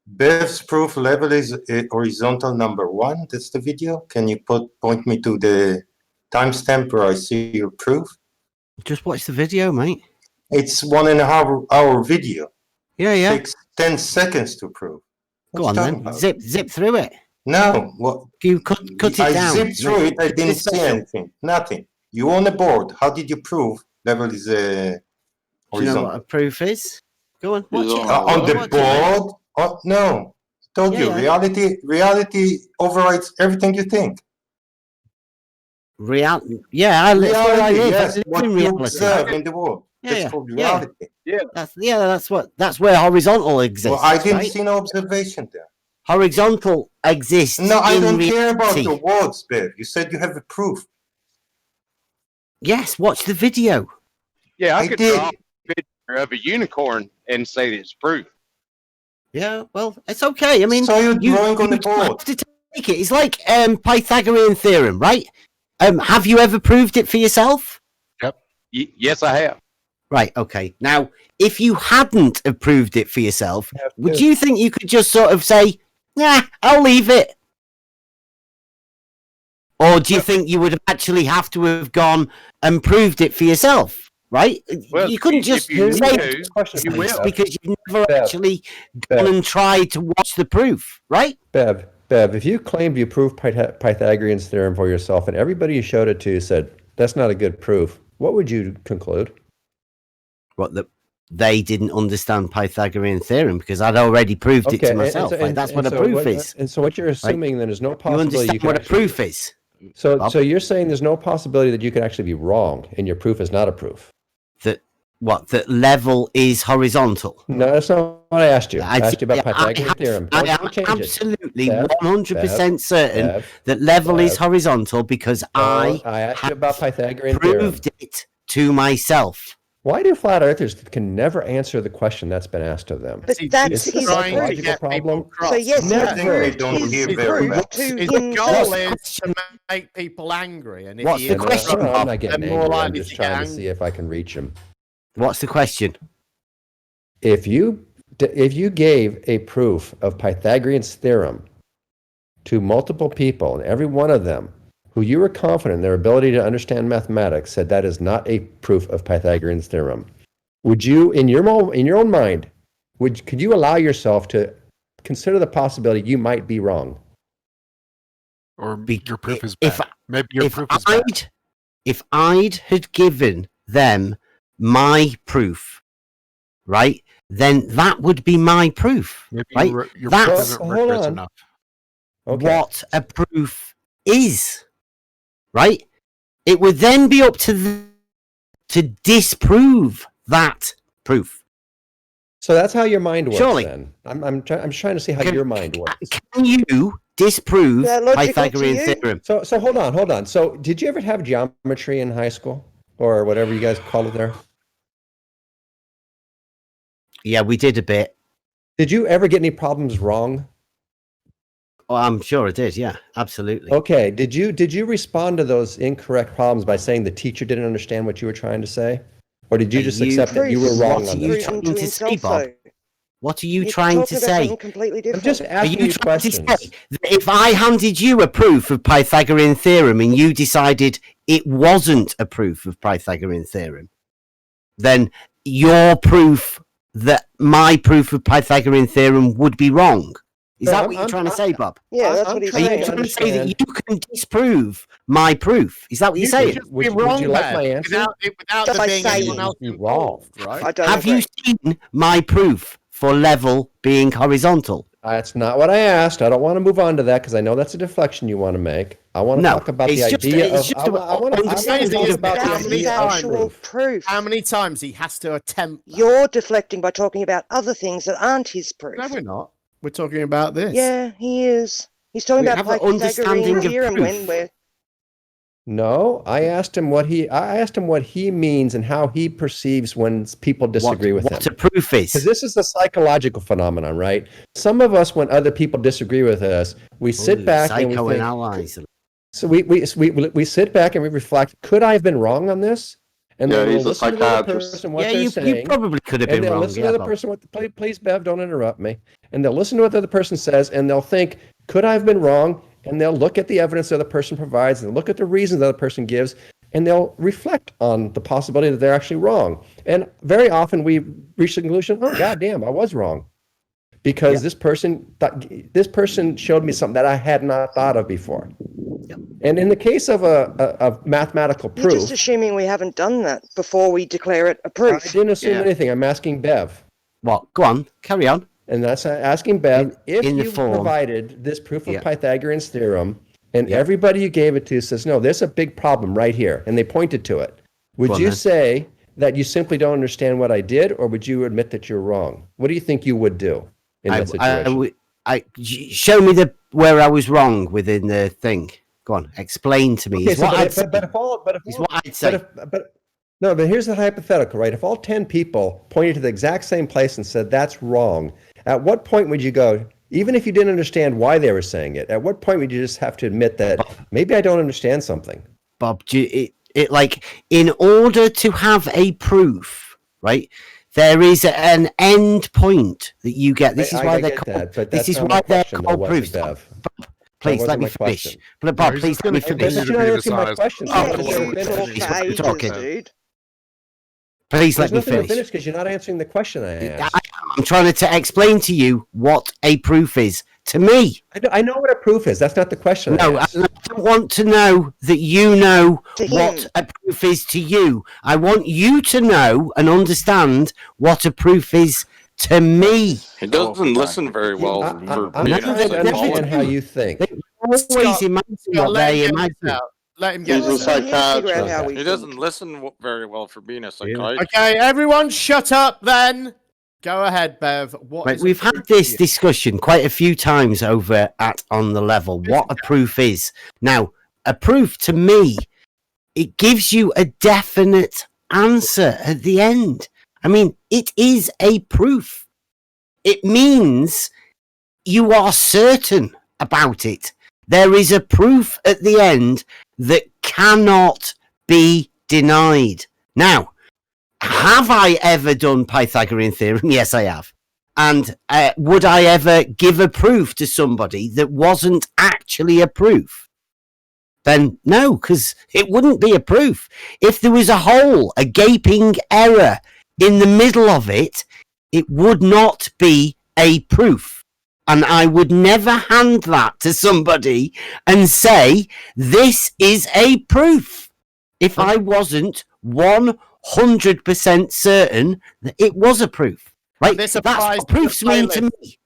Bev's proof level is horizontal number 1. That's the video. Can you point me to the timestamp where I see your proof? Just watch the video, mate. It's 1.5 hour video. Yeah. Takes 10 seconds to prove. Go on then. Zip through it. No. What? You cut it down. I zipped through it. I didn't see anything. Nothing. You on the board. How did you prove level is horizontal? Do you know what a proof is? Go on. Watch it. On the board? Oh, no. I told you. Reality overrides everything you think. Reality. Yes. What you observe in the world. That's called reality. That's where horizontal exists. Well, I didn't see no observation there. Horizontal exists. No, I don't care about the words, Bev. You said you have a proof. Yes, watch the video. Yeah, I could draw a picture of a unicorn and say that it's proof. Yeah, well, it's okay. I mean, so you're drawing on the board. Have to take it. It's like Pythagorean theorem, right? Have you ever proved it for yourself? Yep. Yes, I have. Right. Okay. Now, if you hadn't have proved it for yourself, would you think you could just sort of say, "Nah, I'll leave it"? Or do you think you would actually have to have gone and proved it for yourself? Right? Well, you couldn't just say you will. because you've never actually gone and tried to watch the proof, right? Bev, if you claimed you proved Pythagorean's theorem for yourself and everybody you showed it to said, that's not a good proof, what would you conclude? What, that they didn't understand Pythagorean theorem because I'd already proved it to myself. That's what a proof is. And so what you're assuming then is no possibility you understand what a proof is. So you're saying there's no possibility that you could actually be wrong and your proof is not a proof. That level is horizontal? No, that's not what I asked you. I asked you about Pythagorean theorem. I am absolutely 100% certain that level is horizontal because I asked you about Pythagorean proved it to myself. Why do flat earthers can never answer the question that's been asked of them? But that's his psychological problem. So yes, Never. The goal is to make people angry, and if what's the question? I'm not getting angry. I'm just trying to see if I can reach him. What's the question? If you gave a proof of Pythagorean's theorem to multiple people, and every one of them who you were confident in their ability to understand mathematics said that is not a proof of Pythagorean's theorem, would you, in your own mind, could you allow yourself to consider the possibility you might be wrong? Or your proof is bad. Maybe your proof is bad. If I'd had given them my proof, right, then that would be my proof. Maybe right? Your That's proof isn't rigorous enough. What a proof is. Right? It would then be up to disprove that proof. So that's how your mind works. Surely. Then I'm trying to see how your mind works. Can you disprove Pythagorean theorem? So hold on. So did you ever have geometry in high school or whatever you guys call it there? Yeah, we did a bit. Did you ever get any problems wrong? Oh, I'm sure I did. Yeah, absolutely. Okay. Did you respond to those incorrect problems by saying the teacher didn't understand what you were trying to say? Or did you just accept that you were wrong on this? What are you trying to say, Bob? What are you trying to say? I'm just asking you questions. If I handed you a proof of Pythagorean theorem and you decided it wasn't a proof of Pythagorean theorem, then your proof that my proof of Pythagorean theorem would be wrong. Is that what you're trying to say, Bob? Yeah, that's what he's saying. Are you trying to say that you can disprove my proof? Is that what you're saying? Would you like my answer? Without there being anyone else involved, right? Have you seen my proof for level being horizontal? That's not what I asked. I don't want to move on to that because I know that's a deflection you want to make. I want to talk about the idea of. I want to talk about the actual proof. How many times he has to attempt? You're deflecting by talking about other things that aren't his proof. No, we're not. We're talking about this. Yeah, he is. He's talking about Pythagorean theorem when we're. No, I asked him what he means and how he perceives when people disagree with him. What a proof is. Because this is a psychological phenomenon, right? Some of us, when other people disagree with us, we sit back and we think. So we sit back and we reflect. Could I have been wrong on this? And then we'll listen to the other person what they're saying. You probably could have been wrong. Listen to the person. Please, Bev, don't interrupt me. And they'll listen to what the other person says, and they'll think, "Could I have been wrong?" And they'll look at the evidence the other person provides, and they'll look at the reasons the other person gives, and they'll reflect on the possibility that they're actually wrong. And very often we reach the conclusion, "Oh, goddamn, I was wrong," because this person showed me something that I had not thought of before. And in the case of a mathematical proof, you're just assuming we haven't done that before we declare it a proof. I didn't assume anything. I'm asking Bev. Well, go on, carry on. And that's asking Bev if you provided this proof of Pythagorean's theorem, and everybody you gave it to says, "No, there's a big problem right here," and they pointed to it. Would you say that you simply don't understand what I did, or would you admit that you're wrong? What do you think you would do in that situation? Show me where I was wrong within the thing. Go on, explain to me. Okay, but here's the hypothetical, right? If all 10 people pointed to the exact same place and said that's wrong, at what point would you go, even if you didn't understand why they were saying it, at what point would you just have to admit that maybe I don't understand something? Bob, in order to have a proof, right? There is an end point that you get. This is why they're called proofs. please let me finish. Bob, please let me finish. You're not answering my question. Please let me There's nothing to finish. finish because you're not answering the question I asked. I'm trying to explain to you what a proof is to me. I know what a proof is. That's not the question. No, I don't want to know that you know what a proof is to you. I want you to know and understand what a proof is to me. He doesn't listen very well for I'm being trying to understand how you think. They always imagine what they imagine. Let him He's get a it. psychiatrist. He doesn't listen very well for being a psychiatrist. Okay, everyone shut up then. Go ahead, Bev. Right, we've had this discussion quite a few times over at On the Level, what a proof is. Now, a proof to me, it gives you a definite answer at the end. I mean, it is a proof. It means you are certain about it. There is a proof at the end that cannot be denied. Now, have I ever done Pythagorean theorem? Yes, I have. And would I ever give a proof to somebody that wasn't actually a proof? Then no, because it wouldn't be a proof. If there was a hole, a gaping error in the middle of it, it would not be a proof. And I would never hand that to somebody and say, this is a proof, if I wasn't 100% certain that it was a proof. Right? This That's applies what proofs mean to me.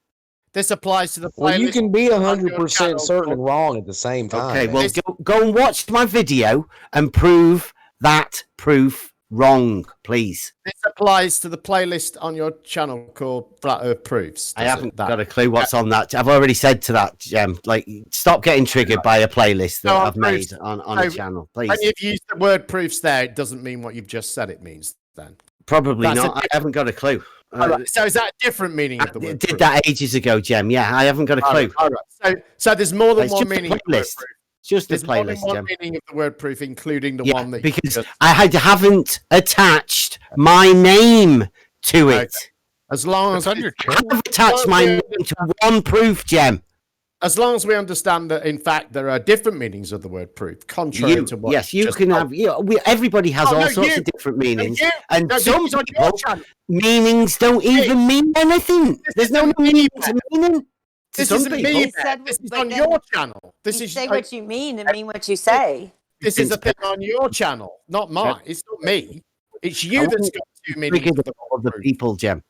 This applies to the playlist. Well, you can be 100% certain and wrong at the same time. Okay, well, go and watch my video and prove that proof wrong, please. This applies to the playlist on your channel called Flat Earth Proofs. I haven't got a clue what's on that. I've already said to that, like, stop getting triggered by a playlist that I've made on a channel, please. When you've used the word proofs there, it doesn't mean what you've just said it means, then. Probably not. I haven't got a clue. Right. So is that a different meaning of the word did proof? that ages ago, Jem. Yeah, I haven't got a clue. All right. So there's more than one meaning of the word playlist. proof. It's just a There's more than playlist, one Jem. meaning of the word proof, including the one that because you just... I haven't attached my name to it. Okay. As long as I have attached my name to one proof, Jem. As long as we understand that, in fact, there are different meanings of the word proof, contrary to what yes, you can have. Everybody has all sorts of different meanings, and some people meanings don't even mean anything. There's no meaning to meaning. This isn't me. This is on your channel. This is say what you mean and mean what you say. This is a thing on your channel, not mine. It's not me. It's you that's got two meanings of the people, Jem.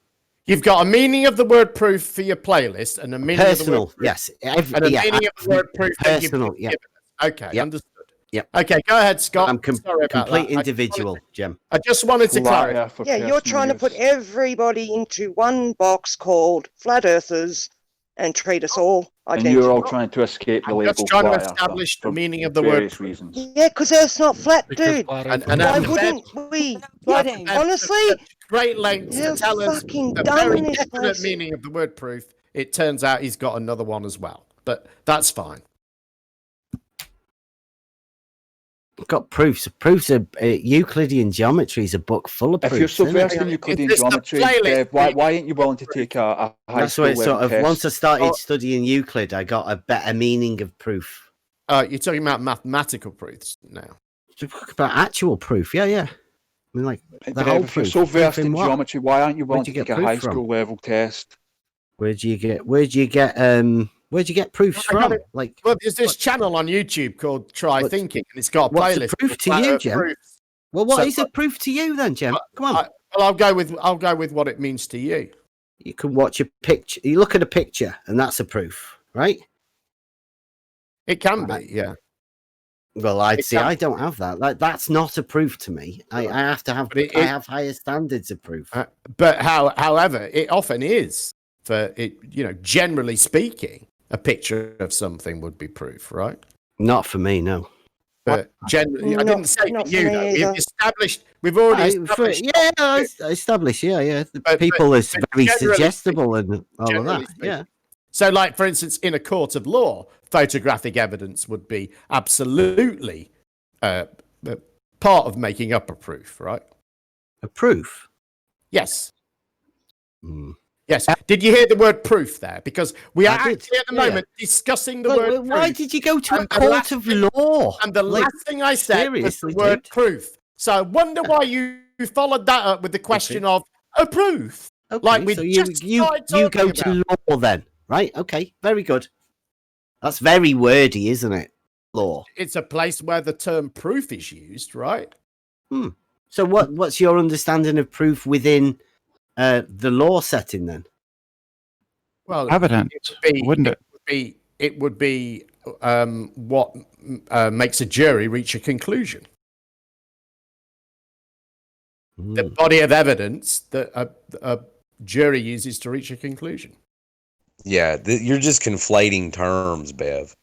You've got a meaning of the word proof for your playlist and a meaning personal, of the word proof, yes. and a meaning of the word proof personal, that you've given us. Okay, understood. Yep. Okay, go ahead, Scott. I'm sorry about complete that. individual, Jem. I just wanted to clarify. Yeah, you're trying to put everybody into one box called flat earthers and treat us all identical. And you're all trying to escape the label. Just trying to flat establish earther the meaning of for the word various proof. reasons. Yeah, because that's not flat, dude. And Why wouldn't we? Like, honestly, great lengths to tell us the very definite meaning of the word proof. It turns out he's got another one as well, but that's fine. Got proofs. Proofs of Euclidean geometry is a book full of proofs. If you're so versed in Euclidean geometry, why aren't you willing to take a high That's school why sort of test? once I started studying Euclid, I got a better meaning of proof. You're talking about mathematical proofs now. You're talking about actual proof, yeah. I mean, like the But whole if you're proof. so versed Proof in what? geometry, why aren't you willing Where'd to you get take a proof high from? school level test? Where'd you get proofs from? Like, well, there's this channel on YouTube called Try Thinking, and it's got a what's playlist. a proof to you, Jem? Well, what is a proof to you then, Jem? Come on. Well, I'll go with what it means to you. You can watch a picture. You look at a picture, and that's a proof, right? It can be, yeah. Well, I don't have that. That's not a proof to me. I have to have. I have higher standards of proof. But however, it often is for it. Generally speaking, a picture of something would be proof, right? Not for me, no. But generally, I didn't say for you. Though. We've already established. I established. Yeah. The people is very suggestible and all of that. Yeah. So, like, for instance, in a court of law, photographic evidence would be absolutely part of making up a proof, right? A proof? Yes. Yes. Did you hear the word proof there? Because we are actually at the moment discussing the word proof. Why did you go to a court of law? And the last thing I said was the word proof. So I wonder why you followed that up with the question of a proof. Okay, Like we so just you started go talking to about. law then, right? Okay, very good. That's very wordy, isn't it? Law. It's a place where the term proof is used, right? So what's your understanding of proof within the law setting then? Well, Evidence, wouldn't it? It would be what makes a jury reach a conclusion. The body of evidence that a jury uses to reach a conclusion. Yeah, you're just conflating terms, Bev.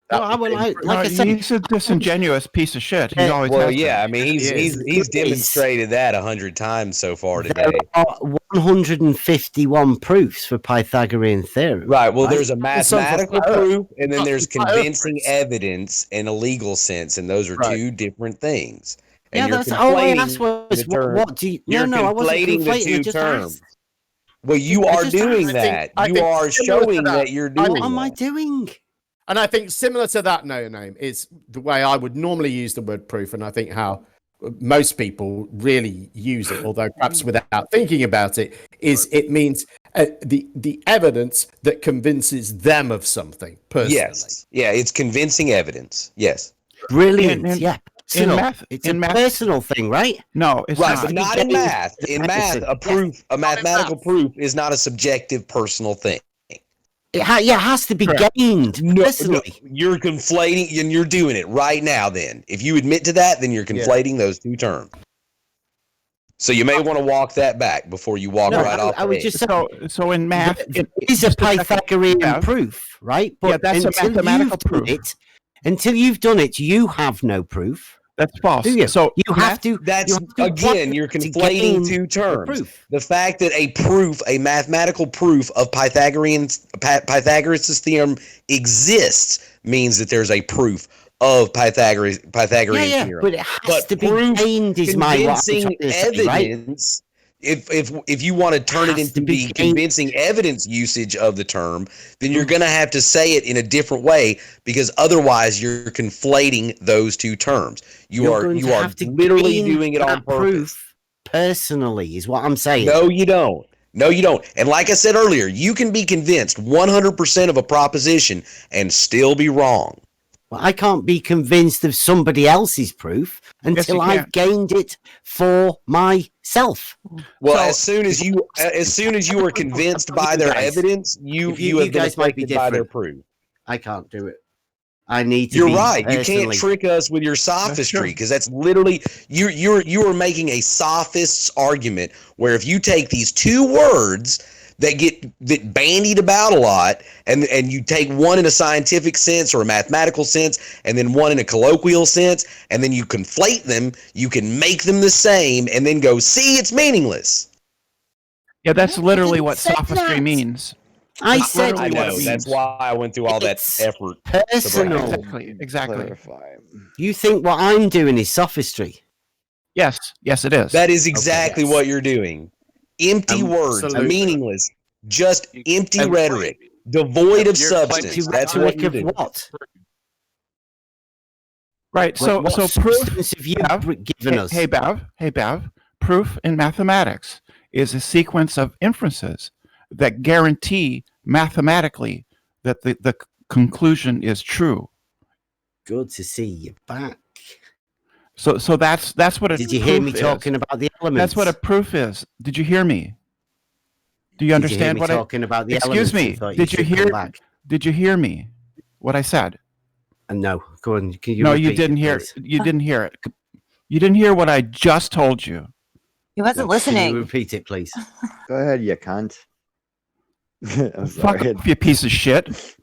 Like I said, he's a disingenuous piece of shit. He always well, has yeah. been. I mean, he's demonstrated that 100 times so far today. There are 151 proofs for Pythagorean theorem. Right. Well, right? there's a mathematical proof, and then there's convincing evidence in a legal sense, and those are two different things. And Yeah, that's all I asked was what do you? You're No, I wasn't conflating the conflating. I two just terms. asked. Well, you are doing that. You are showing that you're doing What am I that. doing? And I think similar to that, No Name, is the way I would normally use the word proof, and I think how most people really use it, although perhaps without thinking about it, is it means the evidence that convinces them of something personally. Yes. Yeah, it's convincing evidence. Yes. Brilliant. In Personal. math, It's a personal thing, right? No, it's right, not. but not in math. In math, a mathematical proof is not a subjective personal thing. It has to be gained personally. No, you're conflating, and you're doing it right now. Then, if you admit to that, then you're conflating those two terms. So you may want to walk that back before you walk right off. I would just say, so in math, it is a Pythagorean proof, right? But yeah, that's a mathematical proof. Until you've done it, you have no proof. That's false. Do you? So you have to. That's again, you're conflating two terms. The fact that a mathematical proof of Pythagoras' theorem exists means that there's a proof of Pythagorean theorem. But it has to be gained. Is my convincing evidence. If you want to turn it into the convincing evidence usage of the term, then you're going to have to say it in a different way, because otherwise you're conflating those two terms. You are literally doing it on purpose. Proof personally is what I'm saying. No, you don't. No, you don't. And like I said earlier, you can be convinced 100% of a proposition and still be wrong. Well, I can't be convinced of somebody else's proof until I've gained it for myself. Well, as soon as you are convinced by their evidence, you have been affected by their proof. I can't do it. I need to. You're right. You can't trick us with your sophistry, because that's literally you are making a sophist's argument, where if you take these two words that bandied about a lot, and you take one in a scientific sense or a mathematical sense, and then one in a colloquial sense, and then you conflate them, you can make them the same, and then go, see, it's meaningless. Yeah, that's literally what sophistry means. I said I know. That's why I went through all that effort. Personal. Exactly. You think what I'm doing is sophistry? Yes, it is. That is exactly what you're doing. Empty words, meaningless, just empty rhetoric, devoid of substance. That's what you do. Right. So proof. Have you given us? Hey, Bev. Proof in mathematics is a sequence of inferences that guarantee mathematically that the conclusion is true. Good to see you back. So that's what a Did you hear me proof talking is. about the elements? That's what a proof is. Did you hear me? Do you understand what talking about the Excuse elements? me. Did you hear? Did you hear me? What I said? No. Go on. Can you? No, you didn't hear. You didn't hear it. You didn't hear what I just told you. He wasn't listening. Can you repeat it, please? Go ahead, you cunt. Fuck off, you piece of shit.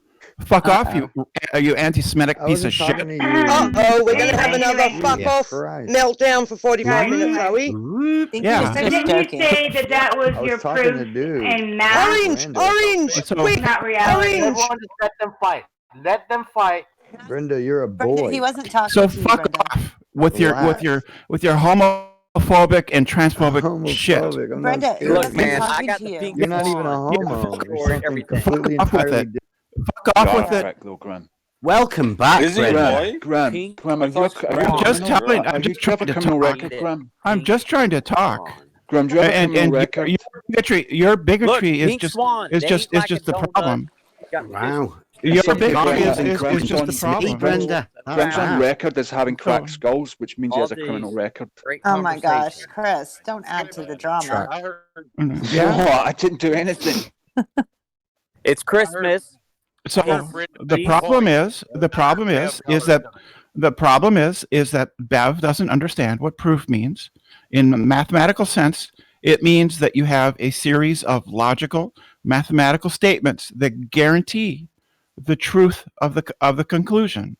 Fuck off, you anti-Semitic piece of shit. Uh-oh, we're going to have another fuck-off meltdown for 45 minutes, are we? Yeah. So didn't you say that was your proof in math? Orange! Quick! Not reality. Everyone just let them fight. Let them fight. Brenda, you're a boy. He wasn't talking So to you, fuck Brenda. off with your homo homophobic and transphobic shit. Homophobic. I'm Brenda, not he scared. wasn't man, I talking got to the you. pink You're not even a swan. homo. Destroy You're something everything. completely Fuck off with entirely it. different. Fuck off You with are it. correct though, Graham. Welcome back, Is he, Brenda. Roy? Graham, Pink. Graham, I have you thought have you you were have a Just criminal, telling. I'm have you just do you have trying a to criminal talk. record, Graham? I'm just trying to talk. Graham, do you have a criminal And record? your Look, bigotry is pink just swan. is They just ain't like just a the donut. problem. Got me Wow. Your It's okay, bigotry Graham. is Graham's just the on problem. Brenda. Graham's on Wow. record as having cracked So- skulls, which means he all has a criminal these record. great Oh my gosh, conversation. Chris, don't add to the drama. I heard. Yeah. Oh, I didn't do anything. It's Christmas. So Brenda the Beef problem voice. is that Bev doesn't understand what proof means. In a mathematical sense, it means that you have a series of logical mathematical statements that guarantee the truth of the conclusion.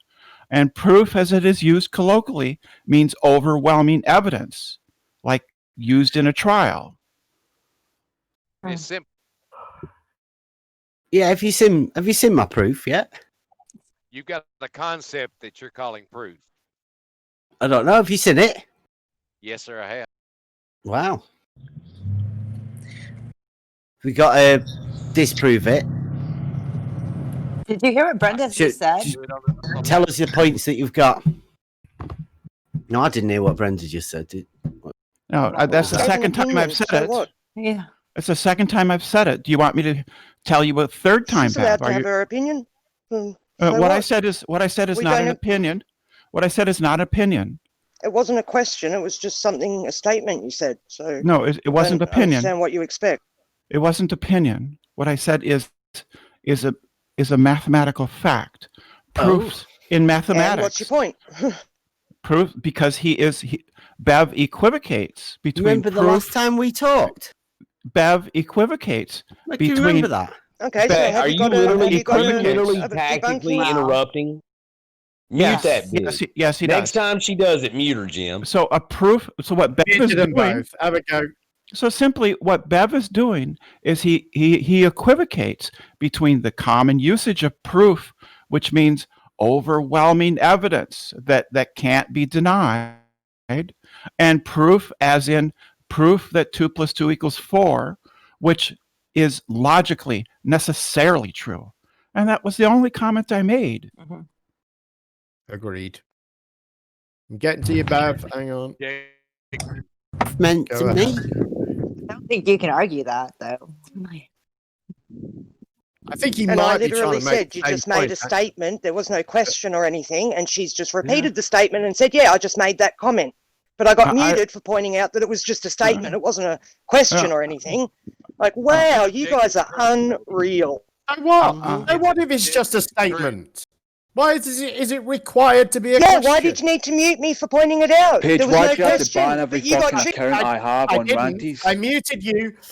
And proof, as it is used colloquially, means overwhelming evidence, like used in a trial. It's simple. Yeah, have you seen my proof yet? You've got a concept that you're calling proof. I don't know. Have you seen it? Yes, sir, I have. Wow. We got to disprove it. Did you hear what Brenda just said? Tell us the points that you've got. No, I didn't hear what Brenda just said. No, that's the second time I've said it. What? Yeah. It's the second time I've said it. Do you want me to tell you a third time, She's allowed Bev? to have her opinion. So What I said is We not an don't- opinion. What I said is not opinion. It wasn't a question. It was just a statement you said. So No, it wasn't I don't opinion. understand what you expect. It wasn't opinion. What I said is a mathematical fact. Proofs in mathematics. And what's your point? Proof because Bev equivocates between. Remember the last time we talked? Bev equivocates Do you remember that? Okay, so Are have you got literally a tactically debunking? interrupting? Mute Yes. that bitch. Yes, he Next does. time she does it, mute her, Jim. So a proof. So what Bev is them doing? both. Have a go. So simply, what Bev is doing is he equivocates between the common usage of proof, which means overwhelming evidence that can't be denied, and proof as in proof that 2 + 2 = 4, which is logically necessarily true. And that was the only comment I made. Agreed. I'm getting to you, Bev. Hang on. Meant Go to ahead. me. I don't think you can argue that, though. I think he And I might be trying literally to make said the you same just made point, a actually. statement. There was no question or anything, and she's just repeated the statement and said, "Yeah, I just made that comment." But I got muted for pointing out that it was just a statement. It wasn't a question or anything. Like, wow, you guys are unreal. So what? So what if it's just a statement? Why is it required to be a Yeah, question? why did you need to mute me for pointing it out? Paige, There was why no do you have to question. ban every but you got fucking tricked. account I have on didn't. Ranties?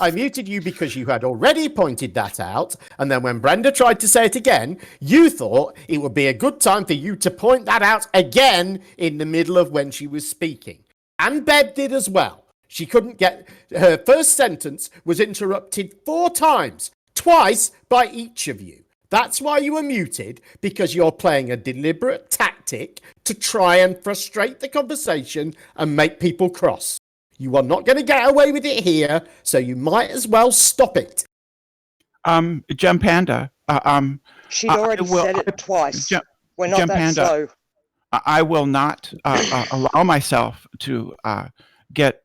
I muted you because you had already pointed that out, and then when Brenda tried to say it again, you thought it would be a good time for you to point that out again in the middle of when she was speaking. And Bev did as well. She couldn't get her first sentence was interrupted 4 times, twice by each of you. That's why you were muted, because you're playing a deliberate tactic to try and frustrate the conversation and make people cross. You are not going to get away with it here, so you might as well stop it. Gem Panda. She'd already said it twice. We're not Gem that Panda, slow. I will not allow myself to get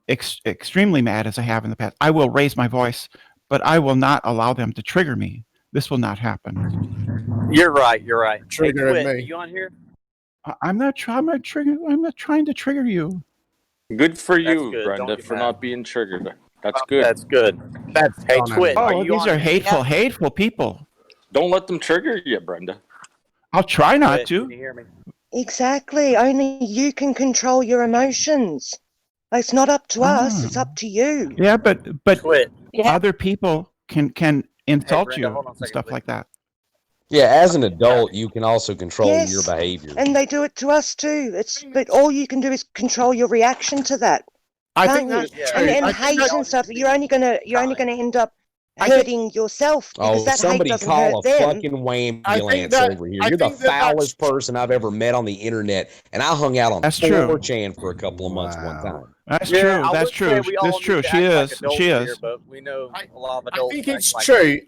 extremely mad as I have in the past. I will raise my voice, but I will not allow them to trigger me. This will not happen. You're right. You're right. Hey, Triggering Twit, me. are you on here? I'm not trying to trigger you. Good for That's you, good. Don't Brenda, get for mad. not being triggered. That's good. That's good. Hey, Twit, are Oh, you these on are here? hateful people. Don't let them trigger you, Brenda. I'll try not Twit, to. Can you hear me? Exactly. Only you can control your emotions. It's not up to us. It's up to you. Yeah, but Twit. other people can insult Brenda, you hold on a and second, stuff please. like that. Yeah, as an adult, you can also control Yes, your behavior. and they do it to us too. But all you can do is control your reaction to that. I Can't think you? that's true. And I think hate and stuff. You're only gonna end up hurting yourself because that hate somebody doesn't call hurt a them. fucking ambulance over here. You're the foulest person I've ever met on the internet, and I hung out on 4chan for a couple of months one time. That's Yeah, true. I That's would say true. we all That's need true. to She act like is. adults She here, is. but we know a lot of I adults. think it's act like true.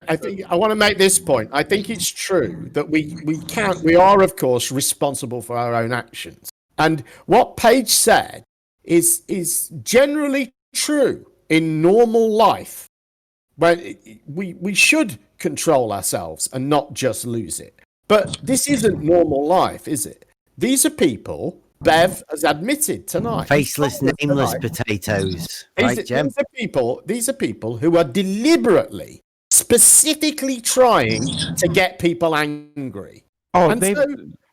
I think I want to make this point. I think it's true that we are of course responsible for our own actions. And what Paige said is generally true in normal life, when we should control ourselves and not just lose it. But this isn't normal life, is it? These are people, Bev has admitted tonight. Faceless, nameless potatoes. Right, Jem? These are people who are deliberately, specifically trying to get people angry. Oh,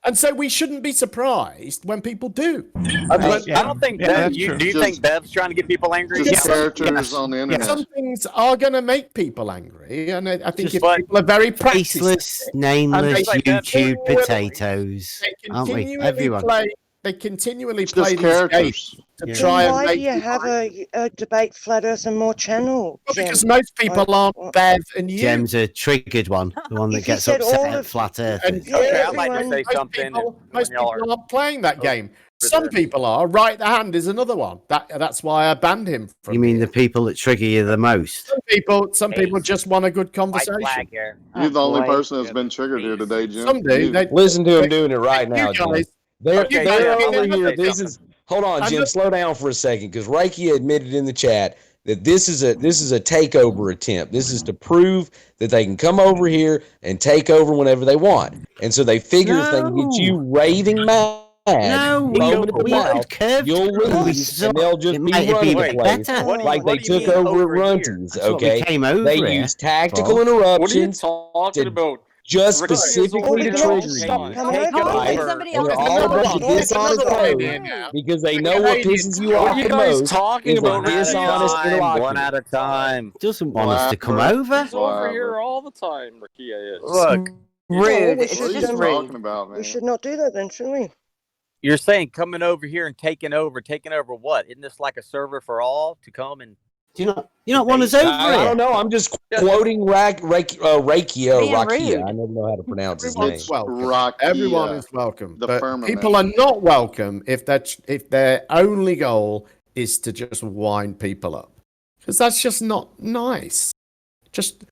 and so we shouldn't be surprised when people do. I don't think Bev. Do you think Bev's trying to get people angry? Just characters on the internet. Some things are going to make people angry, and I think if people are very practiced, Faceless, nameless YouTube potatoes. Aren't we? Everyone. They continually play these games to try and Why make do you have a debate flat earth and more channel? because most people aren't Bev and you. Jem's a triggered one, the one that If you gets said upset all at of- flat earth. Okay, I'd like to say something. Most people aren't playing that game. Some people are. Right the hand is another one. That's why I banned him from. You mean the people that trigger you the most? Some people just want a good conversation. You're the only person that's been triggered here today, Jim. Some do. You. Listen to him doing it right now, You Jim. guys. They're Okay, over Jim, here. This is hold on, Jim. Slow down for a second, because Reiki admitted in the chat that this is a takeover attempt. This is to prove that they can come over here and take over whenever they want. And so they figure if they can get you raving mad, you'll lose, and they'll just be running the place like they took over at Runties. Okay, they use tactical interruptions. What are you talking about? Just specifically to trigger you. And they're all a bunch of dishonest players because they know what pisses you off the most is a dishonest interlocutor. One at a time. Doesn't want us to come over. He's over here all the time, Rakia is. Look, Rude. What are you talking about, man? We should not do that then, should we? you're saying coming over here and taking over what? Isn't this like a server for all to come and? Do you not want us over I don't know. I'm just quoting Rakia. I never know how to pronounce his name. Everyone is welcome. But people are not welcome if their only goal is to just wind people up, because that's just not nice. Just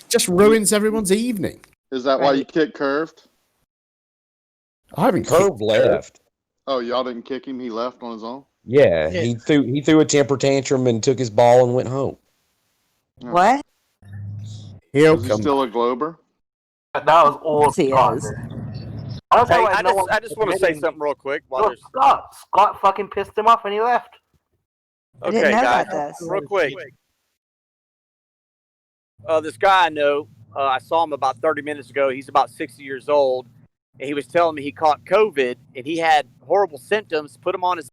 just ruins everyone's evening. Is that why you kicked Curved? I haven't Curved left. Oh, y'all didn't kick him? He left on his own? Yeah, he threw a temper tantrum and took his ball and went home. What? Is he still a Glober? That was all Scott. I just want to say something real quick. Look, Scott fucking pissed him off and he left. Okay, guys, real quick. This guy I know, I saw him about 30 minutes ago. He's about 60 years old. And he was telling me he caught COVID and he had horrible symptoms, put him on his